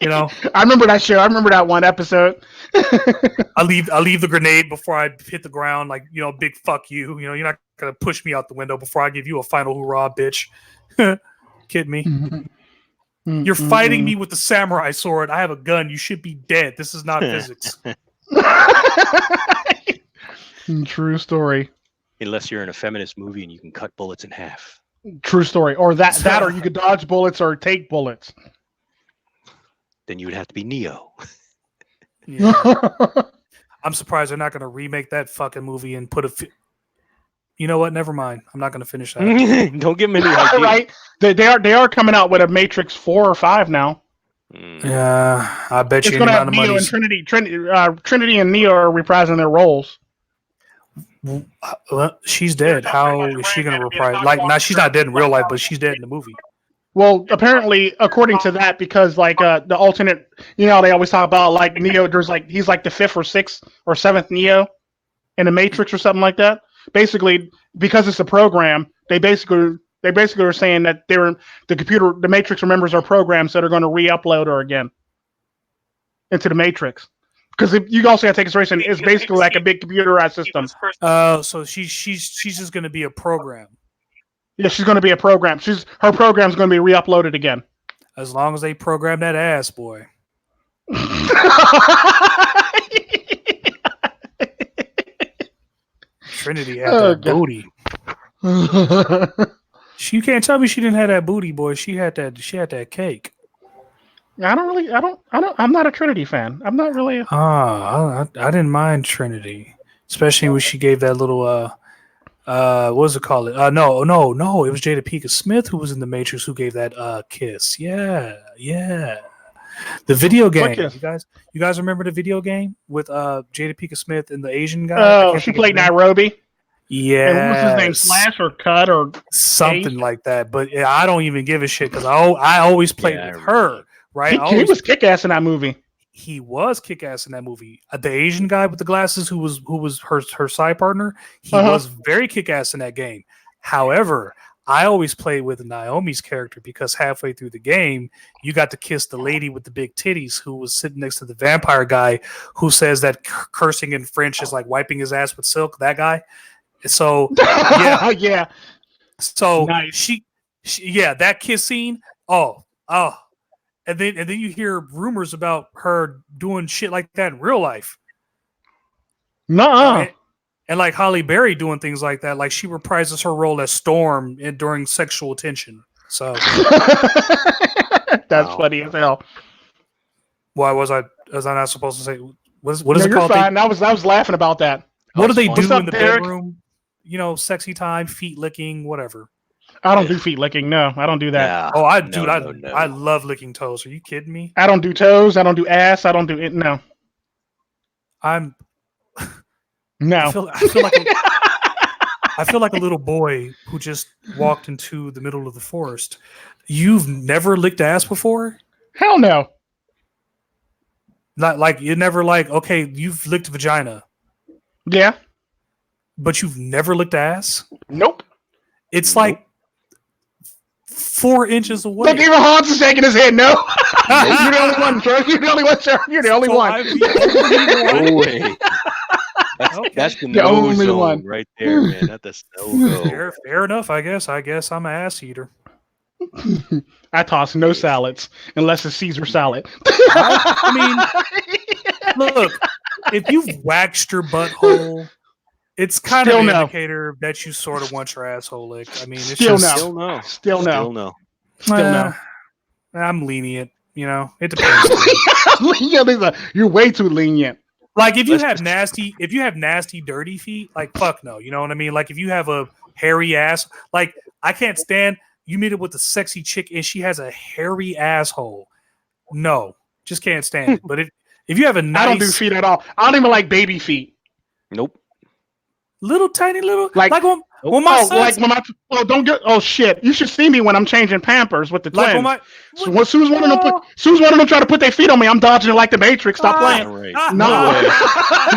You know, I remember that show. I remember that one episode. I leave the grenade before I hit the ground. Like, you know, big fuck you. You know, you're not gonna push me out the window before I give you a final hoorah, bitch. Kid me. You're fighting me with the samurai sword. I have a gun. You should be dead. This is not physics. True story. Unless you're in a feminist movie and you can cut bullets in half. True story. Or that or you could dodge bullets or take bullets. Then you would have to be Neo. Yeah. I'm surprised they're not going to remake that fucking movie and put you know what? Never mind. I'm not going to finish that. Don't give me any idea. Right? They are coming out with a Matrix 4 or 5 now. Yeah, I bet it's you. It's going to have Neo and Trinity. Trinity and Neo are reprising their roles. Well, she's dead. How is she going to reprise? Now she's not dead in real life, but she's dead in the movie. Well, apparently, according to that, because the alternate, you know, they always talk about Neo. There's he's the 5th or 6th or 7th Neo in the Matrix or something like that. Basically, because it's a program, they basically are saying that the Matrix remembers our programs that are going to re-upload her again into the Matrix. Because you also have to take consideration, it's basically like a big computerized system. So she's just going to be a program. Yeah, she's going to be a program. Her program's going to be re-uploaded again. As long as they program that ass, boy. Trinity had that booty. You can't tell me she didn't have that booty, boy. She had that cake. I'm not a Trinity fan. I'm not really. I didn't mind Trinity, especially when she gave that little what was it called? No, it was Jada Pinkett Smith who was in the Matrix who gave that kiss. Yeah. The video game. You guys remember the video game with Jada Pinkett Smith and the Asian guy? Oh, she played Nairobi. Yeah. And what was his name? Slash or Cut or something like that. But I don't even give a shit because I always played with her. Right? He was kick-ass in that movie. He was kick-ass in that movie. The Asian guy with the glasses who was her side partner, he was very kick-ass in that game. However, I always played with Naomi's character because halfway through the game, you got to kiss the lady with the big titties who was sitting next to the vampire guy who says that cursing in French is like wiping his ass with silk, that guy. So, yeah. Yeah. So, nice. That kiss scene, And then you hear rumors about her doing shit like that in real life. Nuh-uh. And like Halle Berry doing things like that. Like she reprises her role as Storm during sexual tension. So that's funny as hell. Why was I not supposed to say what is it you're called? Fine. I was laughing about that. What do they do in the bedroom? You know, sexy time, feet licking, whatever. I don't do feet licking. No, I don't do that. Yeah. Oh, I love licking toes. Are you kidding me? I don't do toes. I don't do ass. I don't do it. No. No. I feel like a little boy who just walked into the middle of the forest. You've never licked ass before? Hell no. Not like you're never okay, you've licked vagina. Yeah. But you've never licked ass? Nope. It's like 4 inches away. Look, even Hans is shaking his head. No, you're the only one, Sherm. You're the only one, Sherm. You're the only one. No way. That's the no zone one right there, man. That's no go. Fair enough, I guess. I'm an ass eater. I toss no salads unless it's Caesar salad. I mean, look, if you've waxed your butthole, it's kind of an indicator that you sort of want your asshole licked. I mean, it's Still no. I'm lenient. You know, it depends. You're way too lenient. Like if you have nasty, dirty feet, like fuck no. You know what I mean? Like if you have a hairy ass, like I can't stand. You meet it with a sexy chick and she has a hairy asshole. No, just can't stand it. But if you have a nice, I don't do feet at all. I don't even like baby feet. Nope. Little tiny little like Well, my Oh, like son's when don't get. Oh shit! You should see me when I'm changing Pampers with the like twins. when So as soon as one of them try to put their feet on me, I'm dodging it like the Matrix. Stop playing. Right. No way.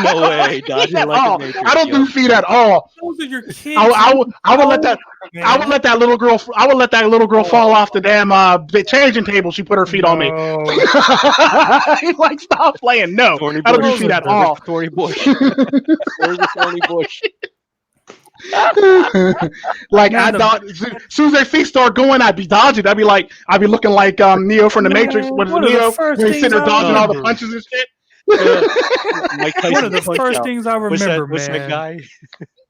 No way. Dodging at like all. the Matrix. I don't do feet at all. Those are your kids. I would let that. I would let that little girl. I would let that little girl fall off the damn the changing table. She put her feet on me. Like, stop playing. No, Thorny I don't do bush. feet at all. Thorny bush. Where's the thorny bush? Like I thought, as soon as their feet start going, I'd be dodging. I'd be looking like Neo from the Matrix. What is it, Neo? When he's sitting there dodging all the punches and shit. One of the first things I remember, what's man. that guy?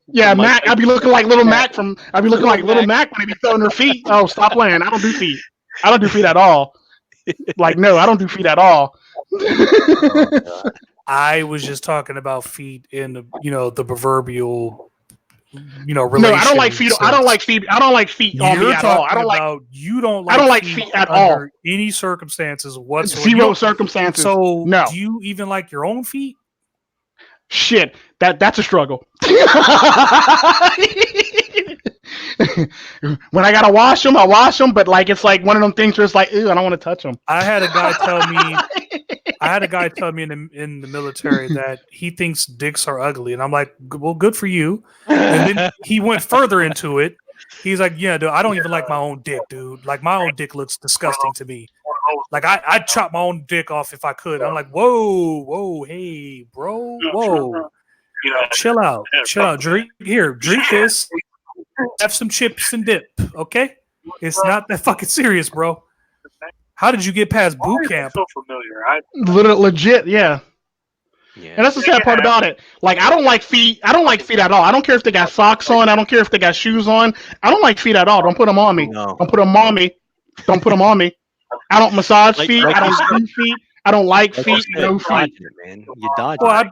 Yeah, Mac. I'd be looking like little Mac from. I'd be looking like little Mac when they be throwing their feet. Oh, stop playing! I don't do feet. I don't do feet at all. Like, no, I don't do feet at all. I was just talking about feet in the the proverbial No, I don't like feet. I don't like feet. I don't like feet on me at all. I don't like. You don't like. I don't like feet at all. Under any circumstances whatsoever. Zero circumstances. So, no. Do you even like your own feet? Shit, that's a struggle. When I gotta wash them, I wash them. But like, it's like one of them things where it's like, ew, I don't want to touch them. I had a guy tell me in the military that he thinks dicks are ugly, and I'm like, well, good for you. And then he went further into it. He's like, yeah, dude, I don't even like my own dick, dude. Like, my own dick looks disgusting to me. Like, I'd chop my own dick off if I could. I'm like, whoa, hey, bro, whoa, chill out. Drink this. Have some chips and dip, okay? It's not that fucking serious, bro. How did you get past boot camp? So familiar. Legit, yeah. And that's the sad part about it. Like, I don't like feet. I don't like feet at all. I don't care if they got socks on. I don't care if they got shoes on. I don't like feet at all. Don't put them on me. No. Don't put them on me. Don't put them on me. I don't massage feet. I don't do feet. I don't like feet. No feet. Man. You dodge. Well,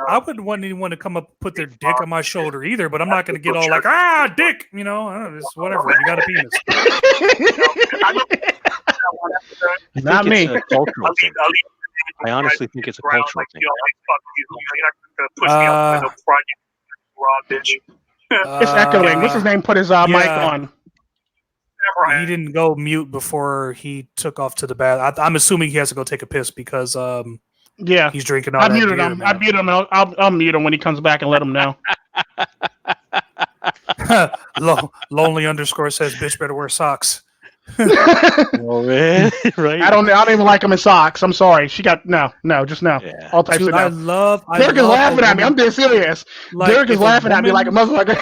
I wouldn't want anyone to come up put their dick on my shoulder either, but I'm not going to get all like, dick. It's whatever. You got a penis. Not me. I honestly think it's a cultural thing. It's echoing. What's his name? Put his mic on. He didn't go mute before he took off to the bath. I'm assuming he has to go take a piss because he's drinking all that beer. I muted him. I'll mute him when he comes back and let him know. Lonely _ says, "Bitch better wear socks." Oh, man. Right? I don't even like him in socks. I'm sorry. She got no, just no. Yeah. All types of no. Derek is laughing at me. I'm dead serious. Like, Derek is laughing at me like a motherfucker.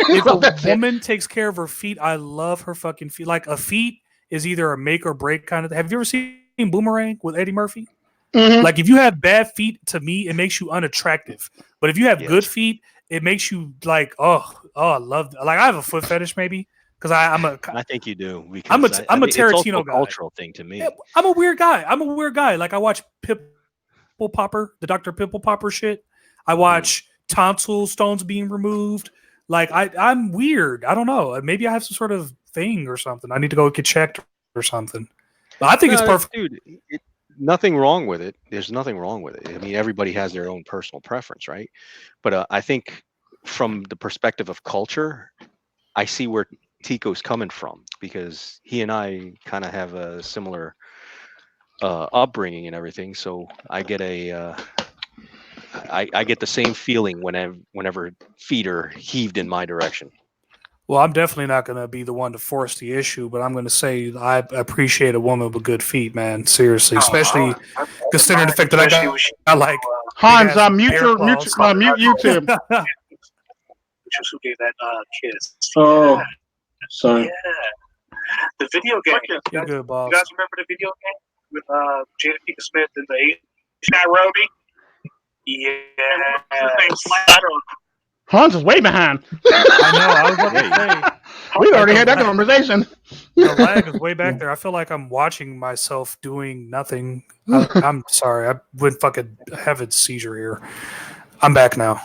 If a woman takes care of her feet, I love her fucking feet. Like, a feet is either a make or break kind of. Have you ever seen Boomerang with Eddie Murphy? Mm-hmm. Like, if you have bad feet, to me, it makes you unattractive. But if you have good feet, it makes you like, I love. Like, I have a foot fetish, maybe. Because I think you do. I'm a Tarantino guy. Cultural thing to me. Yeah, I'm a weird guy. Like, I watch Pimple Popper, the Dr. Pimple Popper shit. I watch tonsil stones being removed. Like, I'm weird. I don't know. Maybe I have some sort of thing or something. I need to go get checked or something. But I think it's perfect. Dude, nothing wrong with it. There's nothing wrong with it. I mean, everybody has their own personal preference, right? But I think from the perspective of culture, I see where Tico's coming from, because he and kind of have a similar upbringing and everything. So I get I get the same feeling whenever feet are heaved in my direction. Well, I'm definitely not going to be the one to force the issue, but I'm going to say I appreciate a woman with good feet, man. Seriously, especially considering the fact that I like Hans. Mute YouTube. Just who gave that kiss. Oh. Sorry. Yeah. The video game. You're good, boss. You guys remember the video game with Jada Pinkett Smith and the Asian Nairobi? Yeah. Hans is way behind. I know. I was about to say. We already had that conversation. The lag is way back there. I feel like I'm watching myself doing nothing. I'm sorry. I went fucking having seizure here. I'm back now.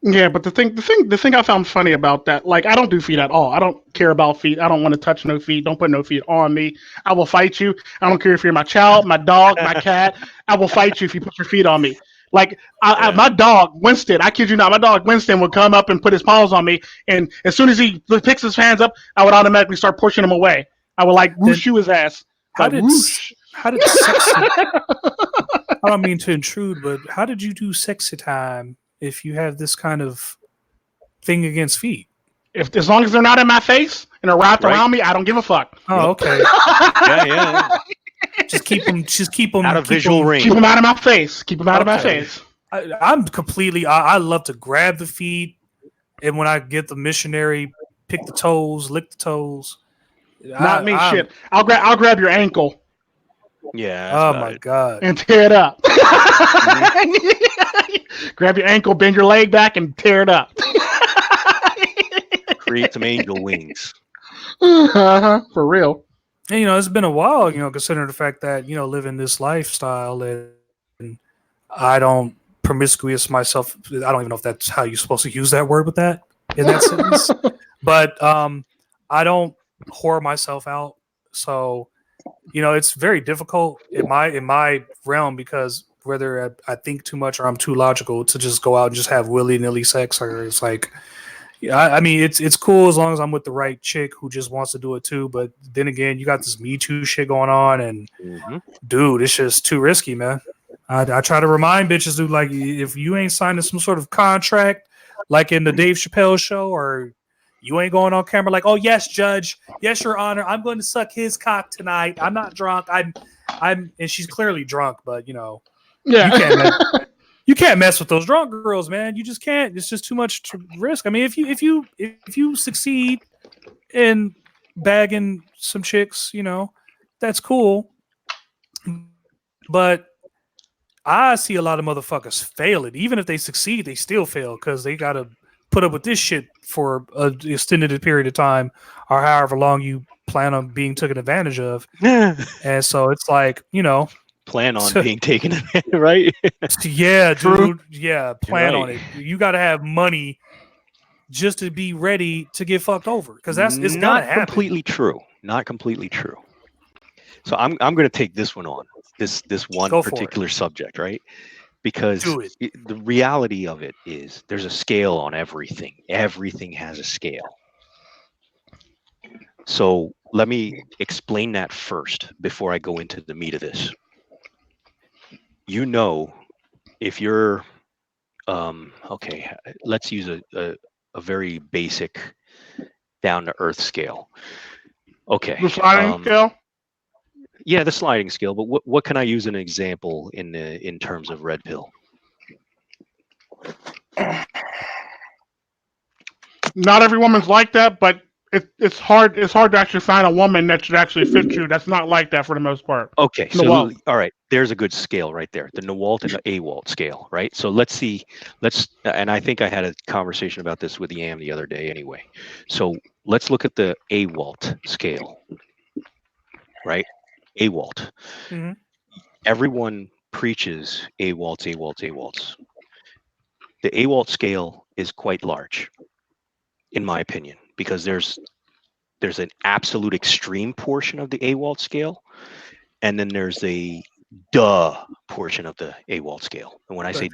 Yeah, but the thing I found funny about that, like, I don't do feet at all. I don't care about feet. I don't want to touch no feet. Don't put no feet on me. I will fight you. I don't care if you're my child, my dog, my cat. I will fight you if you put your feet on me. Like my dog Winston, I kid you not, my dog Winston would come up and put his paws on me, and as soon as he picks his hands up, I would automatically start pushing him away. I would like whoosh his ass. How Like, did whoosh. sexy? I don't mean to intrude, but how did you do sexy time if you have this kind of thing against feet? If as long as they're not in my face and they're wrapped around me, I don't give a fuck. Oh, okay. Yeah. Just keep them out of visual range. Keep them out of my face. Keep them out of my face. I'm completely. I love to grab the feet, and when I get the missionary, pick the toes, lick the toes. Not me, shit. I'll grab your ankle. Yeah. Oh my god. And tear it up. Grab your ankle, bend your leg back, and tear it up. Create some angel wings. For real. And, it's been a while, considering the fact that, living this lifestyle and I don't promiscuous myself. I don't even know if that's how you're supposed to use that word with that in that sentence. But I don't whore myself out. So, it's very difficult in my realm because whether I think too much or I'm too logical to just go out and just have willy-nilly sex, or it's like, I mean, it's cool as long as I'm with the right chick who just wants to do it too. But then again, you got this Me Too shit going on, and dude, it's just too risky, man. I try to remind bitches, dude, like if you ain't signing some sort of contract, like in the Dave Chappelle show, or you ain't going on camera like, oh yes, judge, yes, your honor, I'm going to suck his cock tonight. I'm not drunk. I'm, and she's clearly drunk, but yeah, you can't mess with those drunk girls, man. You just can't. It's just too much to risk. I mean, if you succeed in bagging some chicks, that's cool. But I see a lot of motherfuckers fail it. Even if they succeed, they still fail because they gotta put up with this shit for an extended period of time, or however long you plan on being taken advantage of. And so it's like, plan on being taken advantage, right? Yeah, dude. Yeah, plan on it. You got to have money just to be ready to get fucked over, because it's not gonna completely true. Not completely true. So I'm going to take this one on this one particular subject, right? Because the reality of it is there's a scale on everything. Everything has a scale. So let me explain that first before I go into the meat of this. If you're okay, let's use a very basic down to earth scale. Okay. The sliding scale? Yeah, the sliding scale, but what can I use an example in terms of red pill? Not every woman's like that, but it's hard to actually find a woman that should actually fit you that's not like that for the most part. Okay, so all right, there's a good scale right there, the Nawalt and the AWalt scale, right? So let's and I think I had a conversation about this with Yam the other day anyway. So let's look at the AWalt scale, right? AWalt. Mm-hmm. Everyone preaches AWalts. The AWalt scale is quite large, in my opinion, because there's an absolute extreme portion of the AWalt scale, and then there's a portion of the AWalt scale. And when I say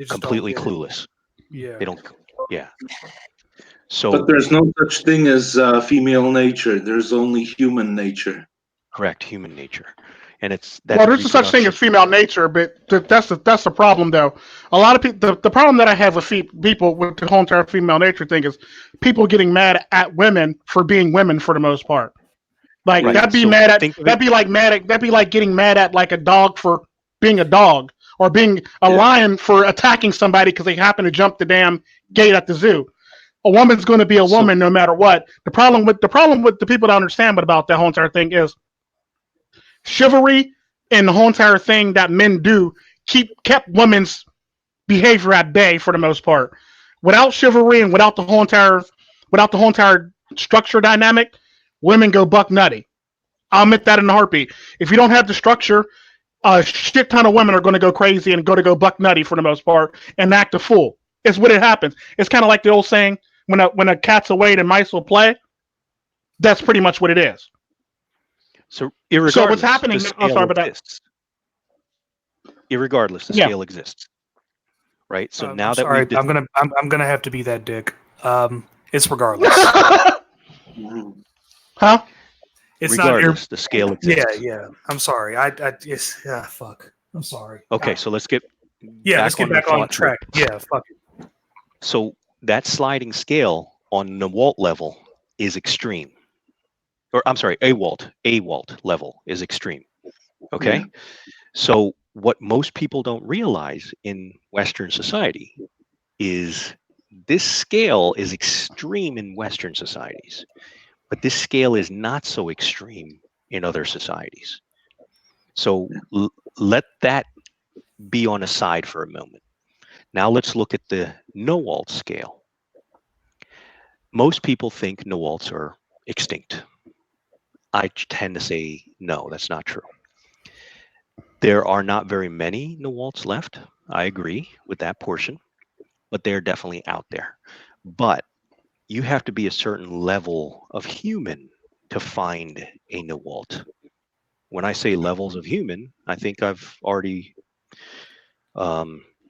completely clueless. Yeah. They don't. Yeah. So, but there's no such thing as female nature. There's only human nature. Correct, human nature. And there's a such thing as female nature, but that's the problem, though. A lot of people, the problem that I have with people with the whole entire female nature thing is people getting mad at women for being women for the most part. Like that'd be like getting mad at like a dog for being a dog, or being a lion for attacking somebody because they happen to jump the damn gate at the zoo. A woman's going to be a woman no matter what. The problem with the people that understand about that whole entire thing is chivalry and the whole entire thing that men do kept women's behavior at bay for the most part. Without chivalry and without the whole entire structure dynamic, women go buck nutty. I'll admit that in a heartbeat. If you don't have the structure, a shit ton of women are going to go crazy and go buck nutty for the most part and act a fool. It's what it happens. It's kind of like the old saying, when a cat's away, the mice will play. That's pretty much what it is. So what's happening? I'm sorry about that. Irregardless, the scale exists. The scale exists. So right? So now that sorry, we've I'm gonna have to be that dick. It's regardless. Huh? It's regardless, the scale exists. Yeah. I'm sorry. Fuck. I'm sorry. Okay, so let's get let's get back on thought track. Yeah, fuck it. So that sliding scale on the Walt level is extreme. Or I'm sorry, a Walt level is extreme. Okay? Yeah. So what most people don't realize in Western society is this scale is extreme in Western societies, but this scale is not so extreme in other societies. So let that be on a side for a moment. Now let's look at the no-Walt scale. Most people think no-Walts are extinct. I tend to say no, that's not true. There are not very many no-Walts left. I agree with that portion, but they're definitely out there. But you have to be a certain level of human to find a no-Walt. When I say levels of human, I think I've already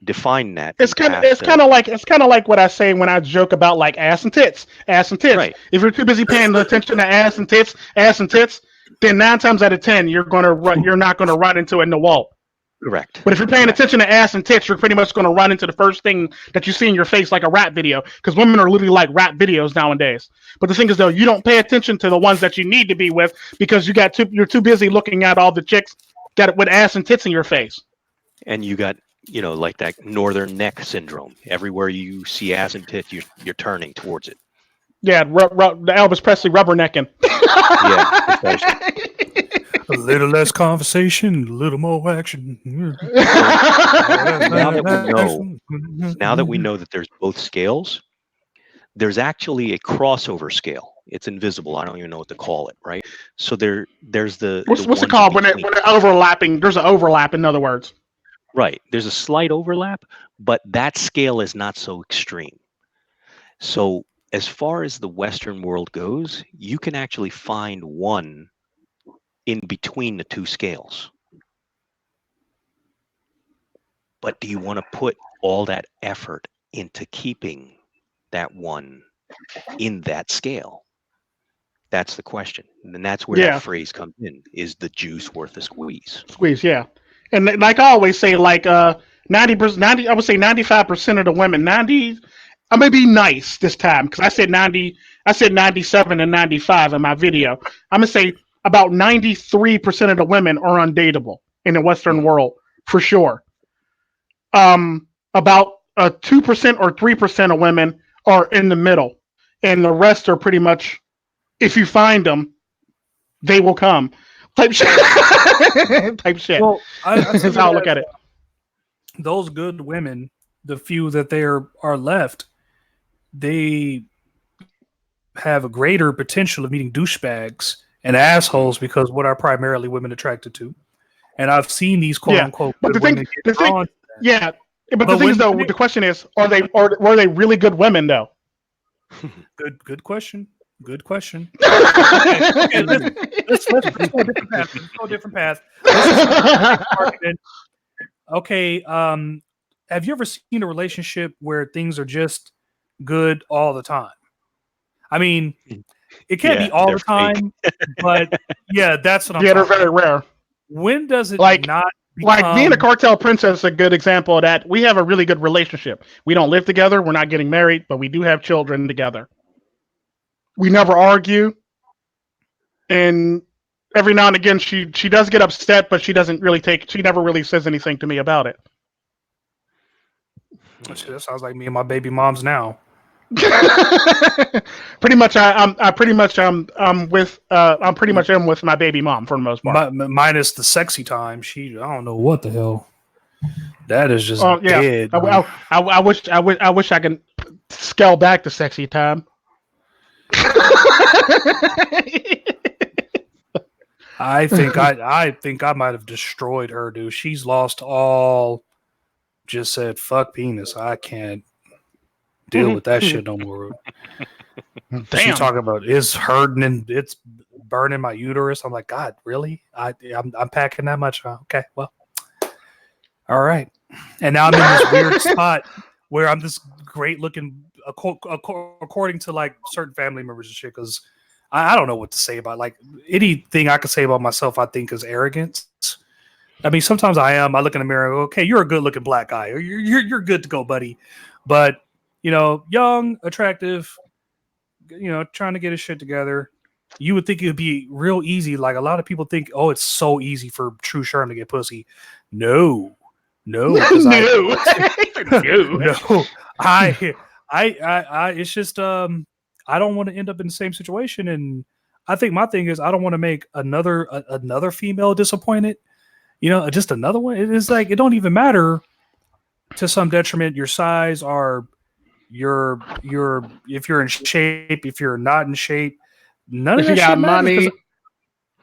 define that. It's kind of like what I say when I joke about like ass and tits. Right. If you're too busy paying attention to ass and tits, then 9 times out of 10 you're not gonna run into a no-Walt. Correct. But if you're paying attention to ass and tits, you're pretty much gonna run into the first thing that you see in your face, like a rap video, because women are literally like rap videos nowadays. But the thing is though, you don't pay attention to the ones that you need to be with because you're too busy looking at all the chicks that with ass and tits in your face. And you got like that northern neck syndrome. Everywhere you see ass and tits, you're turning towards it. Yeah, the Elvis Presley rubbernecking. Yeah, precisely. A little less conversation, a little more action. Now that we know that there's both scales, there's actually a crossover scale. It's invisible. I don't even know what to call it, right? So there's the what's it called when they're overlapping? There's an overlap, in other words. Right. There's a slight overlap, but that scale is not so extreme. So as far as the Western world goes, you can actually find one in between the two scales. But do you want to put all that effort into keeping that one in that scale? That's the question. And that's where that phrase comes in. Is the juice worth the squeeze? Squeeze, yeah. And like I always say, like 90%, I would say 95% of the women, 90, I may be nice this time because I said 97 and 95 in my video. I'm gonna say about 93% of the women are undateable in the Western world for sure. About 2% or 3% of women are in the middle, and the rest are pretty much, if you find them, they will come. Type shit. Well, that's how I look at it. Those good women, the few that there are left, they have a greater potential of meeting douchebags and assholes because what are primarily women attracted to. And I've seen these quote unquote. But the thing, but the thing is though, the question is, were they really good women though? Good question. Good question. Okay, let's go a different path. Okay, have you ever seen a relationship where things are just good all the time? I mean, it can't be all the time, but that's what I'm they're very rare. When does it not become... Like being a cartel princess is a good example of that. We have a really good relationship. We don't live together. We're not getting married, but we do have children together. We never argue, and every now and again she does get upset, but she doesn't really she never really says anything to me about it. That sounds like me and my baby moms now. Pretty much, I'm pretty much am with my baby mom for the most part. Minus the sexy time. I don't know what the hell. That is just dead. I wish I could scale back the sexy time. I think I might have destroyed her, dude. She's lost all. Just said fuck penis. I can't deal with that shit no more. Damn. She talking about it's hurting and it's burning my uterus. I'm like, God, really? I'm packing that much? Okay, well, all right. And now I'm in this weird spot where I'm this great looking, according to like certain family members and shit. Because I don't know what to say about like anything I could say about myself. I think is arrogance. I mean, sometimes I am. I look in the mirror and go, okay, you're a good looking black guy. You're good to go, buddy. But young, attractive, trying to get his shit together. You would think it would be real easy. Like a lot of people think, oh, it's so easy for True Sherm to get pussy. No. No. No. It's just I don't want to end up in the same situation. And I think my thing is I don't want to make another female disappointed. Just another one. It is like it don't even matter to some detriment your size or your if you're in shape, if you're not in shape. None of that shit matters.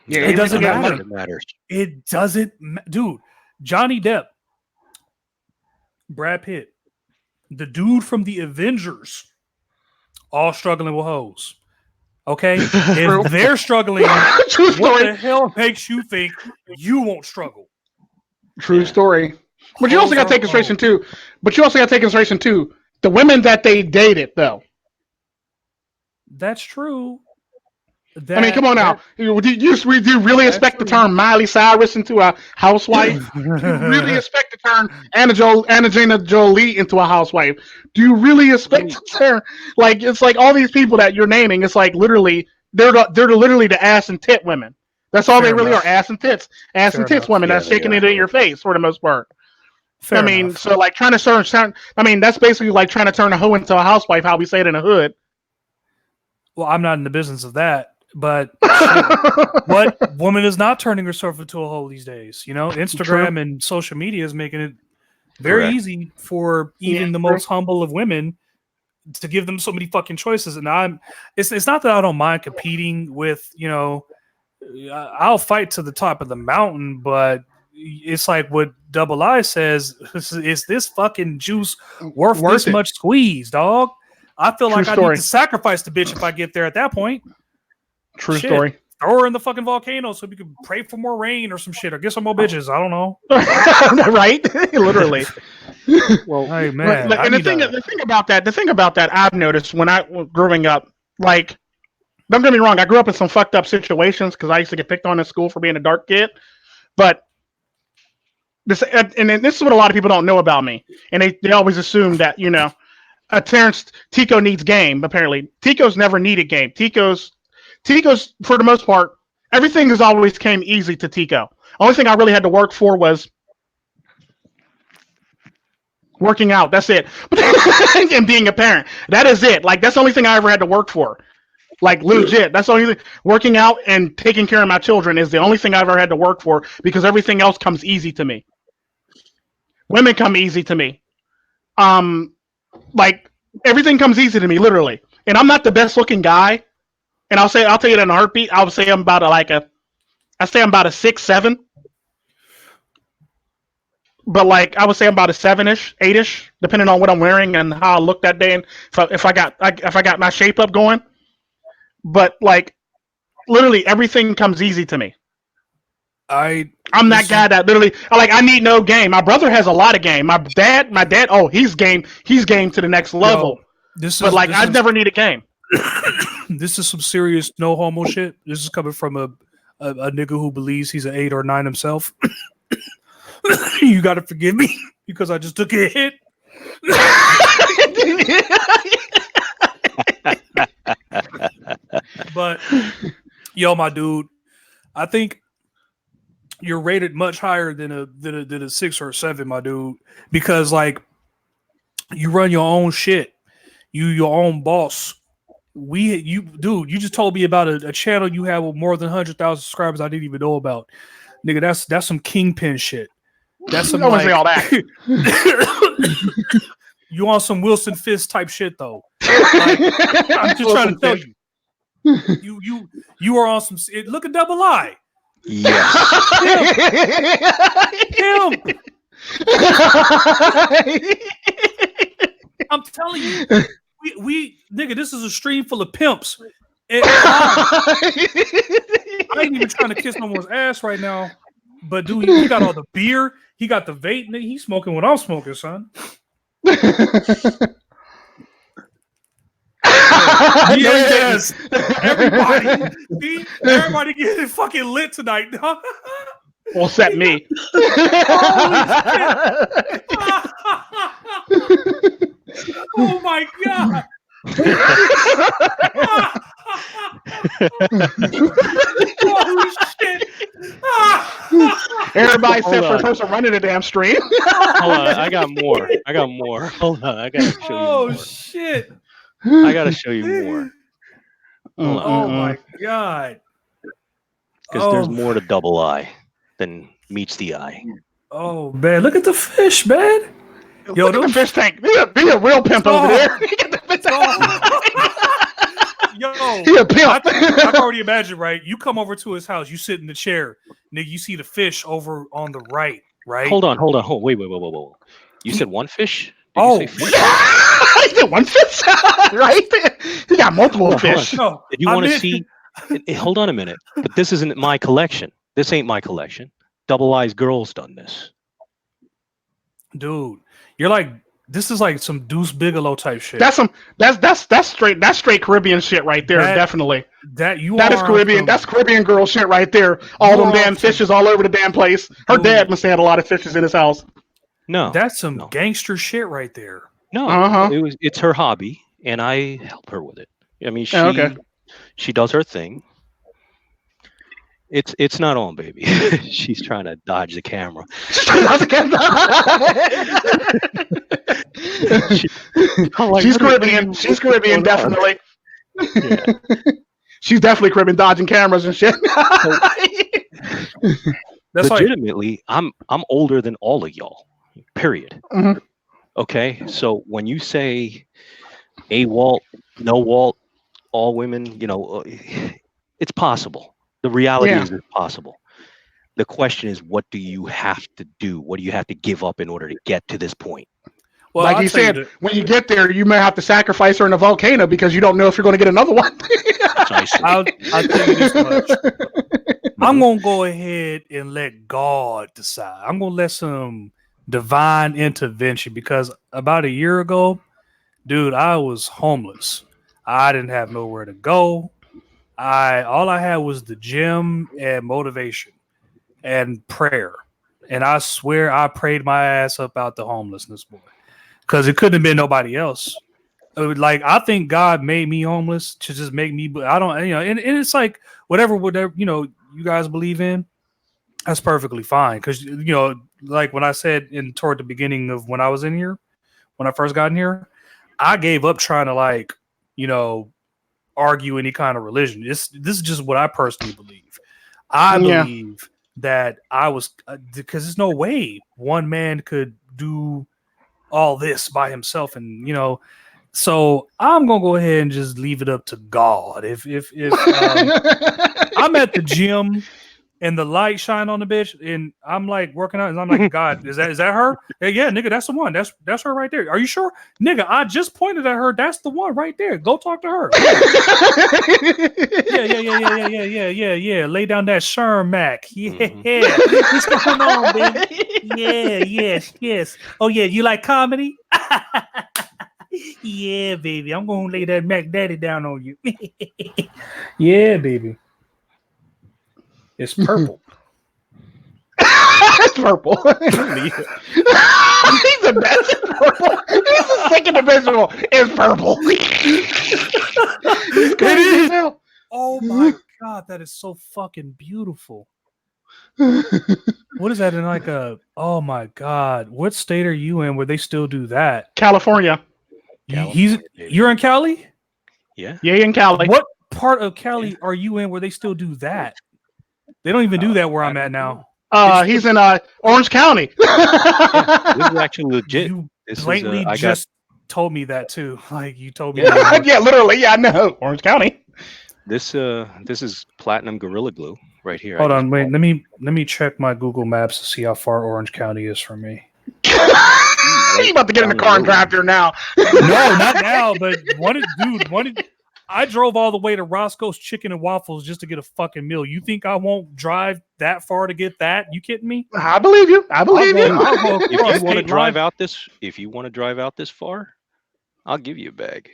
Yeah, it doesn't matter. It matters. It doesn't, dude. Johnny Depp, Brad Pitt, the dude from the Avengers, all struggling with hoes. Okay, if they're struggling, what the hell makes you think you won't struggle? True story. But you also got to take consideration too. The women that they dated, though. That's true. I mean, come on now. Do you really expect to turn Miley Cyrus into a housewife? Do you really expect to turn Angelina Jolie into a housewife? Do you really expect to turn it's like all these people that you're naming? It's like literally they're literally the ass and tit women. That's all they really are, ass and tits women that's shaking it in your face for the most part. Fair enough. So like trying to turn. I mean, that's basically like trying to turn a hoe into a housewife. How we say it in the hood. Well, I'm not in the business of that. But what woman is not turning herself into a hoe these days? Instagram and social media is making it very easy for even the most humble of women to give them so many fucking choices. And it's not that I don't mind competing with, I'll fight to the top of the mountain, but it's like what Double I says, is this fucking juice worth this much squeeze, dog? I feel like I need to sacrifice the bitch if I get there at that point. True story. Throw her in the fucking volcano so we can pray for more rain or some shit or get some more bitches. I don't know. Right? Literally. Well, hey man. And the thing about that I've noticed when I was growing up, like, don't get me wrong, I grew up in some fucked up situations because I used to get picked on in school for being a dark kid. But this is what a lot of people don't know about me. And they always assume that, Tico needs game, apparently. Tico's never needed game. Tico's, for the most part, everything has always came easy to Tico. Only thing I really had to work for was working out. That's it. And being a parent. That is it. Like, that's the only thing I ever had to work for. Like, legit. That's the only thing. Working out and taking care of my children is the only thing I ever had to work for because everything else comes easy to me. Women come easy to me. Like, everything comes easy to me, literally. And I'm not the best looking guy. And I'll tell you that in a heartbeat. I would say I'm about a 6'7". But like I would say I'm about a 7-ish, 8-ish, depending on what I'm wearing and how I look that day and if I got my shape up going. But like literally everything comes easy to me. I'm that guy that literally I need no game. My brother has a lot of game. My dad, he's game to the next level. I've never needed game. This is some serious no homo shit. This is coming from a nigga who believes he's an 8 or 9 himself. You gotta forgive me because I just took a hit. But yo, my dude, I think you're rated much higher than a 6 or a 7, my dude, because like you run your own shit. You your own boss. You just told me about a channel you have with more than 100,000 subscribers I didn't even know about. Nigga, that's some kingpin shit. That's some say all that. You on some Wilson Fisk type shit though. Like, I'm just trying to tell you. You are on some look at Double I. Yeah. Him. I'm telling you. We nigga, this is a stream full of pimps. I ain't even trying to kiss no one's ass right now, but dude, he got all the beer, He got the vape, nigga. He's smoking what I'm smoking, son. Yes, everybody getting fucking lit tonight. Well, except me. Oh my god! Holy shit! Everybody except for the person running the damn stream. Hold on, I got more. Hold on, I gotta show you more. Oh shit! I gotta show you more. Hold on. Oh my god! Because there's more to double eye than meets the eye. Oh man, look at the fish, man. Yo, look at the fish tank. Be a real pimp over there. Yo, he a pimp. I can already imagine, right? You come over to his house, you sit in the chair, nigga. You see the fish over on the right? Hold on. Wait. You said one fish? He said one fish, right? He got multiple fish. No, did you want to see? Hold on a minute. But this isn't my collection. This ain't my collection. Double Eyes Girls done this. Dude, you're like, this is like some Deuce Bigelow type shit. That's straight Caribbean shit right there. Definitely. That is Caribbean. That's Caribbean girl shit right there. All them damn fishes all over the damn place. Her dad must have had a lot of fishes in his house. No, that's some gangster shit right there. No, it's her hobby, and I help her with it. I mean, she does her thing. It's not on, baby. She's trying to dodge the camera. She's Caribbean. She's Caribbean, definitely. Yeah. She's definitely Caribbean, dodging cameras and shit. That's legitimately, I'm older than all of y'all. Period. Mm-hmm. Okay, so when you say a Walt, no Walt, all women, it's possible. The reality is it's possible. The question is, what do you have to do? What do you have to give up in order to get to this point? Well, like you said, when you get there, you may have to sacrifice her in a volcano because you don't know if you're going to get another one. I'll tell you this much. I'm going to go ahead and let God decide. I'm going to let some divine intervention because about a year ago, dude, I was homeless. I didn't have nowhere to go. All I had was the gym and motivation and prayer. And I swear I prayed my ass up out the homelessness, boy. Because it couldn't have been nobody else. Like, I think God made me homeless to just make me, but I don't, and it's like whatever, you guys believe in, that's perfectly fine. Because, like when I said toward the beginning of when I was in here, when I first got in here, I gave up trying to argue any kind of religion. This is just what I personally believe. I believe that I was, because there's no way one man could do all this by himself, and so I'm gonna go ahead and just leave it up to God. If I'm at the gym and the light shine on the bitch, and I'm like working out, and I'm like, God, is that her? Yeah, nigga, that's the one. That's her right there. Are you sure, nigga? I just pointed at her. That's the one right there. Go talk to her. Yeah. Lay down that Sherm Mac. Yeah. What's going on, baby? Yes. Oh yeah, you like comedy? Yeah, baby. I'm gonna lay that Mac Daddy down on you. Yeah, baby. It's purple. It's purple. He's the best at purple. He's the second dimensional. It's purple. It is. Oh my God, that is so fucking beautiful. What is that in like a? Oh my God, what state are you in where they still do that? California. You're in Cali? Yeah. Yeah, in Cali. What part of Cali are you in where they still do that? They don't even do that where I'm at now. He's in Orange County. Yeah, this is actually legit. You blatantly just told me that too. Like you told me. Yeah, literally. Yeah, I know. Orange County. This is platinum Gorilla Glue right here. Hold on, wait. Let me check my Google Maps to see how far Orange County is from me. You about to get in the car and drive there now? No, not now. But I drove all the way to Roscoe's Chicken and Waffles just to get a fucking meal. You think I won't drive that far to get that. You kidding me? I believe you. I believe you. I'll go If across you want to state drive line. out this, far, I'll give you a bag.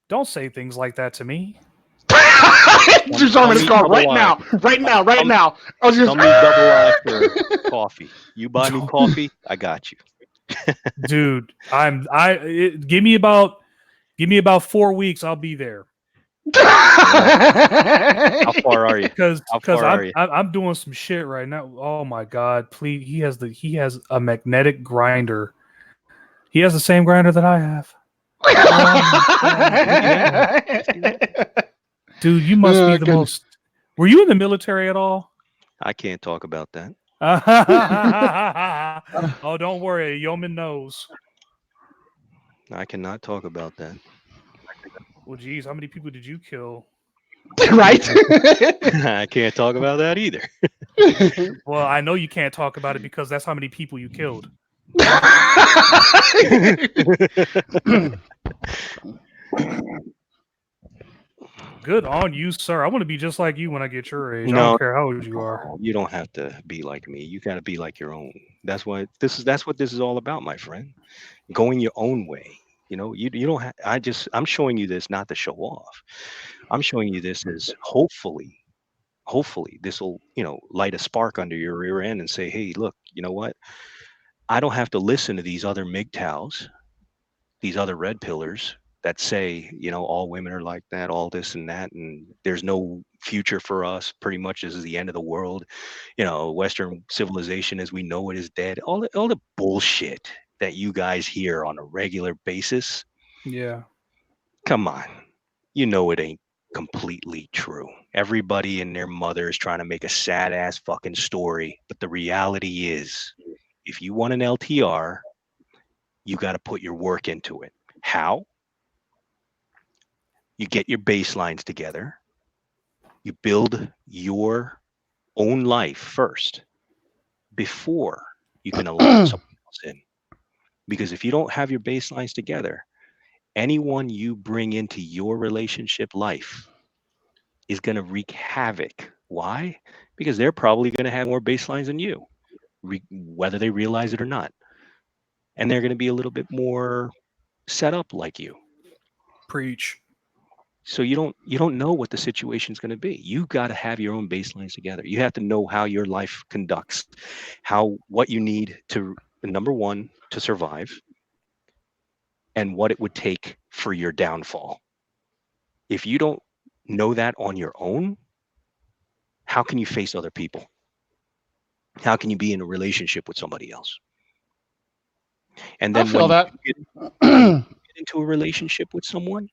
Don't say things like that to me. Just arm in his car right now. Right now. I was just Tell me double I for coffee. You buy me coffee, I got you. Dude, give me about 4 weeks. I'll be there. How far are you? Because I'm doing some shit right now. Oh my god! Please, he has a magnetic grinder. He has the same grinder that I have. Dude, you must be the most. Were you in the military at all? I can't talk about that. Oh, don't worry, a yeoman knows. I cannot talk about that. Well, geez, how many people did you kill? Right. I can't talk about that either. Well, I know you can't talk about it because that's how many people you killed. Good on you, sir. I want to be just like you when I get your age. I don't care how old you are. You don't have to be like me. You got to be like your own. That's what this is all about, my friend. Going your own way. You know, you don't have. I'm showing you this not to show off. I'm showing you this as hopefully this will, light a spark under your rear end and say, hey, look, you know what? I don't have to listen to these other MGTOWs, these other red pillars that say, all women are like that, all this and that, and there's no future for us. Pretty much this is the end of the world. Western civilization as we know it is dead. All the bullshit that you guys hear on a regular basis. Yeah. Come on. It ain't completely true. Everybody and their mother is trying to make a sad ass fucking story. But the reality is, if you want an LTR, you got to put your work into it. How? You get your baselines together. You build your own life first before you can allow someone else in. Because if you don't have your baselines together, anyone you bring into your relationship life is going to wreak havoc. Why? Because they're probably going to have more baselines than you, whether they realize it or not. And they're going to be a little bit more set up like you. Preach. So you don't know what the situation is going to be. You got to have your own baselines together. You have to know how your life conducts, what you need to, number one, to survive, and what it would take for your downfall. If you don't know that on your own, how can you face other people? How can you be in a relationship with somebody else? And then when you get into a relationship with someone,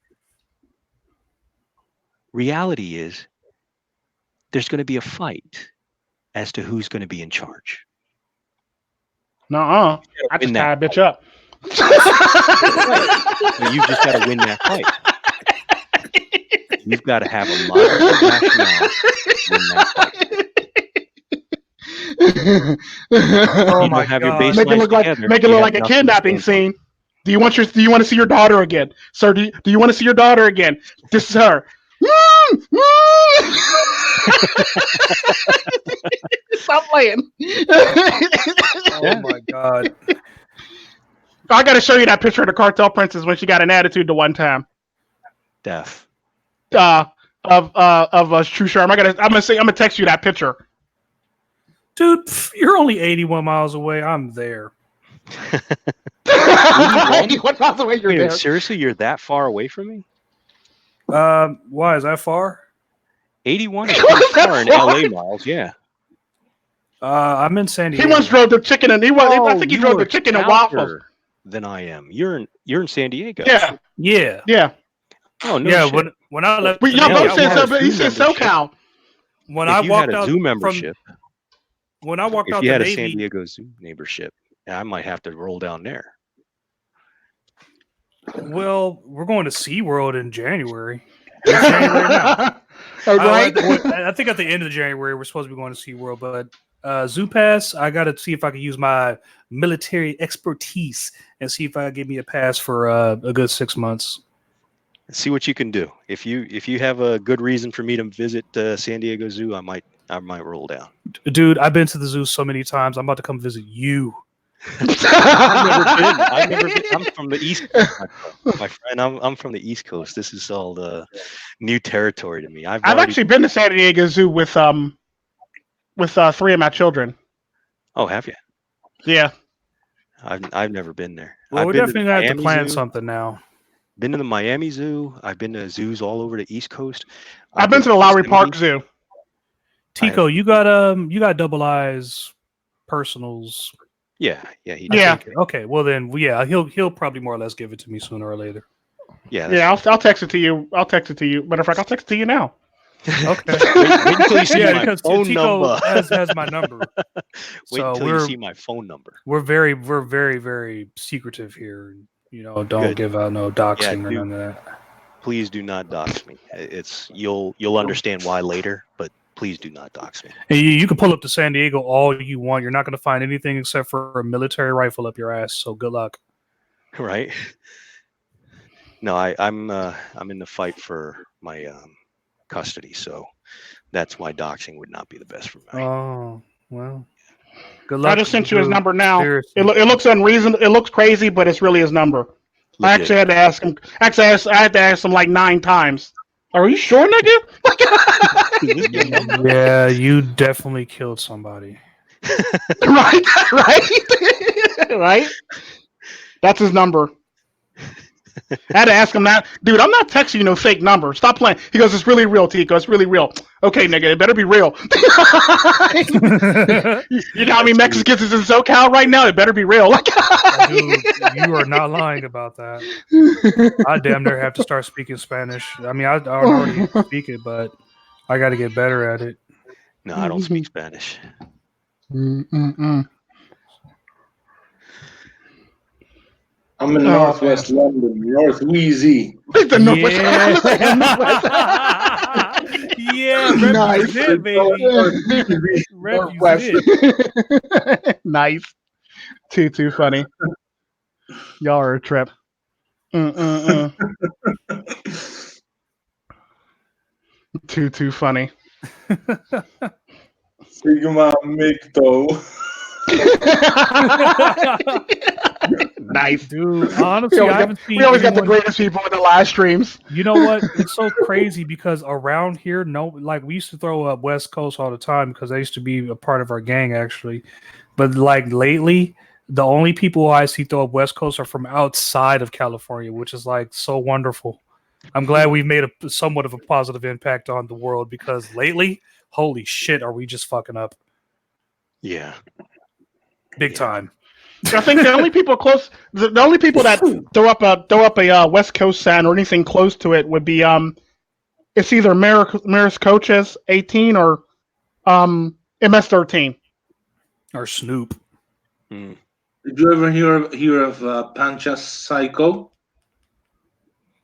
reality is there's going to be a fight as to who's going to be in charge. I just tie a bitch up. You just got to win that fight. You've got to have a lot of rationale to win that fight. Oh my God! Make it look like a kidnapping scene. Do you want to see your daughter again, sir? Do you want to see your daughter again? This is her. Stop playing. Oh my God! I got to show you that picture of the cartel princess when she got an attitude the one time. Death. Of True Sherm. I'm gonna text you that picture. Dude, you're only 81 miles away. I'm there. 81 miles away, you're there. Seriously, you're that far away from me? Why is that far? 81 is pretty far in LA miles, yeah. I'm in San Diego. He once drove the chicken and I think he drove the chicken and waffles. Than I am. You're in San Diego. Yeah. Oh no. Yeah, shit. when I left, he said SoCal. When I walked out Zoo membership. When I walked out, if you had the a Navy, San Diego Zoo membership, I might have to roll down there. Well, we're going to SeaWorld in January. It's January now. Right? I think at the end of January we're supposed to be going to SeaWorld, but Zoo Pass, I got to see if I can use my military expertise and see if I can get me a pass for a good 6 months. See what you can do. If you have a good reason for me to visit San Diego Zoo, I might I might roll down. Dude, I've been to the zoo so many times. I'm about to come visit you. I've never been. I'm from the East Coast, my friend. I'm from the East Coast. This is all the new territory to me. I've actually been to San Diego Zoo with 3 of my children. Oh, have you? Yeah. I've never been there. Well, I've we been definitely to the have to Miami plan Zoo. something now. Been to the Miami Zoo. I've been to zoos all over the East Coast. I've been to the Lowry Park Zoo. Tico, you got Double I's personals. Yeah, he does. Yeah. Okay, well then, yeah, he'll probably more or less give it to me sooner or later. Yeah, I'll text it to you. Matter of fact, I'll text it to you now. Okay. wait until you see my phone Tico number. has my number. Wait until you see my phone number. We're very, very secretive here. You know, don't give out no doxing or none of that. Please do not dox me. You'll understand why later, but please do not dox me. And you can pull up to San Diego all you want. You're not going to find anything except for a military rifle up your ass. So good luck. Right. No, I'm in the fight for my custody, so that's why doxing would not be the best for me. Oh well. Good luck. I just sent you his number now. Seriously. It looks unreasonable. It looks crazy, but it's really his number. Legit. I actually had to ask him. I had to ask him like 9 times. Are you sure, nigga? Yeah, you definitely killed somebody. Right. That's his number. I had to ask him that. Dude, I'm not texting you no fake number. Stop playing. He goes, it's really real, Tico. It's really real. Okay, nigga, it better be real. You know how many Mexicans is in SoCal right now? It better be real. Dude, you are not lying about that. I damn near have to start speaking Spanish. I mean, I already speak it, but I got to get better at it. No, I don't speak Spanish. I'm in Northwest London, North Wheezy. The Northwest. Yeah, nice, baby. Northwest. Nice. Too funny. Y'all are a trip. Too funny. Sigma MGTOW. Nice, dude. Honestly, we always got the greatest people in the live streams. You know what? It's so crazy because around here, we used to throw up West Coast all the time because they used to be a part of our gang actually. But like lately, the only people I see throw up West Coast are from outside of California, which is like so wonderful. I'm glad we've made a somewhat of a positive impact on the world because lately, holy shit, are we just fucking up? Yeah, big time. I think the only people close, the only people that throw up a West Coast sign or anything close to it would be it's either MRA'S Coaches 18 or MS-13 or Snoop. Did you ever hear of Pancha's Psycho?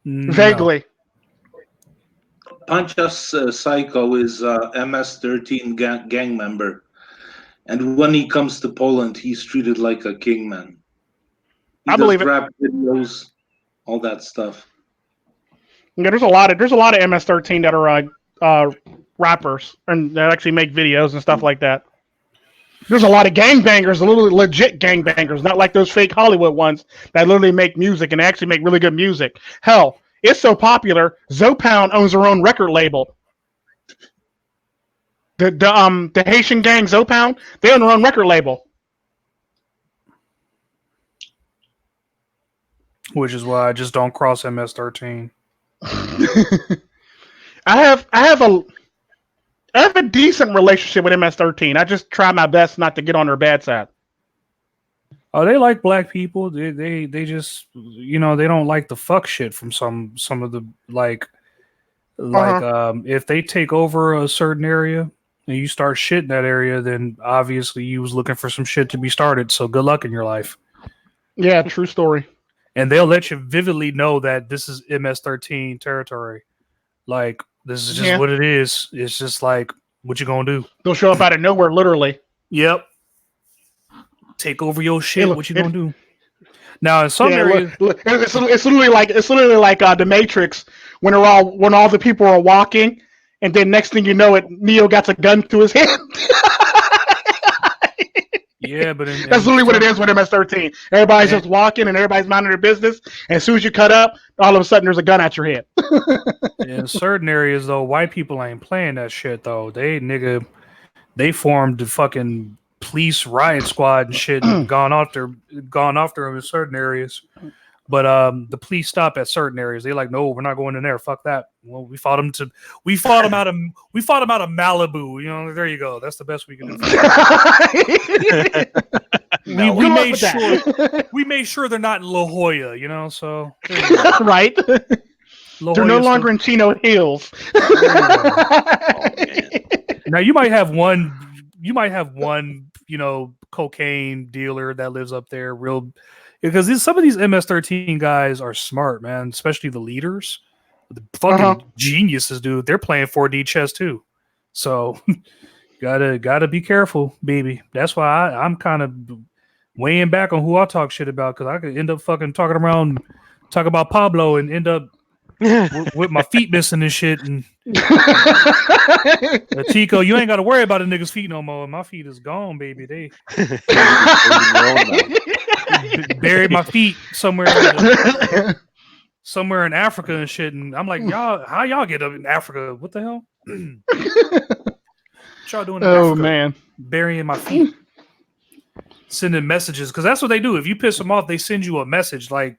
No. Vaguely. Pancha's Psycho is MS-13 gang member. And when he comes to Poland, he's treated like a king, man. He does believe it. rap videos, all that stuff. Yeah, there's a lot of MS-13 that are rappers and that actually make videos and stuff like that. There's a lot of gangbangers, a little legit gangbangers, not like those fake Hollywood ones that literally make music and actually make really good music. Hell, it's so popular, Zopound owns their own record label. The Haitian gang Zopound, they own their own record label. Which is why I just don't cross MS-13. I have a decent relationship with MS-13. I just try my best not to get on their bad side. Oh, they like black people. They just they don't like the fuck shit from some of the if they take over a certain area and you start shit in that area, then obviously you was looking for some shit to be started. So good luck in your life. Yeah, true story. And they'll let you vividly know that this is MS-13 territory. Like, this is just what it is. It's just like, what you gonna do? They'll show up out of nowhere, literally. Yep. Take over your shit. What you gonna do? Now, in some areas, it's literally like the Matrix when all the people are walking, and then next thing you know, Neo got a gun to his head. Yeah, but that's literally what it is with MS-13. Everybody's just walking and everybody's minding their business. And as soon as you cut up, all of a sudden there's a gun at your head. In certain areas, though, white people ain't playing that shit. Though they formed the fucking police riot squad and shit, and gone after them in certain areas. But the police stop at certain areas. They're like, no, we're not going in there. Fuck that. Well, we fought them out of Malibu. You know, there you go. That's the best we can do. we made sure they're not in La Jolla. You know, so right. They're no longer in Chino Hills. Now you might have one. You know, cocaine dealer that lives up there, because some of these MS-13 guys are smart, man. Especially the leaders, the fucking geniuses, dude. They're playing 4D chess too, so gotta be careful, baby. That's why I'm kind of weighing back on who I talk shit about, because I could end up fucking talking about Pablo and end up with my feet missing and shit. And Chico, you ain't got to worry about a nigga's feet no more. My feet is gone, baby. They buried my feet somewhere in Africa and shit. And I'm like, y'all, how y'all get up in Africa? What the hell? What y'all doing in Africa? Man, burying my feet, sending messages, because that's what they do. If you piss them off, they send you a message like,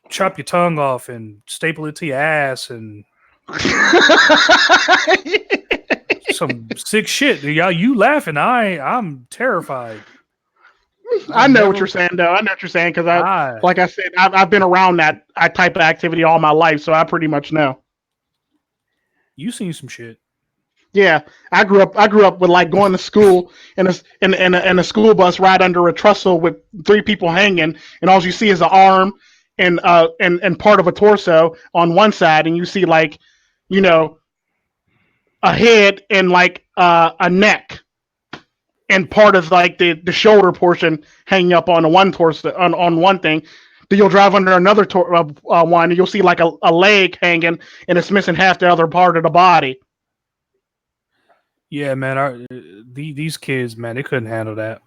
chop your tongue off and staple it to your ass and some sick shit. Y'all, you laughing? I'm terrified. I know what you're saying, though. I know what you're saying, because like I said, I've been around that type of activity all my life, so I pretty much know. You seen some shit. Yeah, I grew up with like going to school in a school bus right under a trestle with 3 people hanging, and all you see is an arm and part of a torso on one side, and you see like, you know, a head and like a neck, and part of like the shoulder portion hanging up on one torso on one thing. Then you'll drive under another one, and you'll see like a leg hanging, and it's missing half the other part of the body. Yeah, man, these kids, man, they couldn't handle that.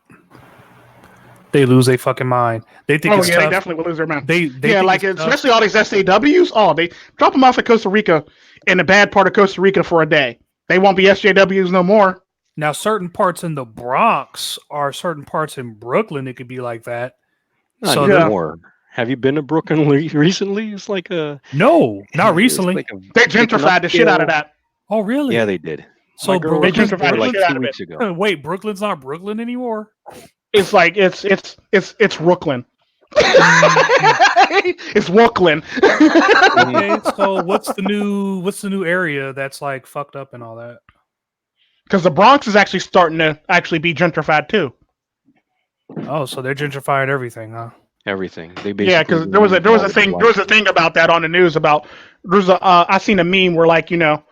They lose their fucking mind. They think it's tough. They definitely will lose their mind. They like especially all these SJWs. Oh, they drop them off at Costa Rica in the bad part of Costa Rica for a day. They won't be SJWs no more. Now, certain parts in the Bronx or certain parts in Brooklyn, it could be like that. Not anymore. Have you been to Brooklyn recently? It's like no, not recently. Like they gentrified the shit out of that. Oh, really? Yeah, they did. So they gentrified like 2 weeks ago. Wait, Brooklyn's not Brooklyn anymore? It's like it's Brooklyn. It's Brooklyn. Okay, so what's the new area that's like fucked up and all that? Because the Bronx is actually starting to actually be gentrified too. Oh, so they're gentrifying everything, huh? Everything. They basically because there was a thing about that on the news about I seen a meme where like, you know,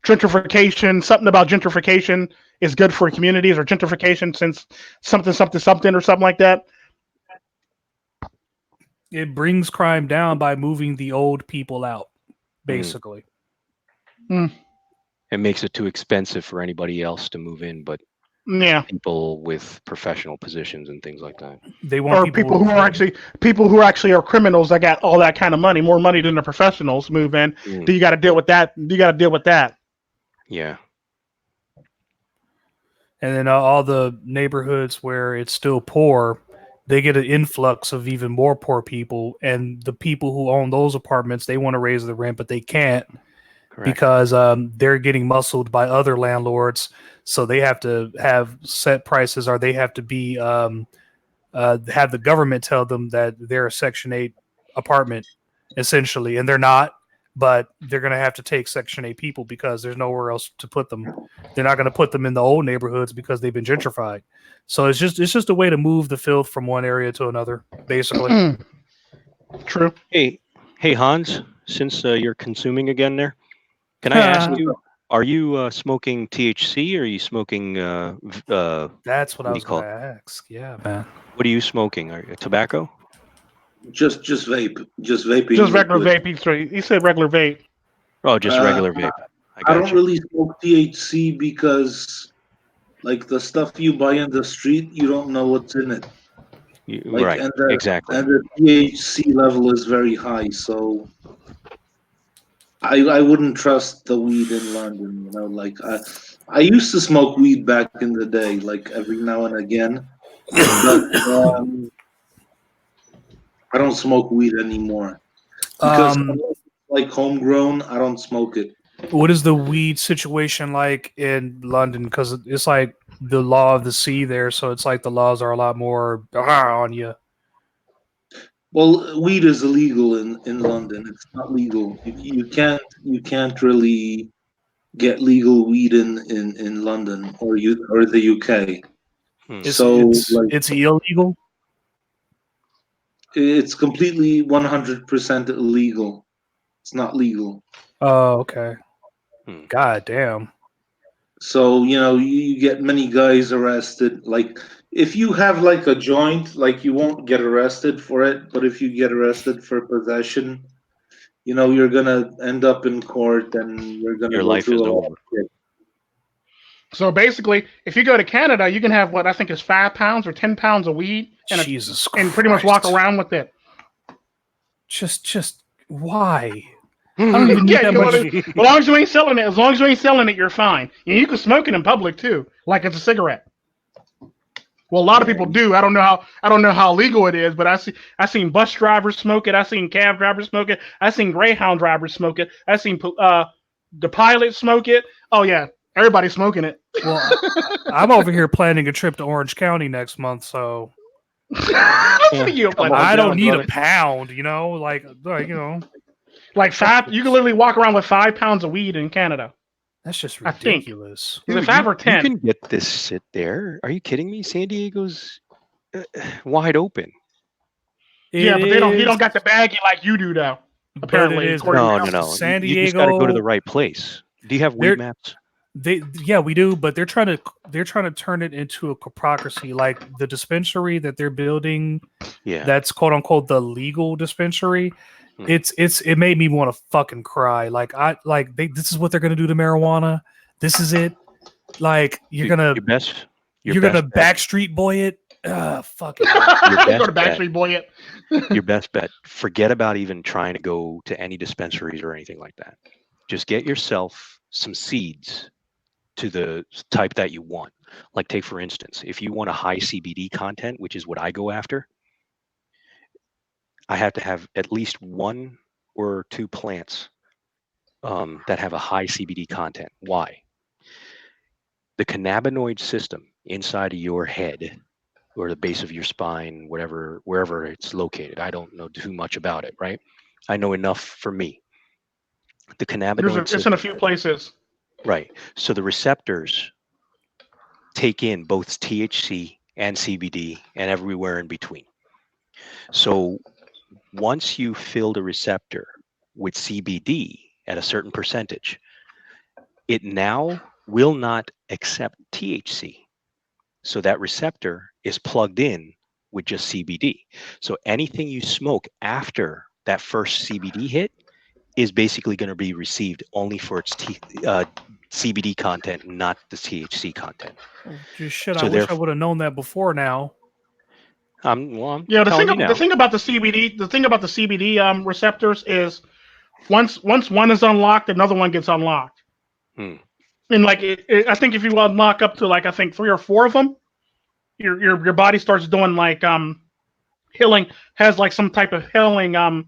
gentrification, something about gentrification is good for communities, or gentrification since something or something like that. It brings crime down by moving the old people out, basically. It makes it too expensive for anybody else to move in, but people with professional positions and things like that. They want people who are actually criminals that got all that kind of money, more money than the professionals move in. Do you got to deal with that? Yeah. And then all the neighborhoods where it's still poor, they get an influx of even more poor people. And the people who own those apartments, they want to raise the rent, but they can't. Correct. Because they're getting muscled by other landlords. So they have to have set prices, or they have to be have the government tell them that they're a Section 8 apartment, essentially. And they're not. But they're going to have to take Section 8 people because there's nowhere else to put them. They're not going to put them in the old neighborhoods because they've been gentrified. So it's just a way to move the filth from one area to another, basically. True. Hey, Hans, since you're consuming again there, can I ask you, are you smoking THC, or are you smoking that's what I was going to ask. Yeah, man. What are you smoking? Tobacco? Just vape. Just vaping. Just regular vaping. He said regular vape. Oh, just regular vape. I don't really smoke THC because, like, the stuff you buy in the street, you don't know what's in it. Like, right. Exactly. And the THC level is very high, so I wouldn't trust the weed in London. You know, like I used to smoke weed back in the day, like every now and again, but I don't smoke weed anymore because like homegrown, I don't smoke it. What is the weed situation like in London? Because it's like the law of the sea there, so it's like the laws are a lot more on you. Well, weed is illegal in London. It's not legal. You can't really get legal weed in London or the UK. It's illegal. It's completely 100% illegal. It's not legal. Oh, okay. God damn. So, you know, you get many guys arrested. Like, if you have like a joint, like you won't get arrested for it. But if you get arrested for possession, you know, you're gonna end up in court and you're gonna Your go life through is a lot over. of shit. So basically, if you go to Canada, you can have what I think is 5 pounds or 10 pounds of weed, and Jesus and pretty much walk around with it. Just why? I don't even need that much. As long as you ain't selling it, you're fine. And you can smoke it in public too, like it's a cigarette. Well, a lot of people do. I don't know how legal it is, but I seen bus drivers smoke it. I seen cab drivers smoke it. I seen Greyhound drivers smoke it. I seen the pilots smoke it. Oh yeah, everybody's smoking it. Well, I'm over here planning a trip to Orange County next month, so I don't need a pound. You know, like you know. Like 5, you can literally walk around with 5 pounds of weed in Canada. That's just ridiculous. Is it 5 or 10? You can get this shit there. Are you kidding me? San Diego's wide open. Yeah, but he don't got the baggie like you do, though. Apparently, no. San Diego. You just got to go to the right place. Do you have weed maps? Yeah, we do, but they're trying to turn it into a corpocracy, like the dispensary that they're building. Yeah, that's quote unquote the legal dispensary. It made me want to fucking cry. Like this is what they're gonna do to marijuana. This is it. Like you're gonna Backstreet Boy it. Fuck it. Go to Backstreet Boy it. Your best bet. Forget about even trying to go to any dispensaries or anything like that. Just get yourself some seeds to the type that you want. Like take for instance, if you want a high CBD content, which is what I go after, I have to have at least 1 or 2 plants that have a high CBD content. Why? The cannabinoid system inside of your head or the base of your spine, wherever it's located. I don't know too much about it, right? I know enough for me. The cannabinoid system, it's in a few places. Right. So the receptors take in both THC and CBD and everywhere in between. So once you fill the receptor with CBD at a certain percentage, it now will not accept THC. So that receptor is plugged in with just CBD. So anything you smoke after that first CBD hit is basically going to be received only for its CBD content, not the THC content. I wish I would have known that before now. The thing about the CBD receptors is once one is unlocked, another one gets unlocked. And like I think if you unlock up to like I think 3 or 4 of them, your body starts doing like healing, has like some type of healing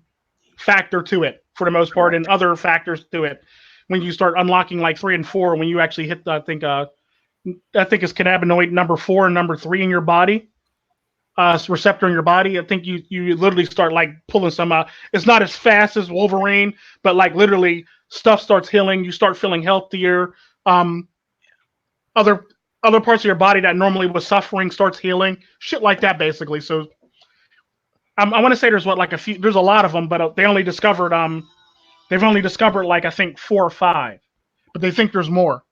factor to it for the most part, and other factors to it. When you start unlocking like 3 and 4, when you actually hit I think it's cannabinoid number 4 and number 3 in your body. Receptor in your body, I think you literally start like pulling some out. It's not as fast as Wolverine, but like literally stuff starts healing. You start feeling healthier. Other parts of your body that normally was suffering starts healing. Shit like that, basically. So I want to say there's there's a lot of them, but they only discovered they've only discovered like I think 4 or 5, but they think there's more.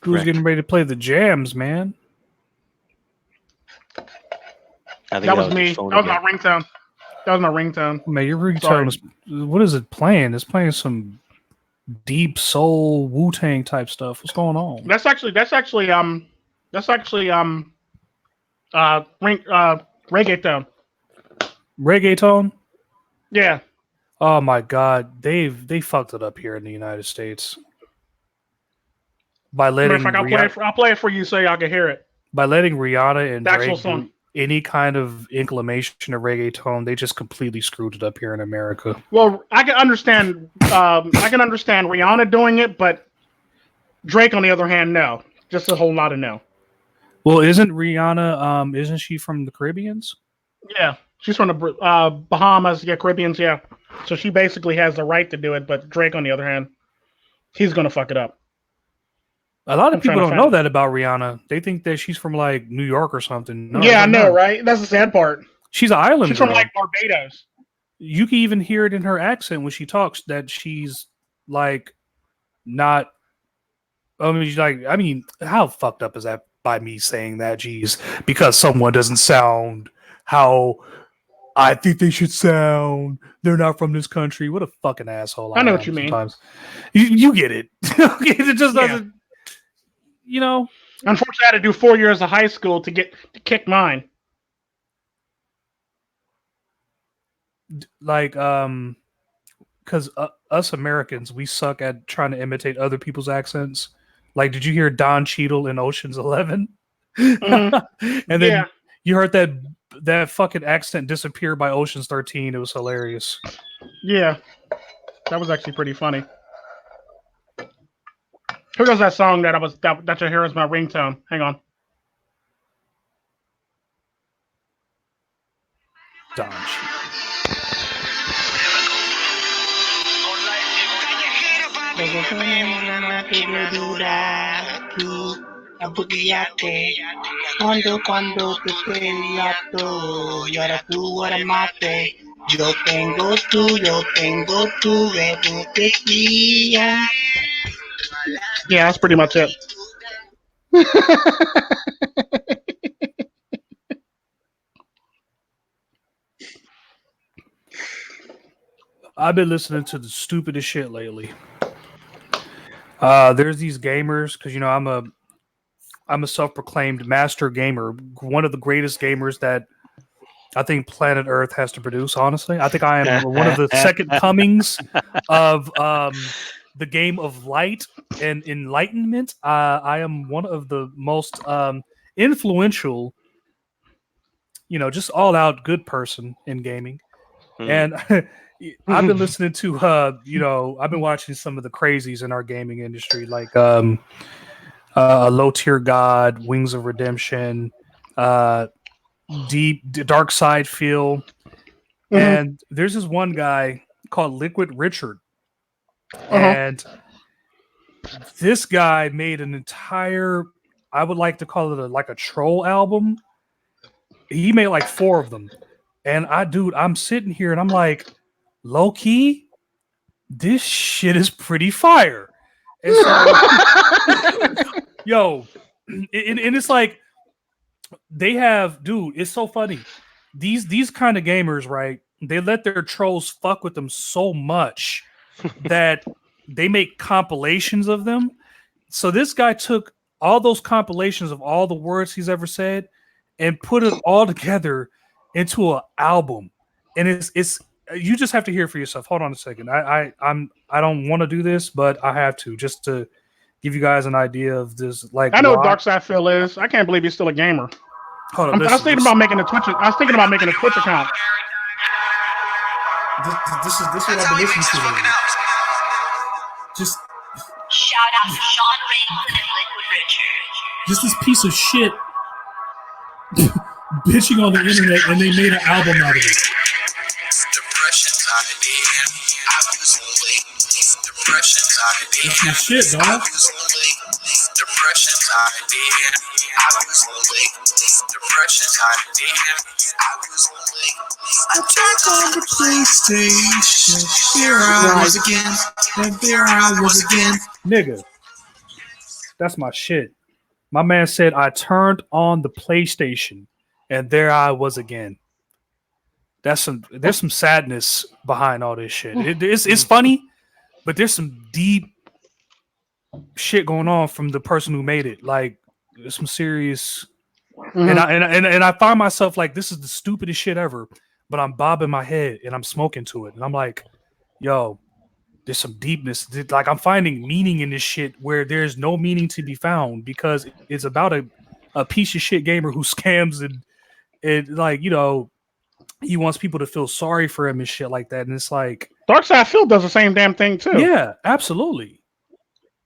Who's getting ready to play the jams, man? That was me. That was my ringtone. That was my ringtone. Man, your Sorry. ringtone is, what is it playing? It's playing some deep soul Wu-Tang type stuff. What's going on? That's actually reggaeton. Reggaeton? Yeah. Oh my god, they fucked it up here in the United States by Matter letting of fact, I'll play it for you so y'all can hear it. by letting Rihanna and The actual Drake song. do any kind of inclination of reggaeton. They just completely screwed it up here in America. Well, I can understand. Rihanna doing it, but Drake, on the other hand, no. Just a whole lot of no. Well, isn't Rihanna? Isn't she from the Caribbeans? Yeah, she's from the Bahamas, yeah, Caribbeans, yeah. So she basically has the right to do it, but Drake, on the other hand, he's gonna fuck it up. A lot of I'm trying people to don't know find it. that about Rihanna. They think that she's from like New York or something. No, Yeah, I know, no. right? That's the sad part. She's an island She's girl. from like Barbados. You can even hear it in her accent when she talks that she's like not. I mean, she's like, I mean, how fucked up is that by me saying that? Geez, because someone doesn't sound how I think they should sound. They're not from this country. What a fucking asshole! I know am what you mean. sometimes. You get it. It just Yeah. doesn't. You know. Unfortunately, I had to do 4 years of high school to kick mine. Like because us Americans, we suck at trying to imitate other people's accents. Like, did you hear Don Cheadle in Ocean's 11? Mm-hmm. And then Yeah. you heard that fucking accent disappear by Ocean's 13. It was hilarious. Yeah, that was actually pretty funny. Here goes that song that you hear as my ringtone. Hang on. Don Cheadle. Cuando te peleato, y ahora tú eres mate. Yo tengo tu tequila. Yeah, that's pretty much it. I've been listening to the stupidest shit lately. There's these gamers, because I'm a self-proclaimed master gamer, one of the greatest gamers that I think planet Earth has to produce. Honestly, I think I am one of the second comings of the game of light and enlightenment. I am one of the most influential, just all-out good person in gaming, and I've been listening to, I've been watching some of the crazies in our gaming industry, like Low Tier God, Wings of Redemption, Dark Side Feel, and there's this one guy called Liquid Richard, and this guy made an entire, I would like to call it like a troll album. He made like 4 of them, and I'm sitting here and I'm like, low key, this shit is pretty fire. And so, yo, and it's like they have, dude, it's so funny. These kind of gamers, right? They let their trolls fuck with them so much that they make compilations of them. So this guy took all those compilations of all the words he's ever said and put it all together into an album. And it's you just have to hear it for yourself. Hold on a second. I don't want to do this, but I have to, just to give you guys an idea of this. Like, I know what Dark Side Phil is. I can't believe he's still a gamer. Hold on, I was thinking about making a Twitch. I was thinking about making a Twitch account. This is what I've been listening to lately. Just Shout out to Sean Raymond and Liquid Richard. just this piece of shit bitching on the internet, and they made an album out of it. That's my shit, dog. Attack on the PlayStation. There I was again. And there I was again. Nigga, that's my shit. My man said I turned on the PlayStation, and there I was again. there's some sadness behind all this shit. It's funny, but there's some deep shit going on from the person who made it. Like there's some serious, and I find myself like, this is the stupidest shit ever, but I'm bobbing my head and I'm smoking to it, and I'm like, yo, there's some deepness. Like I'm finding meaning in this shit where there's no meaning to be found because it's about a piece of shit gamer who scams and like, you know, he wants people to feel sorry for him and shit like that. And it's like Darkside Phil does the same damn thing too. Yeah, absolutely.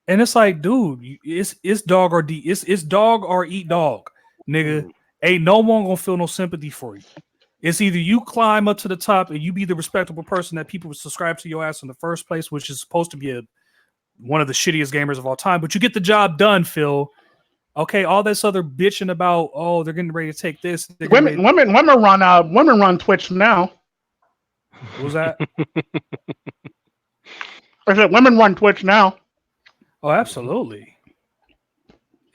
And it's like, dude, it's dog or it's dog or eat dog, nigga. Ain't no one gonna feel no sympathy for you. It's either you climb up to the top and you be the respectable person that people would subscribe to your ass in the first place, which is supposed to be one of the shittiest gamers of all time, but you get the job done, Phil. Okay, all this other bitching about, oh, they're getting ready to take this. Women run Twitch now. What was that? I said women run Twitch now. Oh, absolutely.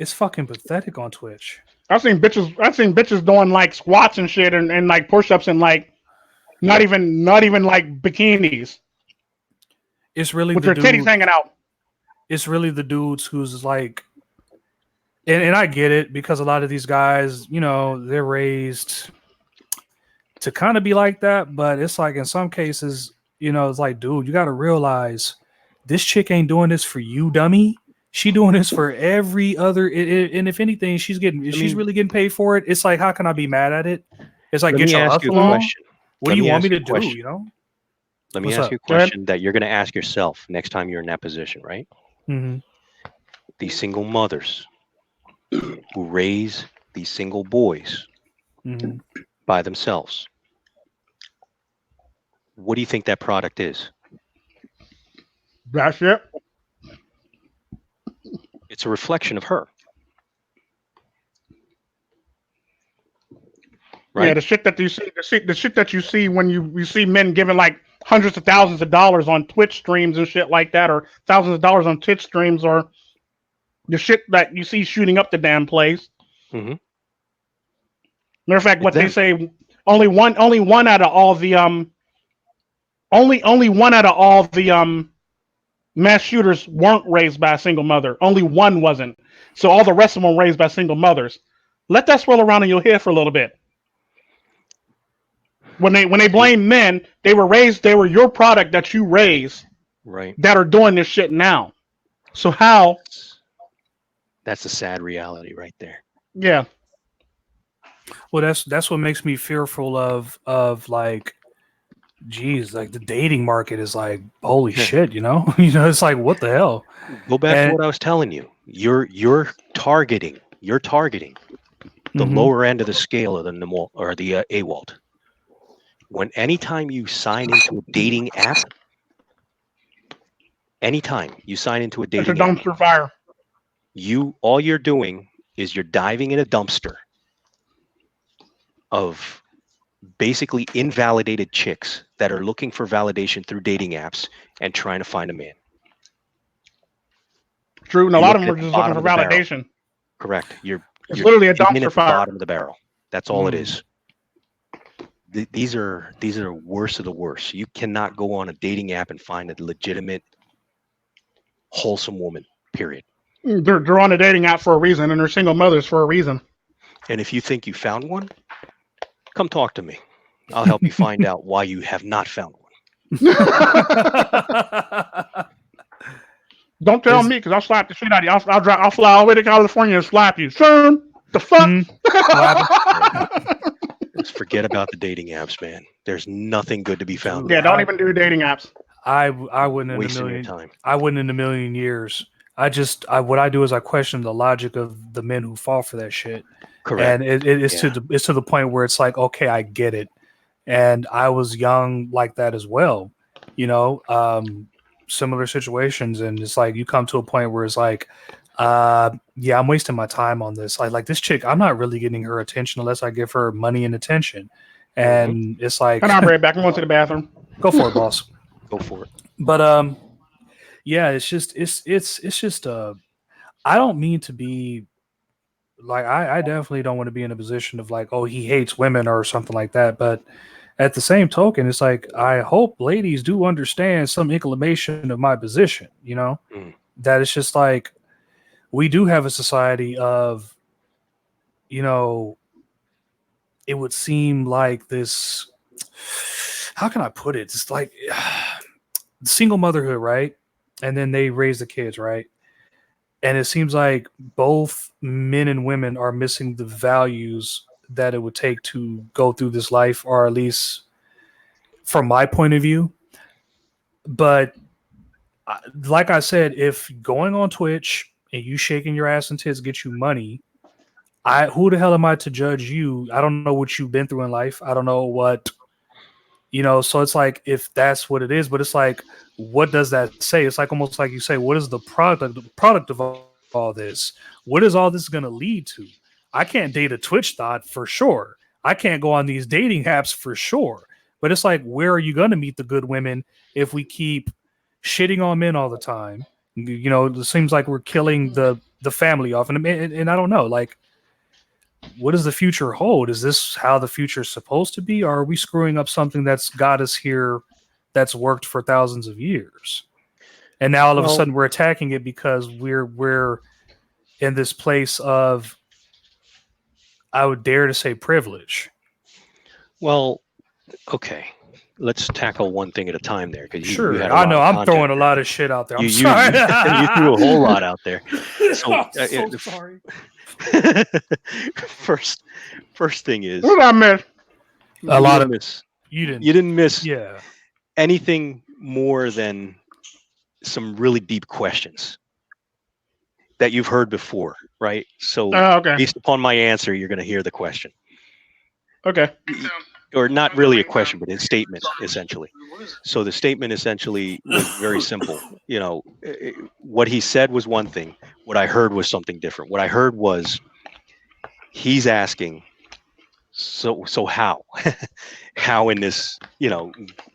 It's fucking pathetic on Twitch. I've seen bitches doing like squats and shit and like push-ups and like not even like bikinis. It's really with the their titties hanging out. It's really the dudes who's like, and I get it because a lot of these guys, you know, they're raised to kind of be like that, but it's like in some cases, you know, it's like, dude, you got to realize this chick ain't doing this for you, dummy. She doing this for every other, and if anything, she's really getting paid for it. It's like, how can I be mad at it? It's like, get your hustle on. What do you want me to do? You know. Let me ask you a question that you're going to ask yourself next time you're in that position, right? Mm-hmm. These single mothers who raise these single boys by themselves. What do you think that product is? That's it. It's a reflection of her. Right? Yeah, the shit that you see, the shit that you see when you see men giving like hundreds of thousands of dollars on Twitch streams and shit like that, or thousands of dollars on Twitch streams, or the shit that you see shooting up the damn place. Mm-hmm. Matter of fact, what they say, only one out of all the only one out of all the mass shooters weren't raised by a single mother. Only one wasn't. So all the rest of them were raised by single mothers. Let that swirl around in your head for a little bit. When they blame men, they were your product that you raised, right? That are doing this shit now. So how? That's a sad reality right there. Yeah. Well, that's what makes me fearful of like, geez, like the dating market is like, holy shit, you know? You know, it's like, what the hell? Go back to what I was telling you. You're targeting the lower end of the scale of the AWOLT. Anytime you sign into a dating app, it's a dumpster fire. All you're doing is you're diving in a dumpster of basically invalidated chicks that are looking for validation through dating apps and trying to find a man. True, and a lot of them are just looking for validation. Correct. It's literally a dumpster fire. Bottom of the barrel. That's all it is. These are worst of the worst. You cannot go on a dating app and find a legitimate, wholesome woman. Period. They're on a dating app for a reason, and they're single mothers for a reason. And if you think you found one, come talk to me. I'll help you find out why you have not found one. Don't tell me, because I'll slap the shit out of you. I'll fly all the way to California and slap you. Sherm, the fuck? Just forget about the dating apps, man. There's nothing good to be found. Yeah, don't even do dating apps. I wouldn't in a million time. I wouldn't in a million years. What I do is I question the logic of the men who fall for that shit. Correct. And it's to the point where it's like, okay, I get it. And I was young like that as well, you know, similar situations. And it's like, you come to a point where it's like, yeah, I'm wasting my time on this. Like this chick, I'm not really getting her attention unless I give her money and attention. And it's like, and I'm right back. I'm going to the bathroom. Go for it, boss. Go for it. But, yeah, it's just I don't mean to be like, I definitely don't want to be in a position of like, oh, he hates women or something like that. But at the same token, it's like I hope ladies do understand some inclination of my position. That it's just like we do have a society of, it would seem like this. How can I put it? It's like single motherhood, right? And then they raise the kids, right? And it seems like both men and women are missing the values that it would take to go through this life, or at least from my point of view. But like I said, if going on Twitch and you shaking your ass and tits get you money, who the hell am I to judge you? I don't know what you've been through in life. I don't know what, so it's like, if that's what it is, but it's like, what does that say? It's like almost like you say, what is the product of all this? What is all this going to lead to? I can't date a Twitch thought for sure. I can't go on these dating apps for sure. But it's like, where are you going to meet the good women if we keep shitting on men all the time? It seems like we're killing the family off. And I don't know, like, what does the future hold? Is this how the future is supposed to be? Or are we screwing up something that's got us here, that's worked for thousands of years? And now all of a sudden we're attacking it because we're in this place of, I would dare to say, privilege. Well, okay. Let's tackle one thing at a time there. Sure. I know I'm throwing a lot of shit out there. I'm sorry. You threw a whole lot out there. So, I'm so sorry. First thing is, what did I miss? A lot of this. You didn't miss anything more than some really deep questions that you've heard before, right? So based upon my answer, you're going to hear the question. Okay. Or not really a question, but a statement, essentially. So the statement essentially was very simple. What he said was one thing. What I heard was something different. What I heard was he's asking, so how? How in this,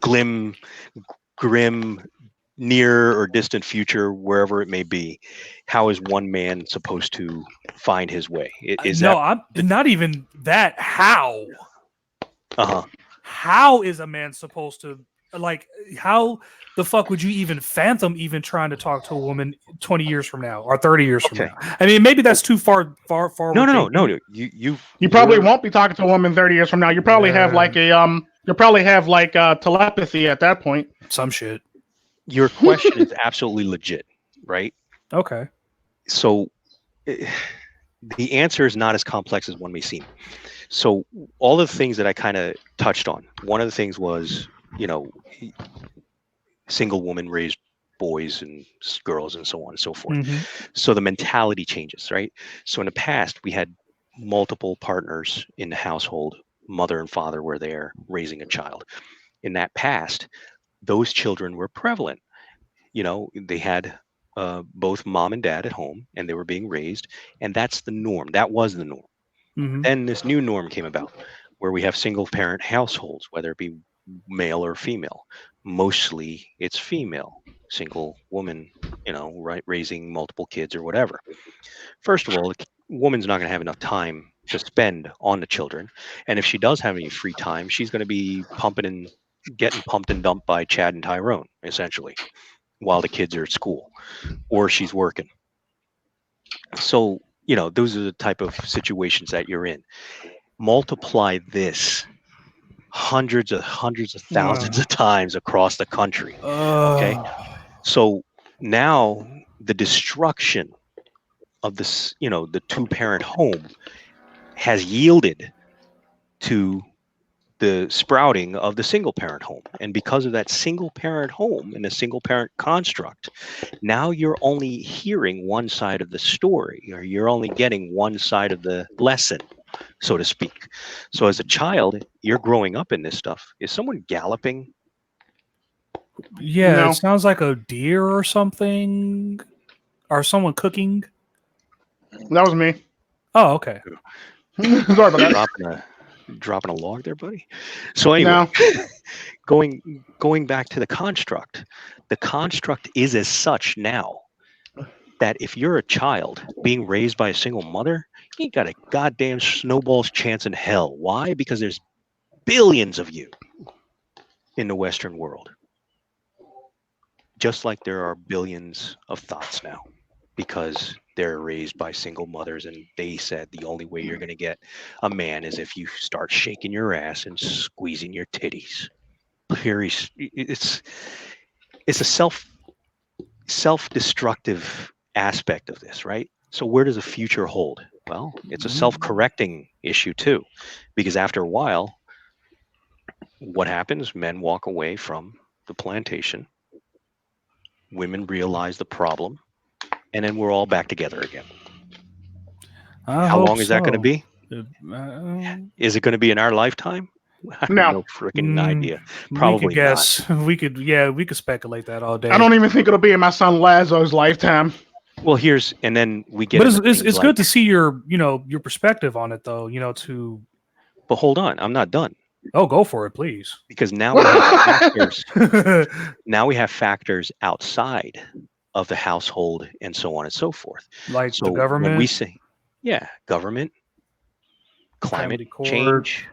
grim, near or distant future, wherever it may be, how is one man supposed to find his way? I'm not even that. How? How is a man supposed to, like, how the fuck would you even fathom even trying to talk to a woman 20 years from now or 30 years from now? I mean, maybe that's too far. No. You probably won't be talking to a woman 30 years from now. You probably have like telepathy at that point. Some shit. Your question is absolutely legit, right? Okay. So the answer is not as complex as one may seem. So all of the things that I kind of touched on, one of the things was, single woman raised boys and girls and so on and so forth. Mm-hmm. So the mentality changes, right? So in the past, we had multiple partners in the household. Mother and father were there raising a child. In that past, those children were prevalent. They had both mom and dad at home, and they were being raised, and that's the norm. That was the norm. Mm-hmm. Then this new norm came about where we have single parent households, whether it be male or female. Mostly it's female, single woman, right, raising multiple kids or whatever. First of all, the woman's not going to have enough time to spend on the children. And if she does have any free time, she's going to be getting pumped and dumped by Chad and Tyrone, essentially, while the kids are at school or she's working. So, those are the type of situations that you're in. Multiply this hundreds of thousands of times across the country. Okay. So now the destruction of this, the two-parent home has yielded to the sprouting of the single parent home. And because of that single parent home and the single parent construct, now you're only hearing one side of the story, or you're only getting one side of the lesson, so to speak. So as a child, you're growing up in this stuff. Is someone galloping? Yeah, no. It sounds like a deer or something, or someone cooking. That was me. Oh, okay. Sorry about that. Dropping a log there, buddy. So anyway, going back to the construct is as such now that if you're a child being raised by a single mother, you ain't got a goddamn snowball's chance in hell. Why? Because there's billions of you, in the Western world. Just like there are billions of thoughts now, because they're raised by single mothers, and they said the only way you're going to get a man is if you start shaking your ass and squeezing your titties. It's a self-destructive aspect of this, right? So where does the future hold? Well, it's a self-correcting issue too, because after a while, what happens? Men walk away from the plantation. Women realize the problem, and then we're all back together again. How long is that going to be? Is it going to be in our lifetime? I have no freaking idea. Probably we could guess. Not. We could speculate that all day. I don't even think it'll be in my son Lazo's lifetime. Well, and then we get. But it's good to see your perspective on it, though. But hold on, I'm not done. Oh, go for it, please. Because now we have factors. Now we have factors outside of the household and so on and so forth. Like the government. When we say, government, climate change,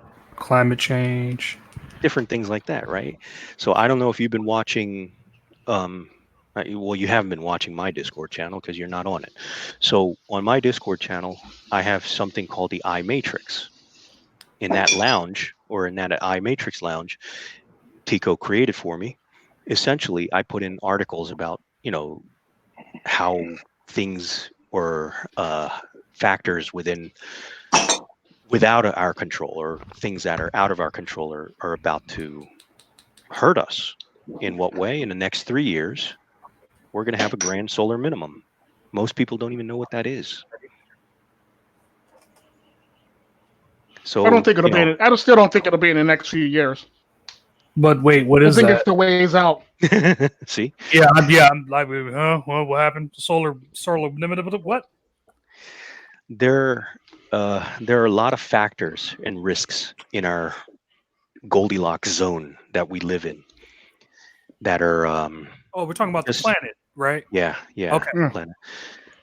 different things like that, right? So I don't know if you've been watching. Well, you haven't been watching my Discord channel because you're not on it. So on my Discord channel, I have something called the I Matrix. In that lounge, or in that I Matrix lounge, Tico created for me. Essentially, I put in articles about, how things or factors without our control, or things that are out of our control are about to hurt us. In what way? In the next 3 years, we're going to have a grand solar minimum. Most people don't even know what that is. So I don't think it'll be. I still don't think it'll be in the next few years. But wait, what is that? I think it's the ways out. See? Yeah. I'm like, what happened? Solar what? There are a lot of factors and risks in our Goldilocks zone that we live in. That are. We're talking about the planet, right? Yeah. Okay. Planet.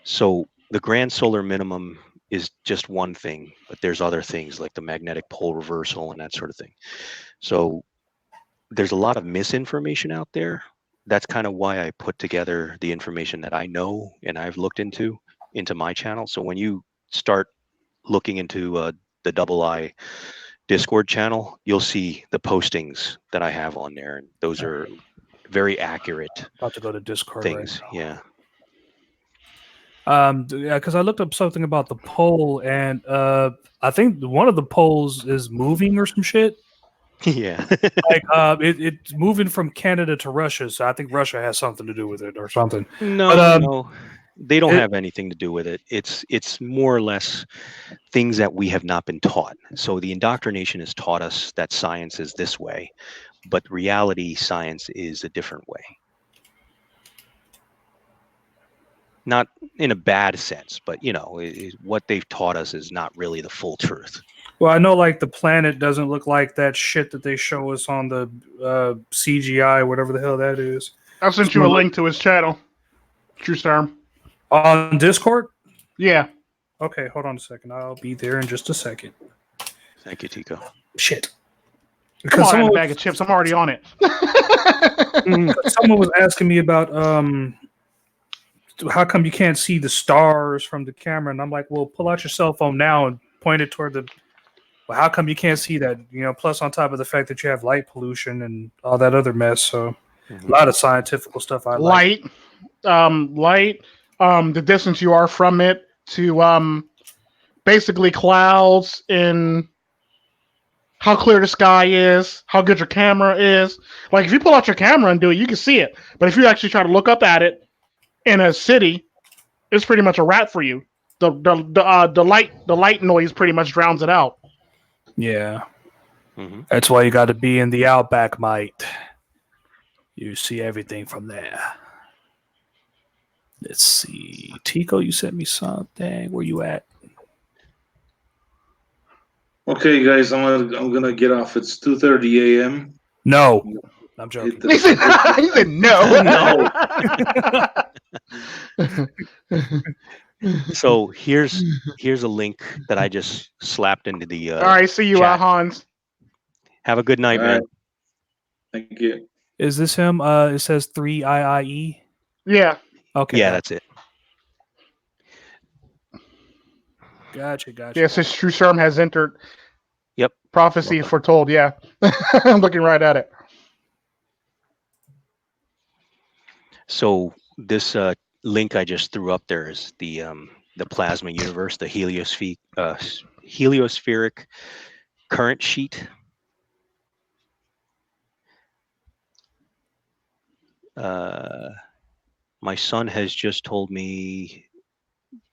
So the grand solar minimum is just one thing, but there's other things like the magnetic pole reversal and that sort of thing. So there's a lot of misinformation out there. That's kind of why I put together the information that I know and I've looked into my channel. So when you start looking into the Double I Discord channel, you'll see the postings that I have on there, and those are very accurate. About to go to Discord things, right now. Yeah. Because I looked up something about the pole, and I think one of the poles is moving or some shit. Yeah. Like it's moving from Canada to Russia, so I think Russia has something to do with it or something. No, they don't have anything to do with it. It's more or less things that we have not been taught. So the indoctrination has taught us that science is this way, but reality, science is a different way. Not in a bad sense, but what they've taught us is not really the full truth. Well, I know like the planet doesn't look like that shit that they show us on the CGI, whatever the hell that is. I sent you a link to his channel. True Sherm. On Discord? Yeah. Okay, hold on a second. I'll be there in just a second. Thank you, Tico. Shit. Come on, a bag of chips. I'm already on it. Someone was asking me about how come you can't see the stars from the camera? And I'm like, well, pull out your cell phone now and point it toward the. Well, how come you can't see that? Plus on top of the fact that you have light pollution and all that other mess. So a lot of scientific stuff. Light, the distance you are from it to basically clouds and how clear the sky is, how good your camera is. Like if you pull out your camera and do it, you can see it. But if you actually try to look up at it in a city, it's pretty much a wrap for you. The light noise pretty much drowns it out. Yeah, That's why you got to be in the outback, mate. You see everything from there. Let's see, Tico, you sent me something. Where you at? Okay, guys, I'm gonna get off. It's 2:30 a.m. No, I'm joking. He said no. So here's a link that I just slapped into the. All right, see you, Hans. Have a good night, man. Thank you. Is this him? It says 3IIE. Yeah. Okay. Yeah, that's it. Gotcha. Yes, his true Sherm has entered. Yep. Prophecy foretold. Yeah. I'm looking right at it. So this link I just threw up there is the plasma universe, the heliospheric current sheet. My son has just told me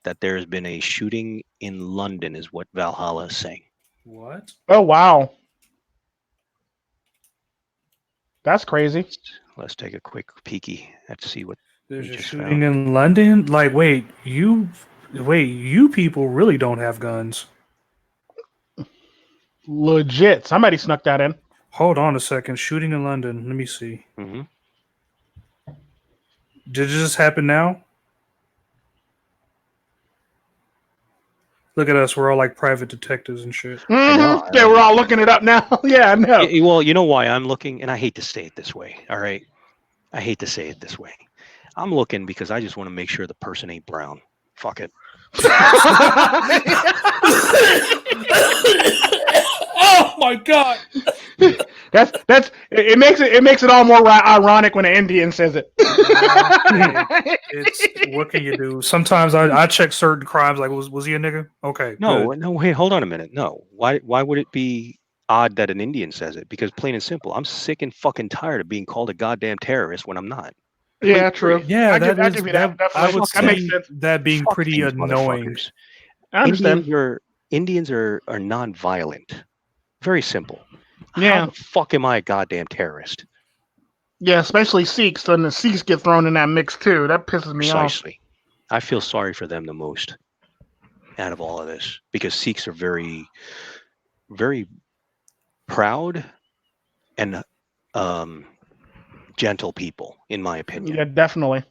that there has been a shooting in London, is what Valhalla is saying. What? Oh wow. It's crazy. Let's take a quick peeky. Let's see what There's we a just shooting found. in London. Like, wait, you people really don't have guns. Legit. Somebody snuck that in. Hold on a second. Shooting in London. Let me see. Mm-hmm. Did this happen now? Look at us. We're all like private detectives and shit. I know. Yeah, we're all looking it up now. Yeah, I know. Well, you know why I'm looking, and I hate to say it this way. All right, I hate to say it this way. I'm looking because I just want to make sure the person ain't brown. Fuck it. Oh my god! That's it makes it all more ironic when an Indian says it. It's what can you do? Sometimes I check certain crimes. Like, was he a nigga? Okay. No, good. no. Wait, hold on a minute. No. Why would it be odd that an Indian says it? Because plain and simple, I'm sick and fucking tired of being called a goddamn terrorist when I'm not. Yeah, true. Yeah, I that give you that. I would That makes see sense. that being Fuck pretty these annoying. motherfuckers. I understand. Indians are non-violent. Very simple. Yeah. How the fuck am I a goddamn terrorist? Yeah, especially Sikhs. When the Sikhs get thrown in that mix too, that pisses me off. Precisely. I feel sorry for them the most out of all of this because Sikhs are very, very proud and gentle people, in my opinion. Yeah, definitely.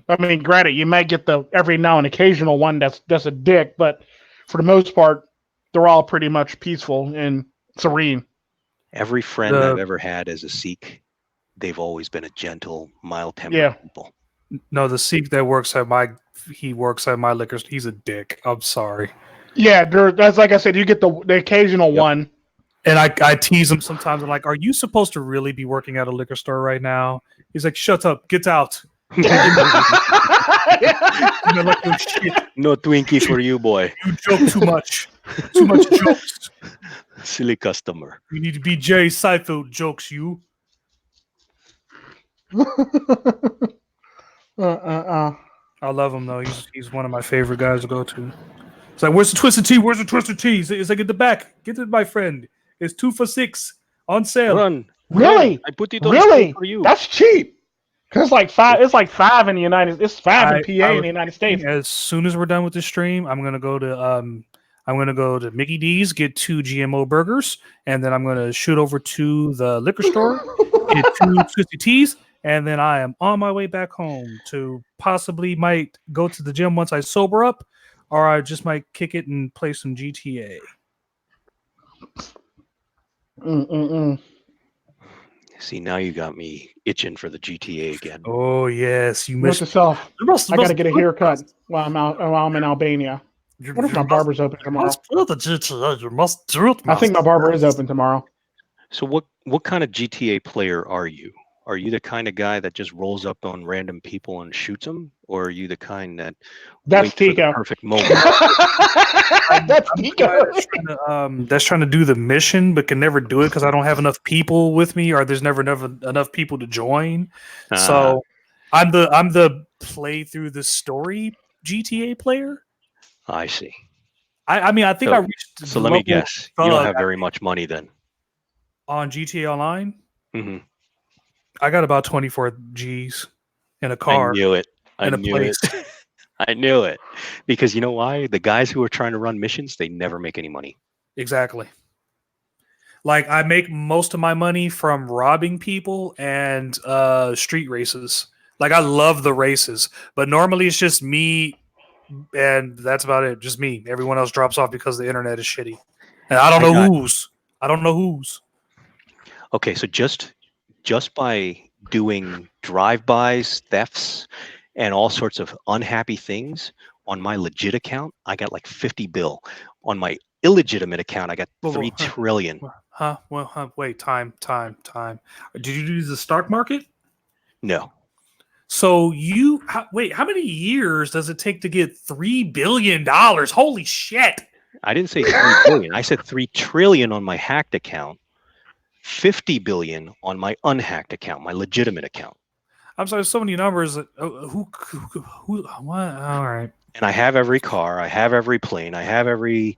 I mean, granted, you might get the every now and occasional one that's a dick, but for the most part, they're all pretty much peaceful and serene. Every friend I've ever had as a Sikh, they've always been a gentle, mild-tempered people. No, the Sikh that works at my liquor store, he's a dick. I'm sorry. Yeah, that's like I said, you get the occasional one. And I tease him sometimes. I'm like, "Are you supposed to really be working at a liquor store right now?" He's like, "Shut up, get out." No Twinkie for you, boy. You joke too much. Too much jokes. Silly customer. You need to be Jerry Seinfeld jokes, you. I love him though. He's one of my favorite guys to go to. It's like, where's the Twisted Tea? Where's the Twisted Tea? It's like, at the back. Get it, my friend. It's 2 for $6 on sale. Run. Really? I put it on really? for you. That's cheap. Cause it's like five. It's like $5 in the United. It's $5 in PA in the United States. As soon as we're done with the stream, I'm gonna go to Mickey D's, get 2 GMO burgers, and then I'm gonna shoot over to the liquor store, get 2 Twisted Teas, and then I am on my way back home to possibly might go to the gym once I sober up, or I just might kick it and play some GTA. See, now you got me itching for the GTA again. Oh yes, you missed yourself. I gotta get a haircut while I'm in Albania. What if my barber's open tomorrow? The GTA. You must do it. I think my barber is open tomorrow. So what kind of GTA player are you? Are you the kind of guy that just rolls up on random people and shoots them, or are you the kind that waits for the perfect moment? That's Tico. That's trying to do the mission, but can never do it because I don't have enough people with me, or there's never enough people to join. So I'm the play through the story GTA player. I see. I mean, I think I reached. So let me guess. You don't have very much money then. On GTA Online? Mm-hmm. I got about 24 G's in a car. I knew it. I knew it. Because you know why? The guys who are trying to run missions, they never make any money. Exactly. Like, I make most of my money from robbing people and street races. Like, I love the races. But normally it's just me, and that's about it. Just me. Everyone else drops off because the internet is shitty. And I don't know whose. Okay, so just just by doing drive-bys, thefts, and all sorts of unhappy things on my legit account, I got like 50 bill. On my illegitimate account, I got 3 trillion. Huh? Well, wait, time. Did you use the stock market? No. So wait, how many years does it take to get $3 billion? Holy shit. I didn't say 3 billion. I said 3 trillion on my hacked account, 50 billion on my unhacked account, my legitimate account. I'm sorry, so many numbers. Who what? All right. And I have every car, I have every plane, I have every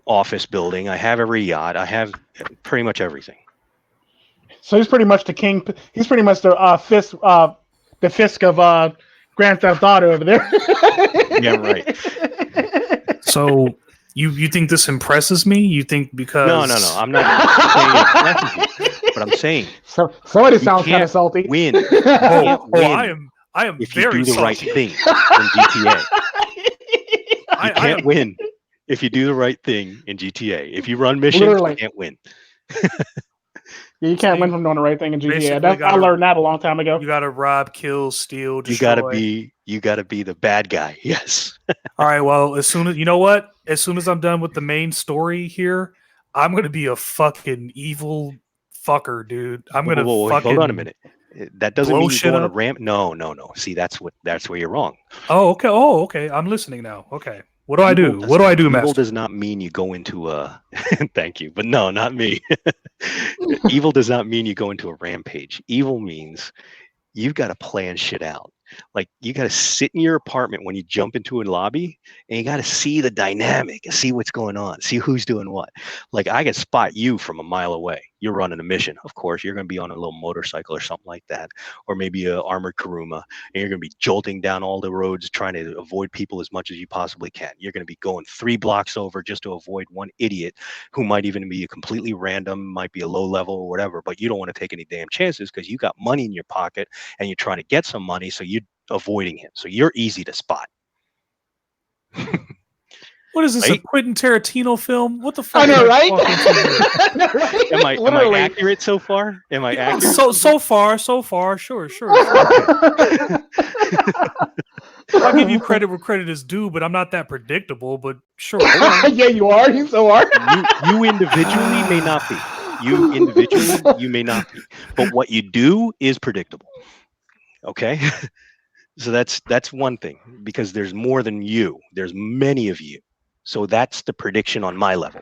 office building, I have every yacht, I have pretty much everything. So he's pretty much the king. He's pretty much the Fisk of Grand Theft Auto over there. Yeah, right. So you think this impresses me? You think because No. I'm not saying it impresses you, but I'm saying somebody sounds kind of salty. Win. I am if very you do the right salty. thing in GTA. You can't win if you do the right thing in GTA. If you run missions, you can't win. You can't win from doing the right thing in GTA. I learned that a long time ago. You got to rob, kill, steal, destroy. You got to be the bad guy. Yes. All right. Well, as soon as I'm done with the main story here, I'm gonna be a fucking evil fucker, dude. I'm gonna fucking hold on a minute. That doesn't mean you go on a ramp. No. See, that's where you're wrong. Oh, okay. I'm listening now. Okay. What do I do? What do I do, Master? Evil does not mean you go into a thank you, but no, not me. Evil does not mean you go into a rampage. Evil means you've got to plan shit out. Like you got to sit in your apartment when you jump into a lobby and you got to see the dynamic and see what's going on, see who's doing what. Like I can spot you from a mile away. You're running a mission. Of course, you're going to be on a little motorcycle or something like that, or maybe a armored Karuma, and you're going to be jolting down all the roads trying to avoid people as much as you possibly can. You're going to be going 3 blocks over just to avoid one idiot who might even be a completely random, might be a low level or whatever, but you don't want to take any damn chances because you got money in your pocket and you're trying to get some money, so you're avoiding him. So you're easy to spot. What is this, right? a Quentin Tarantino film? What the fuck? I know, right? Am I accurate so far? Am I accurate? So far, sure. I'll give you credit where credit is due, but I'm not that predictable, but sure. Yeah, you are. You so are. You individually may not be. You may not be. But what you do is predictable. Okay? So that's one thing, because there's more than you. There's many of you. So that's the prediction on my level.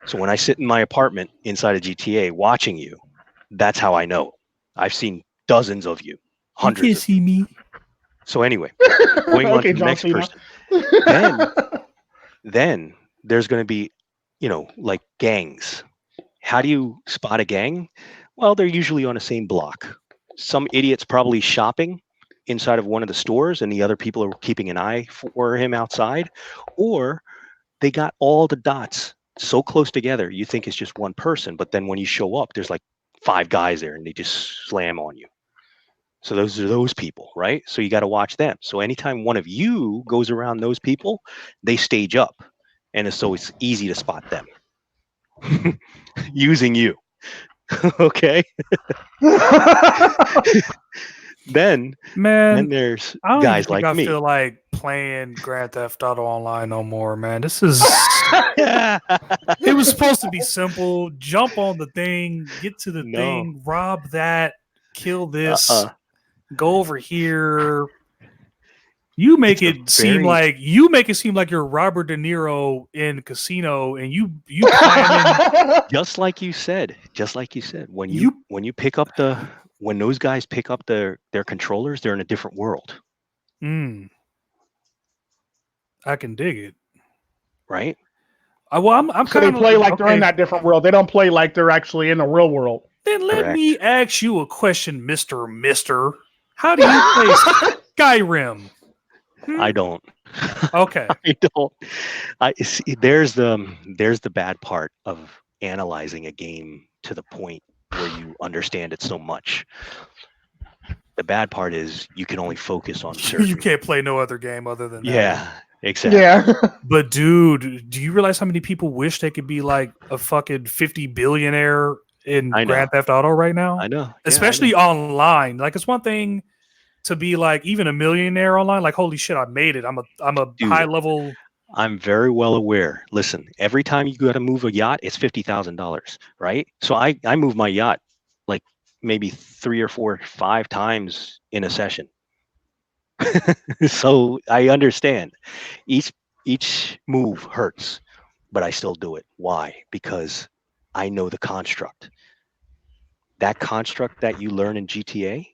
So when I sit in my apartment inside of GTA watching you, that's how I know. I've seen dozens of you, hundreds. You can't see me. So anyway, going on to the next person. Then there's going to be, like gangs. How do you spot a gang? Well, they're usually on the same block. Some idiot's probably shopping inside of one of the stores and the other people are keeping an eye for him outside, or they got all the dots so close together you think it's just one person, but then when you show up there's like 5 guys there and they just slam on you. So those are those people, right? So you got to watch them. So anytime one of you goes around those people, they stage up, and so it's easy to spot them using you. Okay. Then there's guys like me. I feel like playing Grand Theft Auto Online no more, man. This is it was supposed to be simple. Jump on the thing, get to the thing, rob that, kill this, go over here. You make it seem like you're Robert De Niro in Casino, and you just like you said. When you pick up when those guys pick up their controllers, they're in a different world. I can dig it. Right? I'm so they play like they're in that different world. They don't play like they're actually in the real world. Then let me ask you a question, Mister. How do you play Skyrim? I don't. Okay. I don't. I see. There's the bad part of analyzing a game to the point where you understand it so much. The bad part is you can only focus on certain. You can't play no other game other than that. Yeah, exactly. Yeah. But dude, do you realize how many people wish they could be like a fucking 50 billionaire in I know. Grand Theft Auto right now. I know. Yeah, Especially online. Like it's one thing to be like even a millionaire online. Like holy shit, I made it. I'm a Dude, high level. I'm very well aware. Listen, every time you got to move a yacht, it's $50,000, right? So I move my yacht like maybe 3 or 4 or 5 times in a session. So I understand. Each move hurts, but I still do it. Why? Because I know the construct. That construct that you learn in GTA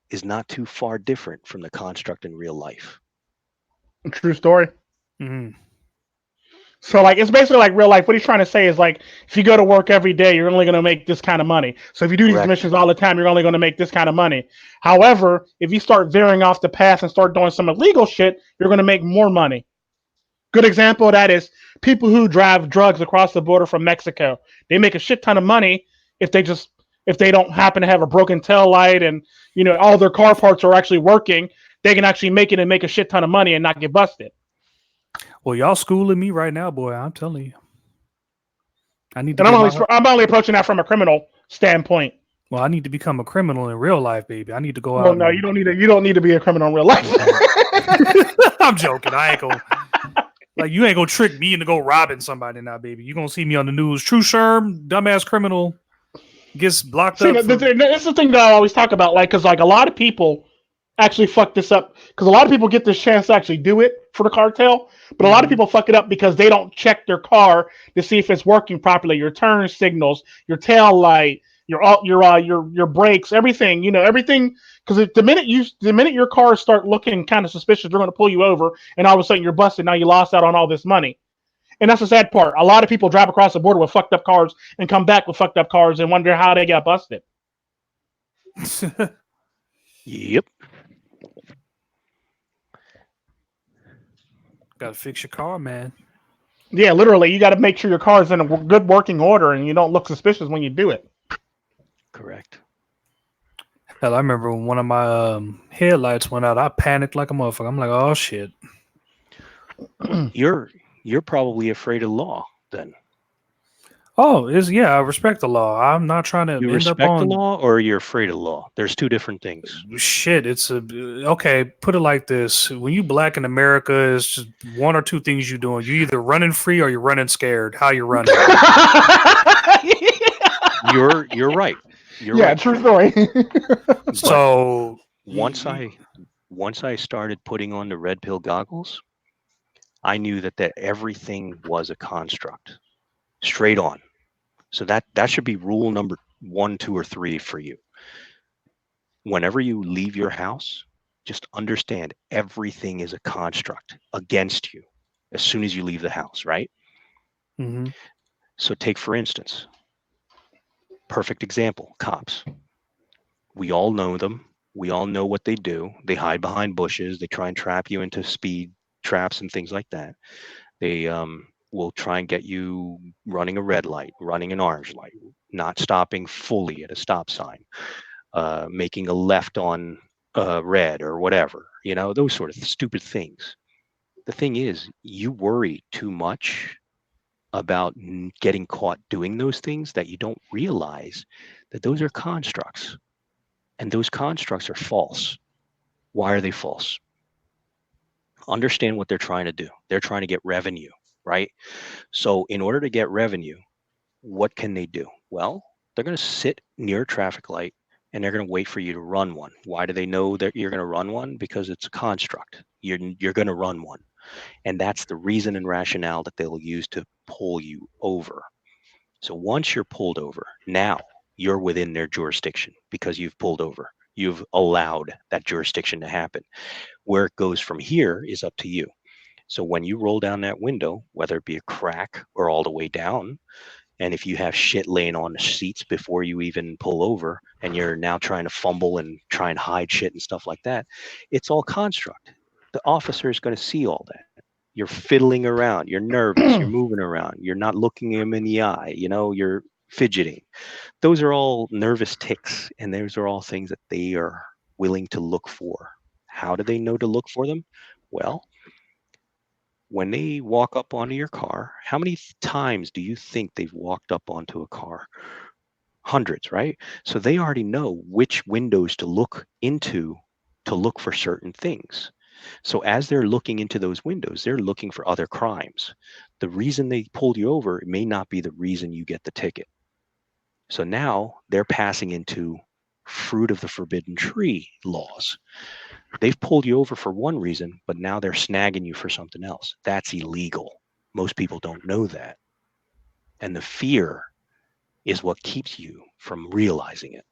is not too far different from the construct in real life. True story. Mhm. So like it's basically like real life. What he's trying to say is like if you go to work every day, you're only going to make this kind of money. So if you do these Correct. missions all the time, you're only going to make this kind of money. However, if you start veering off the path and start doing some illegal shit, you're going to make more money. Good example of that is people who drive drugs across the border from Mexico. They make a shit ton of money if they don't happen to have a broken tail light and all their car parts are actually working. They can actually make it and make a shit ton of money and not get busted. Well, y'all schooling me right now, boy. I'm telling you. I need to And get I'm only approaching that from a criminal standpoint. Well, I need to become a criminal in real life, baby. I need to go Well, out. no, you don't need to be a criminal in real life. I'm joking. I ain't gonna like you ain't gonna trick me into go robbing somebody now, baby. You gonna see me on the news. True Sherm, dumbass criminal, gets blocked up. It's the thing that I always talk about, like, because like a lot of people actually fuck this up because a lot of people get this chance to actually do it for the cartel, but a lot of people fuck it up because they don't check their car to see if it's working properly. Your turn signals, your tail light, your brakes, everything. Everything. Because the minute your cars start looking kind of suspicious, they're going to pull you over, and all of a sudden you're busted. Now you lost out on all this money. And that's the sad part. A lot of people drive across the border with fucked up cars and come back with fucked up cars and wonder how they got busted. Yep. Gotta fix your car, man. Yeah, literally, you got to make sure your car is in a good working order and you don't look suspicious when you do it. Correct. Hell, I remember when one of my headlights went out, I panicked like a motherfucker. I'm like, oh shit. You're probably afraid of law then. Oh, I respect the law. I'm not trying to You end respect up on the law or you're afraid of law? There's two different things. shit. It's okay. Put it like this: when you black in America, it's just one or two things you're doing. You either running free or you're running scared. How you running? You're right. You're right. True story. So once I started putting on the red pill goggles, I knew that everything was a construct, straight on. So that should be rule number 1, 2, or 3 for you. Whenever you leave your house, just understand everything is a construct against you as soon as you leave the house, right? Mm-hmm. So take, for instance, perfect example, cops. We all know them. We all know what they do. They hide behind bushes. They try and trap you into speed traps and things like that. They will try and get you running a red light, running an orange light, not stopping fully at a stop sign, making a left on red or whatever, those sort of stupid things. The thing is, you worry too much about getting caught doing those things that you don't realize that those are constructs. And those constructs are false. Why are they false? Understand what they're trying to do. They're trying to get revenue, right? So in order to get revenue, what can they do? Well, they're going to sit near a traffic light and they're going to wait for you to run one. Why do they know that you're going to run one? Because it's a construct. You're going to run one. And that's the reason and rationale that they'll use to pull you over. So once you're pulled over, now you're within their jurisdiction because you've pulled over. You've allowed that jurisdiction to happen. Where it goes from here is up to you. So when you roll down that window, whether it be a crack or all the way down, and if you have shit laying on the seats before you even pull over and you're now trying to fumble and try and hide shit and stuff like that, it's all construct. The officer is going to see all that. You're fiddling around, you're nervous, you're moving around, you're not looking him in the eye, you're fidgeting. Those are all nervous tics, and those are all things that they are willing to look for. How do they know to look for them? Well, when they walk up onto your car, how many times do you think they've walked up onto a car? hundreds, right? So they already know which windows to look into to look for certain things. So as they're looking into those windows, they're looking for other crimes. The reason they pulled you over may not be the reason you get the ticket. So now they're passing into fruit of the forbidden tree laws. They've pulled you over for one reason, but now they're snagging you for something else. That's illegal. Most people don't know that. And the fear is what keeps you from realizing it.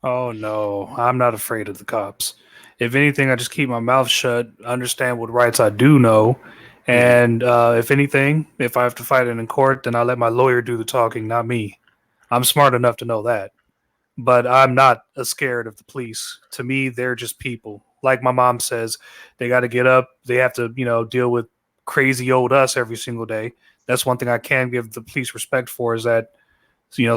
Oh no, I'm not afraid of the cops. If anything, I just keep my mouth shut, understand what rights I do know, and if anything, if I have to fight it in court, then I let my lawyer do the talking, not me. I'm smart enough to know that. But I'm not scared of the police. To me, they're just people. Like my mom says, they got to get up. They have to, deal with crazy old us every single day. That's one thing I can give the police respect for, is that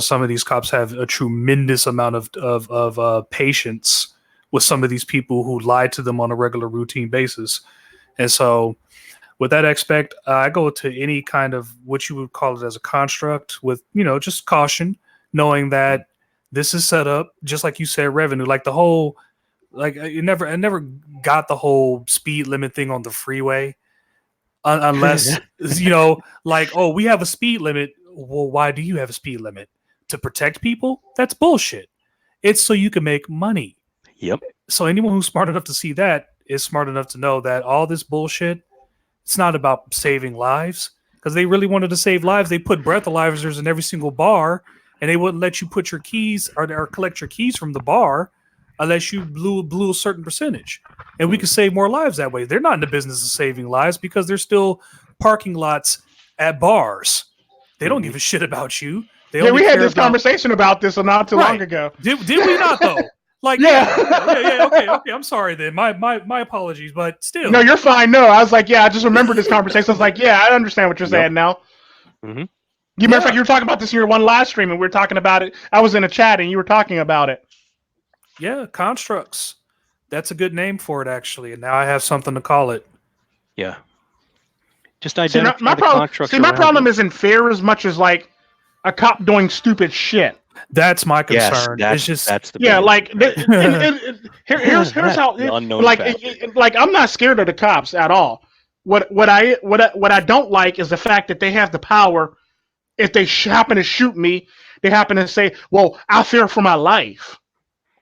some of these cops have a tremendous amount of patience with some of these people who lie to them on a regular routine basis. And so with that aspect, I go to any kind of what you would call it as a construct with, just caution, knowing that this is set up, just like you said, revenue, like the whole, like I never got the whole speed limit thing on the freeway unless, like, oh, we have a speed limit. Well, why do you have a speed limit? To protect people? That's bullshit. It's so you can make money. Yep. So anyone who's smart enough to see that is smart enough to know that all this bullshit, it's not about saving lives. Because they really wanted to save lives, they put breathalyzers in every single bar, and they wouldn't let you put your keys or collect your keys from the bar unless you blew a certain percentage. And we could save more lives that way. They're not in the business of saving lives because they're still parking lots at bars. They don't give a shit about you. We had this conversation about this not too long ago. Did we not though? Like okay. I'm sorry then. My apologies, but still. No, you're fine. No, I was like, I just remembered this conversation. I was like, I understand what you're saying now. Mm-hmm. Matter of fact, you were talking about this in your one live stream, and we were talking about it. I was in a chat, and you were talking about it. Yeah, constructs. That's a good name for it, actually. And now I have something to call it. Yeah. Just identify my problem isn't fear as much as like a cop doing stupid shit. That's my concern. Yes, that's the here's how like I'm not scared of the cops at all. What I don't like is the fact that they have the power. If they happen to shoot me, they happen to say, "Well, I fear for my life."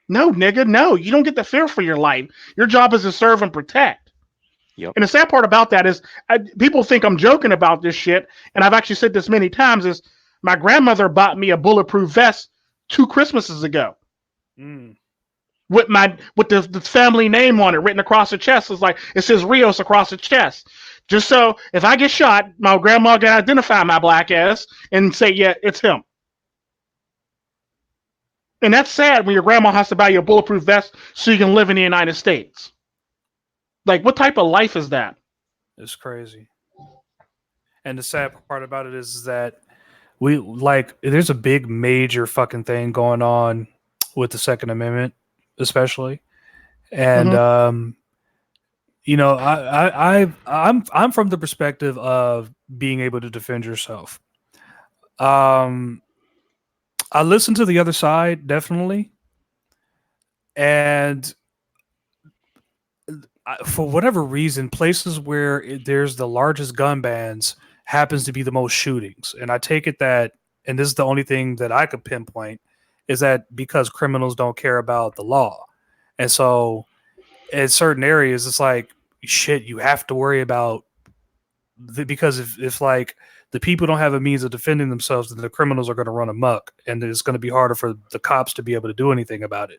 No, nigga, no. You don't get to fear for your life. Your job is to serve and protect. Yep. And the sad part about that is people think I'm joking about this shit, and I've actually said this many times, is my grandmother bought me a bulletproof vest 2 Christmases ago. With the family name on it written across the chest. It says Rios across the chest. Just so if I get shot, my grandma can identify my black ass and say, yeah, it's him. And that's sad when your grandma has to buy you a bulletproof vest so you can live in the United States. Like, what type of life is that? It's crazy. And the sad part about it is that there's a big major fucking thing going on with the Second Amendment, especially. And I'm from the perspective of being able to defend yourself. I listen to the other side, definitely. And for whatever reason, places where there's the largest gun bans happens to be the most shootings. And I take it that, and this is the only thing that I could pinpoint, is that because criminals don't care about the law. And so in certain areas, it's like, shit, you have to worry about because if like the people don't have a means of defending themselves, then the criminals are going to run amok, and it's going to be harder for the cops to be able to do anything about it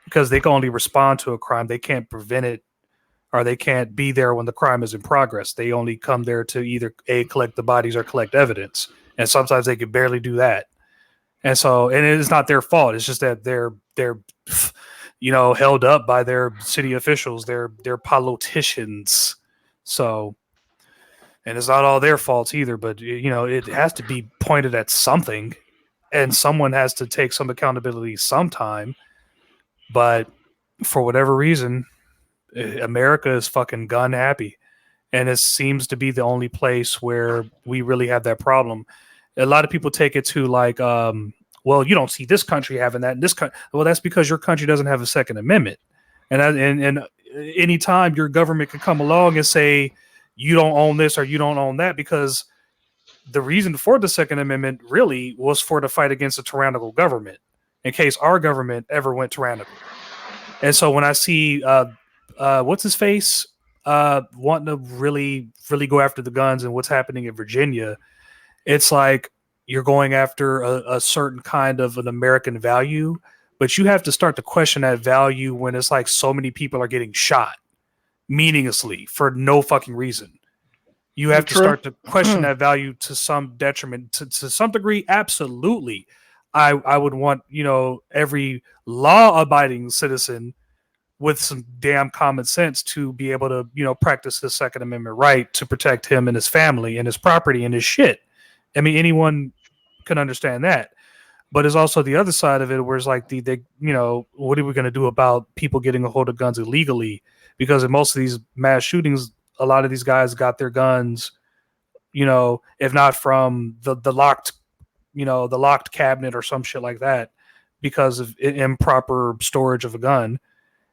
because they can only respond to a crime. They can't prevent it, or they can't be there when the crime is in progress. They only come there to either collect the bodies or collect evidence. And sometimes they can barely do that. And so, and it's not their fault. It's just that they're held up by their city officials, their politicians. So, and it's not all their faults either, but it has to be pointed at something, and someone has to take some accountability sometime. But for whatever reason, America is fucking gun happy, and it seems to be the only place where we really have that problem. A lot of people take it to like well, you don't see this country having that, and this country. Well, that's because your country doesn't have a Second Amendment, and anytime your government can come along and say you don't own this or you don't own that, because the reason for the Second Amendment really was for the fight against a tyrannical government, in case our government ever went tyrannical. And so when I see what's his face wanting to really go after the guns and what's happening in Virginia, it's like you're going after a certain kind of an American value, but you have to start to question that value when it's like so many people are getting shot meaninglessly for no fucking reason. You have to start to question that value to some detriment, to some degree. Absolutely. I would want, every law-abiding citizen with some damn common sense to be able to, practice his Second Amendment right to protect him and his family and his property and his shit. I mean, anyone can understand that. But there's also the other side of it where it's like, what are we going to do about people getting a hold of guns illegally? Because in most of these mass shootings, a lot of these guys got their guns, if not from the locked, the locked cabinet or some shit like that, because of improper storage of a gun,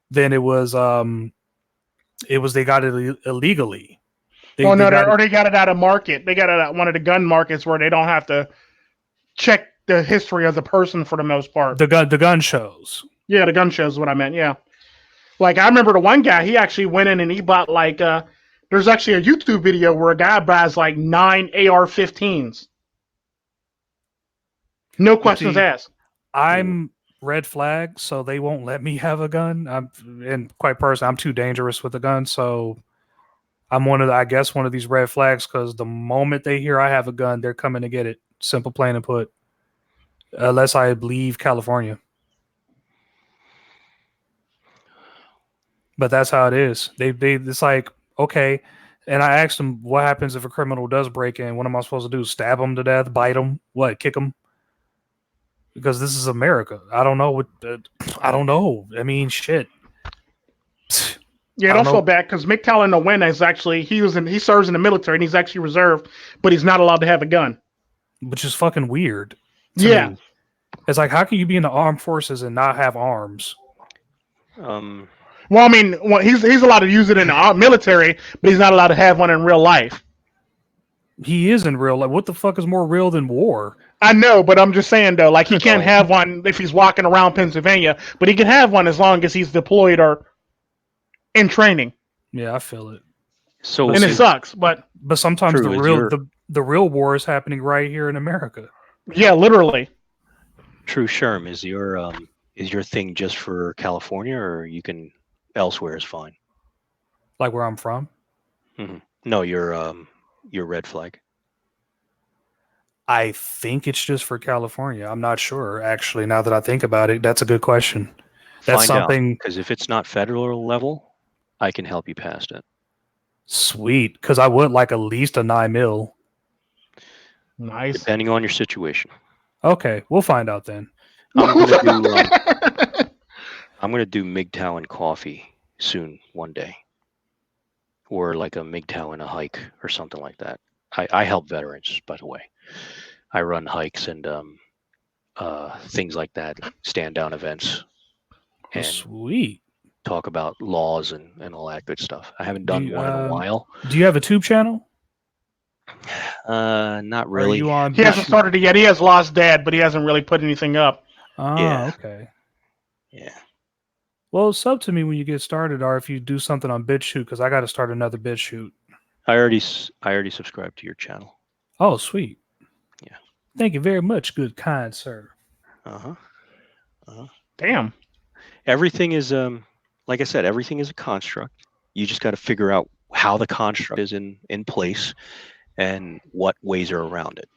then it was they got it illegally. They got it out of market. They got it at one of the gun markets where they don't have to check the history of the person for the most part. The gun shows. Yeah, the gun shows is what I meant. Yeah. Like, I remember the one guy, he actually went in and he bought, like, there's actually a YouTube video where a guy buys, like, 9 AR-15s. No questions asked. I'm red flag, so they won't let me have a gun. And quite personally, I'm too dangerous with a gun, so I'm one of these red flags, because the moment they hear I have a gun, they're coming to get it. Simple, plain, and put. Unless I leave California. But that's how it is. It's like, okay. And I asked them, what happens if a criminal does break in? What am I supposed to do? Stab them to death? Bite them? What? Kick them? Because this is America. I don't know I don't know. I mean, shit. Yeah, don't feel bad, because MGTOW Nwena is actually, he serves in the military and he's actually reserved, but he's not allowed to have a gun. Which is fucking weird. Yeah. Me. It's like, how can you be in the armed forces and not have arms? Well, I mean, he's allowed to use it in the military, but he's not allowed to have one in real life. He is in real life. What the fuck is more real than war? I know, but I'm just saying, though, like, he can't have one if he's walking around Pennsylvania, but he can have one as long as he's deployed or in training. Yeah, I feel it. It sucks, but sometimes the real war is happening right here in America. Yeah, literally. True, Sherm, is your thing just for California, or you can elsewhere is fine? Like where I'm from? Mm-hmm. No, your red flag. I think it's just for California. I'm not sure, actually. Now that I think about it, that's a good question. That's something, because if it's not federal level, I can help you past it. Sweet, because I would like at least a 9mm. Nice. Depending on your situation. Okay, we'll find out then. I'm gonna do MGTOW and coffee soon one day, or like a MGTOW and a hike or something like that. I help veterans, by the way. I run hikes and things like that, stand down events, and sweet. Talk about laws and all that good stuff. I haven't done one in a while. Do you have a tube channel? Not really. He hasn't started it yet. He has lost dad, but he hasn't really put anything up. Oh, okay. Yeah. Well, sub to me when you get started, or if you do something on BitChute, because I got to start another BitChute. I already subscribed to your channel. Oh, sweet. Yeah. Thank you very much, good kind sir. Damn. Everything is like I said, everything is a construct. You just got to figure out how the construct is in place and what ways are around it.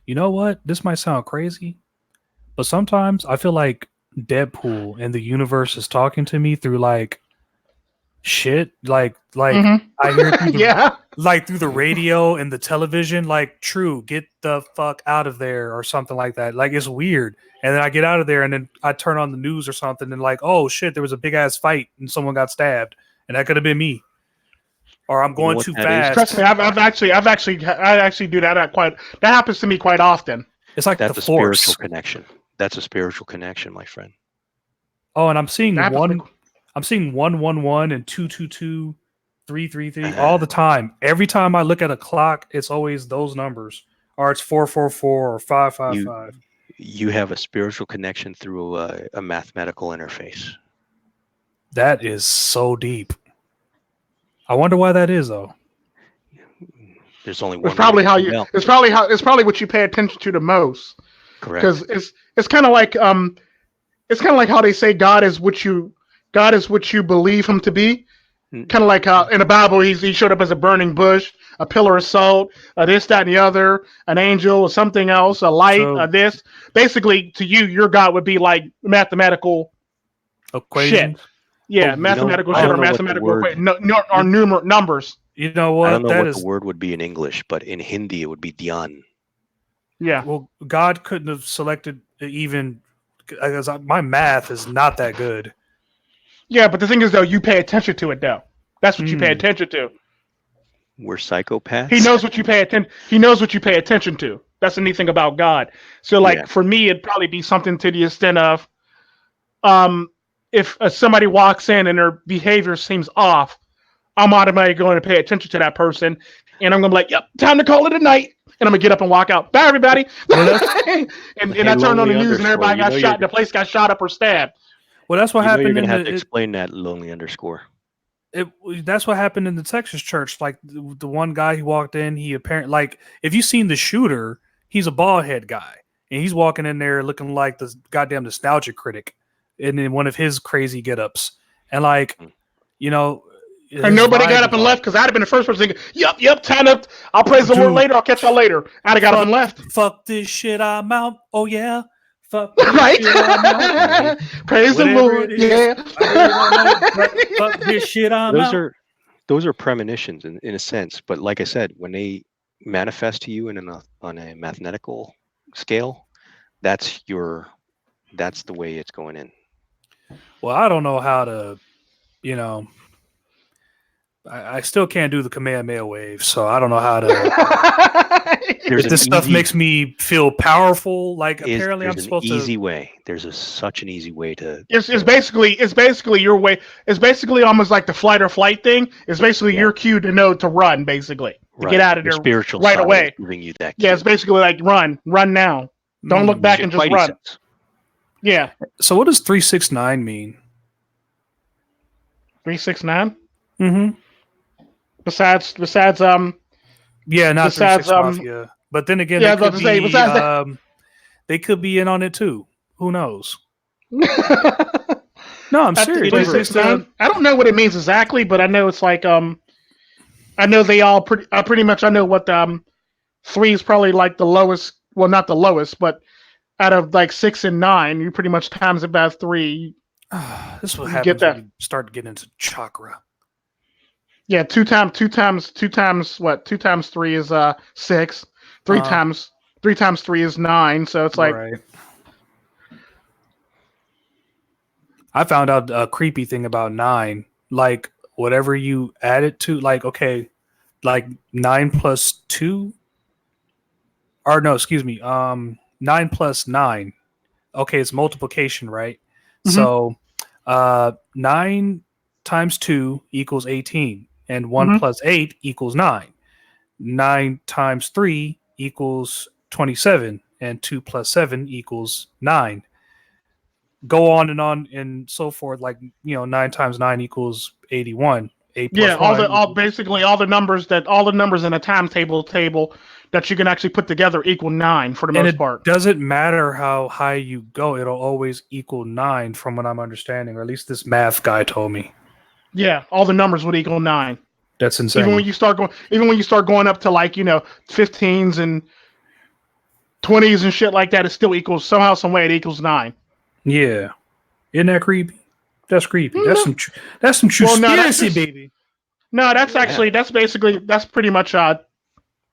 You know what? This might sound crazy, but sometimes I feel like Deadpool and the universe is talking to me through like shit, like mm-hmm. I hear through through the radio and the television, like, True, get the fuck out of there or something like that. Like, it's weird. And then I get out of there and then I turn on the news or something and like, oh shit, there was a big ass fight and someone got stabbed, and that could have been me. Or I'm going too fast. Trust me, I actually do that quite. That happens to me quite often. It's like that's the a force. spiritual connection. That's a spiritual connection, my friend. Oh, and I'm seeing That happens I'm seeing 111 and 222, 333 all the time. Every time I look at a clock, it's always those numbers, or it's 444 or 555. You have a spiritual connection through a mathematical interface. That is so deep. I wonder why that is, though. There's only one. It's probably how you. It's probably what you pay attention to the most. Correct. Because it's kind of like how they say God is what you believe him to be. Kind of like how in the Bible he showed up as a burning bush, a pillar of salt, this, that, and the other, an angel, or something else, a light, this. Basically, to you, your God would be like mathematical equations. Shit. Yeah, mathematical shit or mathematical or numerous numbers. You know what? I don't know what the word would be in English, but in Hindi it would be dhyan. Yeah. Well, God couldn't have selected even because my math is not that good. Yeah, but the thing is, though, you pay attention to it, though. That's what you pay attention to. We're psychopaths. He knows what you pay attention. He knows what you pay attention to. That's the neat thing about God. So, like for me, it'd probably be something to the extent of, if somebody walks in and their behavior seems off, I'm automatically going to pay attention to that person, and I'm going to be like, "Yep, time to call it a night." And I'm gonna get up and walk out. Bye, everybody. and I turn on the news, and everybody got shot. The place got shot up or stabbed. Well, that's what happened. You're gonna have to explain that lonely underscore. That's what happened in the Texas church. Like the one guy who walked in, he apparently like if you've seen the shooter, he's a bald head guy, and he's walking in there looking like the goddamn nostalgia critic, and in one of his crazy get-ups, and like you know. And nobody got up and left because I'd have been the first person thinking, yep, time up. I'll praise the Lord later. I'll catch y'all later. I'd have got up and left. Fuck this shit, I'm out. Oh, yeah. Fuck this right? Shit, I'm out. Praise the Lord. Yeah. Fuck this shit, I'm out. Those are premonitions in a sense. But like I said, when they manifest to you on a mathematical scale, that's the way it's going in. Well, I don't know how to, I still can't do the Kamehameha wave, so I don't know how to. This stuff makes me feel powerful. Like apparently, I'm supposed to. Easy way. There's such an easy way to. It's basically your way. It's basically almost like the flight or flight thing. It's basically your cue to know to run, basically to get out of there spiritual right away. Giving you that. Yeah, it's basically like run now. Don't look back and just run. Sense. Yeah. So what does 369 mean? 369. Mm-hmm. Besides, yeah, not besides, Mafia. But then again, they could be in on it too. Who knows? No, I'm serious. I don't know what it means exactly, but I know it's like I know they all pretty much. I know what 3 is probably like the lowest. Well, not the lowest, but out of like 6 and 9, you pretty much times it by 3. This is what happens when you start getting into chakra. Yeah, 2 times what? 2 times 3 is 6. 3 times 3 is 9. So it's like. Right. I found out a creepy thing about 9. Like whatever you add it to, like okay, like 9 plus 2. Or no, excuse me. 9 plus 9. Okay, it's multiplication, right? Mm-hmm. So 9 times 2 equals 18. And 1 plus 8 equals 9. 9 times 3 equals 27. And 2 plus 7 equals 9. Go on and so forth. Like 9 times 9 equals 81. 8 plus all basically all the numbers in a timetable that you can actually put together equal 9 for the most part. Doesn't matter how high you go; it'll always equal 9, from what I'm understanding, or at least this math guy told me. Yeah, all the numbers would equal 9. That's insane. Even when you start going up to like 15s and 20s and shit like that, it still equals somehow, some way it equals 9. Yeah, isn't that creepy? That's creepy. Mm-hmm. That's some true conspiracy, baby. No, that's pretty much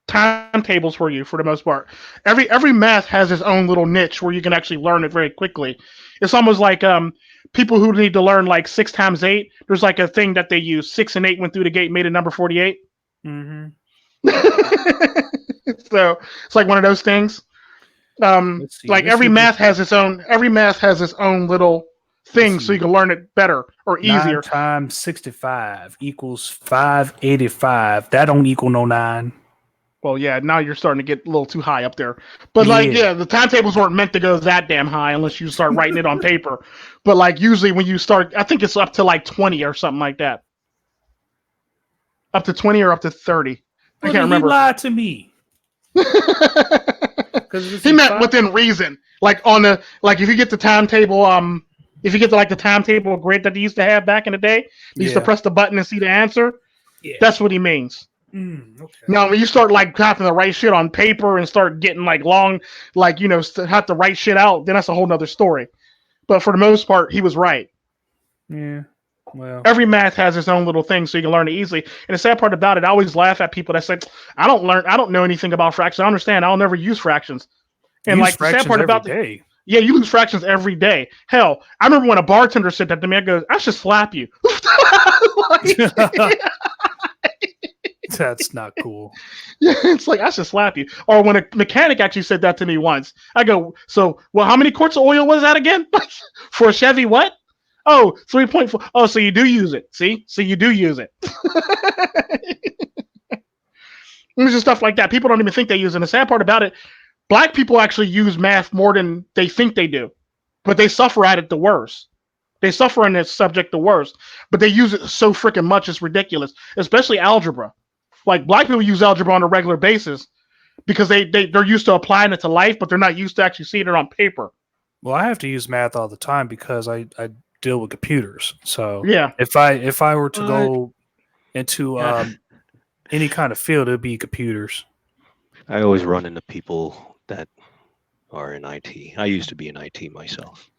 timetables for you for the most part. Every math has its own little niche where you can actually learn it very quickly. It's almost like people who need to learn like 6 times 8. There's like a thing that they use. 6 and 8 went through the gate, made a number 48. Mm-hmm. So it's like one of those things. Let's see. Like every math has its own little thing, so you can learn it better or 9 easier. times 65 equals 585. That don't equal no 9. Well, yeah, now you're starting to get a little too high up there. But the timetables weren't meant to go that damn high unless you start writing it on paper. But like usually when you start, I think it's up to like 20 or something like that. Up to 20 or up to 30. I can't remember. He lied to me. He meant within reason. Like if you get the timetable, if you get to like the timetable grid that they used to have back in the day, they used to press the button and see the answer. Yeah. That's what he means. Okay. Now, when you start like having to write shit on paper and start getting like long, like have to write shit out, then that's a whole nother story. But for the most part, he was right. Yeah. Well, every math has its own little thing, so you can learn it easily. And the sad part about it, I always laugh at people that say, "I don't know anything about fractions. I understand. I'll never use fractions." And like the sad part about yeah, you lose fractions every day. Hell, I remember when a bartender said that to me. I go, "I should slap you." That's not cool. Yeah, it's like I should slap you. Or when a mechanic actually said that to me once, I go, "So, well, how many quarts of oil was that again for a Chevy? What? Oh, 3.4. Oh, so you do use it. See? So you do use it." There's just stuff like that. People don't even think they use it. And the sad part about it, black people actually use math more than they think they do. But they suffer at it the worst. They suffer in this subject the worst. But they use it so freaking much, it's ridiculous. Especially algebra. Like, black people use algebra on a regular basis because they're used to applying it to life, but they're not used to actually seeing it on paper. Well, I have to use math all the time because I deal with computers. So yeah, if I were to go into any kind of field, it'd be computers. I always run into people that are in IT. I used to be in IT myself.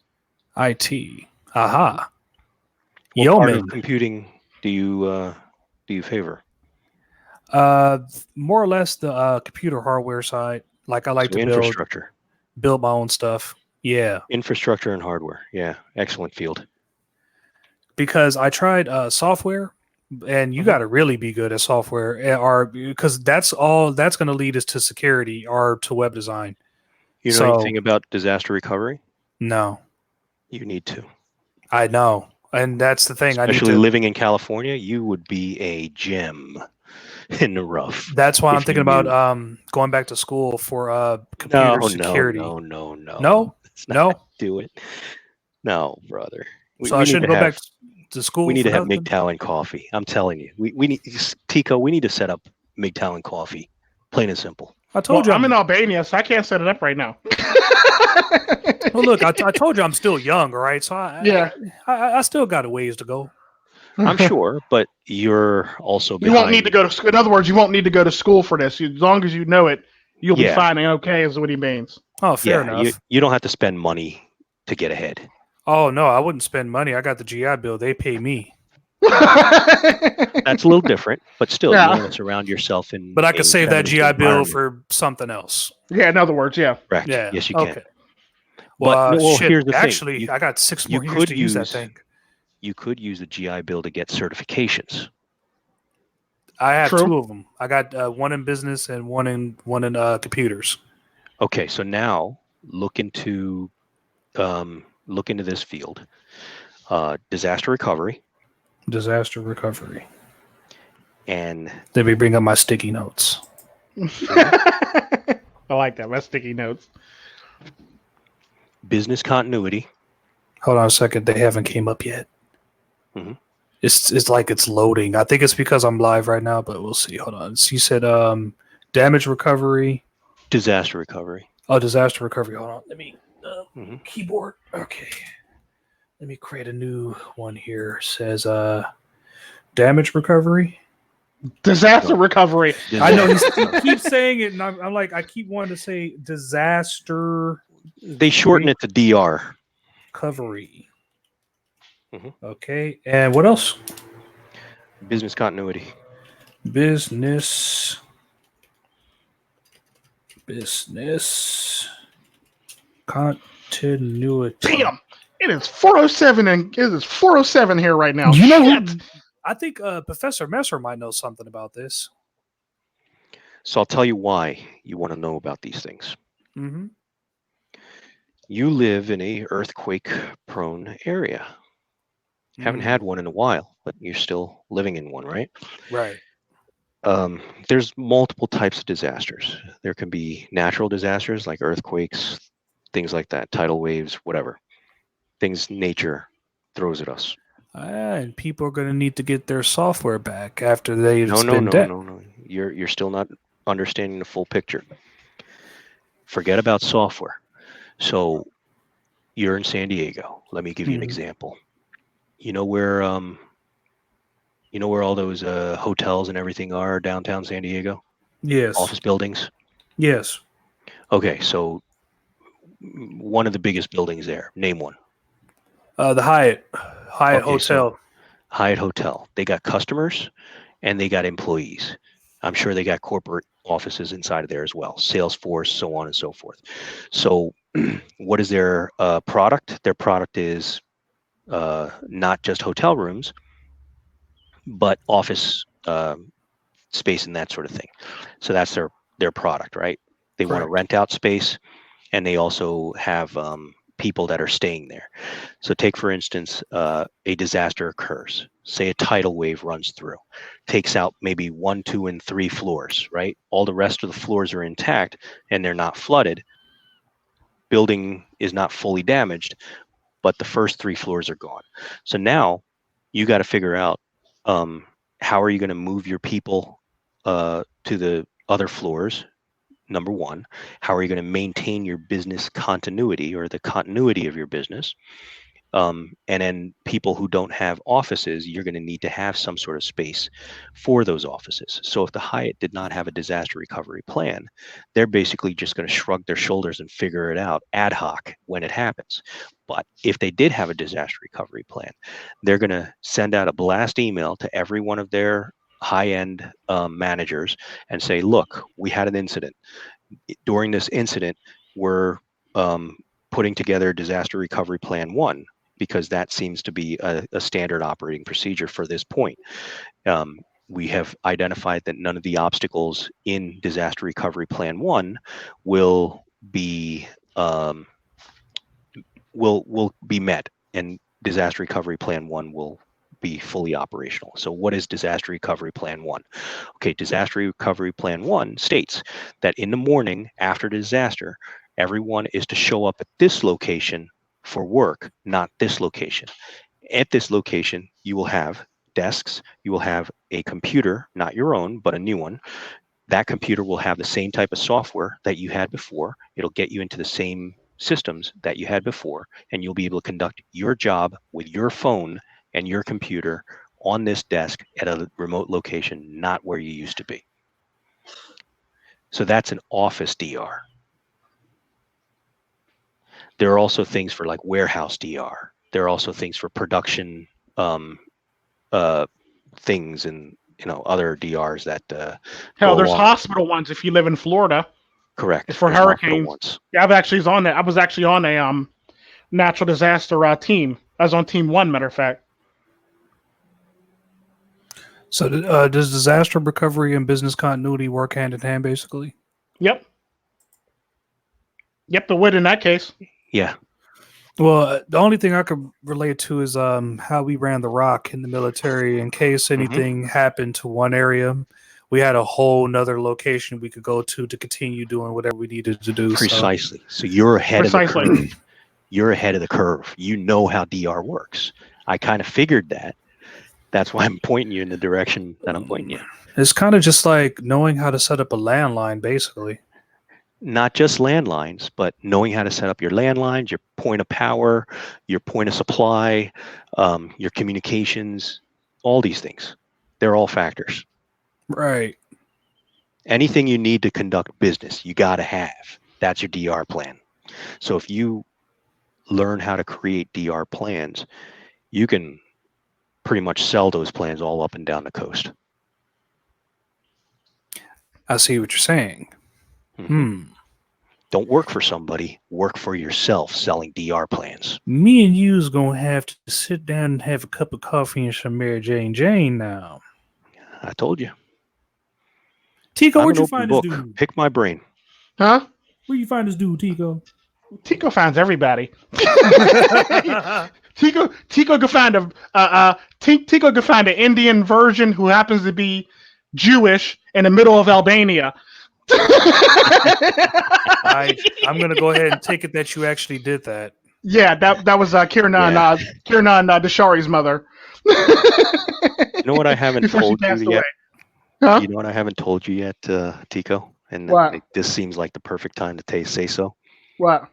IT. Aha. What part of computing do you favor? More or less the computer hardware side. Like I like to build my own stuff. Yeah. Infrastructure and hardware. Yeah. Excellent field. Because I tried software, and you got to really be good at software, or because that's going to lead us to security or to web design. You know anything about disaster recovery? No. You need to. I know. And that's the thing. Especially living in California, you would be a gem in the rough. That's why I'm thinking about going back to school for computer security. No. Do it. No, brother. I shouldn't go back to school. We need to have MGTOW and coffee. I'm telling you. We need Tico. We need to set up MGTOW and coffee. Plain and simple. I told you I'm in Albania, so I can't set it up right now. Well, look, I told you I'm still young, all right? So I still got a ways to go. I'm sure, but you're also behind. You won't need to go to. In other words, you won't need to go to school for this. As long as you know it, you'll be fine and okay. Is what he means. Oh, fair enough. You don't have to spend money to get ahead. Oh no, I wouldn't spend money. I got the GI Bill. They pay me. That's a little different, but still, you want to surround yourself in. But I could save that GI Bill for something else. Yeah, in other words, yeah. Correct. Yeah. Yes, you can. Okay. Well, shit, here's the actually, thing. I got 6 more years to use that thing. You could use the GI Bill to get certifications. I have 2 of them. I got one in business and one in computers. Okay, so now look into this field, disaster recovery. Disaster recovery. And let me bring up my sticky notes. I like that. My sticky notes. Business continuity. Hold on a second. They haven't came up yet. Mm-hmm. It's like it's loading. I think it's because I'm live right now, but we'll see. Hold on. So you said damage recovery. Disaster recovery. Oh, disaster recovery. Hold on. Let me keyboard. Okay. Let me create a new one here. It says damage recovery. Disaster recovery. I know he keeps saying it, and I'm like, I keep wanting to say disaster. They shorten it to DR. Recovery. Okay, and what else? Business continuity. Business continuity. Damn, it is 4:07 and it is 4:07 here right now. You know, I think Professor Messer might know something about this. So I'll tell you why you want to know about these things. Mm-hmm. You live in a earthquake-prone area. Haven't had one in a while, but you're still living in one, right? Right. There's multiple types of disasters. There can be natural disasters like earthquakes, things like that, tidal waves, whatever. Things nature throws at us. And people are going to need to get their software back after they've No. dead. You're still not understanding the full picture. Forget about software. So you're in San Diego. Let me give you an example. You know where all those hotels and everything are downtown San Diego? Yes. Office buildings? Yes. Okay, so one of the biggest buildings there. Name one. The Hyatt Hotel. So Hyatt Hotel. They got customers and they got employees. I'm sure they got corporate offices inside of there as well. Salesforce, so on and so forth. So what is their product? Their product is not just hotel rooms, but office space and that sort of thing. So that's their product, right? They want to rent out space, and they also have people that are staying there. So take, for instance, a disaster occurs. Say a tidal wave runs through, takes out maybe 1, 2, and 3 floors, right? All the rest of the floors are intact and they're not flooded. Building is not fully damaged, but the first 3 floors are gone. So now you got to figure out how are you going to move your people to the other floors. Number one, how are you going to maintain your business continuity or the continuity of your business? And then people who don't have offices, you're going to need to have some sort of space for those offices. So if the Hyatt did not have a disaster recovery plan, they're basically just going to shrug their shoulders and figure it out ad hoc when it happens. But if they did have a disaster recovery plan, they're going to send out a blast email to every one of their high-end managers and say, look, we had an incident. During this incident, we're putting together disaster recovery plan 1, because that seems to be a standard operating procedure for this point. We have identified that none of the obstacles in disaster recovery plan 1 will be met, and disaster recovery plan 1 will be fully operational. So what is disaster recovery plan 1? Okay, disaster recovery plan 1 states that in the morning after the disaster, everyone is to show up at this location for work, not this location. At this location, you will have desks, you will have a computer, not your own, but a new one. That computer will have the same type of software that you had before. It'll get you into the same systems that you had before, and you'll be able to conduct your job with your phone and your computer on this desk at a remote location, not where you used to be. So that's an office DR. There are also things for like warehouse DR. There are also things for production things and other DRs that hell, there's hospital ones if you live in Florida. Correct. It's for hurricanes. Yeah, I was actually on a natural disaster team. I was on team 1, matter of fact. So does disaster recovery and business continuity work hand in hand, basically? Yep, it would in that case. Yeah. Well, the only thing I could relate to is how we ran the rock in the military. In case anything happened to one area, we had a whole nother location we could go to continue doing whatever we needed to do. Precisely. So you're ahead of the curve. You're ahead of the curve. You know how DR works. I kind of figured that. That's why I'm pointing you in the direction that I'm pointing you. It's kind of just like knowing how to set up a landline, basically. Not just landlines, but knowing how to set up your landlines, your point of power, your point of supply, your communications, all these things. They're all factors. Right. Anything you need to conduct business, you got to have. That's your DR plan. So if you learn how to create DR plans, you can pretty much sell those plans all up and down the coast. I see what you're saying. Don't work for somebody. Work for yourself selling DR plans. Me and you's going to have to sit down and have a cup of coffee and some Mary Jane now. I told you. Tico, where'd you find this dude? Pick my brain. Huh? Where'd you find this dude, Tico? Tico finds everybody. Tico could find Tico could find an Indian version who happens to be Jewish in the middle of Albania. I'm gonna go ahead and take it that you actually did that. Yeah, that was Kirna and Dashari's mother. You know what I haven't Before she told you passed yet? away. Huh? You know what I haven't told you yet, Tico? And What? this seems like the perfect time to say so. What?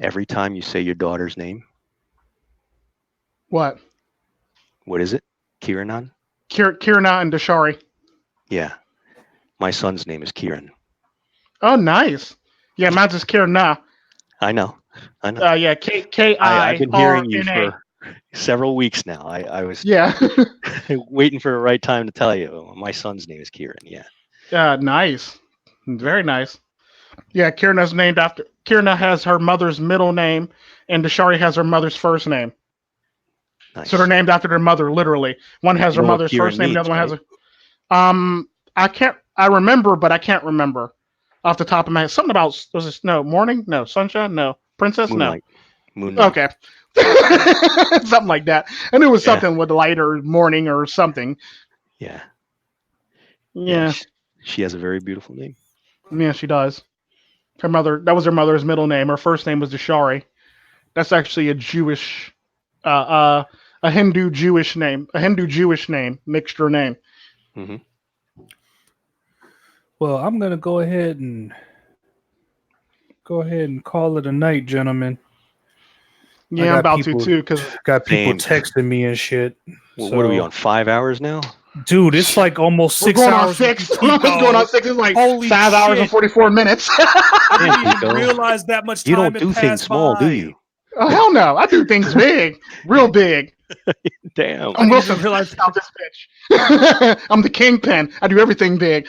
Every time you say your daughter's name, What? what is it? Kiranan? Kirna and Dashari. Yeah. My son's name is Kieran. Oh, nice. Yeah, mine's is Kirna. I know. Yeah, K-I-R-N-A. I've been hearing you for several weeks now. I was waiting for the right time to tell you. My son's name is Kieran. Yeah. Nice. Very nice. Yeah, Kirna has her mother's middle name, and Dashari has her mother's first name. Nice. So they're named after their mother, literally. One has her mother's first name, the other one has her. I remember, but I can't remember off the top of my head. Something about morning? No, sunshine? No. Princess? Moonlight. No. Moonlight. Okay. Something like that. And it was something with light or morning or something. Yeah. Yeah. She has a very beautiful name. Yeah, she does. That was her mother's middle name. Her first name was Dashari. That's actually a Jewish, a Hindu Jewish name, mixture name. Mm-hmm. Well, I'm gonna go ahead and call it a night, gentlemen. Yeah, I'm about to too, because got people texting me and shit. Well, what are we on? 5 hours now? Dude, it's like almost 6 hours. It's going on 6. It's like Holy 5 hours and 44 minutes. I didn't even realize that much time. You don't do things small, do you? Oh, hell no. I do things big. Real big. Damn. I'm Wilson. Realize how this bitch. I'm the kingpin. I do everything big.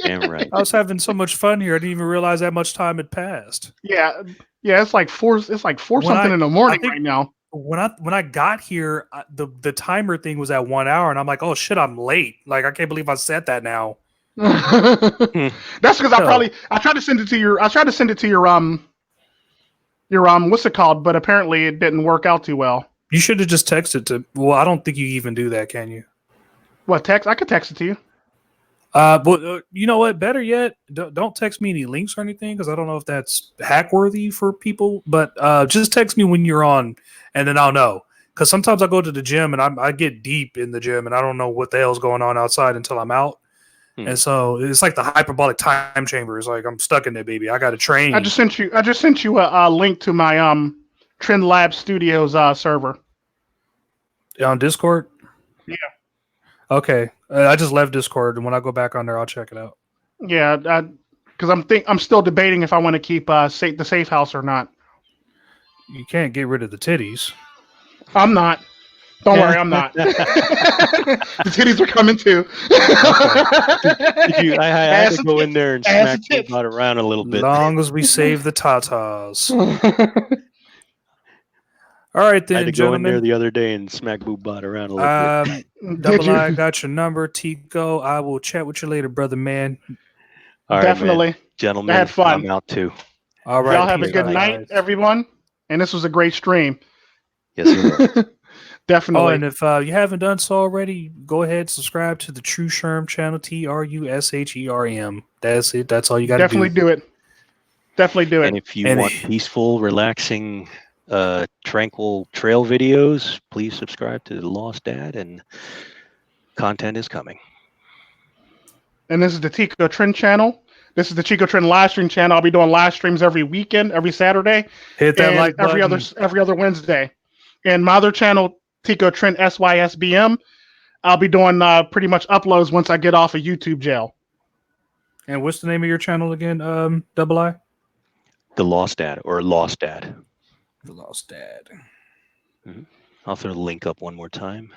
Damn right. I was having so much fun here. I didn't even realize that much time had passed. Yeah. It's like 4. It's like 4 something in the morning right now. When I got here, the timer thing was at 1 hour, and I'm like, oh shit, I'm late. Like I can't believe I said that now. That's because I tried to send it to your what's it called? But apparently it didn't work out too well. You should have just texted to. Well, I don't think you even do that, can you? What text? I could text it to you. But you know what? Better yet, don't text me any links or anything because I don't know if that's hack worthy for people. But just text me when you're on, and then I'll know. Because sometimes I go to the gym and I get deep in the gym and I don't know what the hell's going on outside until I'm out. And so it's like the hyperbolic time chamber. It's like I'm stuck in there, baby. I got to train. I just sent you a link to my Trend Lab Studios server on Discord. Yeah. Okay. I just left Discord, and when I go back on there, I'll check it out. Yeah, because I'm still debating if I want to keep the safe house or not. You can't get rid of the titties. I'm not. Don't worry, I'm not. The titties are coming too. I had to go in there and smack the butt around a little bit. As long as we save the tatas. All right, then, I had to gentlemen. go in there the other day and smack boob bot around a little bit. Double I got your number, Tico. I will chat with you later, brother man. All right, definitely, man. Gentlemen. I had fun. I'm out too. All right, y'all have a good night, everyone. And this was a great stream. Yes, sir. Definitely. Oh, and if you haven't done so already, go ahead and subscribe to the True Sherm channel, TRUSHERM. That's it. That's all you got to do. Definitely do it. Definitely do it. And if you want peaceful, relaxing, tranquil trail videos, please subscribe to The Lost Dad, and content is coming. And this is the Tico Trend channel. This is the Chico Trend live stream channel. I'll be doing live streams every weekend, every Saturday. Hit that like button. Every other Wednesday. And my other channel, Tico Trend SYSBM, I'll be doing pretty much uploads once I get off of YouTube jail. And what's the name of your channel again, Double I? The Lost Dad, or Lost Dad. The Lost Dad. Mm-hmm. I'll throw the link up one more time.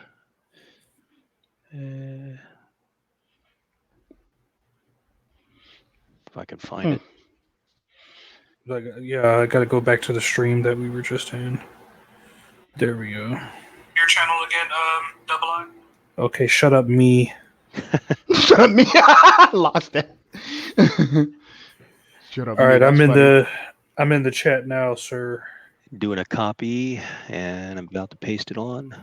If I can find it. Yeah, I got to go back to the stream that we were just in. There we go. Your channel again, Double I? Okay, shut up, me. Shut up, me. Lost it. Shut up. All right, I'm in I'm in the chat now, sir. Doing a copy, and I'm about to paste it on.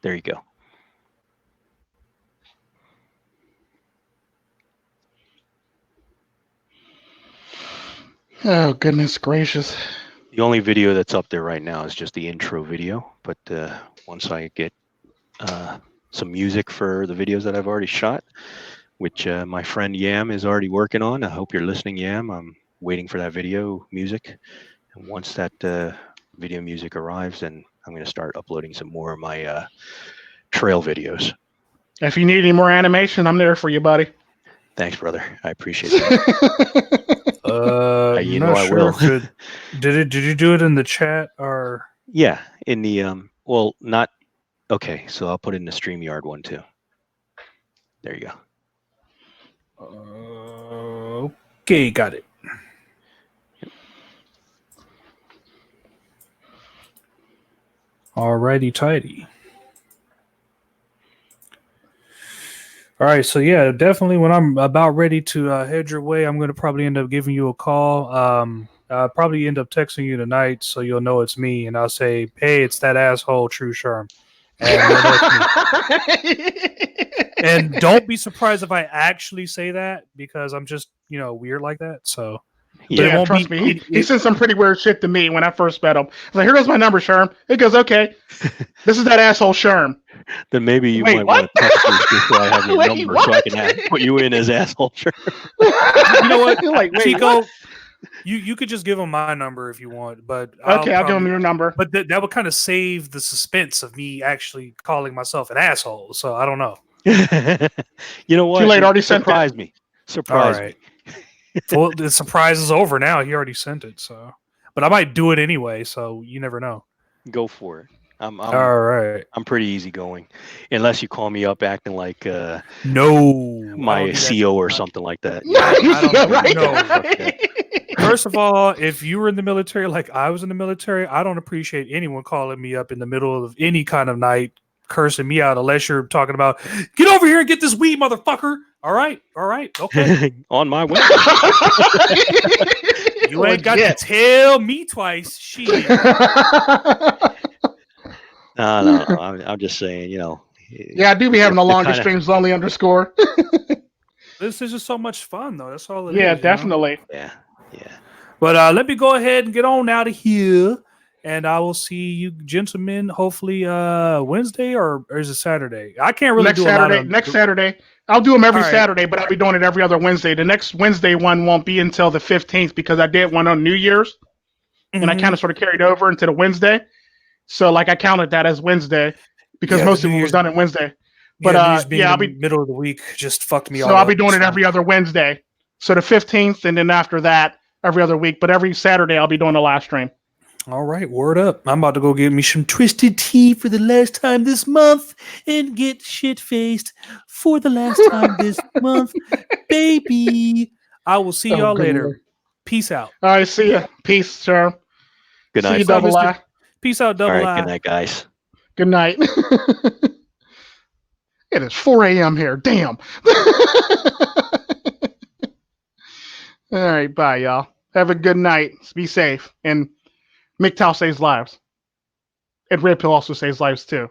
There you go. Oh, goodness gracious. The only video that's up there right now is just the intro video, but once I get some music for the videos that I've already shot, which my friend Yam is already working on. I hope you're listening, Yam. I'm waiting for that video music. And once that video music arrives, then I'm going to start uploading some more of my trail videos. If you need any more animation, I'm there for you, buddy. Thanks, brother. I appreciate that. You know, I will. Did you do it in the chat or? Yeah, in the well, not okay. So I'll put it in the StreamYard one too. There you go. Okay, got it. Alrighty, tidy. All right, so yeah, definitely when I'm about ready to head your way, I'm going to probably end up giving you a call. I'll probably end up texting you tonight so you'll know it's me, and I'll say, hey, it's that asshole, True Sherm. And don't be surprised if I actually say that because I'm just, weird like that. So, yeah, trust me. He said some pretty weird shit to me when I first met him. I was like, here goes my number, Sherm. He goes, okay, this is that asshole, Sherm. Then maybe you might want to text me just so I have your number so I can put you in as asshole. You know what? Like, Chico, you could just give him my number if you want, but I'll give him your number. But that would kind of save the suspense of me actually calling myself an asshole. So I don't know. You know what? Too late. Already surprised me. Surprise me. Well, the surprise is over now. He already sent it. So, but I might do it anyway. So you never know. Go for it. I'm all right. I'm pretty easygoing, unless you call me up acting like my CO or something like that. No. First of all, if you were in the military like I was in the military, I don't appreciate anyone calling me up in the middle of any kind of night, cursing me out, unless you're talking about get over here and get this weed, motherfucker. All right, okay. On my way. You ain't got to tell me twice, shit. No. I'm just saying, Yeah, I do be having the longest streams, lonely _ This is just so much fun, though. That's all it is. Yeah, definitely. Yeah. But let me go ahead and get on out of here, and I will see you gentlemen hopefully Wednesday or is it Saturday? I can't really do Saturday. A lot next Saturday. I'll do them every Saturday, but I'll be doing it every other Wednesday. The next Wednesday one won't be until the 15th because I did one on New Year's, and I kind of sort of carried over into the Wednesday. So, I counted that as Wednesday because most of it was done on Wednesday. But I'll be middle of the week. Just fucked me. So I'll be doing it every other Wednesday. So the 15th, and then after that, every other week. But every Saturday, I'll be doing the live stream. All right, word up. I'm about to go get me some twisted tea for the last time this month and get shit-faced for the last time this month, baby. I will see y'all later. Peace out. All right, see ya. Peace, sir. Good night. See you, Double I. Peace out, Double I. Good night, guys. Good night. It is 4 a.m. here. Damn. All right, bye, y'all. Have a good night. Be safe. And MGTOW saves lives. And Red Pill also saves lives, too.